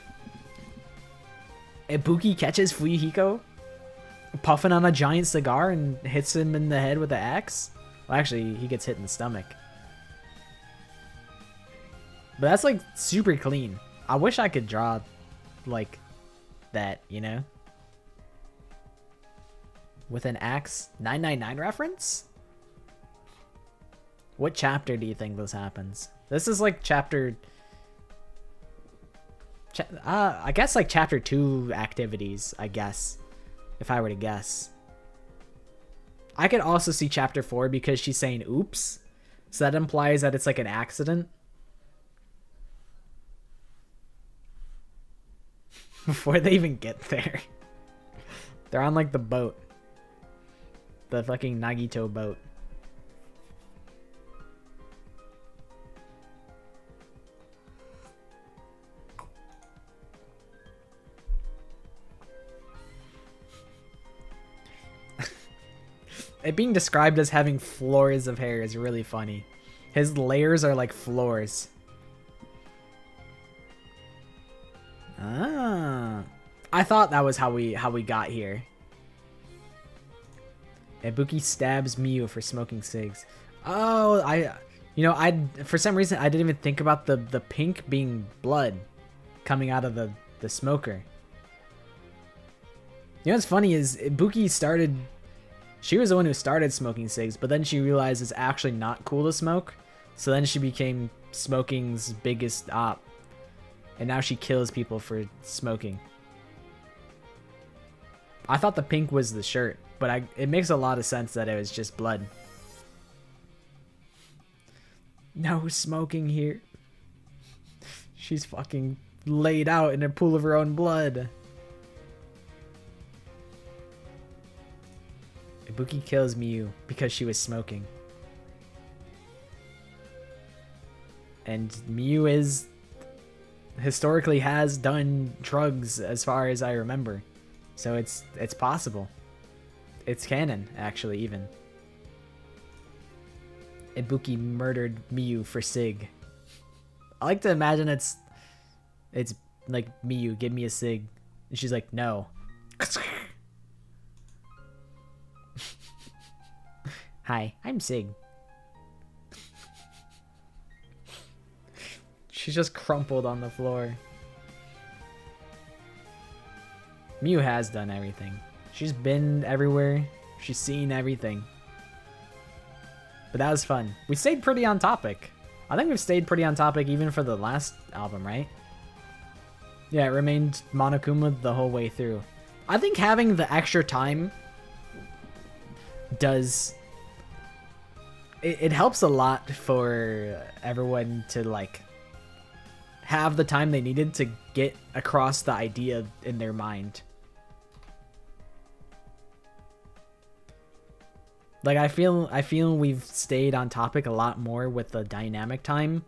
Ibuki catches Fuyuhiko puffing on a giant cigar and hits him in the head with an axe? Well, actually, he gets hit in the stomach. But that's like super clean. I wish I could draw like that, you know? With an axe. 999 reference? What chapter do you think this happens? This is like chapter... I guess like chapter 2 activities, I guess. If I were to guess. I could also see chapter 4 because she's saying oops. So that implies that it's like an accident. Before they even get there. They're on like the boat. The fucking Nagito boat. It being described as having floors of hair is really funny. His layers are like floors. Ah. I thought that was how we got here. Ibuki stabs Miyu for smoking cigs. Oh, for some reason I didn't even think about the pink being blood coming out of the smoker. You know what's funny is Ibuki started... She was the one who started smoking cigs, but then she realized it's actually not cool to smoke. So then she became smoking's biggest op. And now she kills people for smoking. I thought the pink was the shirt, but it makes a lot of sense that it was just blood. No smoking here. She's fucking laid out in a pool of her own blood. Ibuki kills Miyu because she was smoking. And Miyu historically has done drugs as far as I remember. So it's possible. It's canon, actually, even. Ibuki murdered Miyu for Sig. I like to imagine it's like, Miyu, give me a Sig. And she's like, no. Hi, I'm Sig. She's just crumpled on the floor. Miyu has done everything. She's been everywhere. She's seen everything. But that was fun. We stayed pretty on topic. I think we've stayed pretty on topic even for the last album, right? Yeah, it remained Monokuma the whole way through. I think having the extra time does... It helps a lot for everyone to, like, have the time they needed to get across the idea in their mind. Like, I feel we've stayed on topic a lot more with the dynamic time.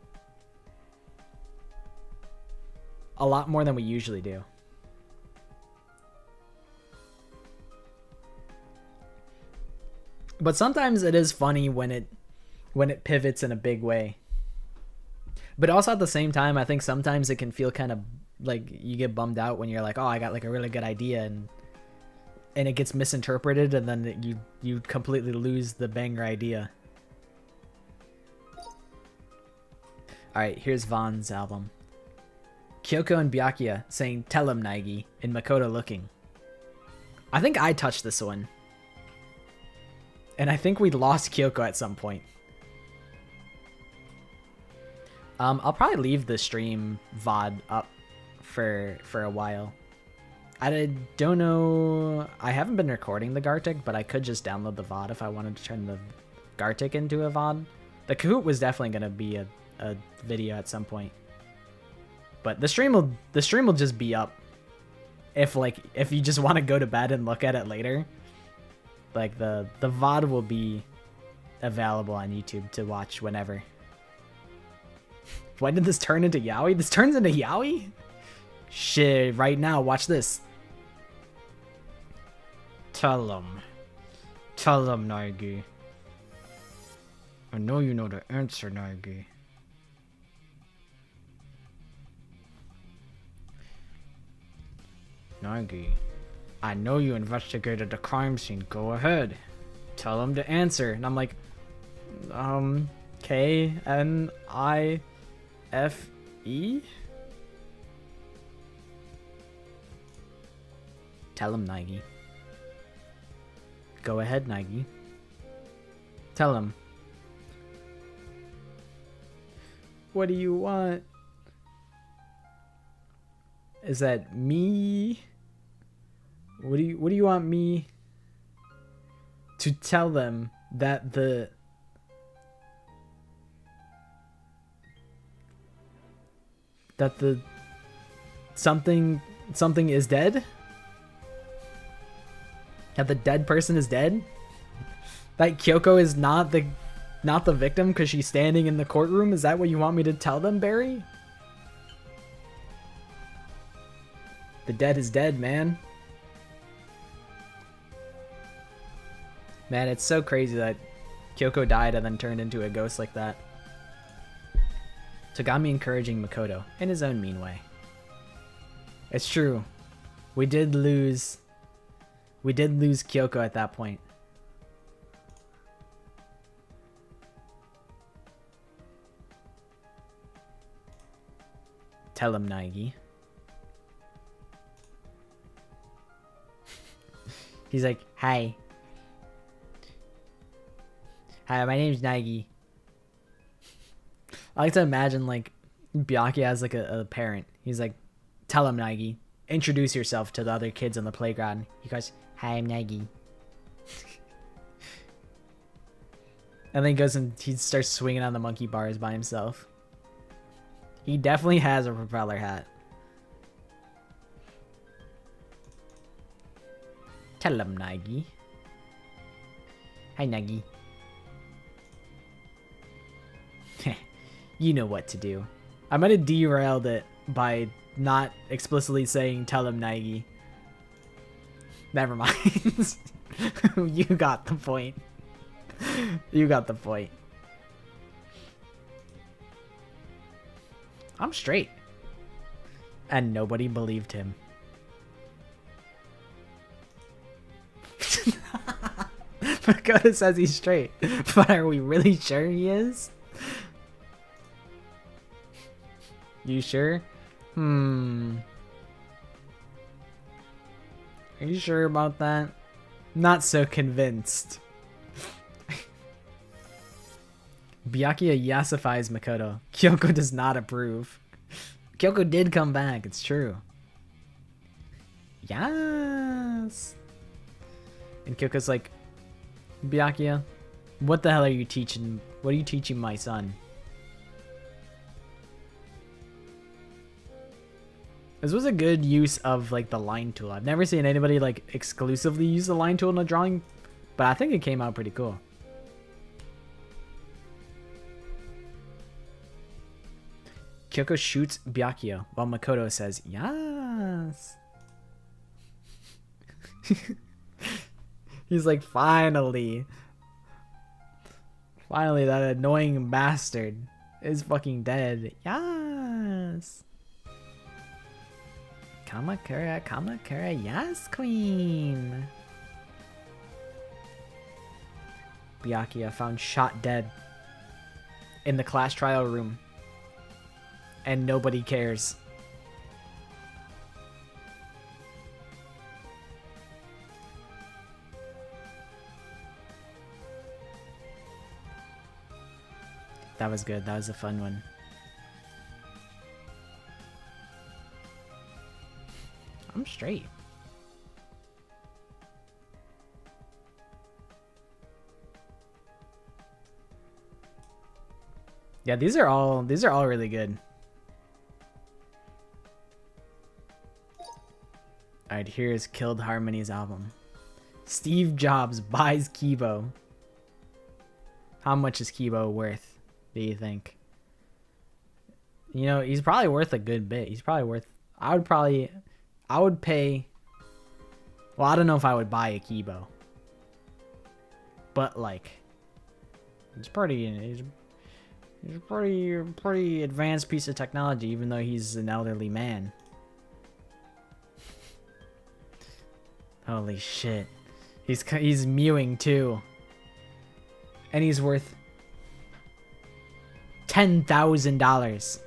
A lot more than we usually do. But sometimes it is funny when it pivots in a big way. But also at the same time, I think sometimes it can feel kind of like you get bummed out when you're like, oh, I got like a really good idea and it gets misinterpreted and then you completely lose the banger idea. Alright, here's Vaughn's album. Kyoko and Byakuya saying "Tell him, Naegi" and Makoto looking. I think I touched this one. And I think we lost Kyoko at some point. I'll probably leave the stream VOD up for a while. I don't know. I haven't been recording the Gartic, but I could just download the VOD if I wanted to turn the Gartic into a VOD. The Kahoot was definitely gonna be a video at some point, but the stream will just be up if you just want to go to bed and look at it later. Like the VOD will be available on YouTube to watch whenever. When did this turn into yaoi? This turns into yaoi? Shit, right now, watch this. Tell them, Naigi. I know you know the answer, Naigi. Naigi, I know you investigated the crime scene. Go ahead. Tell him the answer. And I'm like, K-N-I-F-E? Tell him, Naigi. Go ahead, Naigi. Tell him. What do you want? Is that me? What do you want me to tell them that the something is dead? That the dead person is dead? That Kyoko is not the victim because she's standing in the courtroom? Is that what you want me to tell them, Barry? The dead is dead, man. Man, it's so crazy that Kyoko died and then turned into a ghost like that. Togami encouraging Makoto in his own mean way. It's true. We did lose Kyoko at that point. Tell him, Naigi. He's like, hi. Hi, my name's Naigi. I like to imagine like Byakuya as like a parent. He's like, tell him, Naigi. Introduce yourself to the other kids on the playground. He goes, hi, I'm Naigi. And then he goes and he starts swinging on the monkey bars by himself. He definitely has a propeller hat. Tell him, Naigi. Hi, Naigi. You know what to do. I might have derailed it by not explicitly saying tell him, Naigi. Never mind. You got the point. You got the point. I'm straight. And nobody believed him. Makoto says he's straight. But are we really sure he is? You sure? Are you sure about that? Not so convinced. Byakuya yassifies Makoto. Kyoko does not approve. Kyoko did come back, it's true. Yes. And Kyoko's like, Byakuya, what the hell are you teaching? What are you teaching my son? This was a good use of like the line tool. I've never seen anybody like exclusively use the line tool in a drawing, but I think it came out pretty cool. Kyoko shoots Byakuya while Makoto says, yes. He's like, finally. Finally, that annoying bastard is fucking dead. Yes. Kamakura, Kamakura, yes, queen. Byakuya found shot dead in the class trial room. And nobody cares. That was good. That was a fun one. I'm straight. Yeah, these are all really good. Alright, here's Killed Harmony's album. Steve Jobs buys Kibo. How much is Kibo worth, do you think? You know, he's probably worth a good bit. He's probably worth... I would pay... Well, I don't know if I would buy a Kibo. But, like... He's a pretty advanced piece of technology, even though he's an elderly man. Holy shit. He's mewing too. And he's worth $10,000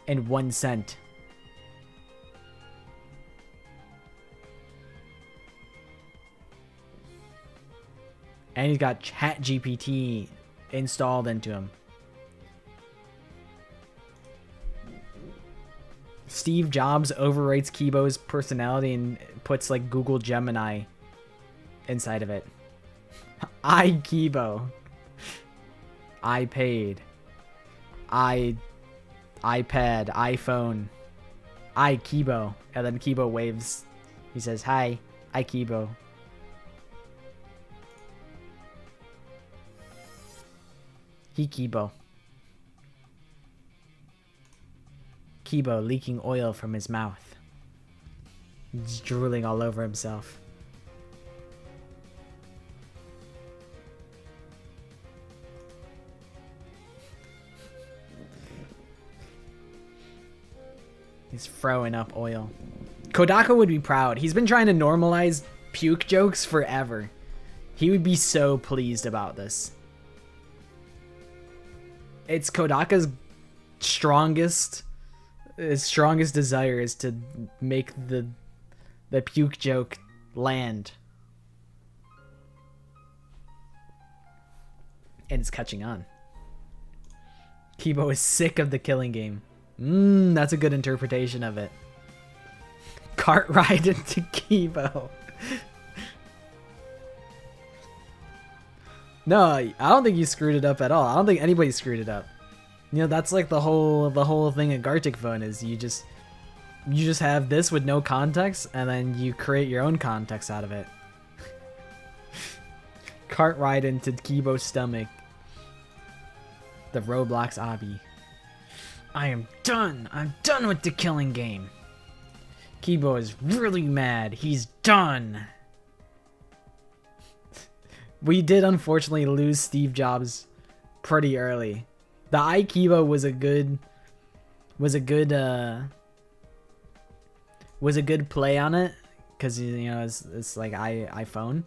and 1 cent. And he's got ChatGPT installed into him. Steve Jobs overrates Kibo's personality and puts like Google Gemini inside of it. Kibo. I paid. iPad, iPhone. Kibo. And then Kibo waves. He says, "Hi, Kibo." Kibo. Kibo leaking oil from his mouth. He's drooling all over himself. He's throwing up oil. Kodaka would be proud. He's been trying to normalize puke jokes forever. He would be so pleased about this. It's Kodaka's strongest desire is to make the puke joke land. And it's catching on. Kibo is sick of the killing game. That's a good interpretation of it. Cart ride into Kibo. No, I don't think you screwed it up at all. I don't think anybody screwed it up. You know, that's like the whole thing at Gartic Phone is you just have this with no context and then you create your own context out of it. Cart ride into Kibo's stomach. The Roblox obby. I am done. I'm done with the killing game. Kibo is really mad. He's done. We did unfortunately lose Steve Jobs pretty early. The iKibo was a good play on it because you know it's like iPhone,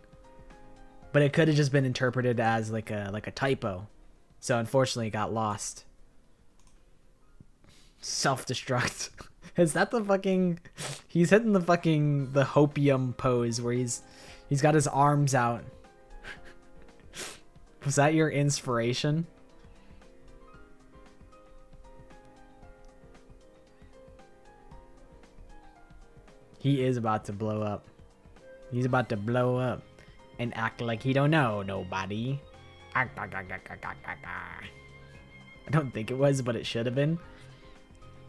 but it could have just been interpreted as like a typo. So unfortunately, it got lost. Self-destruct. Is that the fucking... He's hitting the fucking... The hopium pose where he's got his arms out. Was that your inspiration? He is about to blow up. He's about to blow up and act like he don't know nobody. I don't think it was, but it should have been.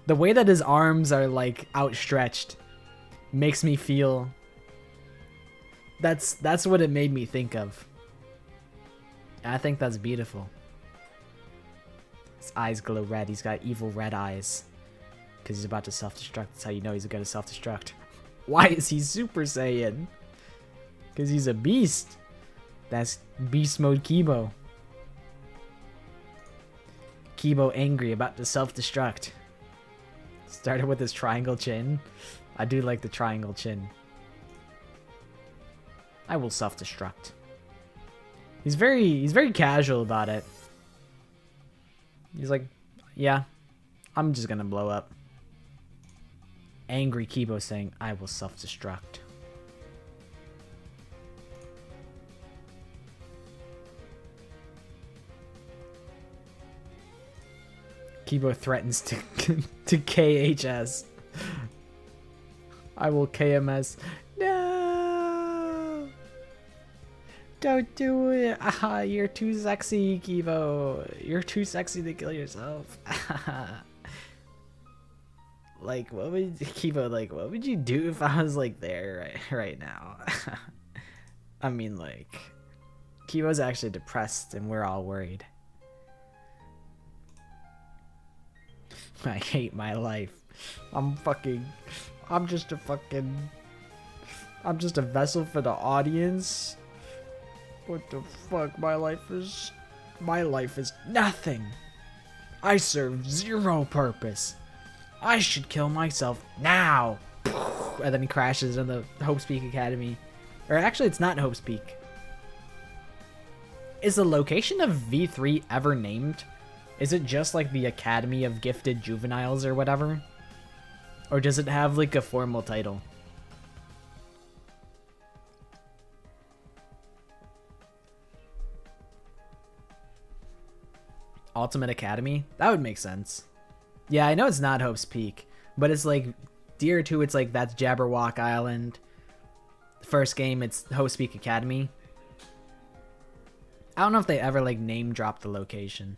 The way that his arms are like outstretched makes me feel that's what it made me think of. And I think that's beautiful. His eyes glow red. He's got evil red eyes because he's about to self-destruct. That's how you know he's going to self-destruct. Why is he Super Saiyan? Because he's a beast. That's beast mode Kibo. Kibo angry, about to self-destruct. Started with his triangle chin. I do like the triangle chin. I will self-destruct. He's very casual about it. He's like, yeah, I'm just gonna blow up. Angry Kibo saying, I will self-destruct. Kibo threatens to KHS. I will KMS. No! Don't do it. Ah, you're too sexy, Kivo. You're too sexy to kill yourself. Like, what would Kivo, like, what would you do if I was like there right now? I mean, like, Kivo's actually depressed and we're all worried. I hate my life. I'm just a vessel for the audience. What the fuck? My life is nothing. I serve zero purpose. I should kill myself now. And then he crashes in the Hope's Peak Academy. Or actually, it's not Hope's Peak. Is the location of V3 ever named? Is it just like the Academy of Gifted Juveniles or whatever? Or does it have like a formal title? Ultimate Academy? That would make sense. Yeah, I know it's not Hope's Peak, but it's like Deer 2, it's like that's Jabberwock Island. The first game, it's Hope's Peak Academy. I don't know if they ever like name drop the location.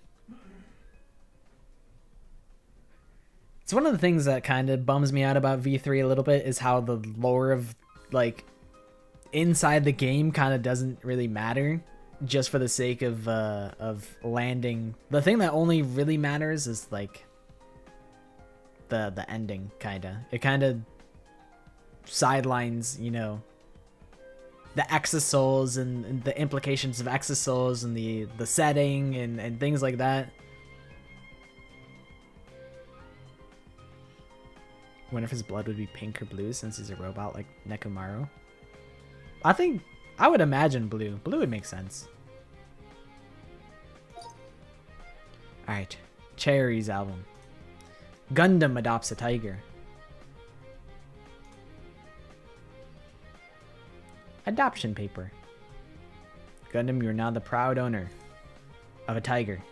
It's one of the things that kind of bums me out about V3 a little bit is how the lore of like inside the game kind of doesn't really matter just for the sake of landing. The thing that only really matters is like the ending, kinda. It kind of sidelines, you know, the exosouls and the implications of exosouls and the setting and things like that. Wonder if his blood would be pink or blue since he's a robot like Nekomaru. I would imagine blue. Blue would make sense. Alright. Cherry's album. Gundam adopts a tiger. Adoption paper. Gundam, you're now the proud owner of a tiger.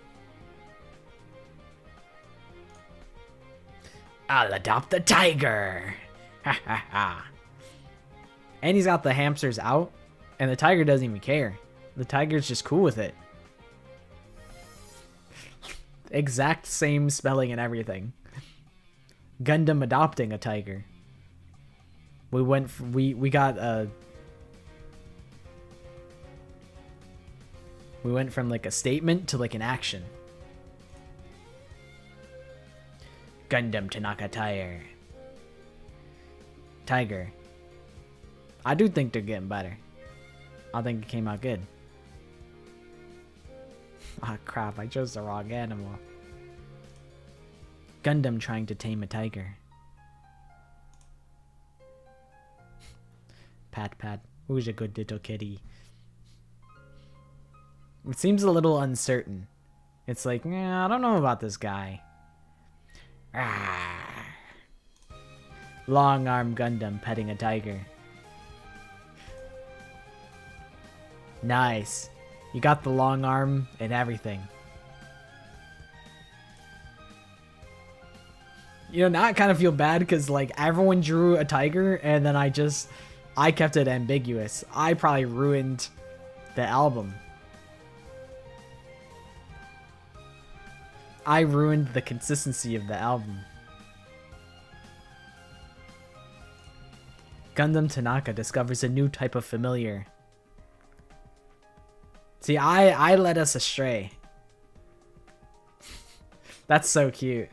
I'll adopt the tiger. Ha ha ha. And he's got the hamsters out, and the tiger doesn't even care. The tiger's just cool with it. Exact same spelling and everything. Gundam adopting a tiger. We got we went from like a statement to like an action. Gundam Tanaka Tiger. I do think they're getting better. I think it came out good. Ah, crap, I chose the wrong animal. Gundam trying to tame a tiger. Pat, who's a good little kitty? It seems a little uncertain. It's like, I don't know about this guy. Long arm Gundam petting a tiger. Nice. You got the long arm and everything. You know, now I kind of feel bad because like everyone drew a tiger and then I kept it ambiguous. I probably ruined the album. I ruined the consistency of the album. Gundam Tanaka discovers a new type of familiar. See, I led us astray. That's so cute.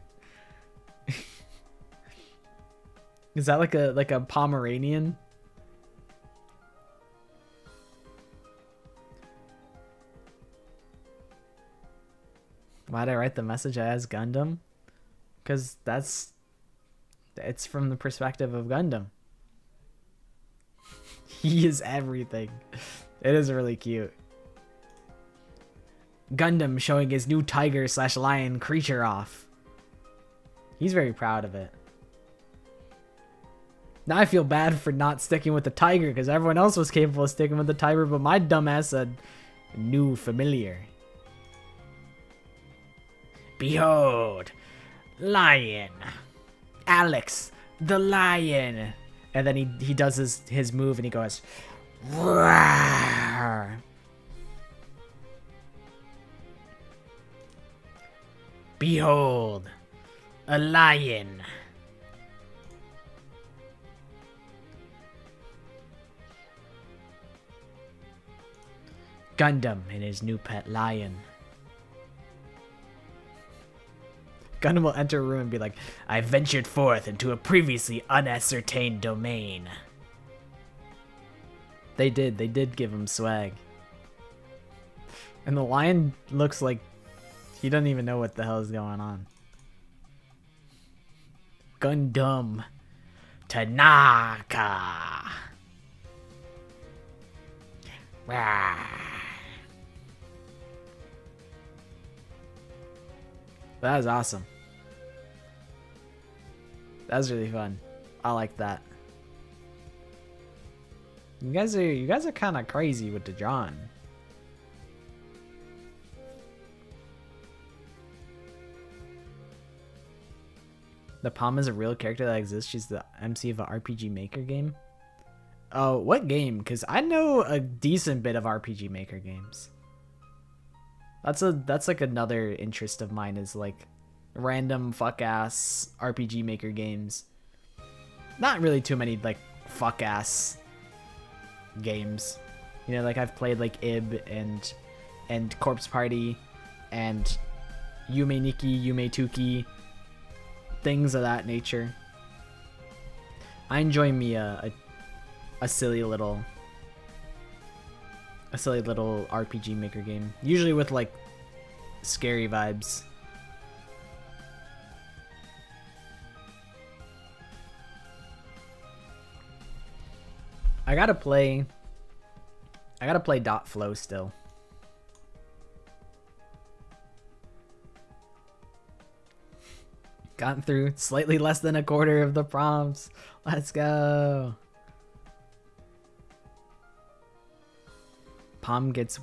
Is that like a Pomeranian? Why'd I write the message as Gundam? Because it's from the perspective of Gundam. He is everything. It is really cute. Gundam showing his new tiger/lion creature off. He's very proud of it. Now I feel bad for not sticking with the tiger because everyone else was capable of sticking with the tiger, but my dumbass said new familiar. Behold, lion. Alex, the lion. And then he does his move and he goes, Rawr! Behold, a lion. Gundam and his new pet lion. Gundam will enter a room and be like, I ventured forth into a previously unascertained domain. They did give him swag. And the lion looks like he doesn't even know what the hell is going on. Gundam Tanaka. Rah. That was awesome. That was really fun. I like that. You guys are kind of crazy with the drawing. The Palm is a real character that exists. She's the MC of an RPG Maker game. Oh, what game? Because I know a decent bit of RPG Maker games. That's like another interest of mine, is like random fuck ass RPG Maker games. Not really too many like fuck ass games. You know, like I've played like Ib and Corpse Party and Yume Nikki, Yume Tuki, things of that nature. I enjoy me a silly little RPG Maker game, usually with like scary vibes. I gotta play Dot Flow still. Gotten through slightly less than a quarter of the prompts. Let's go. Palm gets...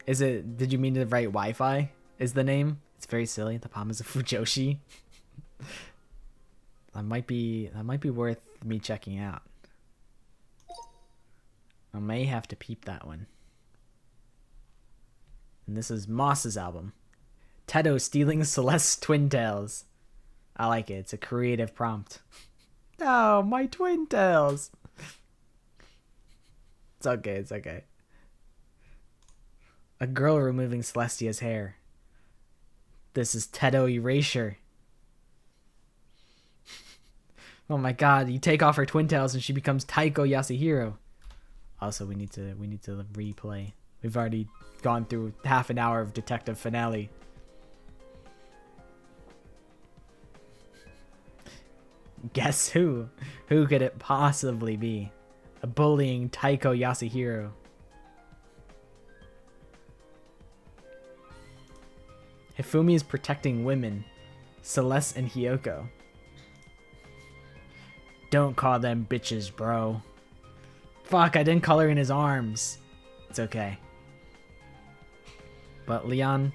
Did you mean to write Wi-Fi is the name? It's very silly. The Palm is a Fujoshi. That might be worth me checking out. I may have to peep that one. And this is Moss's album. Tedo stealing Celeste's twin tails. I like it. It's a creative prompt. Oh, my twin tails. It's okay. It's okay. A girl removing Celestia's hair. This is Tedo erasure. Oh my god, you take off her twin tails and she becomes Taiko Yasuhiro. Also, we need to replay. We've already gone through half an hour of Detective Finale. Guess who? Who could it possibly be? A bullying Taiko Yasuhiro. Hifumi is protecting women. Celeste and Hyoko. Don't call them bitches, bro. Fuck, I didn't call her in his arms. It's okay. But Leon,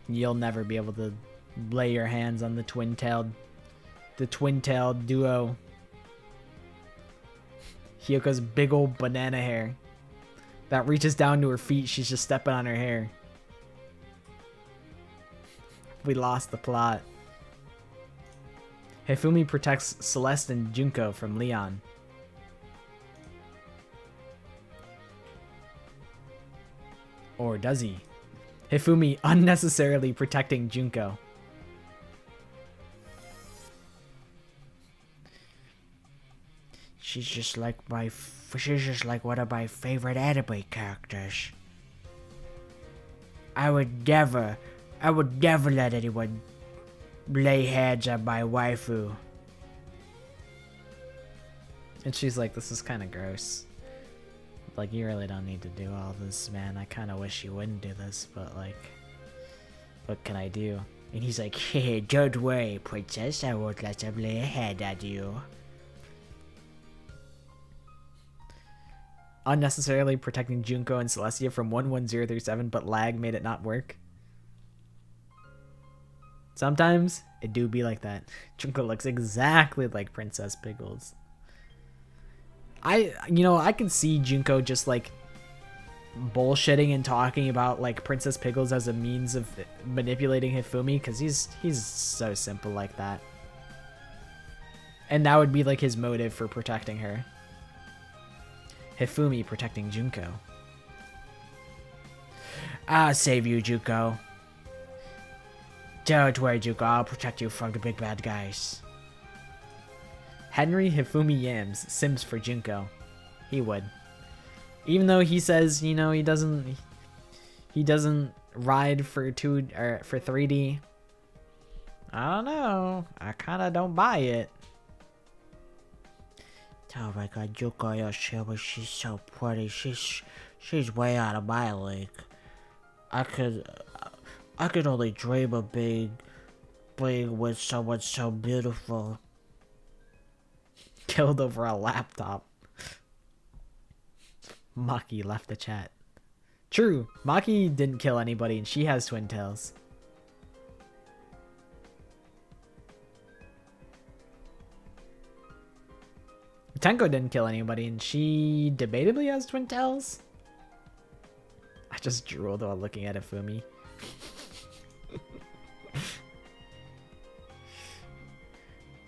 you'll never be able to lay your hands on the twin-tailed duo. Hyoko's big old banana hair that reaches down to her feet. She's just stepping on her hair. We lost the plot. Hifumi protects Celeste and Junko from Leon. Or does he? Hifumi unnecessarily protecting Junko. She's just like one of my favorite anime characters. I would never let anyone lay hands on my waifu. And she's like, this is kind of gross. Like, you really don't need to do all this, man. I kind of wish you wouldn't do this, but like, what can I do? And he's like, hey, don't worry, princess. I won't let them lay a hand on you. Unnecessarily protecting Junko and Celestia from 11037, but lag made it not work. Sometimes it do be like that. Junko looks exactly like Princess Pickles. I can see Junko just like bullshitting and talking about like Princess Pickles as a means of manipulating Hifumi, because he's so simple like that. And that would be like his motive for protecting her. Hifumi protecting Junko. I'll save you, Junko. Don't worry, Junko. I'll protect you from the big bad guys. Henry Hifumi Yams sims for Junko. He would. Even though he says, you know, he doesn't ride for 3D. I don't know. I kind of don't buy it. Oh my god, Junko Yoshima, she's so pretty. She's way out of my league. I could only dream of being with someone so beautiful. Killed over a laptop. Maki left the chat. True, Maki didn't kill anybody and she has twin tails. Tenko didn't kill anybody and she debatably has twin tails. I just drooled while looking at Hifumi.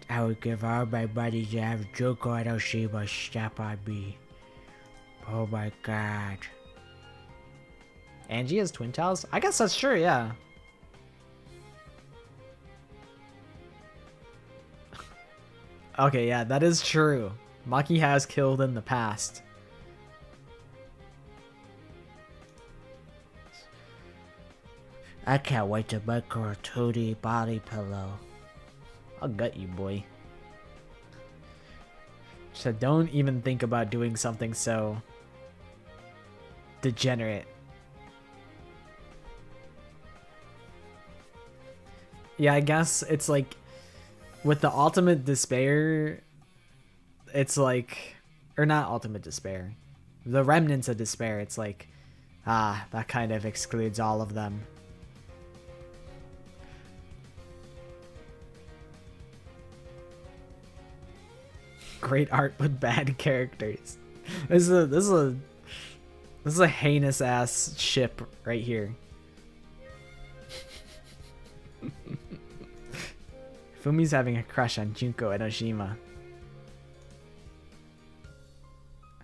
I would give all my money to have Junko and Oshima step on me. Oh my god. Angie has twin tails? I guess that's true, yeah. Okay, yeah, that is true. Maki has killed in the past. I can't wait to make her a 2D body pillow. I'll gut you, boy. So don't even think about doing something so degenerate. Yeah, I guess it's like with the ultimate despair, it's like, or not ultimate despair, the remnants of despair, it's like, that kind of excludes all of them. Great art but bad characters. This is a heinous ass ship right here. Fumi's having a crush on Junko Enoshima.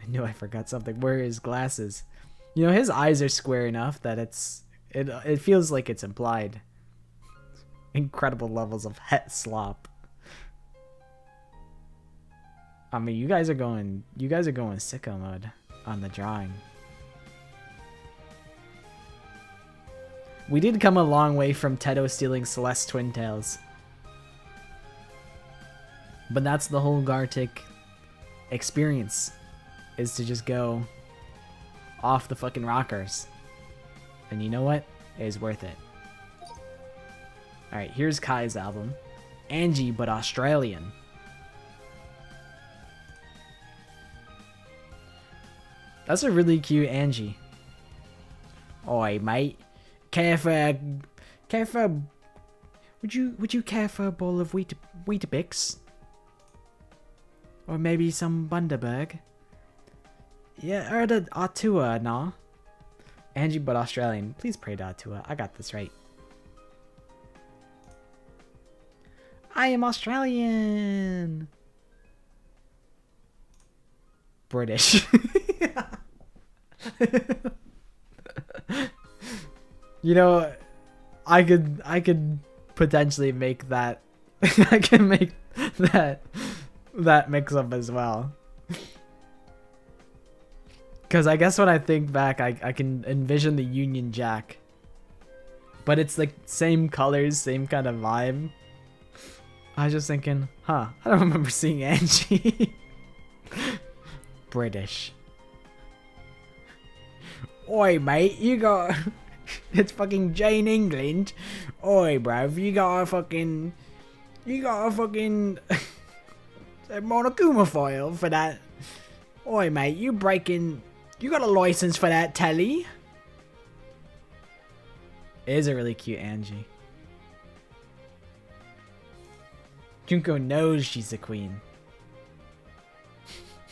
I knew I forgot something. Where are his glasses? You know, his eyes are square enough that it feels like it's implied. Incredible levels of het slop. I mean, you guys are going sicko mode on the drawing. We did come a long way from Teto stealing Celeste's twin tails. But that's the whole Gartic experience, is to just go off the fucking rockers. And you know what? It is worth it. Alright, here's Kai's album. Angie, but Australian. That's a really cute Angie. Oi, mate. Would you care for a bowl of Weetabix? Or maybe some Bundaberg? Yeah, or the Atua, nah. Angie but Australian. Please pray to Atua. I got this right. I am Australian. British. You know, I could potentially make that. I can make that mix up as well. Because I guess when I think back, I can envision the Union Jack. But it's like same colors, same kind of vibe. I was just thinking, I don't remember seeing Angie. British. Oi, mate, you got... It's fucking Jane England. Oi, bruv, you got a fucking a Monokuma foil for that. Oi, mate, you got a license for that telly? It is a really cute Angie. Junko knows she's a queen.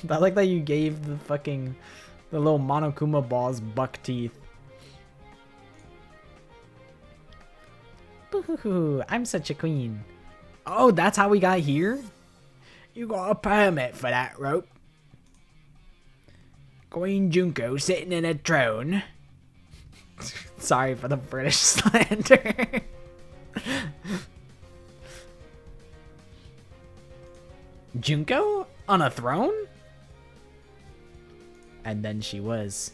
I like that you gave the The little Monokuma balls, buck teeth. Boo-hoo-hoo, I'm such a queen. Oh, that's how we got here? You got a permit for that rope. Queen Junko sitting in a throne. Sorry for the British slander. Junko on a throne? And then she was.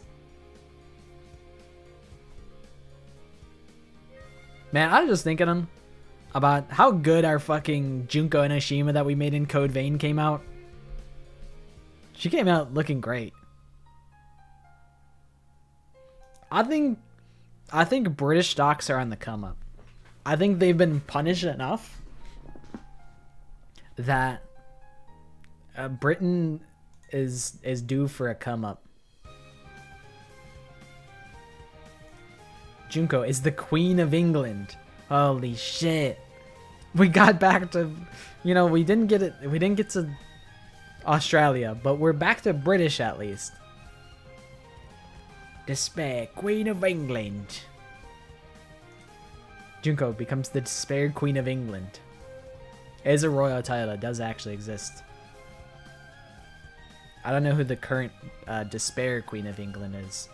Man, I was just thinking about how good our fucking Junko Enoshima that we made in Code Vein came out. She came out looking great. I think British stocks are on the come up. I think they've been punished enough that Britain is due for a come up. Junko is the Queen of England. Holy shit. We got back to, you know, we didn't get to Australia, but we're back to British at least. Despair, Queen of England. Junko becomes the Despair Queen of England. It is a royal title. It does actually exist. I don't know who the current Despair Queen of England is.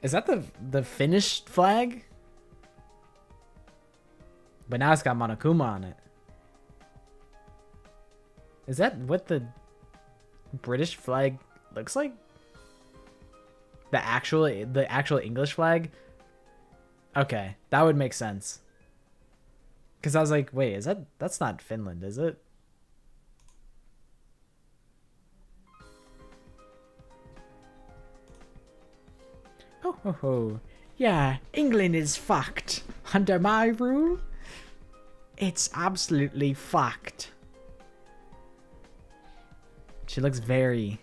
Is that the Finnish flag? But now it's got Monokuma on it. Is that what the British flag looks like? The actual English flag? Okay, that would make sense. Cause I was like, wait, that's not Finland, is it? Oh ho ho. Yeah, England is fucked. Under my rule, it's absolutely fucked. She looks very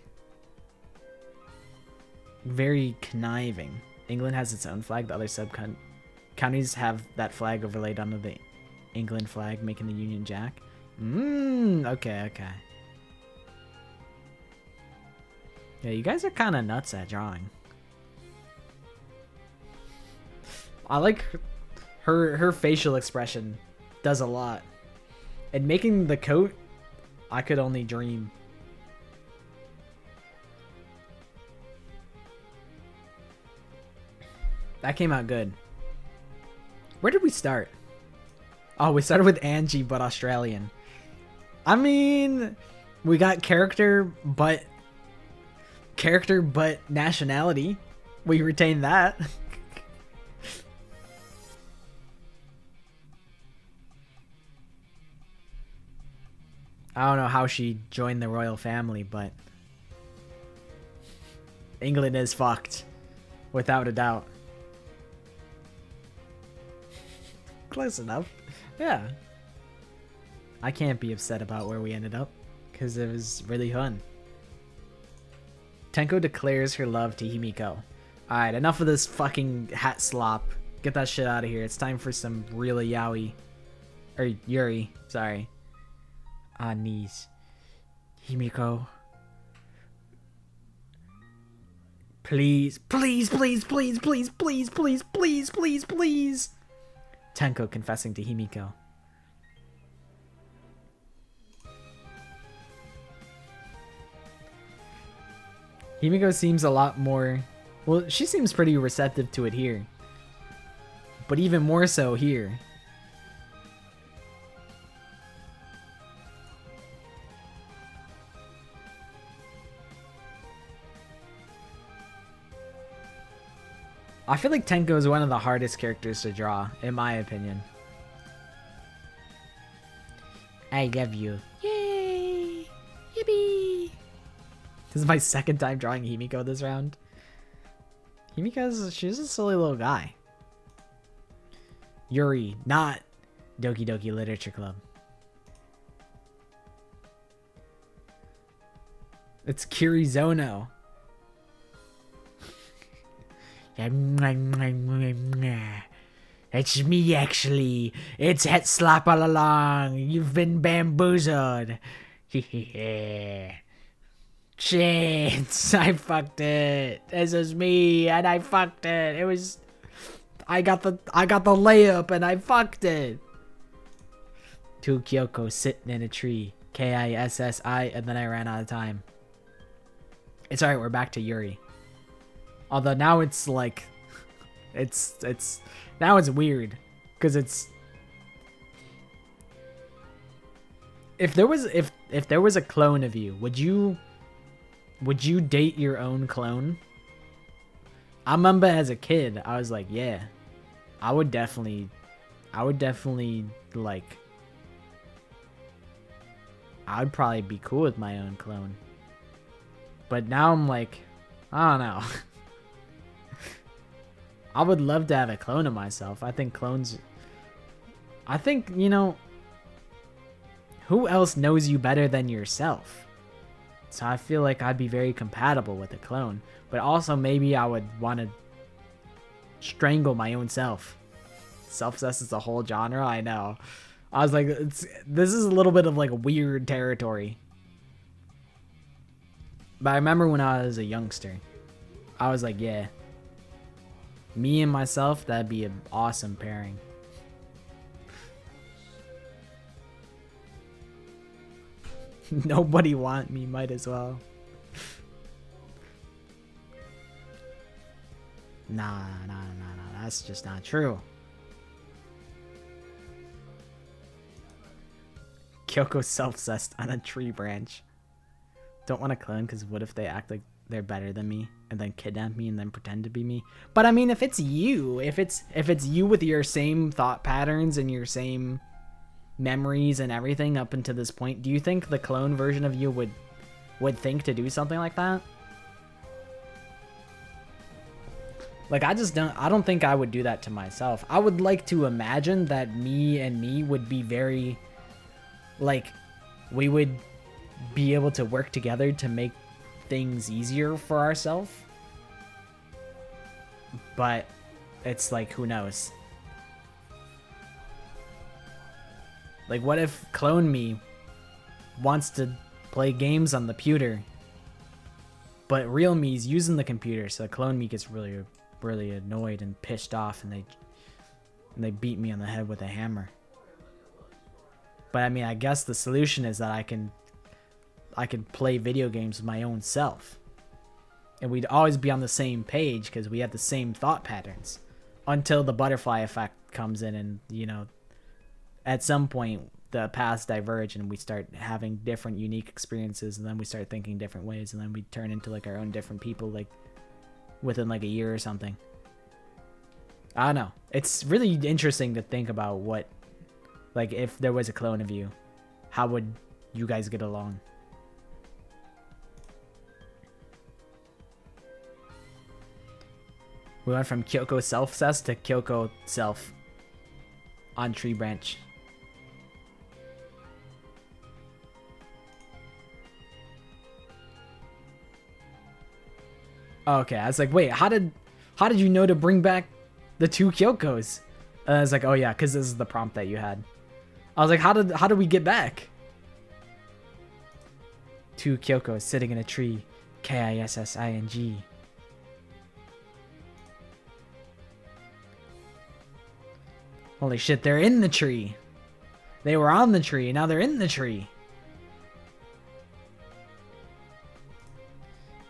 conniving. England has its own flag. The other counties have that flag overlaid onto the England flag, making the Union Jack. Okay. Yeah, you guys are kind of nuts at drawing. I like her facial expression does a lot. And making the coat, I could only dream. That came out good. Where did we start? Oh, we started with Angie, but Australian. I mean, we got character, but nationality. We retained that. I don't know how she joined the royal family, but England is fucked, without a doubt. Close enough. Yeah. I can't be upset about where we ended up, because it was really fun. Tenko declares her love to Himiko. Alright, enough of this fucking hat slop. Get that shit out of here. It's time for some real yaoi. Or Yuri, sorry. Ah, knees. Himiko. Please. Tenko confessing to Himiko. Himiko seems a lot more... Well, she seems pretty receptive to it here. But even more so here. I feel like Tenko is one of the hardest characters to draw, in my opinion. I love you. Yay! Yippee! This is my second time drawing Himiko this round. She's a silly little guy. Yuri, not Doki Doki Literature Club. It's Kirizono. It's me, actually. It's Het Slap all along. You've been bamboozled. Shit, I fucked it. This is me, and I fucked it. It was... I got the layup, and I fucked it. Two Kyoko sitting in a tree. Kissi, and then I ran out of time. It's alright, we're back to Yuri. Although now it's like... Now it's weird. Because it's... If there was a clone of you, would you date your own clone? I remember as a kid, I was like, yeah, I would definitely like, I would probably be cool with my own clone. But now I'm like, I don't know. I would love to have a clone of myself. I think, you know, who else knows you better than yourself? So I feel like I'd be very compatible with a clone. But also maybe I would want to strangle my own self. Self-cess is a whole genre, I know. I was like, this is a little bit of like weird territory. But I remember when I was a youngster, I was like, yeah. Me and myself, that'd be an awesome pairing. Nobody want me, might as well. Nah, that's just not true. Kyoko's self-cessed on a tree branch. Don't want to clone because what if they act like they're better than me and then kidnap me and then pretend to be me? But I mean, if it's you, if it's you with your same thought patterns and your same memories and everything up until this point, do you think the clone version of you would think to do something like that? Like, I don't think I would do that to myself. I would like to imagine that me and me would be very, like, we would be able to work together to make things easier for ourselves. But it's like, who knows? Like, what if clone me wants to play games on the computer, but real me's using the computer, so clone me gets really annoyed and pissed off, and they beat me on the head with a hammer. But I mean, I guess the solution is that I can play video games with my own self, and we'd always be on the same page because we have the same thought patterns until the butterfly effect comes in, and you know, at some point the paths diverge and we start having different unique experiences, and then we start thinking different ways, and then we turn into like our own different people, like within like a year or something. I don't know. It's really interesting to think about what, like, if there was a clone of you, how would you guys get along? We went from Kyoko self-cess to Kyoko self on tree branch. Okay, I was like, wait, how did you know to bring back the two Kyokos? And I was like, oh yeah, because this is the prompt that you had. I was like, how did we get back? Two Kyokos sitting in a tree. Kissing. Holy shit, they're in the tree. They were on the tree, now they're in the tree.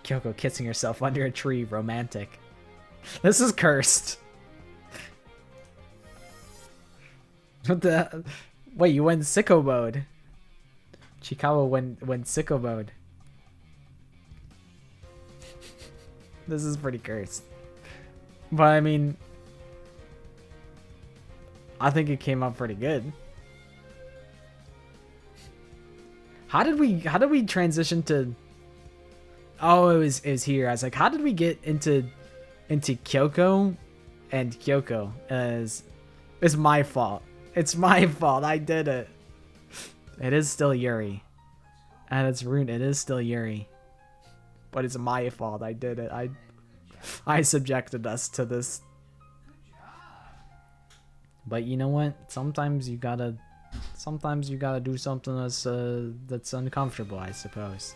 Kyoko kissing herself under a tree, romantic. This is cursed. What the? Wait, you went sicko mode. Chikawa went sicko mode. This is pretty cursed. But I mean, I think it came out pretty good. How did we transition to? Oh, it was here. I was like, how did we get into Kyoko and Kyoko? It's my fault. It's my fault. I did it. It is still Yuri. At its root, it is still Yuri. But it's my fault. I did it. I subjected us to this. But you know what? Sometimes you gotta do something that's uncomfortable, I suppose.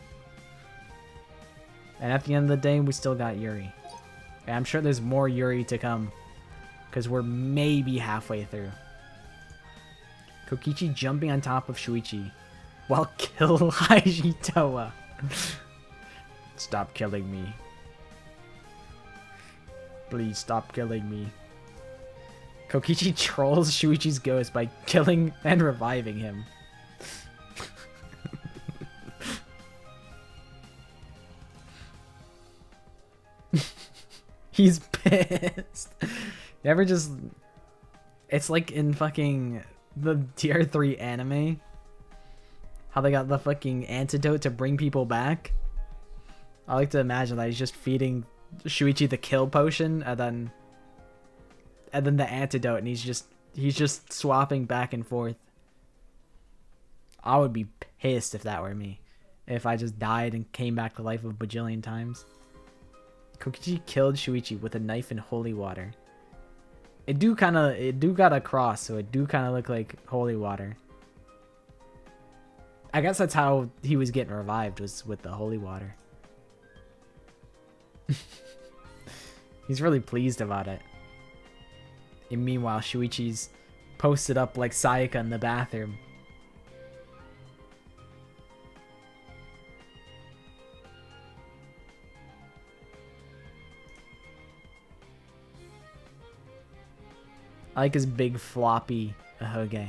And at the end of the day, we still got Yuri. And I'm sure there's more Yuri to come, because we're maybe halfway through. Kokichi jumping on top of Shuichi while kill Haijitoa. Stop killing me. Please stop killing me. Kokichi trolls Shuichi's ghost by killing and reviving him. He's pissed. You ever just... It's like in fucking the tier 3 anime. How they got the fucking antidote to bring people back. I like to imagine that he's just feeding Shuichi the kill potion and then the antidote, and he's just swapping back and forth. I would be pissed if that were me. If I just died and came back to life a bajillion times. Kokichi killed Shuichi with a knife in holy water. It do got a cross, so it do kind of look like holy water. I guess that's how he was getting revived, was with the holy water. He's really pleased about it. And meanwhile, Shuichi's posted up like Sayaka in the bathroom. I like his big floppy ahoge.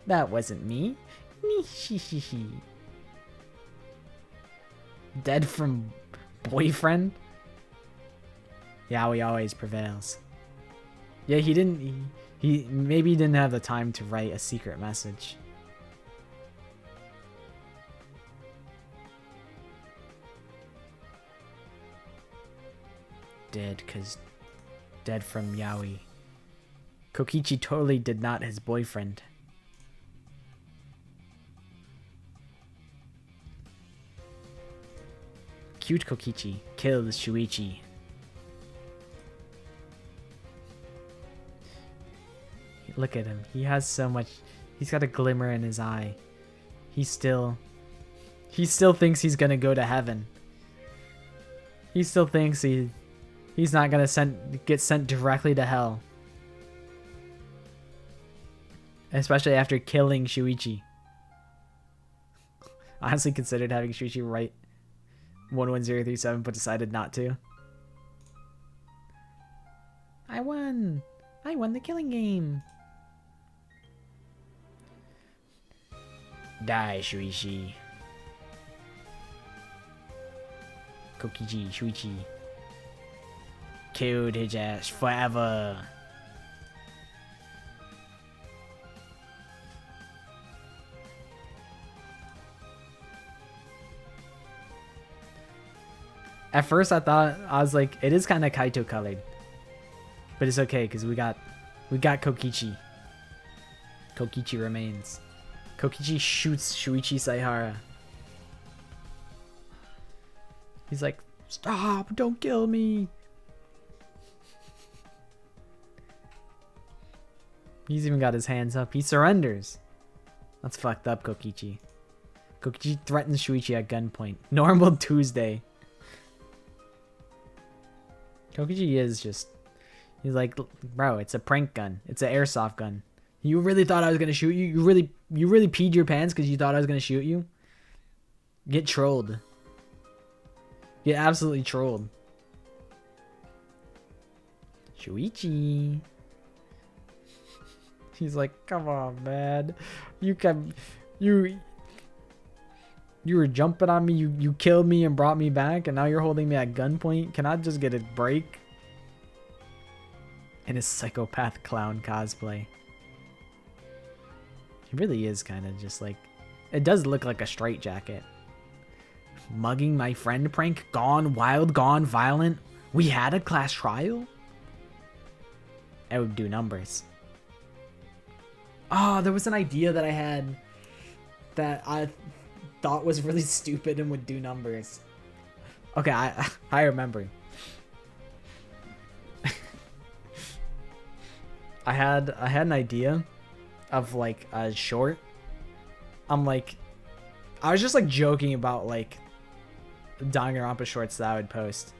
That wasn't me. Dead from boyfriend? Yaoi always prevails. Yeah, he maybe didn't have the time to write a secret message. Dead from Yaoi. Kokichi totally did not his boyfriend. Cute Kokichi kills Shuichi. Look at him. He has so much. He's got a glimmer in his eye. He still thinks he's gonna go to heaven. He still thinks he's not gonna get sent directly to hell. Especially after killing Shuichi. I honestly considered having Shuichi write 11037, but decided not to. I won the killing game. Die, Shuichi. Kokichi, Shuichi. Killed his ass forever. At first I was like, it is kind of Kaito colored. But it's okay, because we got Kokichi. Kokichi remains. Kokichi shoots Shuichi Saihara. He's like, stop, don't kill me. He's even got his hands up. He surrenders. That's fucked up, Kokichi. Kokichi threatens Shuichi at gunpoint. Normal Tuesday. Kokichi is just... He's like, bro, it's a prank gun. It's an airsoft gun. You really thought I was gonna shoot you? You really peed your pants because you thought I was gonna shoot you? Get trolled. Get absolutely trolled. Shuichi. He's like, come on, man. You were jumping on me. You killed me and brought me back, and now you're holding me at gunpoint. Can I just get a break? In his psychopath clown cosplay. He really is kind of just like... It does look like a straitjacket. Mugging my friend prank? Gone wild, gone violent? We had a class trial? It would do numbers. Oh, there was an idea that I had that I thought was really stupid and would do numbers. Okay, I remember. I had an idea of like a short. I'm like, I was just like joking about like Danganronpa shorts that I would post,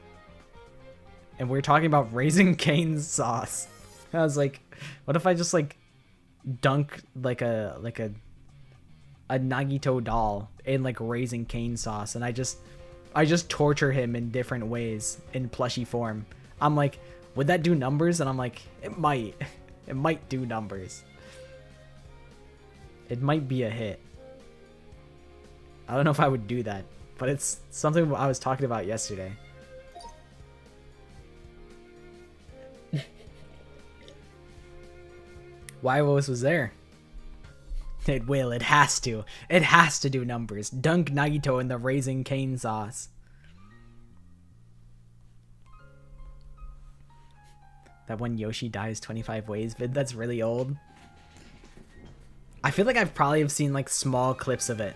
and we were talking about Raising Cane's sauce. I was like, what if I just like dunk like a Nagito doll in like Raising Cane sauce, and I just torture him in different ways in plushy form. I'm like, would that do numbers? And I'm like, it might. It might do numbers. It might be a hit. I don't know if I would do that, but it's something I was talking about yesterday. Why was there? It will. It has to. It has to do numbers. Dunk Nagito in the Raising Cane sauce. That one Yoshi dies 25 ways vid, that's really old. I feel like I've probably have seen like small clips of it.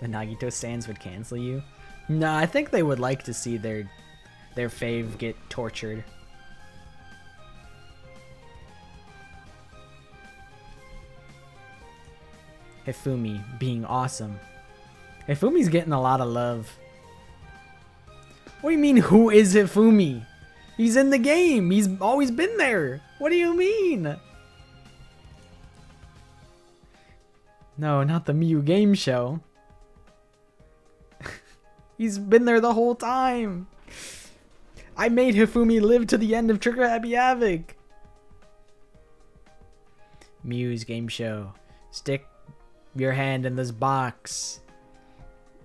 The Nagito stands would cancel you? No, I think they would like to see their fave get tortured. Hifumi being awesome. Hifumi's getting a lot of love. What do you mean, who is Hifumi? He's in the game. He's always been there. What do you mean? No, not the Miyu game show. He's been there the whole time. I made Hifumi live to the end of Trigger Happy Havoc. Miyu's game show. Stick your hand in this box.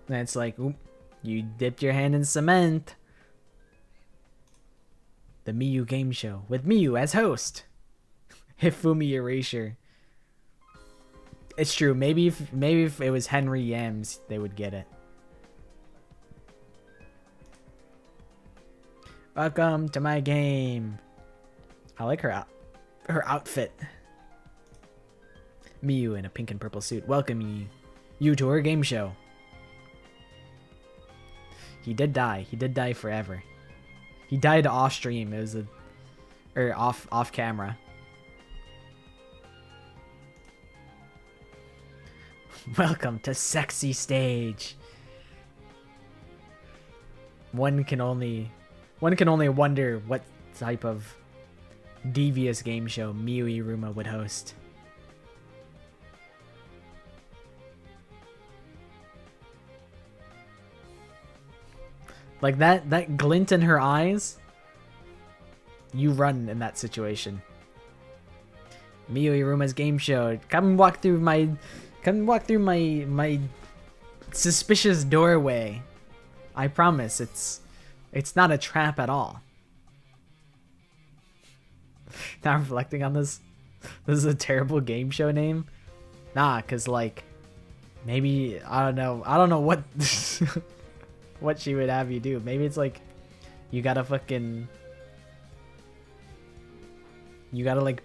And it's like, oop, you dipped your hand in cement. The Miyu game show with Miyu as host. Hifumi erasure. It's true. Maybe if it was Henry Yams, they would get it. Welcome to my game. I like her outfit. Miyu in a pink and purple suit. Welcome you to her game show. He did die. He did die forever. He died off stream. It was off camera. Welcome to Sexy Stage. One can only wonder what type of devious game show Miyu Iruma would host. Like that glint in her eyes, you run in that situation. Miyu Iruma's game show. Come walk through my suspicious doorway. I promise it's not a trap at all. Now reflecting on this is a terrible game show name. Nah, cause like maybe I don't know what what she would have you do. Maybe it's like you gotta like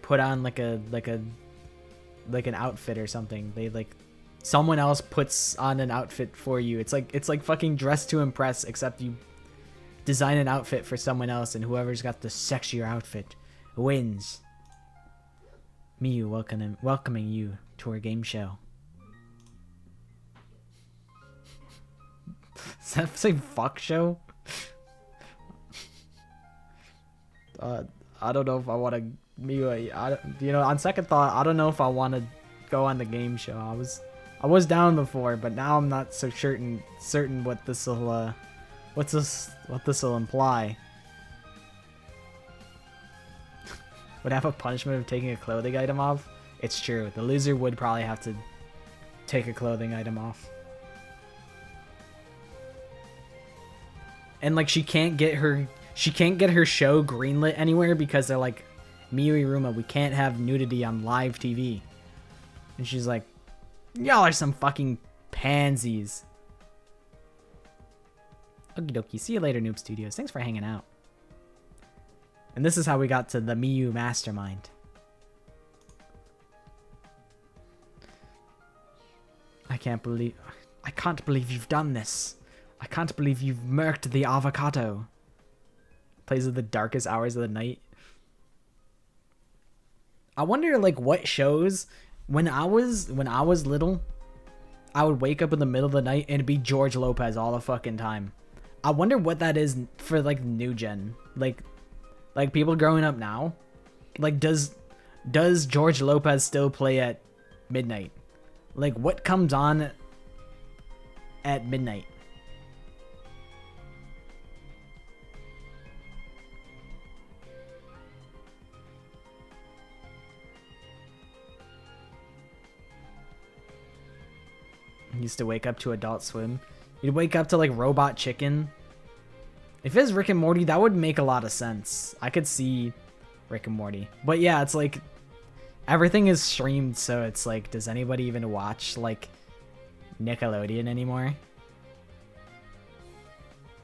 put on like an outfit or something. They like someone else puts on an outfit for you. It's like fucking Dress to Impress, except you design an outfit for someone else, and whoever's got the sexier outfit wins. Miyu welcoming you to our game show. Does that say fuck show? I don't know if I want to Miyu. On second thought, I don't know if I want to go on the game show. I was down before, but now I'm not so certain what this'll imply. Would have a punishment of taking a clothing item off? It's true. The loser would probably have to take a clothing item off. And like she can't get her show greenlit anywhere because they're like, Miyu Iruma, we can't have nudity on live TV. And she's like, y'all are some fucking pansies. Okie dokie. See you later, Noob Studios. Thanks for hanging out. And this is how we got to the Miyu Mastermind. I can't believe you've done this. I can't believe you've murked the avocado. Plays at the darkest hours of the night. I wonder like what shows when I was little, I would wake up in the middle of the night and it'd be George Lopez all the fucking time. I wonder what that is for like new gen. Like people growing up now. Like does George Lopez still play at midnight? Like what comes on at midnight? Used to wake up to Adult Swim. You'd wake up to like Robot Chicken. If it's Rick and Morty, that would make a lot of sense. I could see Rick and Morty. But yeah, it's like everything is streamed, so it's like, does anybody even watch like Nickelodeon anymore?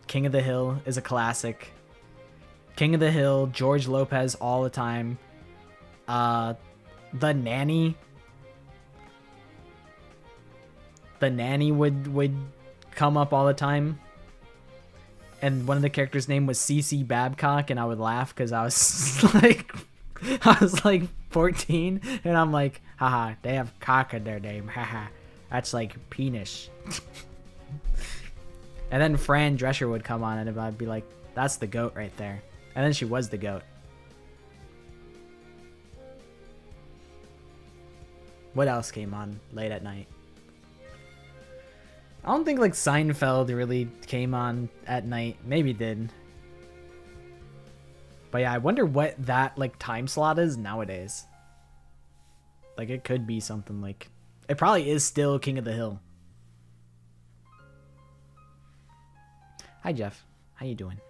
King of the Hill is a classic. King of the Hill, George Lopez all the time. The Nanny. The Nanny would come up all the time. And one of the characters' name was CC Babcock, and I would laugh because I was like 14, and I'm like, haha, they have cock in their name, haha. That's like penis. And then Fran Drescher would come on, and I'd be like, that's the goat right there. And then she was the goat. What else came on late at night? I don't think like Seinfeld really came on at night. Maybe did. But yeah, I wonder what that like time slot is nowadays. Like it could be something like, it probably is still King of the Hill. Hi Jeff, how you doing?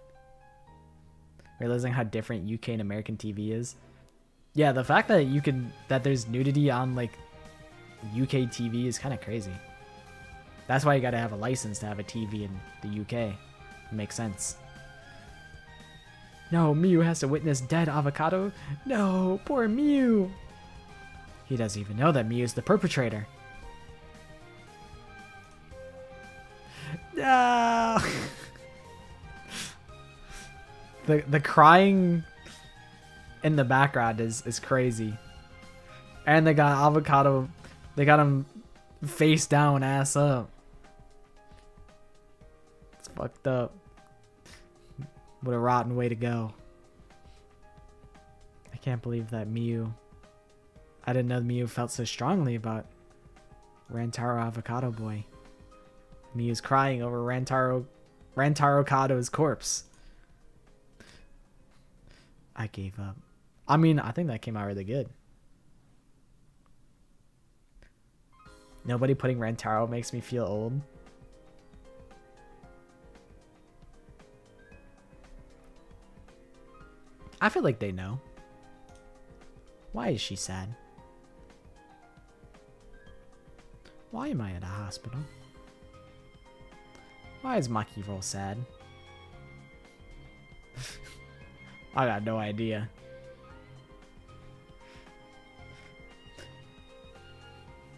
Realizing how different UK and American TV is. Yeah, the fact that that there's nudity on like UK TV is kind of crazy. That's why you gotta have a license to have a TV in the UK. It makes sense. No, Mew has to witness dead avocado. No, poor Mew. He doesn't even know that Mew is the perpetrator. No. The crying in the background is crazy. And they got avocado. They got him face down, ass up. It's fucked up. What a rotten way to go. I can't believe that Mew. I didn't know Mew felt so strongly about Rantaro Avocado Boy. Mew's crying over Rantaro Kado's corpse. I gave up. I mean, I think that came out really good. Nobody putting Rantaro makes me feel old. I feel like they know. Why is she sad? Why am I at a hospital? Why is Maki Roll sad? I got no idea.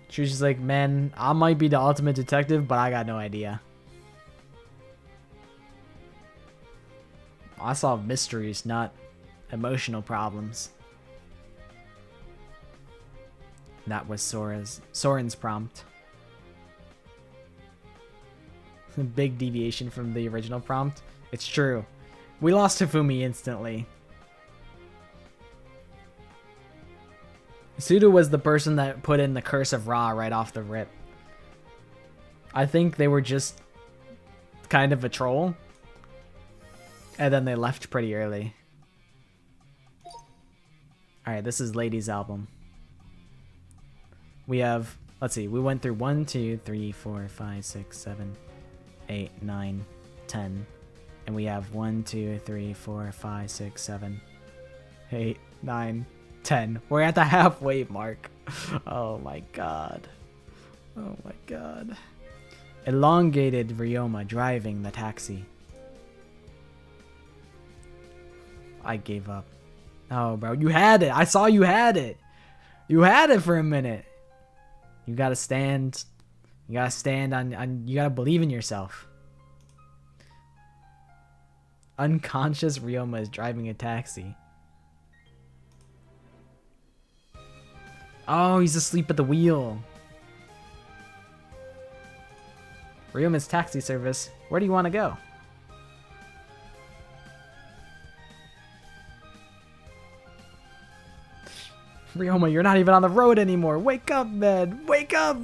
She was just like, man, I might be the ultimate detective, but I got no idea. I solve mysteries, not emotional problems. That was Soren's prompt. Big deviation from the original prompt. It's true. We lost Hifumi instantly. Suda was the person that put in the Curse of Ra right off the rip. I think they were just kind of a troll. And then they left pretty early. Alright, this is Lady's album. We have, let's see, we went through 1, 2, 3, 4, 5, 6, 7, 8, 9, 10. And we have 1, 2, 3, 4, 5, 6, 7, 8, 9, 10. We're at the halfway mark. Oh my god. Oh my god. Elongated Ryoma driving the taxi. I gave up. Oh, bro, you had it. I saw you had it. You had it for a minute. You gotta stand. You gotta stand on. You gotta believe in yourself. Unconscious Ryoma is driving a taxi. Oh, he's asleep at the wheel. Ryoma's taxi service. Where do you want to go? Ryoma, you're not even on the road anymore. Wake up, man. Wake up.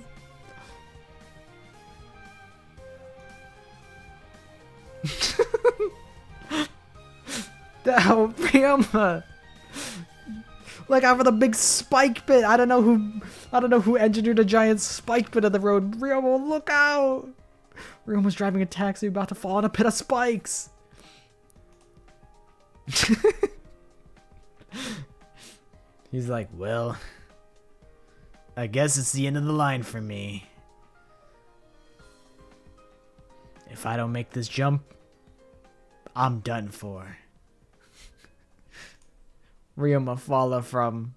Oh, Ryoma. Look out for the big spike pit. I don't know who engineered a giant spike pit of the road. Ryoma, look out. Ryoma's driving a taxi about to fall in a pit of spikes. He's like, well, I guess it's the end of the line for me. If I don't make this jump, I'm done for. Ryoma falling from...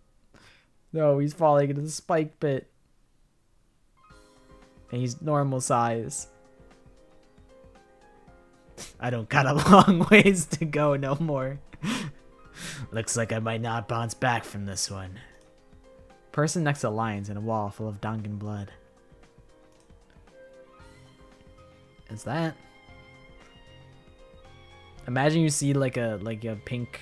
No, he's falling into the spike pit. And he's normal size. I don't got a long ways to go no more. Looks like I might not bounce back from this one. Person next to lions in a wall full of Dangan blood. Is that? Imagine you see like a pink...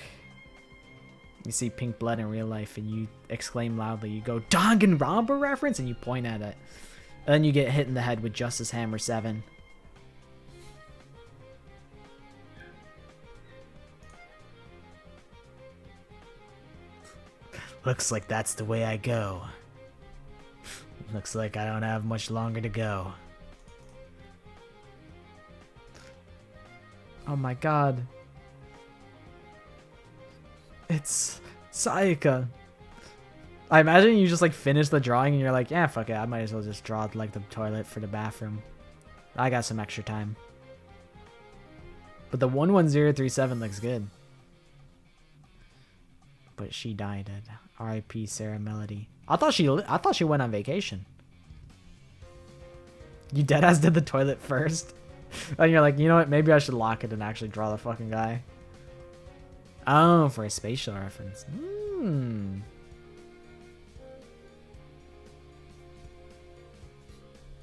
You see pink blood in real life and you exclaim loudly. You go, Danganronpa reference? And you point at it. And then you get hit in the head with Justice Hammer 7. Looks like that's the way I go. Looks like I don't have much longer to go. Oh my god. It's Sayaka. I imagine you just like finish the drawing and you're like, yeah, fuck it. I might as well just draw like the toilet for the bathroom. I got some extra time. But the 11037 looks good. But she died at R.I.P. Sarah Melody. I thought she went on vacation. You deadass did the toilet first. And you're like, you know what? Maybe I should lock it and actually draw the fucking guy. Oh, for a spatial reference.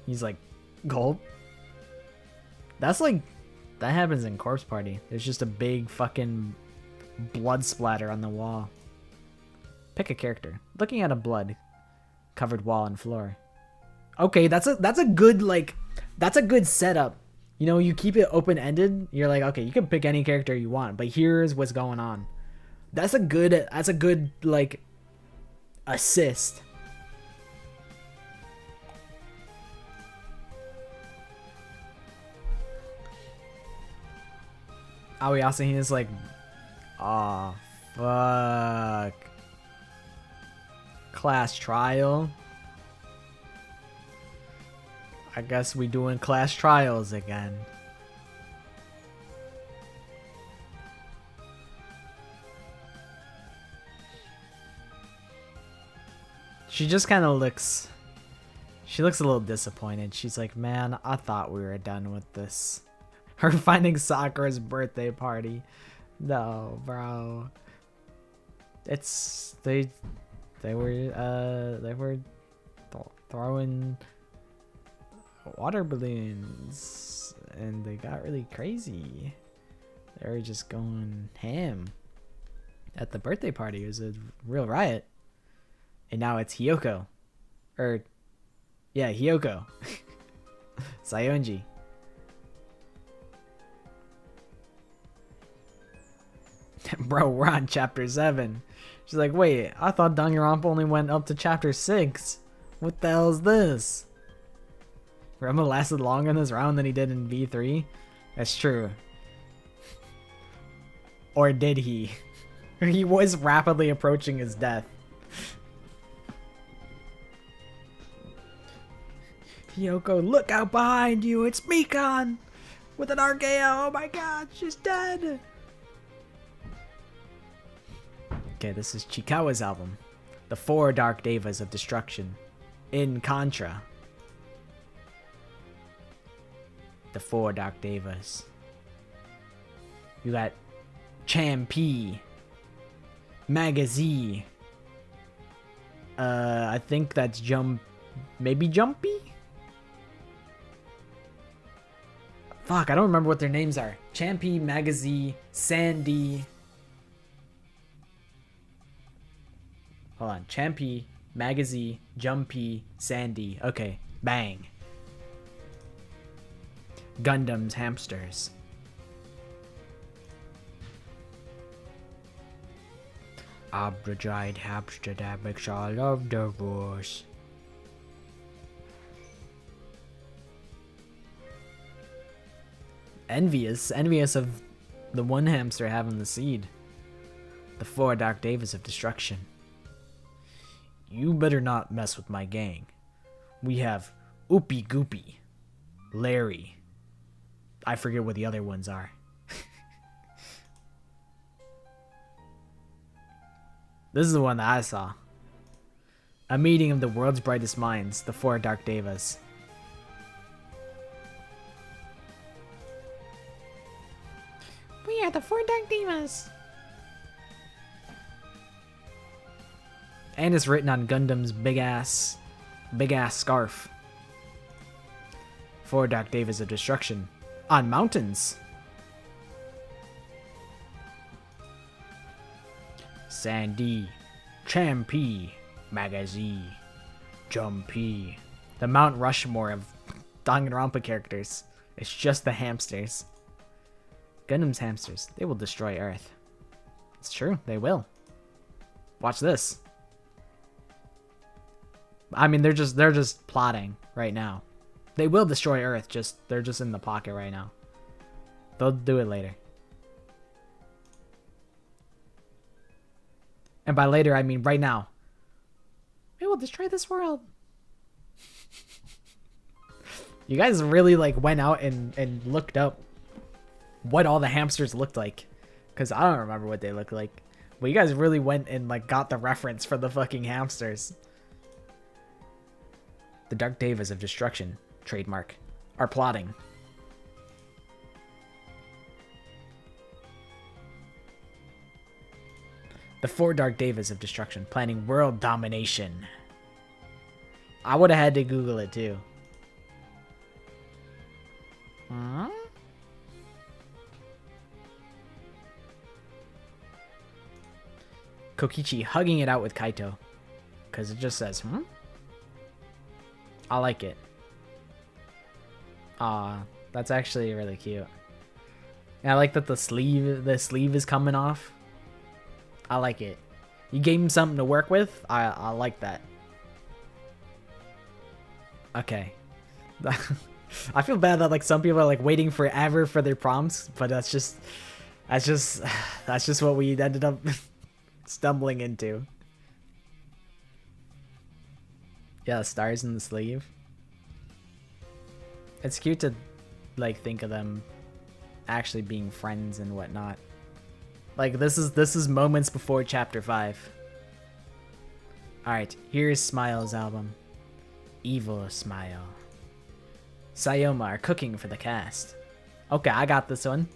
He's like, gulp. That's like, that happens in Corpse Party. There's just a big fucking blood splatter on the wall. Pick a character. Looking at a blood covered wall and floor. Okay, that's a good like, that's a good setup. You know, you keep it open-ended. You're like, okay, you can pick any character you want, but here's what's going on. That's a good like assist. Aoyase is like, oh fuck. Class trial. I guess we doing class trials again. She just kind of looks... She looks a little disappointed. She's like, man, I thought we were done with this. Her finding Sakura's birthday party. No, bro. It's... They were throwing water balloons and they got really crazy. They were just going ham at the birthday party. It was a real riot. And now it's Hiyoko. Yeah, Hiyoko. Sayonji. Bro, we're on chapter 7. She's like, wait, I thought Danganronpa only went up to chapter 6. What the hell is this? Rema lasted longer in this round than he did in V3? That's true. Or did he? He was rapidly approaching his death. Hiyoko, look out behind you! It's Mikan! With an Argeo! Oh my god, she's dead! Okay, this is Chikawa's album. The 4 Dark Devas of Destruction. In Contra. The 4 Dark Devas. You got Champy. Magazine. I think that's maybe Jumpy? Fuck, I don't remember what their names are. Champy, Magazine, Sandy. Hold on. Champy, Magazine, Jumpy, Sandy. Okay, bang. Gundam's hamsters. Abdragide hamsterdamics all of divorce. Envious of the one hamster having the seed. The 4 Dark Davis of destruction. You better not mess with my gang. We have Oopie Goopy, Larry. I forget what the other ones are. This is the one that I saw. A meeting of the world's brightest minds, the 4 Dark Devas. We are the 4 Dark Devas. And it's written on Gundam's big ass scarf. 4 Dark Devas of destruction. On mountains. Sandy, Champy, Magazine, Jumpy. The Mount Rushmore of Danganronpa characters. It's just the hamsters. Gundam's hamsters. They will destroy Earth. It's true. They will. Watch this. I mean, they're just plotting right now. They will destroy Earth. They're just in the pocket right now. They'll do it later. And by later, I mean right now. We will destroy this world. You guys really like went out and looked up what all the hamsters looked like. Because I don't remember what they look like. But you guys really went and like got the reference for the fucking hamsters. The Dark Devas of Destruction, trademark, are plotting. The 4 Dark Devas of Destruction, planning world domination. I would have had to Google it too. Huh? Kokichi hugging it out with Kaito. Because it just says, I like it. Aw, that's actually really cute. And I like that the sleeve is coming off. I like it. You gave him something to work with. I like that. Okay. I feel bad that like some people are like waiting forever for their prompts, but that's just what we ended up stumbling into. Yeah, stars in the sleeve. It's cute to like think of them actually being friends and whatnot. Like this is moments before chapter 5. Alright, here's Smile's album. Evil Smile. Sayoma are cooking for the cast. Okay, I got this one.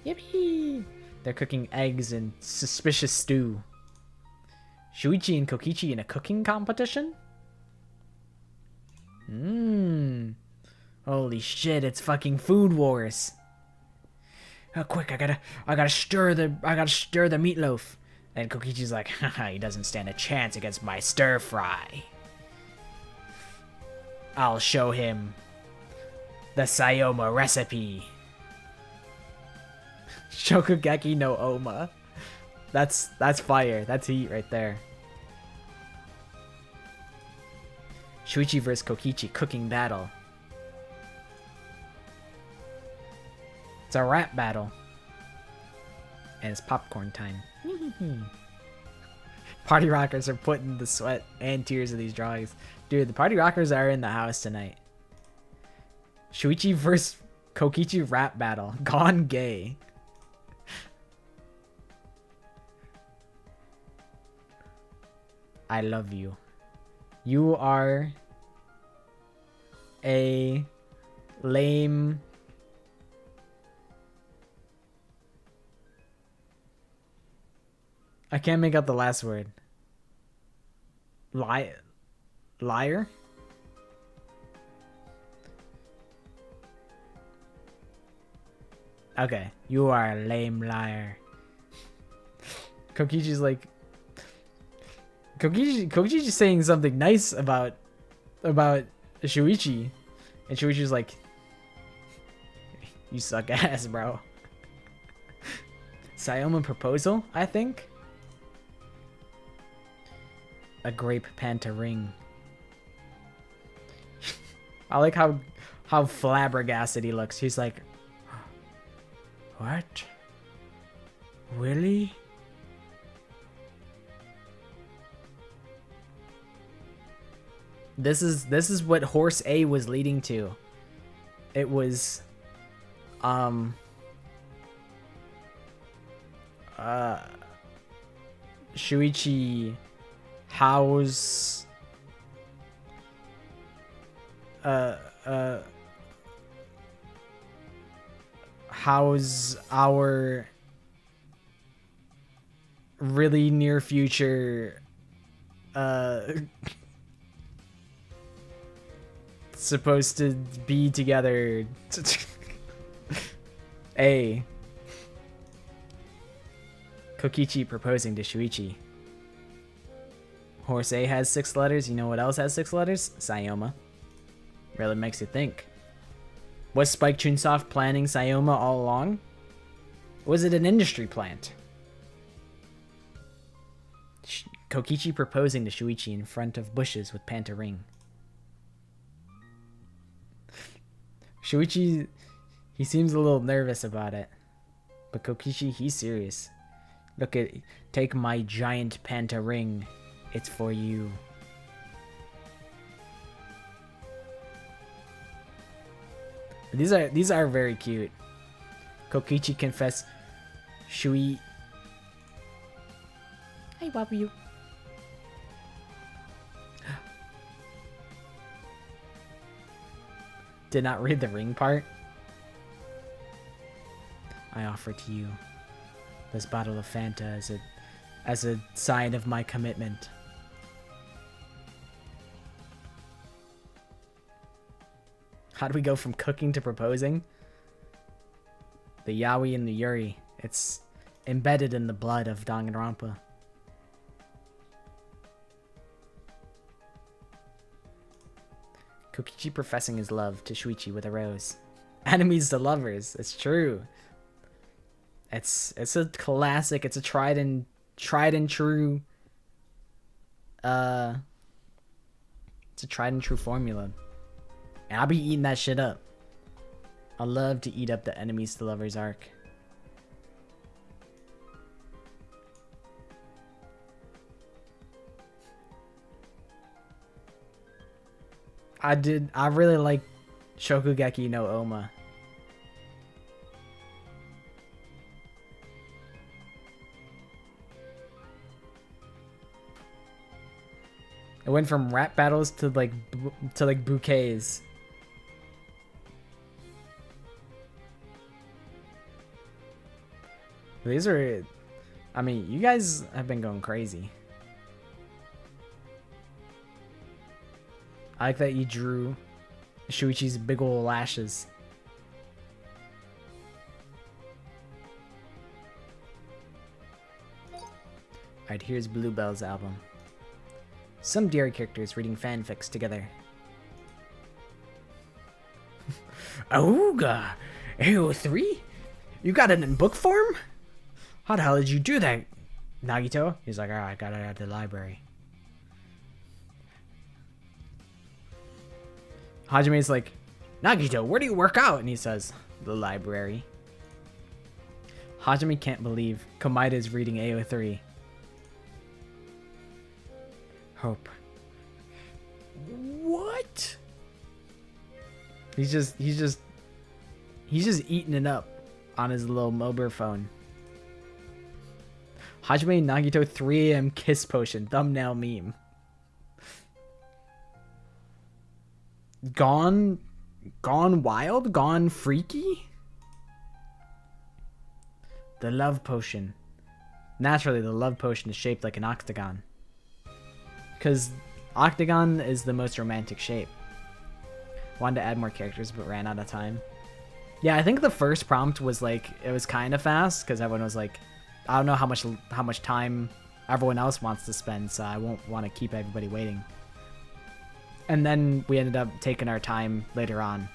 Yippee! They're cooking eggs and suspicious stew. Shuichi and Kokichi in a cooking competition? Holy shit, it's fucking Food Wars. Oh, quick, I gotta stir the meatloaf. And Kokichi's like, haha, he doesn't stand a chance against my stir fry. I'll show him the Sayoma recipe. Shokugeki no Oma. That's fire. That's heat right there. Shuichi vs Kokichi cooking battle. It's a rap battle. And it's popcorn time. Party rockers are putting the sweat and tears of these drawings. Dude, the party rockers are in the house tonight. Shuichi vs Kokichi rap battle. Gone gay. I love you. You are a lame I can't make out the last word. Liar? Okay, you are a lame liar. Kokichi's like... Kokichi's saying something nice about Shuichi. And Shuichi's like... You suck ass, bro. Sayoma proposal, I think? A grape panta ring. I like how flabbergasted he looks. He's like... What? Really? This is what Horse A was leading to. It was Shuichi house how's our really near future supposed to be together. A. Kokichi proposing to Shuichi. Horse A has 6 letters. You know what else has 6 letters? Sayoma. Really makes you think. Was Spike Chunsoft planning Sayoma all along? Was it an industry plant? Kokichi proposing to Shuichi in front of bushes with panta ring. Shuichi, he seems a little nervous about it. But Kokichi, he's serious. Look at, take my giant panta ring. It's for you. These are very cute. Kokichi confess Shui. I love you. Did not read the ring part. I offer to you this bottle of Fanta as a sign of my commitment. How do we go from cooking to proposing? The yaoi and the yuri. It's embedded in the blood of Danganronpa. Kokichi professing his love to Shuichi with a rose. Enemies to lovers. It's true. It's a classic. It's a tried and true. It's a tried and true formula. And I'll be eating that shit up. I love to eat up the enemies to lovers arc. I really like Shokugeki no Oma. It went from rap battles to like bouquets. These are, I mean, you guys have been going crazy. I like that you drew Shuichi's big ol' lashes. Alright, here's Bluebell's album. Some dairy characters reading fanfics together. Auga! AO3? You got it in book form? How the hell did you do that, Nagito? He's like, I got it at the library. Hajime's like, Nagito, where do you work out? And he says, the library. Hajime can't believe Komaeda is reading AO3. Hope. What? He's just eating it up on his little mobile phone. Hajime Nagito 3 AM kiss potion thumbnail meme. Gone wild? Gone freaky? The love potion. Naturally, the love potion is shaped like an octagon. Because octagon is the most romantic shape. Wanted to add more characters, but ran out of time. Yeah, I think the first prompt was like, it was kind of fast, because everyone was like, I don't know how much time everyone else wants to spend, so I won't want to keep everybody waiting. And then we ended up taking our time later on.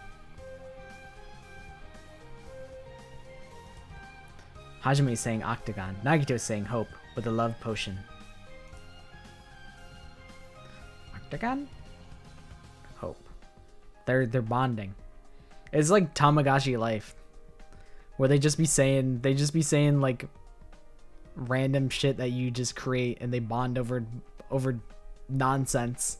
Hajime is saying octagon. Nagito is saying hope with a love potion. Octagon? Hope. They're bonding. It's like Tamagotchi life, where they just be saying like random shit that you just create, and they bond over nonsense.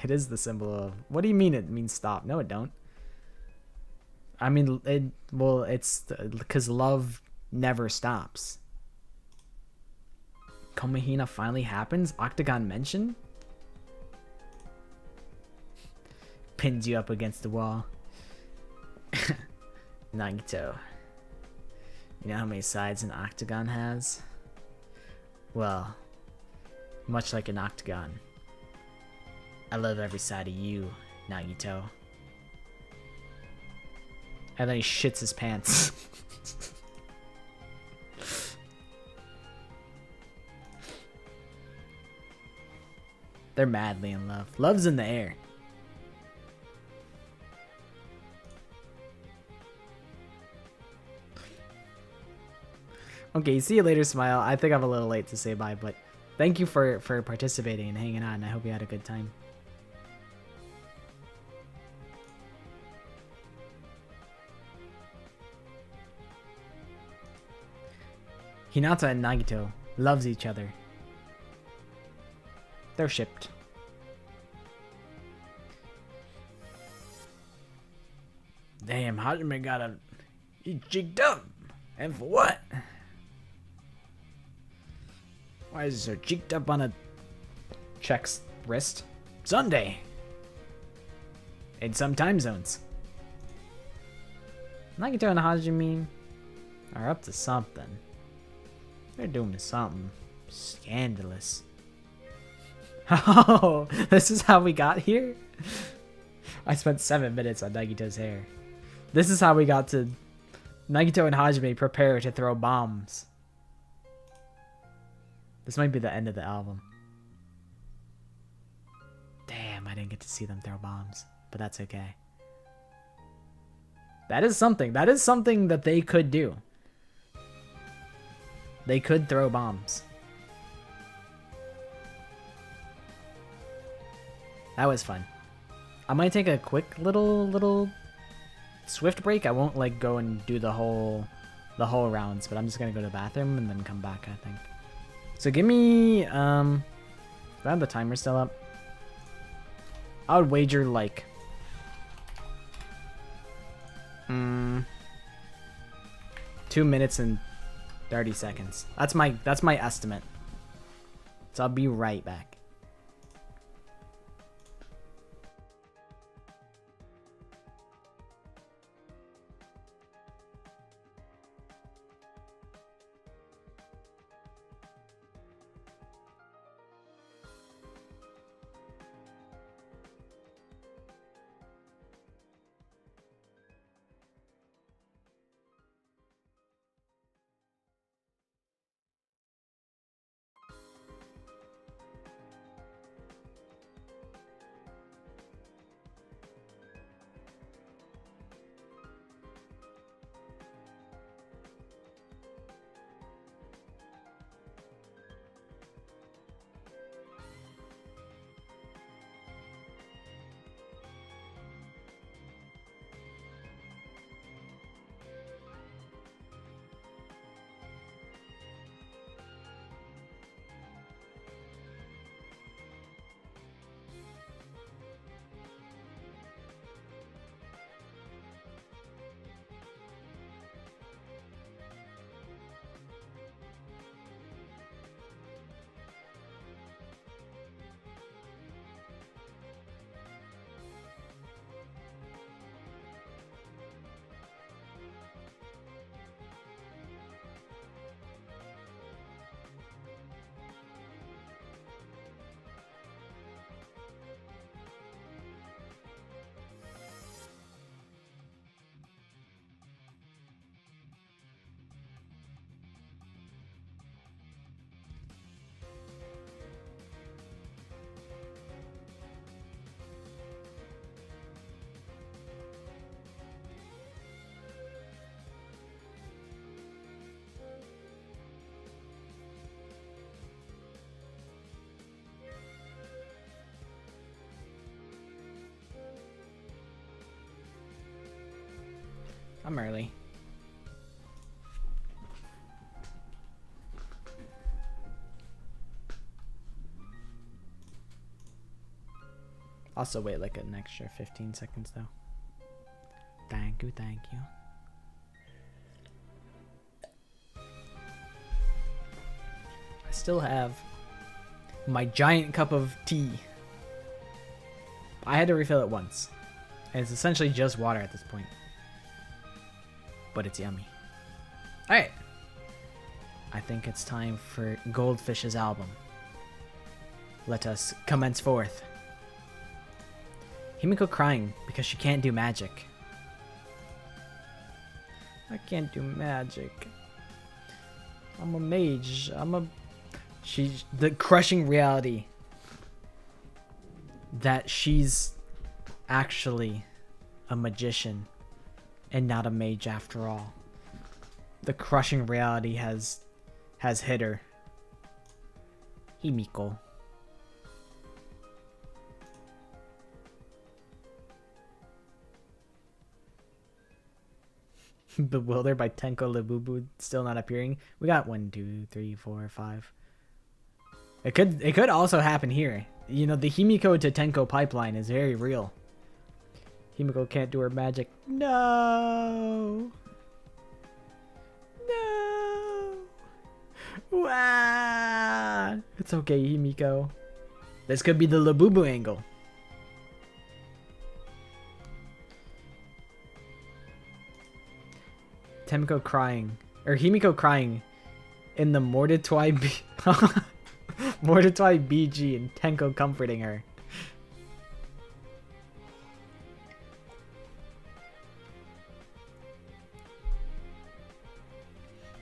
It is the symbol of. What do you mean it means stop? No, it don't. I mean, it's because love never stops. Komahina finally happens? Octagon mention? Pins you up against the wall. Nagito. You know how many sides an octagon has? Well, much like an octagon. I love every side of you, Nagito. And then he shits his pants. They're madly in love. Love's in the air. Okay, see you later, Smile. I think I'm a little late to say bye, but thank you for participating and hanging on. I hope you had a good time. Hinata and Nagito loves each other. They're shipped. Damn, Hajime he jigged up. And for what? Why is he so cheeked up on a check's wrist? Sunday. In some time zones. Nagito and Hajime are up to something. They're doing something scandalous. Oh, this is how we got here? I spent 7 minutes on Nagito's hair. This is how we got to Nagito and Hajime prepare to throw bombs. This might be the end of the album. Damn, I didn't get to see them throw bombs, but that's okay. That is something. That is something that they could do. They could throw bombs. That was fun. I might take a quick little swift break. I won't like go and do the whole rounds, but I'm just gonna go to the bathroom and then come back, I think. So give me do I have the timer still up? I would wager like 2 minutes and 30 seconds. That's my estimate. So I'll be right back. I'm early. Also wait like an extra 15 seconds though. Thank you, thank you. I still have my giant cup of tea. I had to refill it once. And it's essentially just water at this point. But it's yummy. Alright. I think it's time for Goldfish's album. Let us commence forth. Himiko crying because she can't do magic. I can't do magic. I'm a mage. She's the crushing reality that she's actually a magician and not a mage after all. The crushing reality has hit her. Himiko. Bewildered by Tenko Labubu still not appearing. We got 1, 2, 3, 4, 5. It could also happen here. You know, the Himiko to Tenko pipeline is very real. Himiko can't do her magic. No. No. Wow. It's okay, Himiko. This could be the Labubu angle. Himiko crying in the Mordetwai Mordetwai BG and Tenko comforting her.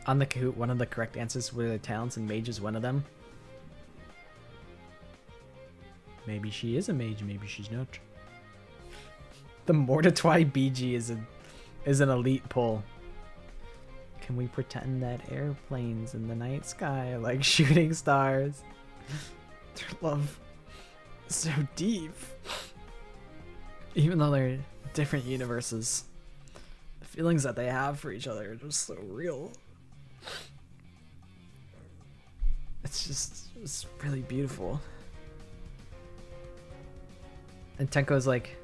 On the Kahoot, one of the correct answers were the talents, and mage is one of them. Maybe she is a mage, maybe she's not. The Mordetwai BG is an elite pull. Can we pretend that airplanes in the night sky are like shooting stars? Their love is so deep. Even though they're different universes, the feelings that they have for each other are just so real. It's really beautiful. And Tenko's like,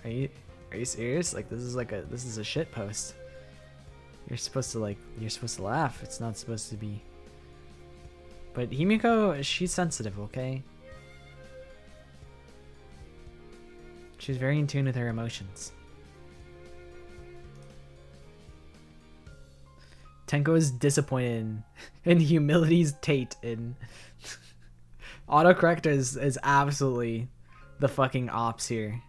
are you serious? Like this is a shit post. You're supposed to laugh. It's not supposed to be. But Himiko, she's sensitive, okay? She's very in tune with her emotions. Tenko is disappointed in Humility's Tate in autocorrect is absolutely the fucking ops here.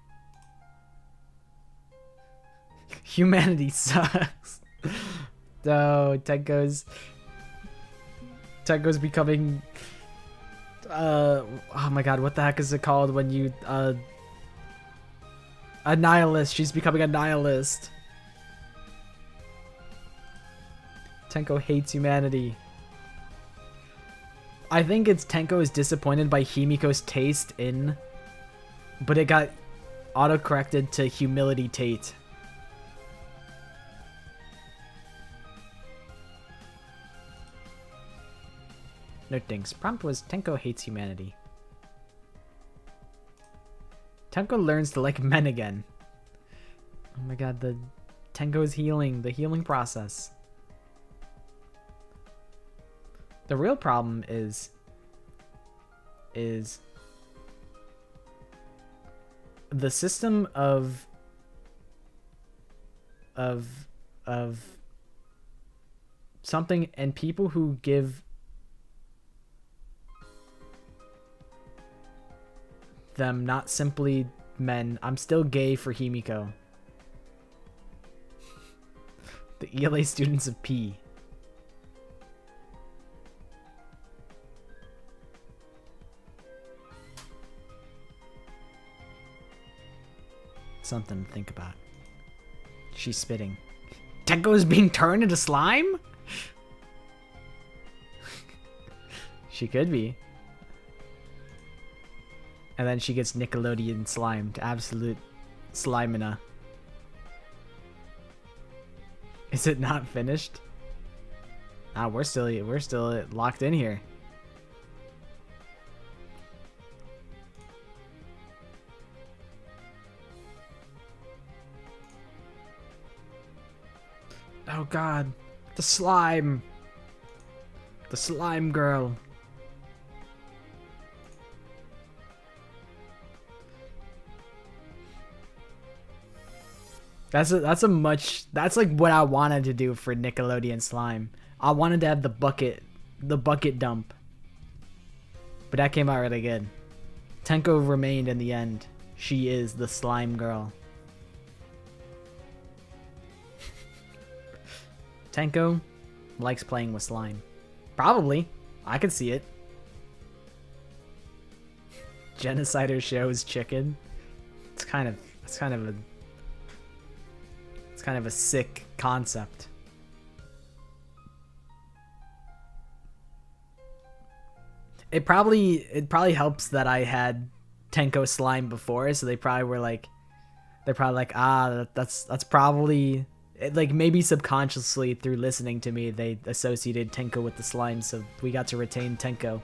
Humanity sucks. No, Tenko's becoming oh my god, what the heck is it called when you a nihilist. She's becoming a nihilist. Tenko hates humanity. I think it's Tenko is disappointed by Himiko's taste in, but it got auto-corrected to Humility Tate. Note things. Prompt was Tenko hates humanity. Tenko learns to like men again. Oh my god, the Tenko's healing, the healing process. The real problem is the system of something and people who give them not simply men. I'm still gay for Himiko. The ELA students of P. Something to think about. She's spitting. Tenko is being turned into slime? She could be. And then she gets Nickelodeon slimed. Absolute slimina. Is it not finished? Ah, we're still locked in here. Oh god, the slime. The slime girl. That's like what I wanted to do for Nickelodeon Slime. I wanted to have the bucket dump. But that came out really good. Tenko remained in the end. She is the slime girl. Tenko likes playing with slime. Probably. I could see it. Genocider shows chicken. It's kind of a sick concept. It probably helps that I had Tenko slime before, so they probably were like, ah, that's probably it, like maybe subconsciously through listening to me they associated Tenko with the slime, so we got to retain Tenko.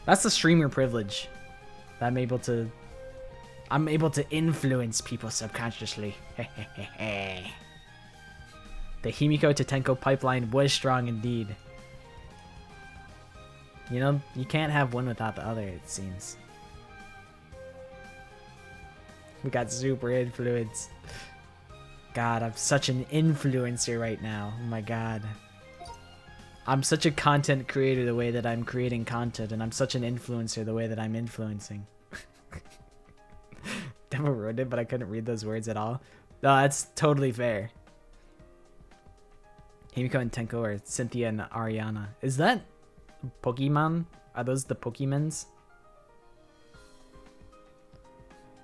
That's the streamer privilege. I'm able to influence people subconsciously. The Himiko to Tenko pipeline was strong indeed. You know, you can't have one without the other, it seems. We got super influence. God, I'm such an influencer right now. Oh my god. I'm such a content creator the way that I'm creating content, and I'm such an influencer the way that I'm influencing. Never wrote it, but I couldn't read those words at all. No, that's totally fair. Himiko and Tenko are Cynthia and Ariana. Is that Pokemon? Are those the Pokemons?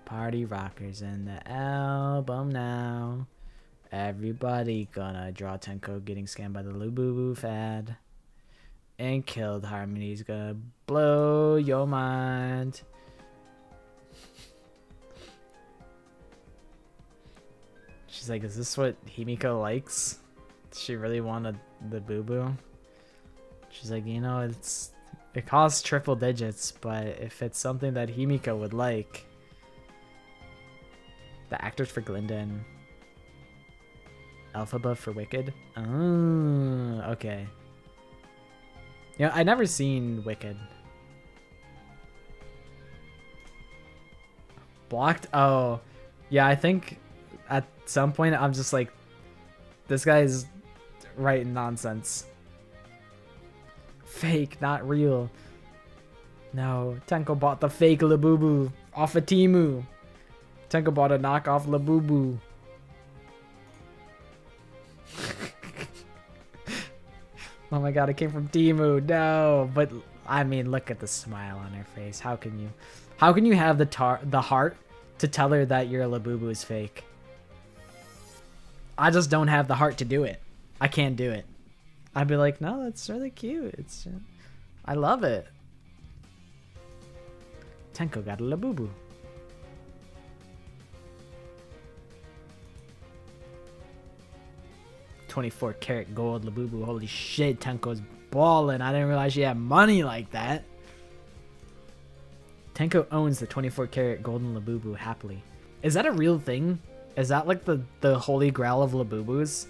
Party rockers in the album now. Everybody gonna draw Tenko getting scammed by the Lububu fad. And killed Harmony's gonna blow your mind. She's like, is this what Himiko likes? Does she really want the boo-boo? She's like, you know, it costs triple digits, but if it's something that Himiko would like. The actors for Glinda and Elphaba for Wicked. Oh, okay. You know, I never seen Wicked. Blocked? Oh, yeah, I think at some point I'm just like, this guy's writing nonsense. Fake, not real. No, Tenko bought the fake Labubu off of Temu. Tenko bought a knockoff Labubu. Oh my god, it came from Temu. No, but I mean, look at the smile on her face. How can you have the heart to tell her that your Labubu is fake? I just don't have the heart to do it. I can't do it. I'd be like, no, that's really cute. I love it. Tenko got a Labubu. $24 karat gold Labubu. Holy shit, Tenko's ballin'. I didn't realize she had money like that. Tenko owns the 24 karat golden Labubu happily. Is that a real thing? Is that like the holy grail of Labubus?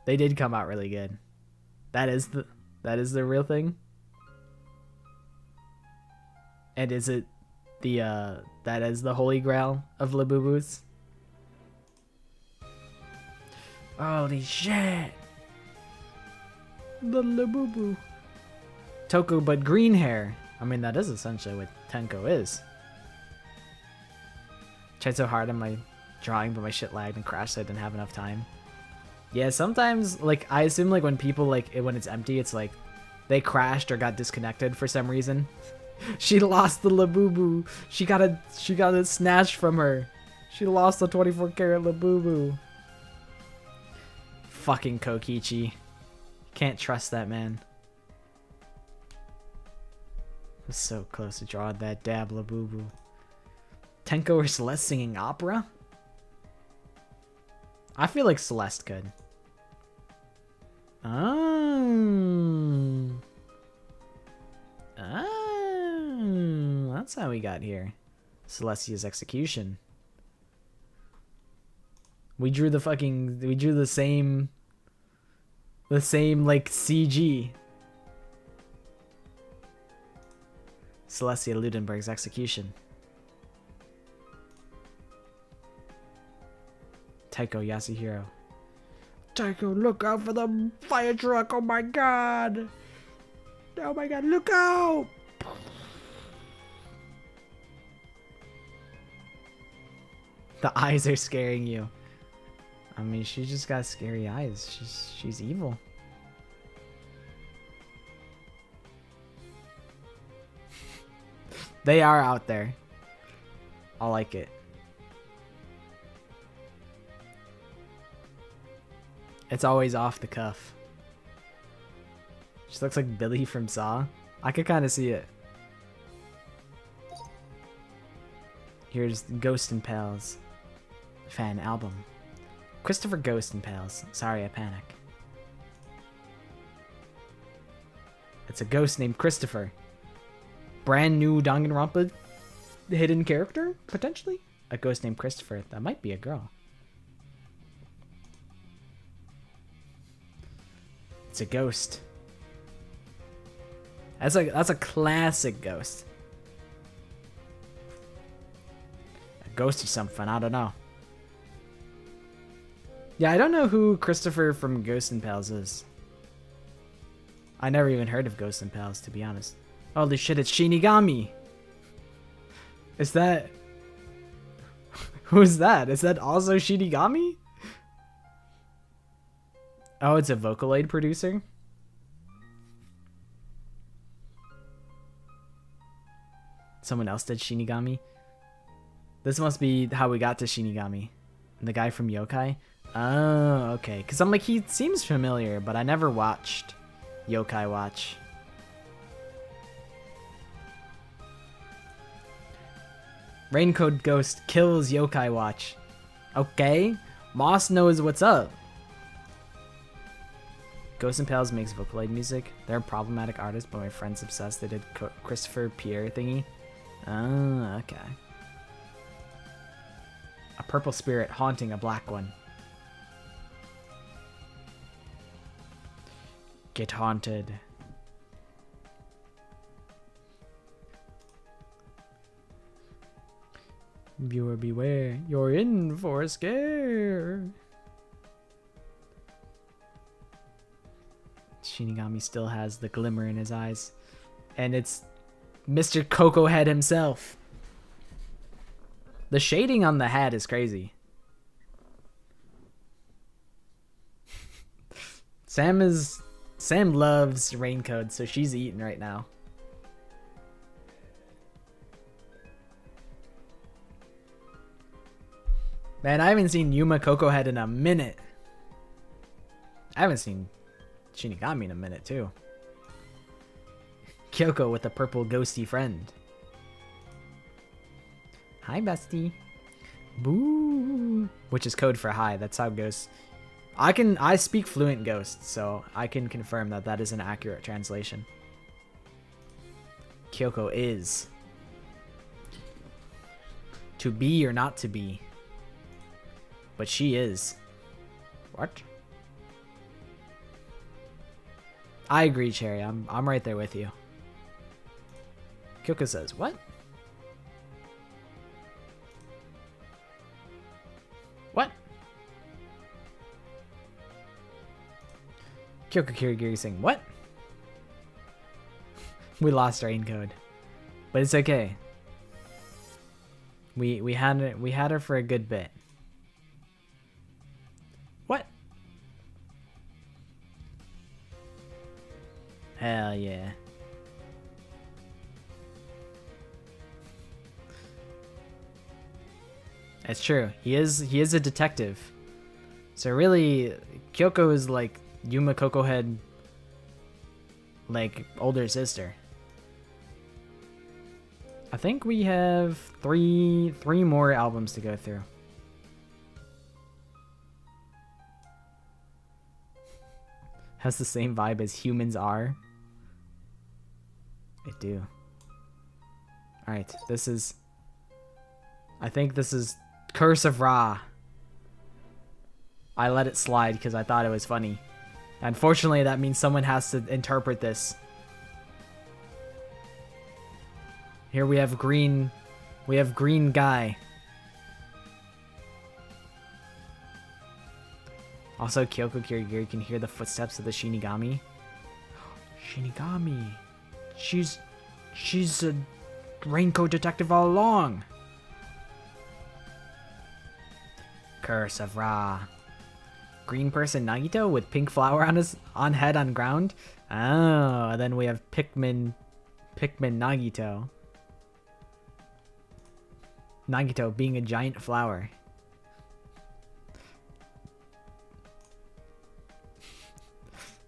They did come out really good. That is the real thing? And is it that is the holy grail of Labubus? Holy shit! The Labubu. Toko but green hair. I mean, that is essentially what Tenko is. Tried so hard on my drawing, but my shit lagged and crashed, so I didn't have enough time. Yeah, sometimes, like, I assume, like, when people, like, when it's empty, it's like they crashed or got disconnected for some reason. She lost the Labubu. She got it snatched from her. She lost the 24 karat Labubu. Fucking Kokichi. Can't trust that man. I was so close to drawing that dab Labubu. Tenko or Celeste singing opera? I feel like Celeste could. Oh. Oh. That's how we got here. Celestia's execution. We drew the same like CG. Celestia Ludenberg's execution. Taiko Yasuhiro. Taiko, look out for the fire truck! Oh my god! Oh my god, look out! The eyes are scaring you. I mean, she just got scary eyes. She's evil. They are out there. I like it. It's always off the cuff. She looks like Billy from Saw. I could kind of see it. Here's Ghost and Pals fan album. Christopher Ghost and Pals. Sorry, I panic. It's a ghost named Christopher. Brand new Danganronpa hidden character, potentially? A ghost named Christopher. That might be a girl. It's a ghost. That's a classic ghost. A ghost or something, I don't know. Yeah, I don't know who Christopher from Ghost and Pals is. I never even heard of Ghost and Pals, to be honest. Holy shit, it's Shinigami! Is that... Who's that? Is that also Shinigami? Oh, it's a Vocaloid producer? Someone else did Shinigami? This must be how we got to Shinigami. The guy from Yokai? Oh, okay. Because I'm like, he seems familiar, but I never watched Yokai Watch. Raincoat Ghost kills Yokai Watch. Okay. Moss knows what's up. Ghost and Pals makes Vocaloid music. They're a problematic artist, but my friend's obsessed. They did Christopher Pierre thingy. Oh, okay. A purple spirit haunting a black one. Get haunted. Viewer beware, you're in for a scare. Shinigami still has the glimmer in his eyes. And it's Mr. Coco Head himself. The shading on the hat is crazy. Sam loves Raincoat, so she's eating right now. Man, I haven't seen Yuma Coco Head in a minute. I haven't seen Shinigami in a minute, too. Kyoko with a purple ghosty friend. Hi, bestie. Boo. Which is code for hi. That's how ghosts... I speak fluent Ghost, so I can confirm that that is an accurate translation. Kyoko is. To be or not to be. But she is. What? I agree, Cherry. I'm right there with you. Kyoko says, what? What? Kyoko Kirigiri saying, what? We lost our encode. But it's okay. We had her for a good bit. What? Hell yeah. That's true. He is a detective. So really, Kyoko is like Yuma Coco Head, like older sister. I think we have three more albums to go through. Has the same vibe as Humans Are. It do. Alright, this is... I think this is Curse of Ra. I let it slide because I thought it was funny. Unfortunately, that means someone has to interpret this. Here we have green... We have green guy. Also, Kyoko Kirigiri can hear the footsteps of the Shinigami. Shinigami. She's a raincoat detective all along. Curse of Ra. Green person Nagito with pink flower on his head on ground. Oh, and then we have Pikmin Nagito. Nagito being a giant flower.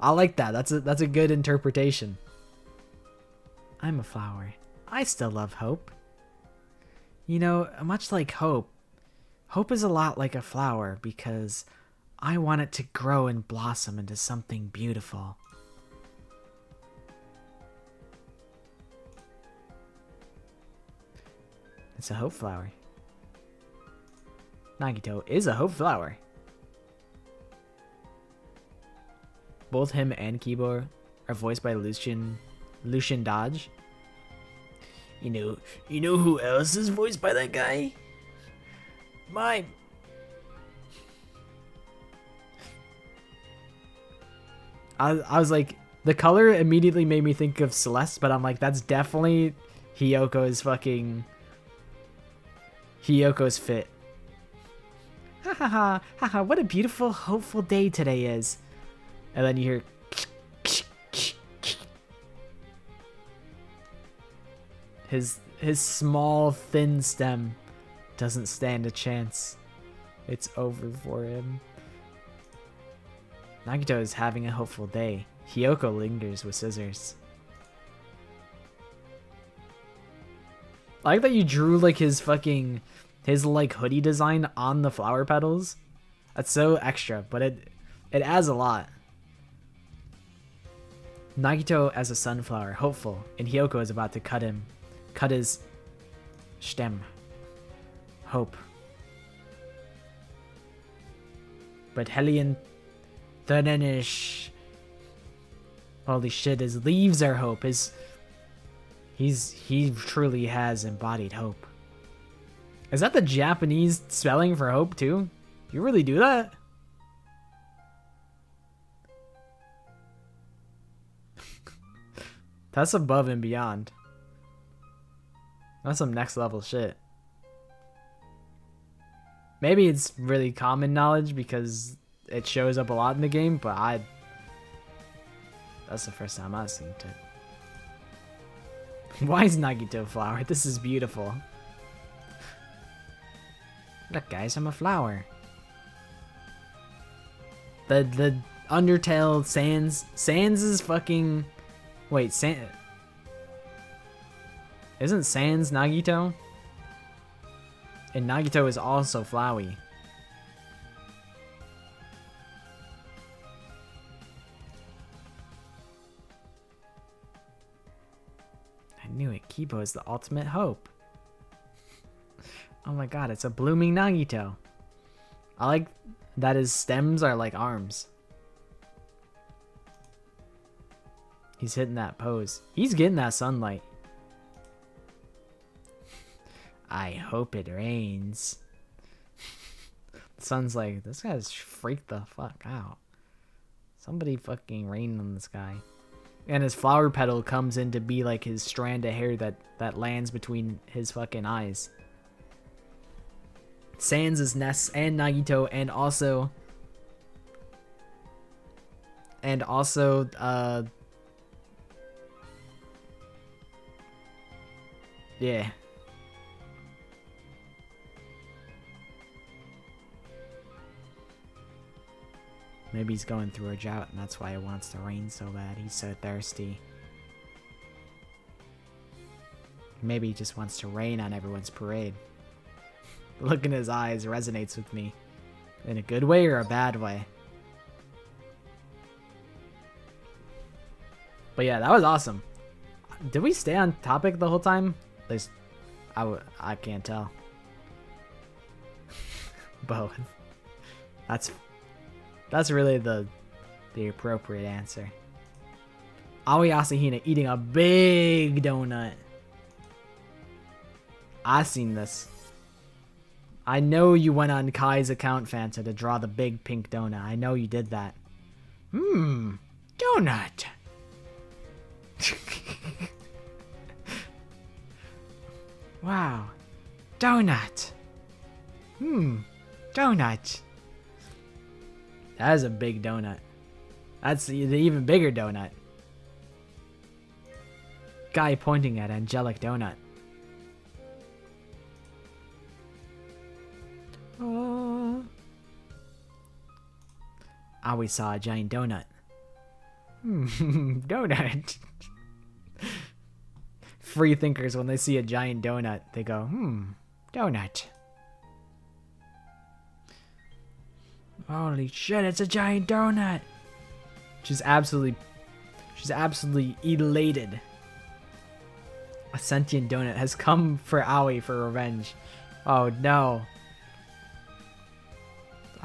I like that. That's a good interpretation. I'm a flower. I still love hope. You know, much like hope, hope is a lot like a flower because I want it to grow and blossom into something beautiful. It's a hope flower. Nagito is a hope flower. Both him and Kibo are voiced by Lucian Dodge. You know who else is voiced by that guy? Mime. I was like, the color immediately made me think of Celeste, but I'm like, that's definitely Hiyoko's fit. Ha ha ha ha ha! What a beautiful, hopeful day today is. And then you hear his small thin stem doesn't stand a chance. It's over for him. Nagito is having a hopeful day. Hiyoko lingers with scissors. I like that you drew like his like hoodie design on the flower petals. That's so extra, but it adds a lot. Nagito as a sunflower, hopeful, and Hiyoko is about to cut his stem. Hope. But Helion Thanenish. Holy shit, his leaves are hope. He truly has embodied hope. Is that the Japanese spelling for hope too? You really do that? That's above and beyond. That's some next level shit. Maybe it's really common knowledge because it shows up a lot in the game, but that's the first time I've seen it. Why is Nagito a flower? This is beautiful. Look guys, I'm a flower. The Undertale Sans is fucking... Wait, isn't Sans Nagito? And Nagito is also Flowey. I knew it. Kibo is the ultimate hope. Oh my god, it's a blooming Nagito. I like that his stems are like arms. He's hitting that pose. He's getting that sunlight. I hope it rains. The sun's like, this guy's freaked the fuck out. Somebody fucking rain on this guy. And his flower petal comes in to be like his strand of hair that lands between his fucking eyes. Sans is Ness and Nagito and also yeah. Maybe he's going through a drought and that's why it wants to rain so bad. He's so thirsty. Maybe he just wants to rain on everyone's parade. The look in his eyes resonates with me. In a good way or a bad way? But yeah, that was awesome. Did we stay on topic the whole time? At least, I can't tell. Both. That's really the appropriate answer. Aoi Asahina eating a big donut. I seen this. I know you went on Kai's account, Fanta, to draw the big pink donut. I know you did that. Donut. Wow. Donut. Donut. That is a big donut. That's the even bigger donut. Guy pointing at angelic donut. We saw a giant donut. Donut. Free thinkers, when they see a giant donut, they go, donut. Holy shit, it's a giant donut. She's absolutely elated. A sentient donut has come for Aoi for revenge. Oh no.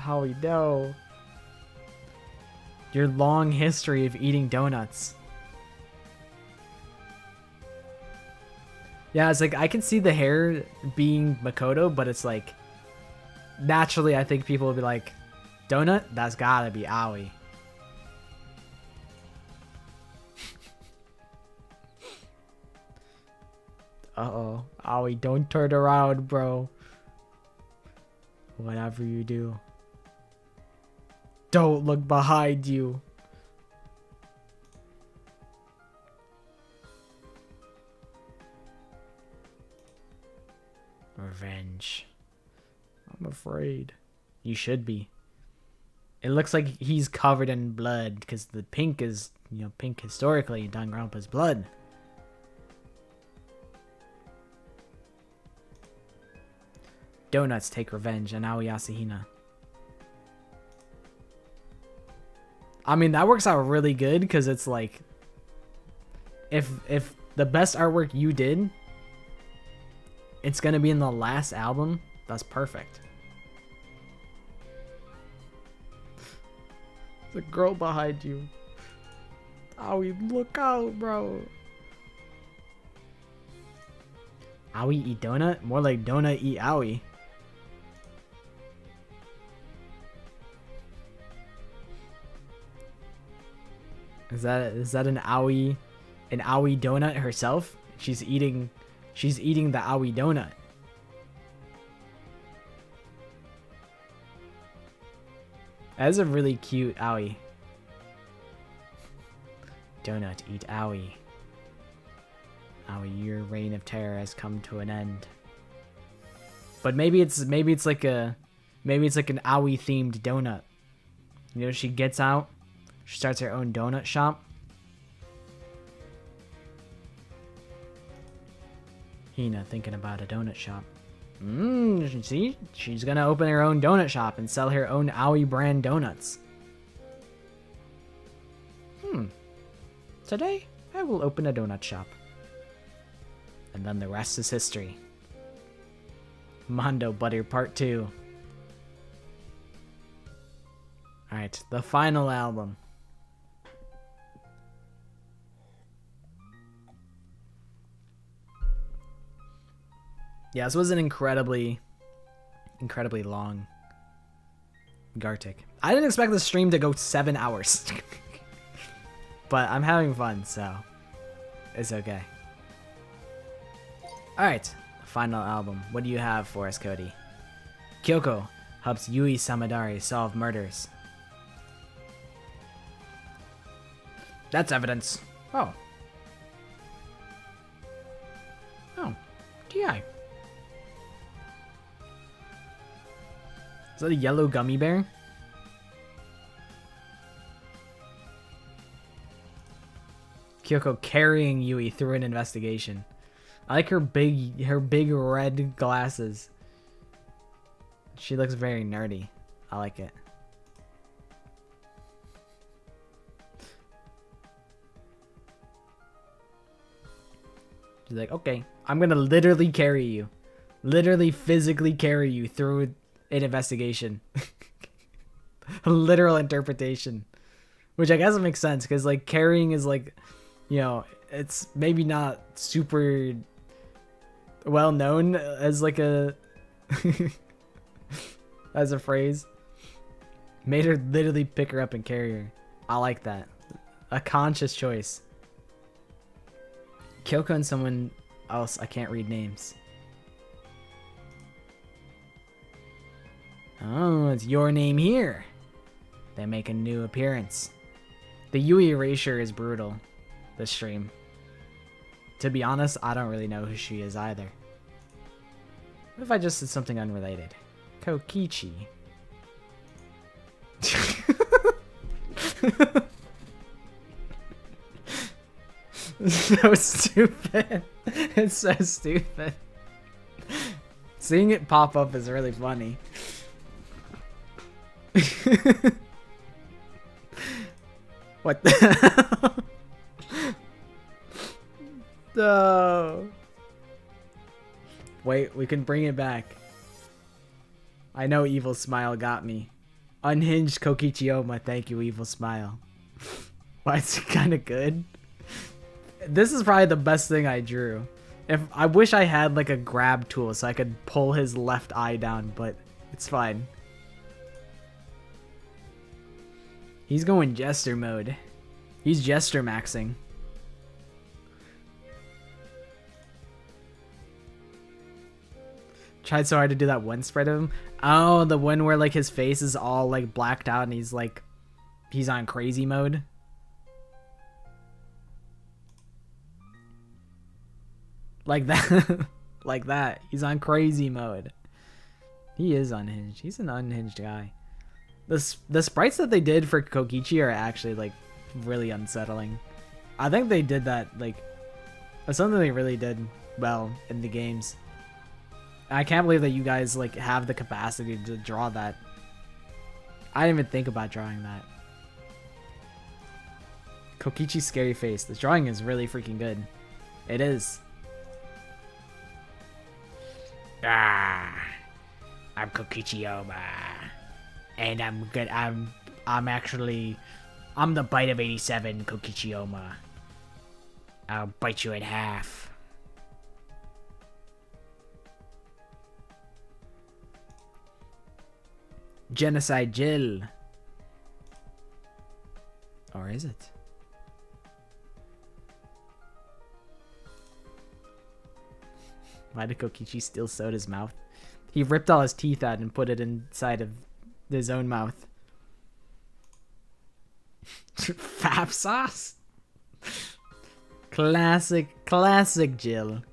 Aoi, no. Your long history of eating donuts. Yeah, it's like, I can see the hair being Makoto, but it's like, naturally I think people will be like, donut? That's gotta be Aoi. Uh-oh. Aoi, don't turn around, bro. Whatever you do. Don't look behind you. Revenge. I'm afraid. You should be. It looks like he's covered in blood because the pink is, pink historically in Danganronpa's blood. Donuts take revenge on Aoi Asahina. I mean, that works out really good because it's like, if the best artwork you did, it's gonna be in the last album. That's perfect. The girl behind you. Aoi, look out, bro. Aoi eat donut? More like donut eat Aoi. Is that an Aoi donut herself? She's eating the Aoi donut. That is a really cute Aoi. Donut eat Aoi. Aoi, your reign of terror has come to an end. But maybe it's like an Aoi themed donut. She gets out, she starts her own donut shop. Hina thinking about a donut shop. See? She's gonna open her own donut shop and sell her own Aoi brand donuts. Today, I will open a donut shop. And then the rest is history. Mondo Butter Part 2. Alright, the final album. Yeah, this was an incredibly long Gartic. I didn't expect the stream to go 7 hours. But I'm having fun, so it's okay. Alright, final album. What do you have for us, Cody? Kyoko helps Yui Samadari solve murders. That's evidence. Oh. Oh. DI. Is that a yellow gummy bear? Kyoko carrying Yui through an investigation. I like her big red glasses. She looks very nerdy. I like it. She's like, okay, I'm gonna literally carry you. Literally physically carry you through an investigation. A literal interpretation. Which I guess makes sense, because like carrying is like, you know, it's maybe not super well known as like a as a phrase. Made her literally pick her up and carry her. I like that. A conscious choice. Kyoko and someone else, I can't read names. Oh, it's your name here. They make a new appearance. The Yui erasure is brutal, this stream. To be honest, I don't really know who she is either. What if I just did something unrelated? Kokichi. So stupid. It's so stupid. Seeing it pop up is really funny. What the hell? No. Wait, we can bring it back. I know Evil Smile got me. Unhinged Kokichioma, thank you, Evil Smile. Why, it's kind of good. This is probably the best thing I drew. If I wish I had like a grab tool so I could pull his left eye down, but it's fine. He's going jester mode. He's jester maxing. Tried so hard to do that one spread of him. Oh, the one where like his face is all like blacked out and he's on crazy mode. Like that. Like that. He's on crazy mode. He is unhinged. He's an unhinged guy. The sprites that they did for Kokichi are actually like really unsettling. I think they did that like that's something they really did well in the games. I can't believe that you guys like have the capacity to draw that. I didn't even think about drawing that. Kokichi's scary face. The drawing is really freaking good. It is. Ah, I'm Kokichioma. And I'm good. I'm the bite of 87 Kokichioma. I'll bite you in half. Genocide Jill. Or is it? Why did Kokichi steal Soda's mouth? He ripped all his teeth out and put it inside of his own mouth. Fap sauce? Classic Jill.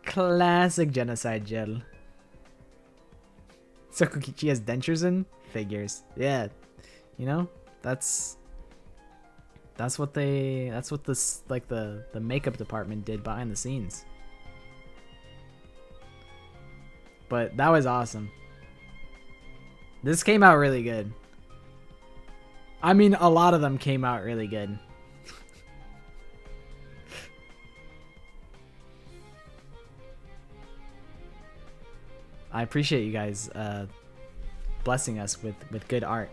Classic Genocide Jill. So Kokichi has dentures in? Figures. Yeah. You know? That's what this like the makeup department did behind the scenes. But that was awesome. This came out really good. I mean, a lot of them came out really good. I appreciate you guys blessing us with good art.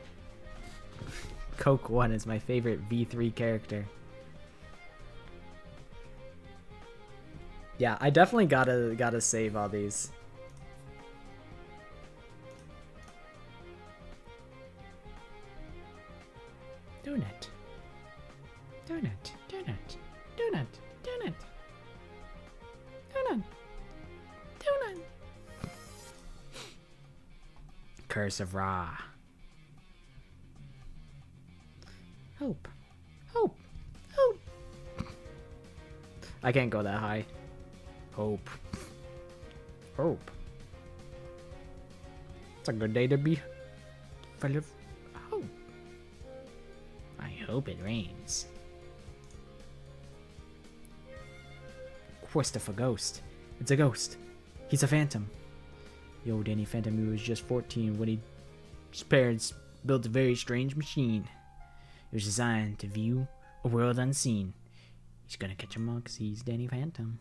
Coke 1 is my favorite V3 character. Yeah, I definitely gotta save all these. Donut. Donut. Donut. Donut. Donut. Donut. Donut. Curse of Ra. Hope. Hope. Hope. I can't go that high. Hope. Hope. It's a good day to be full of hope. I hope it rains. Poor stuff, a ghost. It's a ghost. He's a phantom. Yo, Danny Phantom, he was just 14 when his parents built a very strange machine. It was designed to view a world unseen. He's gonna catch him all because he's Danny Phantom.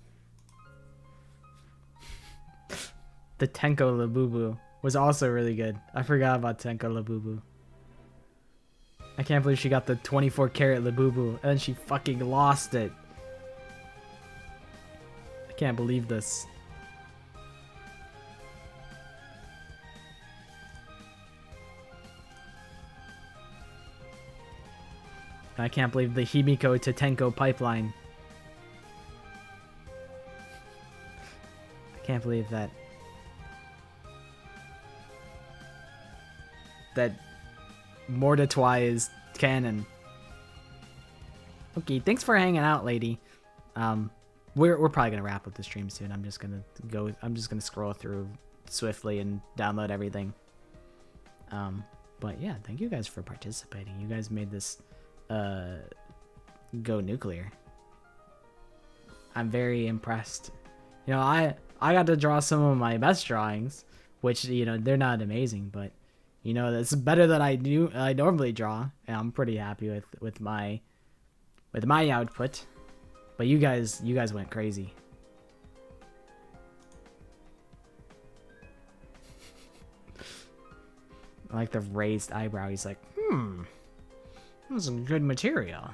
The Tenko Labubu was also really good. I forgot about Tenko Labubu. I can't believe she got the 24 karat Labubu and then she fucking lost it. I can't believe this. I can't believe the Himiko to Tenko pipeline. I can't believe that. That Mortatoi is canon. Okay, thanks for hanging out, lady. We're probably gonna wrap up the stream soon. I'm just gonna scroll through swiftly and download everything. But yeah, thank you guys for participating. You guys made this go nuclear. I'm very impressed. You know, I got to draw some of my best drawings, which, you know, they're not amazing, but you know, that's better than I normally draw, and I'm pretty happy with my output. But you guys went crazy. I like the raised eyebrow. He's like, that's some good material.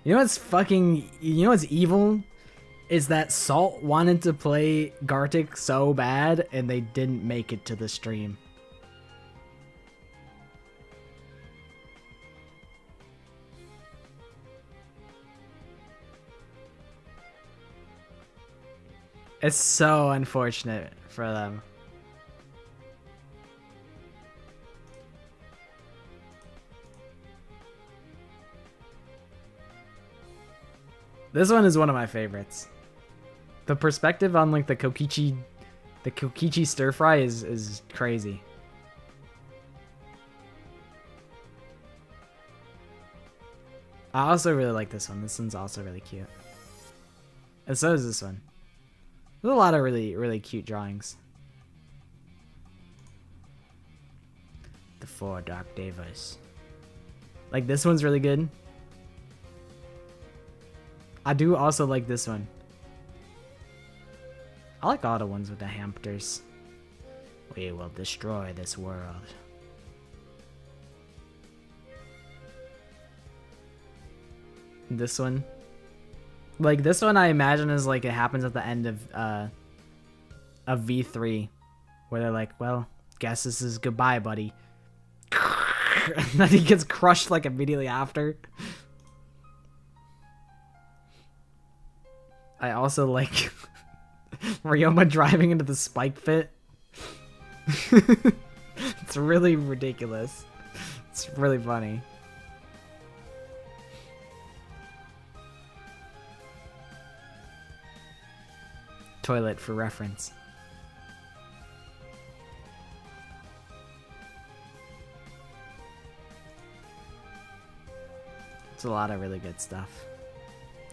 You know what's evil? Is that Salt wanted to play Gartic so bad and they didn't make it to the stream. It's so unfortunate for them. This one is one of my favorites. The perspective on like the Kokichi stir fry is crazy. I also really like this one. This one's also really cute. And so is this one. There's a lot of really cute drawings. The 4 Dark Devas. Like this one's really good. I do also like this one. I like all the ones with the hamsters. We will destroy this world. This one. Like this one I imagine is like it happens at the end of V3. Where they're like, well, guess this is goodbye, buddy. And then he gets crushed like immediately after. I also like Ryoma driving into the spike pit. It's really ridiculous. It's really funny. Toilet for reference. It's a lot of really good stuff.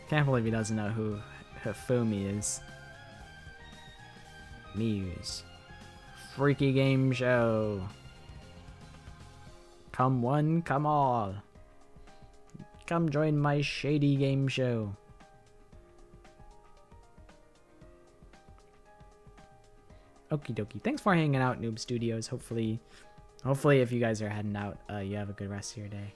Can't believe he doesn't know who Hifumi is. Muse. Freaky game show. Come one, come all. Come join my shady game show. Okie dokie. Thanks for hanging out, Noob Studios. Hopefully if you guys are heading out, you have a good rest of your day.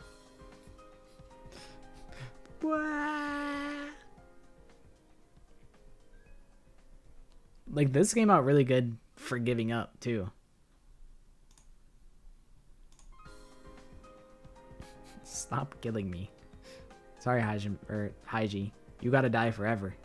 Like, this came out really good for giving up, too. Stop killing me. Sorry, Haiji. You gotta die forever.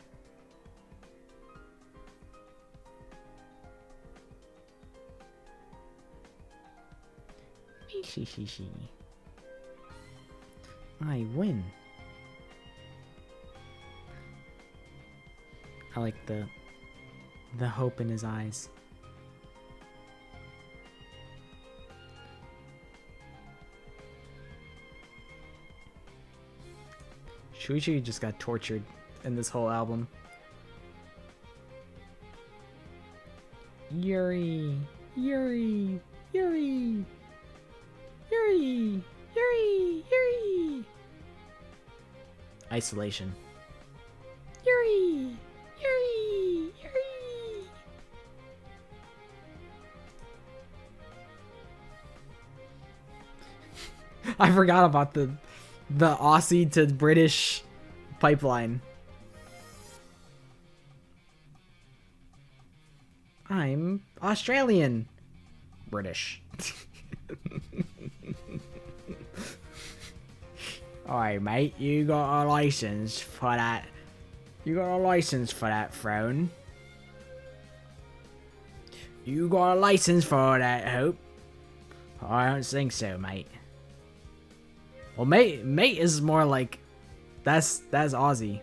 I win. I like the hope in his eyes. Shuichi just got tortured in this whole album. Yuri, Yuri, Yuri, Yuri, Yuri, Yuri. Isolation. Yuri, Yuri, Yuri. I forgot about the Aussie to British pipeline. I'm Australian. British. Alright, mate, you got a license for that. You got a license for that throne. You got a license for that, Hope? I don't think so, mate. Well, mate is more like that's Aussie.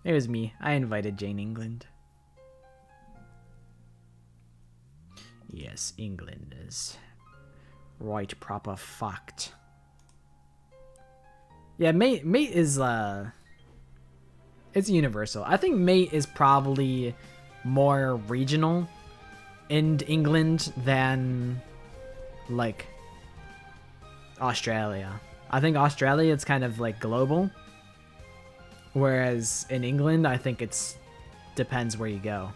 It was me. I invited Jane England. Yes, England is right proper fucked. Yeah, mate is it's universal. I think mate is probably more regional in England than like Australia. I think Australia it's kind of like global. Whereas in England, I think it's depends where you go.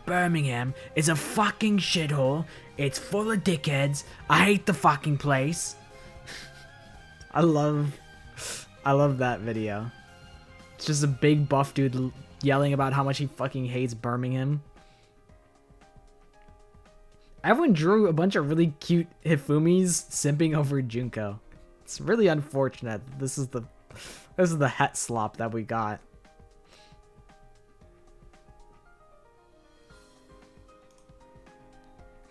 Birmingham is a fucking shithole. It's full of dickheads. I hate the fucking place. I love that video. It's just a big buff dude yelling about how much he fucking hates Birmingham. Everyone drew a bunch of really cute Hifumis simping over Junko. It's really unfortunate. This is the het slop that we got.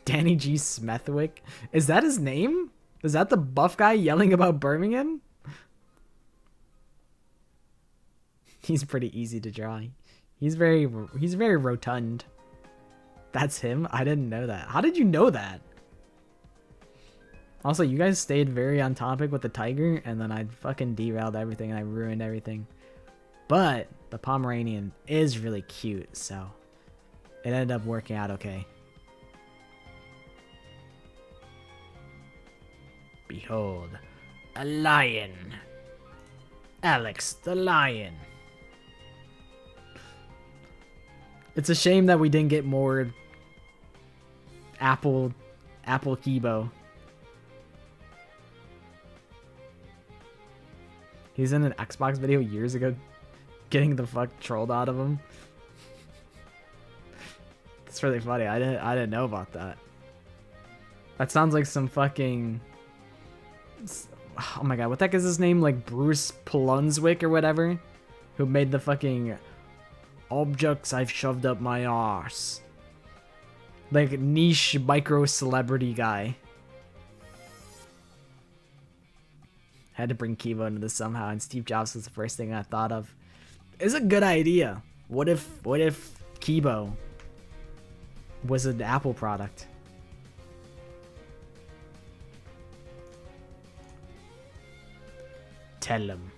Danny G. Smethwick? Is that his name? Is that the buff guy yelling about Birmingham? He's pretty easy to draw. He's very rotund. That's him? I didn't know that. How did you know that? Also, you guys stayed very on topic with the tiger, and then I fucking derailed everything and I ruined everything. But the Pomeranian is really cute, so it ended up working out okay. Behold, a lion. Alex the lion. It's a shame that we didn't get more Apple Kibo. He's in an Xbox video years ago getting the fuck trolled out of him. It's really funny. I didn't know about that. That sounds like some fucking... Oh my god, what the heck is his name? Like Bruce Plunswick or whatever? Who made the fucking objects I've shoved up my arse. Like niche micro celebrity guy. Had to bring Kibo into this somehow, and Steve Jobs was the first thing I thought of. It's a good idea. What if Kibo was an Apple product? Tell him.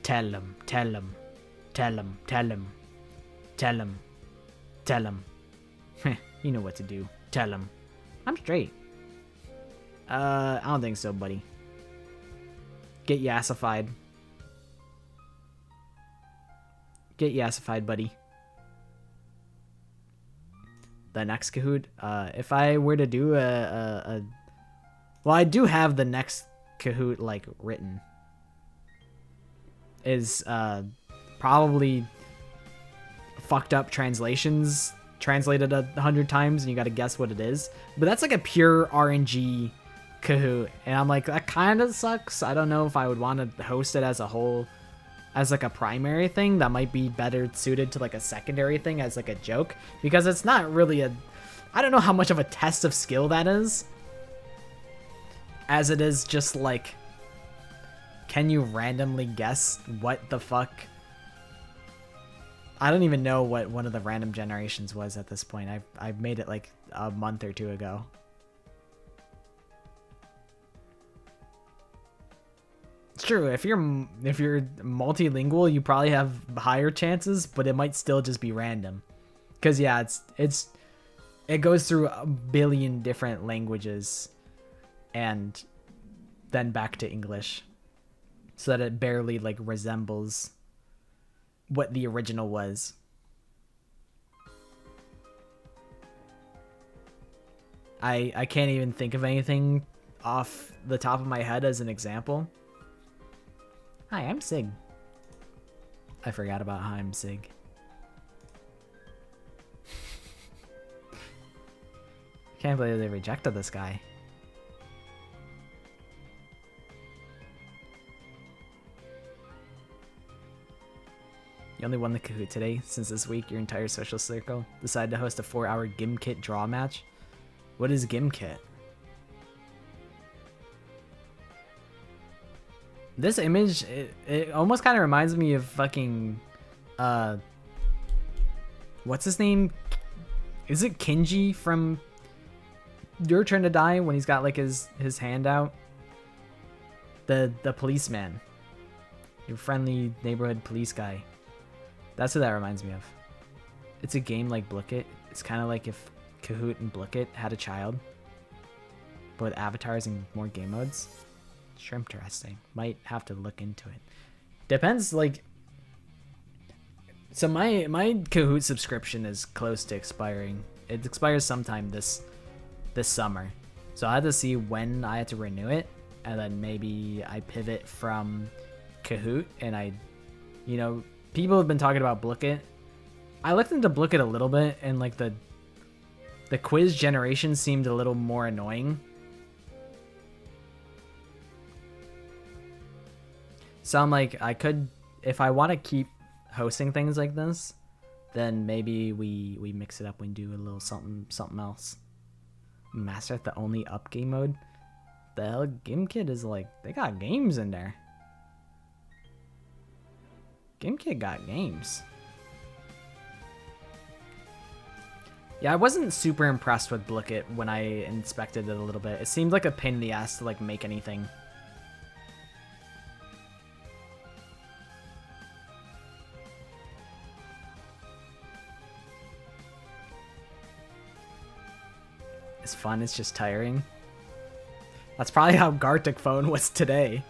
Tell him. Tell him. Tell him. Tell him. Tell him. Tell him. You know what to do. Tell him. I'm straight. I don't think so, buddy. Get yassified. Get yassified, buddy. The next Kahoot. If I were to do well, I do have the next Kahoot like written. Is probably fucked up translations translated 100 times, and you got to guess what it is. But that's like a pure RNG Kahoot, and I'm like, that kind of sucks. I don't know if I would want to host it as a whole, as like a primary thing. That might be better suited to like a secondary thing as like a joke, because it's not really a, I don't know how much of a test of skill that is, as it is just like, can you randomly guess what the fuck? I don't even know what one of the random generations was at this point. I've made it like a month or two ago. It's true. If you're multilingual, you probably have higher chances, but it might still just be random. Cause yeah, it goes through a billion different languages, and then back to English, so that it barely like resembles what the original was. I can't even think of anything off the top of my head as an example. Hi, I'm Sig. I forgot about hi, I'm Sig. Can't believe they rejected this guy. You only won the Kahoot today. Since this week, your entire social circle decided to host a 4-hour Gimkit draw match. What is Gimkit? This image, it almost kind of reminds me of fucking, what's his name? Is it Kinji from Your Turn to Die, when he's got like his hand out? The policeman. Your friendly neighborhood police guy. That's what that reminds me of. It's a game like Blookit. It's kind of like if Kahoot and Blookit had a child, but with avatars and more game modes. Sure, interesting. Might have to look into it. Depends, like. So my Kahoot subscription is close to expiring. It expires sometime this summer. So I had to see when I had to renew it, and then maybe I pivot from Kahoot, and people have been talking about Blookit. I looked into Blookit a little bit, and like the quiz generation seemed a little more annoying. So I'm like, I could, if I want to keep hosting things like this, then maybe we mix it up and do a little something else. Master at the only up game mode. The hell, GameKit is like, they got games in there. GameKit got games. Yeah, I wasn't super impressed with Blookit when I inspected it a little bit. It seemed like a pain in the ass to like make anything. It's fun, it's just tiring. That's probably how Gartic Phone was today.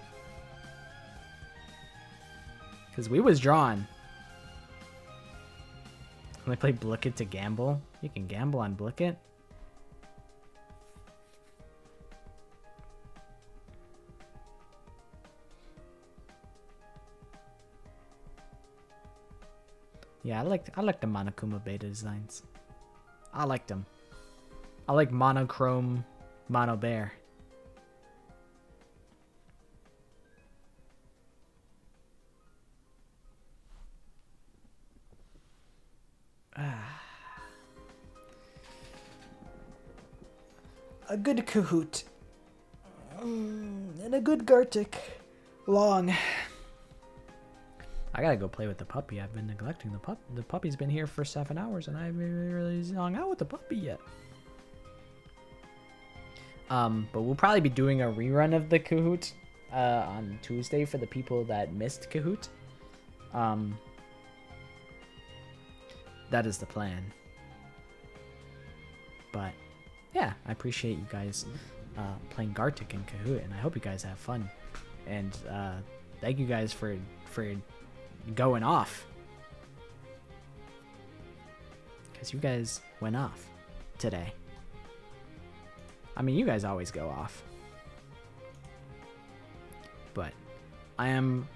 Because we was drawn. Can I play Blookit to gamble? You can gamble on Blookit. Yeah, I like the Monokuma beta designs. I liked them. I like monochrome mono bear. A good Kahoot. And a good Gartic. Long. I gotta go play with the puppy. I've been neglecting the pup. The puppy's been here for 7 hours and I haven't really hung out with the puppy yet. But we'll probably be doing a rerun of the Kahoot on Tuesday for the people that missed Kahoot. That is the plan. But yeah, I appreciate you guys playing Gartic and Kahoot, and I hope you guys have fun. And thank you guys for going off, because you guys went off today. I mean, you guys always go off, but I am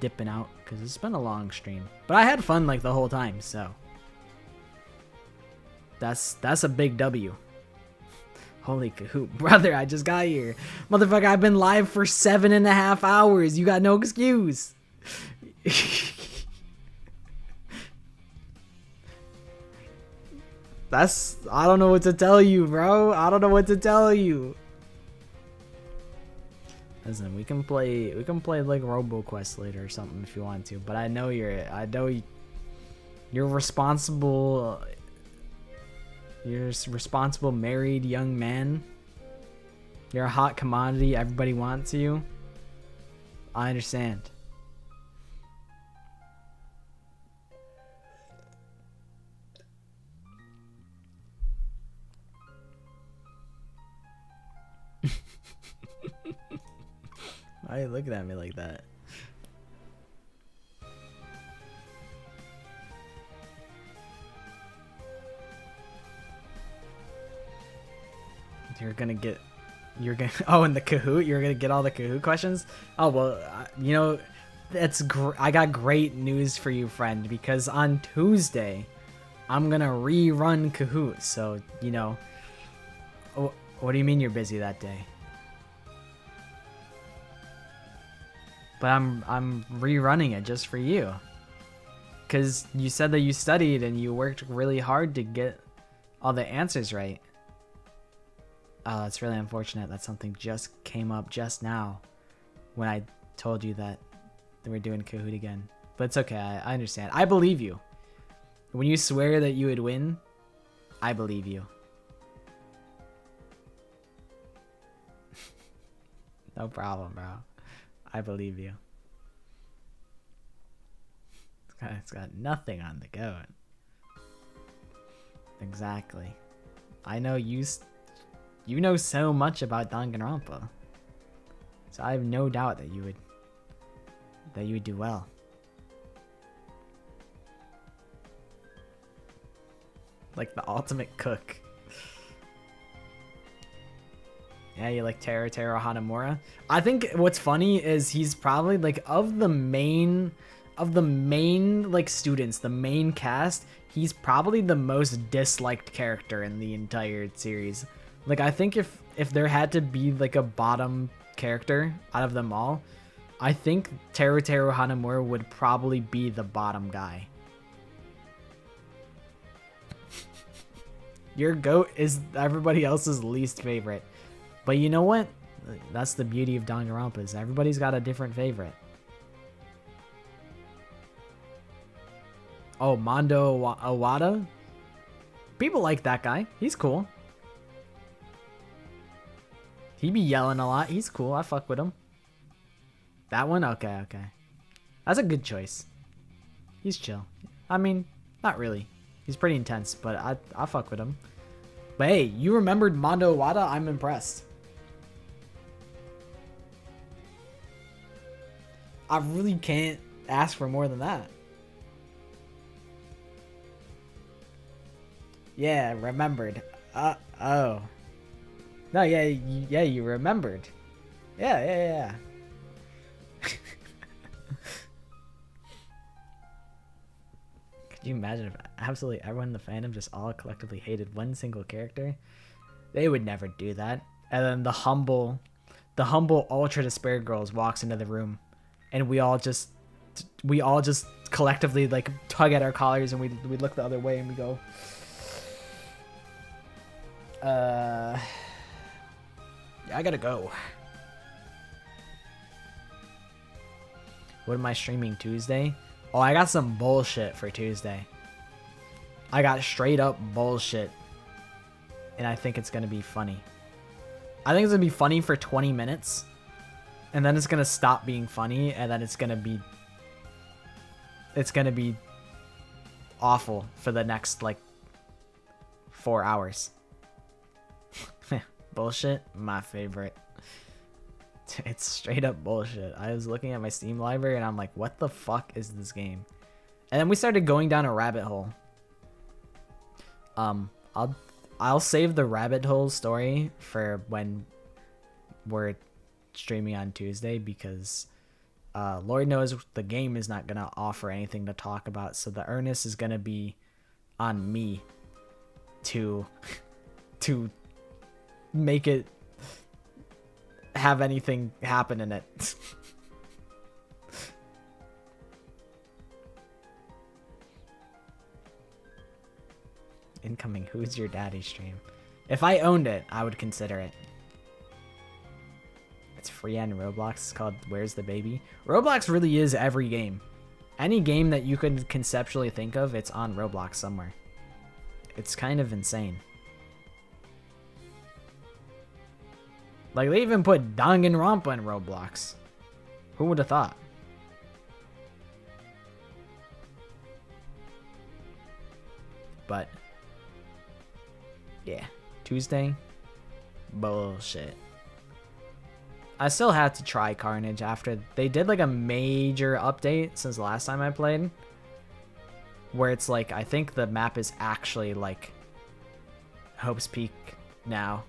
dipping out because it's been a long stream, but I had fun like the whole time, so that's a big W. Holy Kahoot, brother, I just got here. Motherfucker, I've been live for 7.5 hours. You got no excuse. I don't know what to tell you, bro. I don't know what to tell you. Listen, we can play like RoboQuest later or something if you want to, but I know you're responsible You're a responsible married young man. You're a hot commodity. Everybody wants you. I understand. Why are you looking at me like that? Oh, in the Kahoot, you're gonna get all the Kahoot questions. Oh well, you know, I got great news for you, friend, because on Tuesday I'm gonna rerun Kahoot. So you know, what do you mean you're busy that day? But I'm rerunning it just for you, because you said that you studied and you worked really hard to get all the answers right. Oh, that's really unfortunate that something just came up just now when I told you that we're doing Kahoot again. But it's okay, I understand. I believe you. When you swear that you would win, I believe you. No problem, bro. I believe you. It's got nothing on the go. Exactly. I know you know so much about Danganronpa, so I have no doubt that you would do well. Like the ultimate cook. Yeah, you like Taro Hanamura? I think what's funny is he's probably like of the main like students, the main cast, he's probably the most disliked character in the entire series. Like, I think if there had to be like a bottom character out of them all, I think Taro Hanamura would probably be the bottom guy. Your goat is everybody else's least favorite. But you know what? That's the beauty of Danganronpa, is everybody's got a different favorite. Oh, Mondo Owada? People like that guy. He's cool. He be yelling a lot. He's cool. I fuck with him. That one? Okay. That's a good choice. He's chill. I mean, not really. He's pretty intense, but I fuck with him. But hey, you remembered Mondo Owada? I'm impressed. I really can't ask for more than that. Yeah, remembered. Oh. No, yeah, you remembered. Yeah. Could you imagine if absolutely everyone in the fandom just all collectively hated one single character? They would never do that. And then the humble ultra despair girls walks into the room, and we all just collectively like tug at our collars, and we look the other way and we go, yeah, I gotta go. What am I streaming Tuesday? Oh, I got some bullshit for Tuesday. I got straight up bullshit. And I think it's gonna be funny. I think it's gonna be funny for 20 minutes. And then it's gonna stop being funny, and then it's gonna be awful for the next like 4 hours. Bullshit, my favorite. It's straight up bullshit. I was looking at my Steam library and I'm like, what the fuck is this game? And then we started going down a rabbit hole. I'll save the rabbit hole story for when we're streaming on Tuesday, because Lord knows the game is not gonna offer anything to talk about, so the earnest is gonna be on me to make it have anything happen in it. Incoming Who's Your Daddy stream. If I owned it, I would consider it. It's free on Roblox. It's called Where's the Baby? Roblox really is every game. Any game that you could conceptually think of, it's on Roblox somewhere. It's kind of insane. Like, they even put Danganronpa in Roblox. Who would have thought? But, yeah. Tuesday? Bullshit. I still had to try Carnage after they did like a major update since the last time I played. Where it's like, I think the map is actually like Hope's Peak now.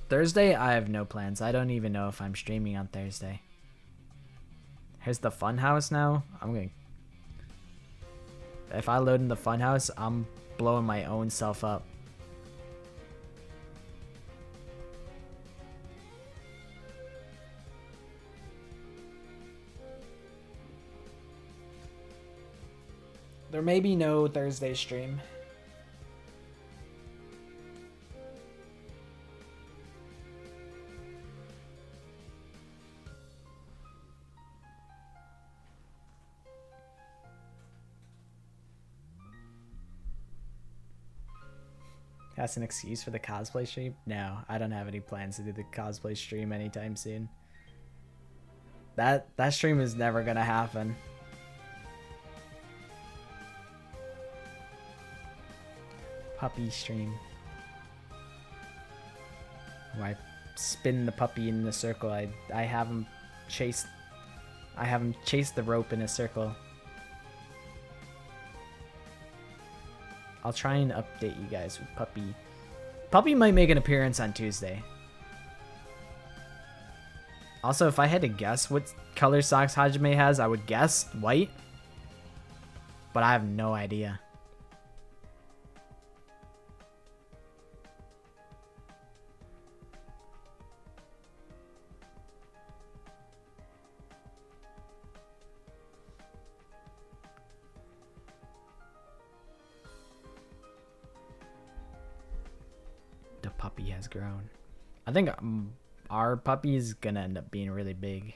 Thursday, I have no plans. I don't even know if I'm streaming on Thursday. Here's the Funhouse now. If I load in the Funhouse, I'm blowing my own self up. There may be no Thursday stream. That's an excuse for the cosplay stream? No, I don't have any plans to do the cosplay stream anytime soon. That stream is never gonna happen. Puppy stream. Where I spin the puppy in a circle. I have him chase the rope in a circle. I'll try and update you guys with Puppy. Puppy might make an appearance on Tuesday. Also, if I had to guess what color socks Hajime has, I would guess white. But I have no idea. The puppy has grown. I think our puppy is gonna end up being really big.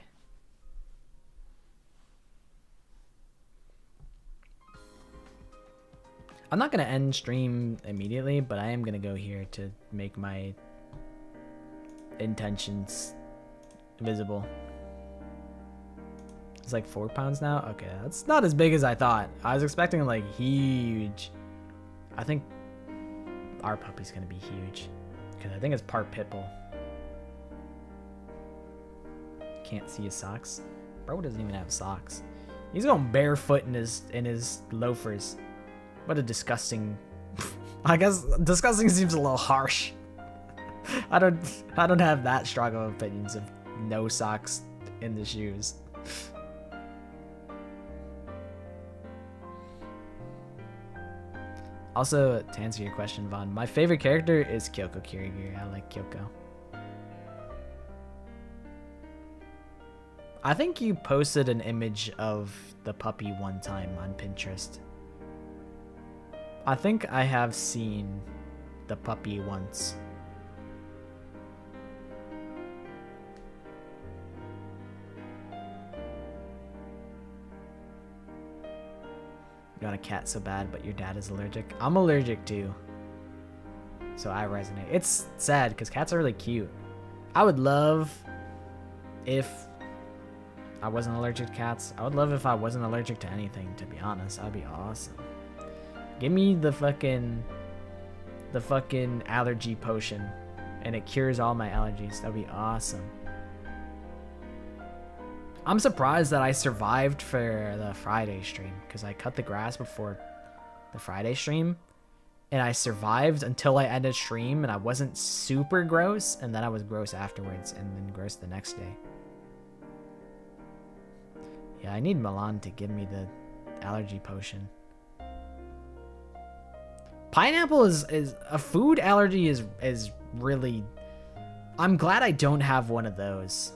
I'm not gonna end stream immediately, but I am gonna go here to make my intentions visible. It's like 4 pounds now. Okay, that's not as big as I thought. I was expecting like huge. I think our puppy's gonna be huge because I think it's part pitbull. Can't see his socks. Bro doesn't even have socks. He's going barefoot in his loafers. What a disgusting. I guess disgusting seems a little harsh. I don't have that strong of opinions of no socks in the shoes. Also, to answer your question, Vaughn, my favorite character is Kyoko Kirigiri. I like Kyoko. I think you posted an image of the puppy one time on Pinterest. I think I have seen the puppy once. You want a cat so bad, but your dad is allergic? I'm allergic too. So I resonate. It's sad because cats are really cute. I would love if I wasn't allergic to cats. I would love if I wasn't allergic to anything, to be honest. That'd be awesome. Give me the fucking allergy potion and it cures all my allergies. That'd be awesome. I'm surprised that I survived for the Friday stream because I cut the grass before the Friday stream and I survived until I ended stream and I wasn't super gross and then I was gross afterwards and then gross the next day. Yeah, I need Milan to give me the allergy potion. Pineapple is a food allergy is really. I'm glad I don't have one of those.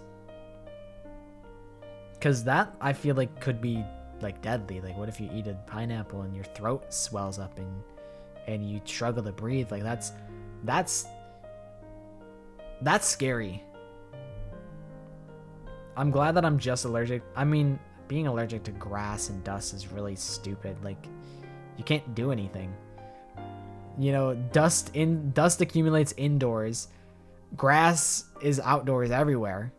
Cause that I feel like could be like deadly. Like what if you eat a pineapple and your throat swells up and you struggle to breathe? Like that's scary. I'm glad that I'm just allergic. I mean, being allergic to grass and dust is really stupid. Like you can't do anything. You know, dust accumulates indoors. Grass is outdoors everywhere.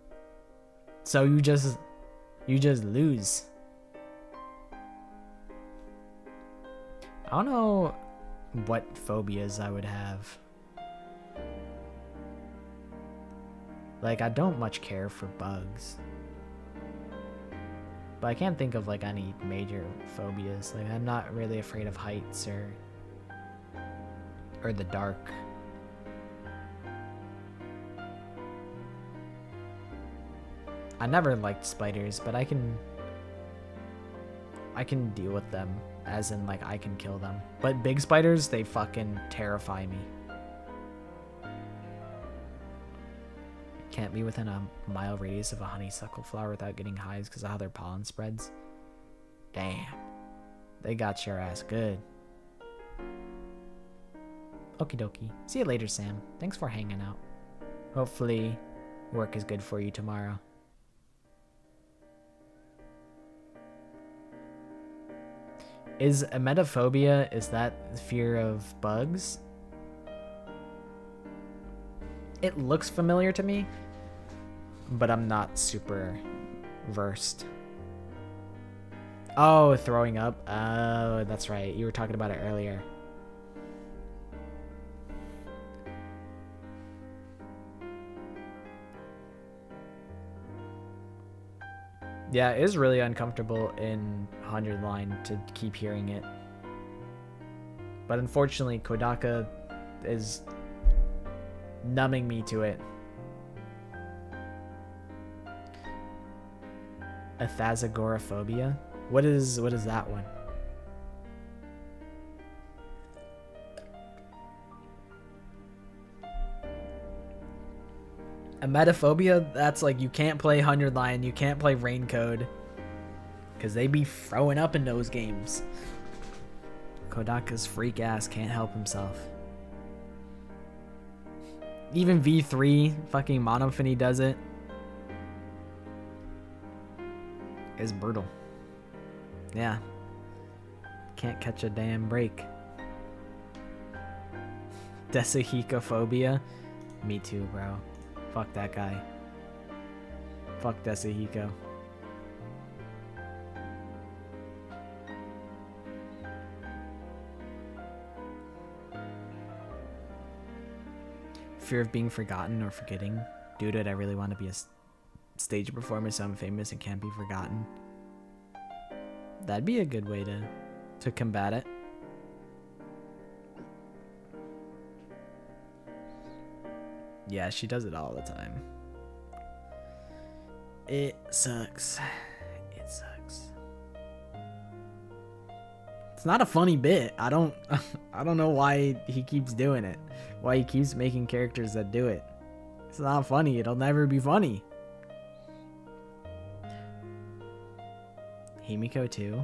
So you just lose. I don't know what phobias I would have. Like, I don't much care for bugs. But I can't think of like any major phobias. Like, I'm not really afraid of heights or the dark. I never liked spiders, but I can deal with them, as in like I can kill them. But big spiders, they fucking terrify me. Can't be within a mile radius of a honeysuckle flower without getting hives because of how their pollen spreads. Damn. They got your ass good. Okie dokie. See you later, Sam. Thanks for hanging out. Hopefully work is good for you tomorrow. Is emetophobia, is that fear of bugs? It looks familiar to me, but I'm not super versed. Oh, throwing up. Oh, that's right. You were talking about it earlier. Yeah, it is really uncomfortable in 100 line to keep hearing it. But unfortunately, Kodaka is numbing me to it. Athazagoraphobia? What is that one? Emetophobia, that's like you can't play 100 line, you can't play rain code, because they be throwing up in those games. Kodaka's freak ass can't help himself. Even V3 fucking Monophony does it. It's brutal. Yeah. Can't catch a damn break. Desahikophobia? Me too, bro. Fuck that guy. Fuck Desahiko. Fear of being forgotten or forgetting. Dude, I really want to be a stage performer so I'm famous and can't be forgotten. That'd be a good way to combat it. Yeah, she does it all the time. It sucks. It sucks. It's not a funny bit. I don't know why he keeps doing it. Why he keeps making characters that do it. It's not funny. It'll never be funny. Himiko too?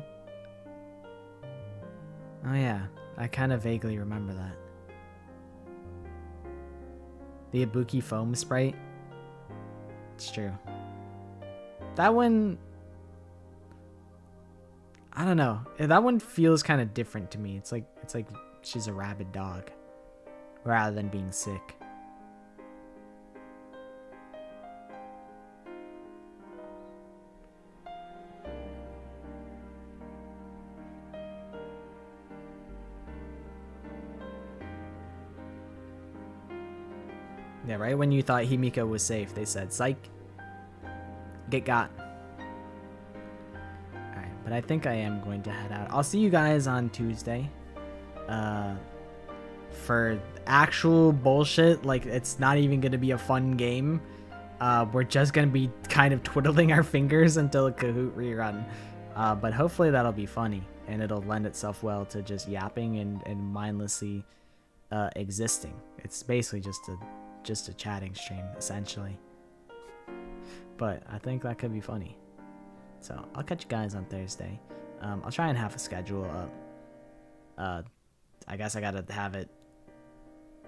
Oh yeah, I kind of vaguely remember that. The Ibuki foam sprite? It's true. That one... I don't know. That one feels kind of different to me. It's like she's a rabid dog. Rather than being sick. Yeah, right when you thought Himiko was safe, they said, psych. Get got. Alright, but I think I am going to head out. I'll see you guys on Tuesday. For actual bullshit, like, it's not even going to be a fun game. We're just going to be kind of twiddling our fingers until a Kahoot rerun. But hopefully that'll be funny, and it'll lend itself well to just yapping and mindlessly existing. It's basically just a chatting stream, essentially. But I think that could be funny. So I'll catch you guys on Thursday. I'll try and have a schedule up. I guess I gotta have it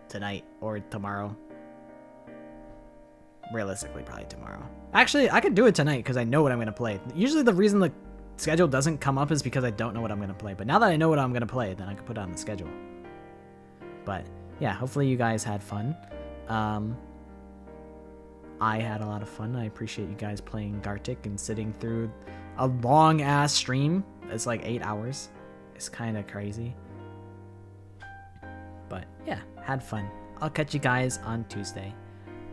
tonight or tomorrow. Realistically, probably tomorrow. Actually, I could do it tonight because I know what I'm gonna play. Usually the reason the schedule doesn't come up is because I don't know what I'm gonna play. But now that I know what I'm gonna play, then I can put it on the schedule. But yeah, hopefully you guys had fun. I had a lot of fun. I appreciate you guys playing Gartic and sitting through a long ass stream. It's like 8 hours. It's kind of crazy. But yeah, had fun. I'll catch you guys on Tuesday.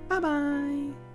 Bye bye.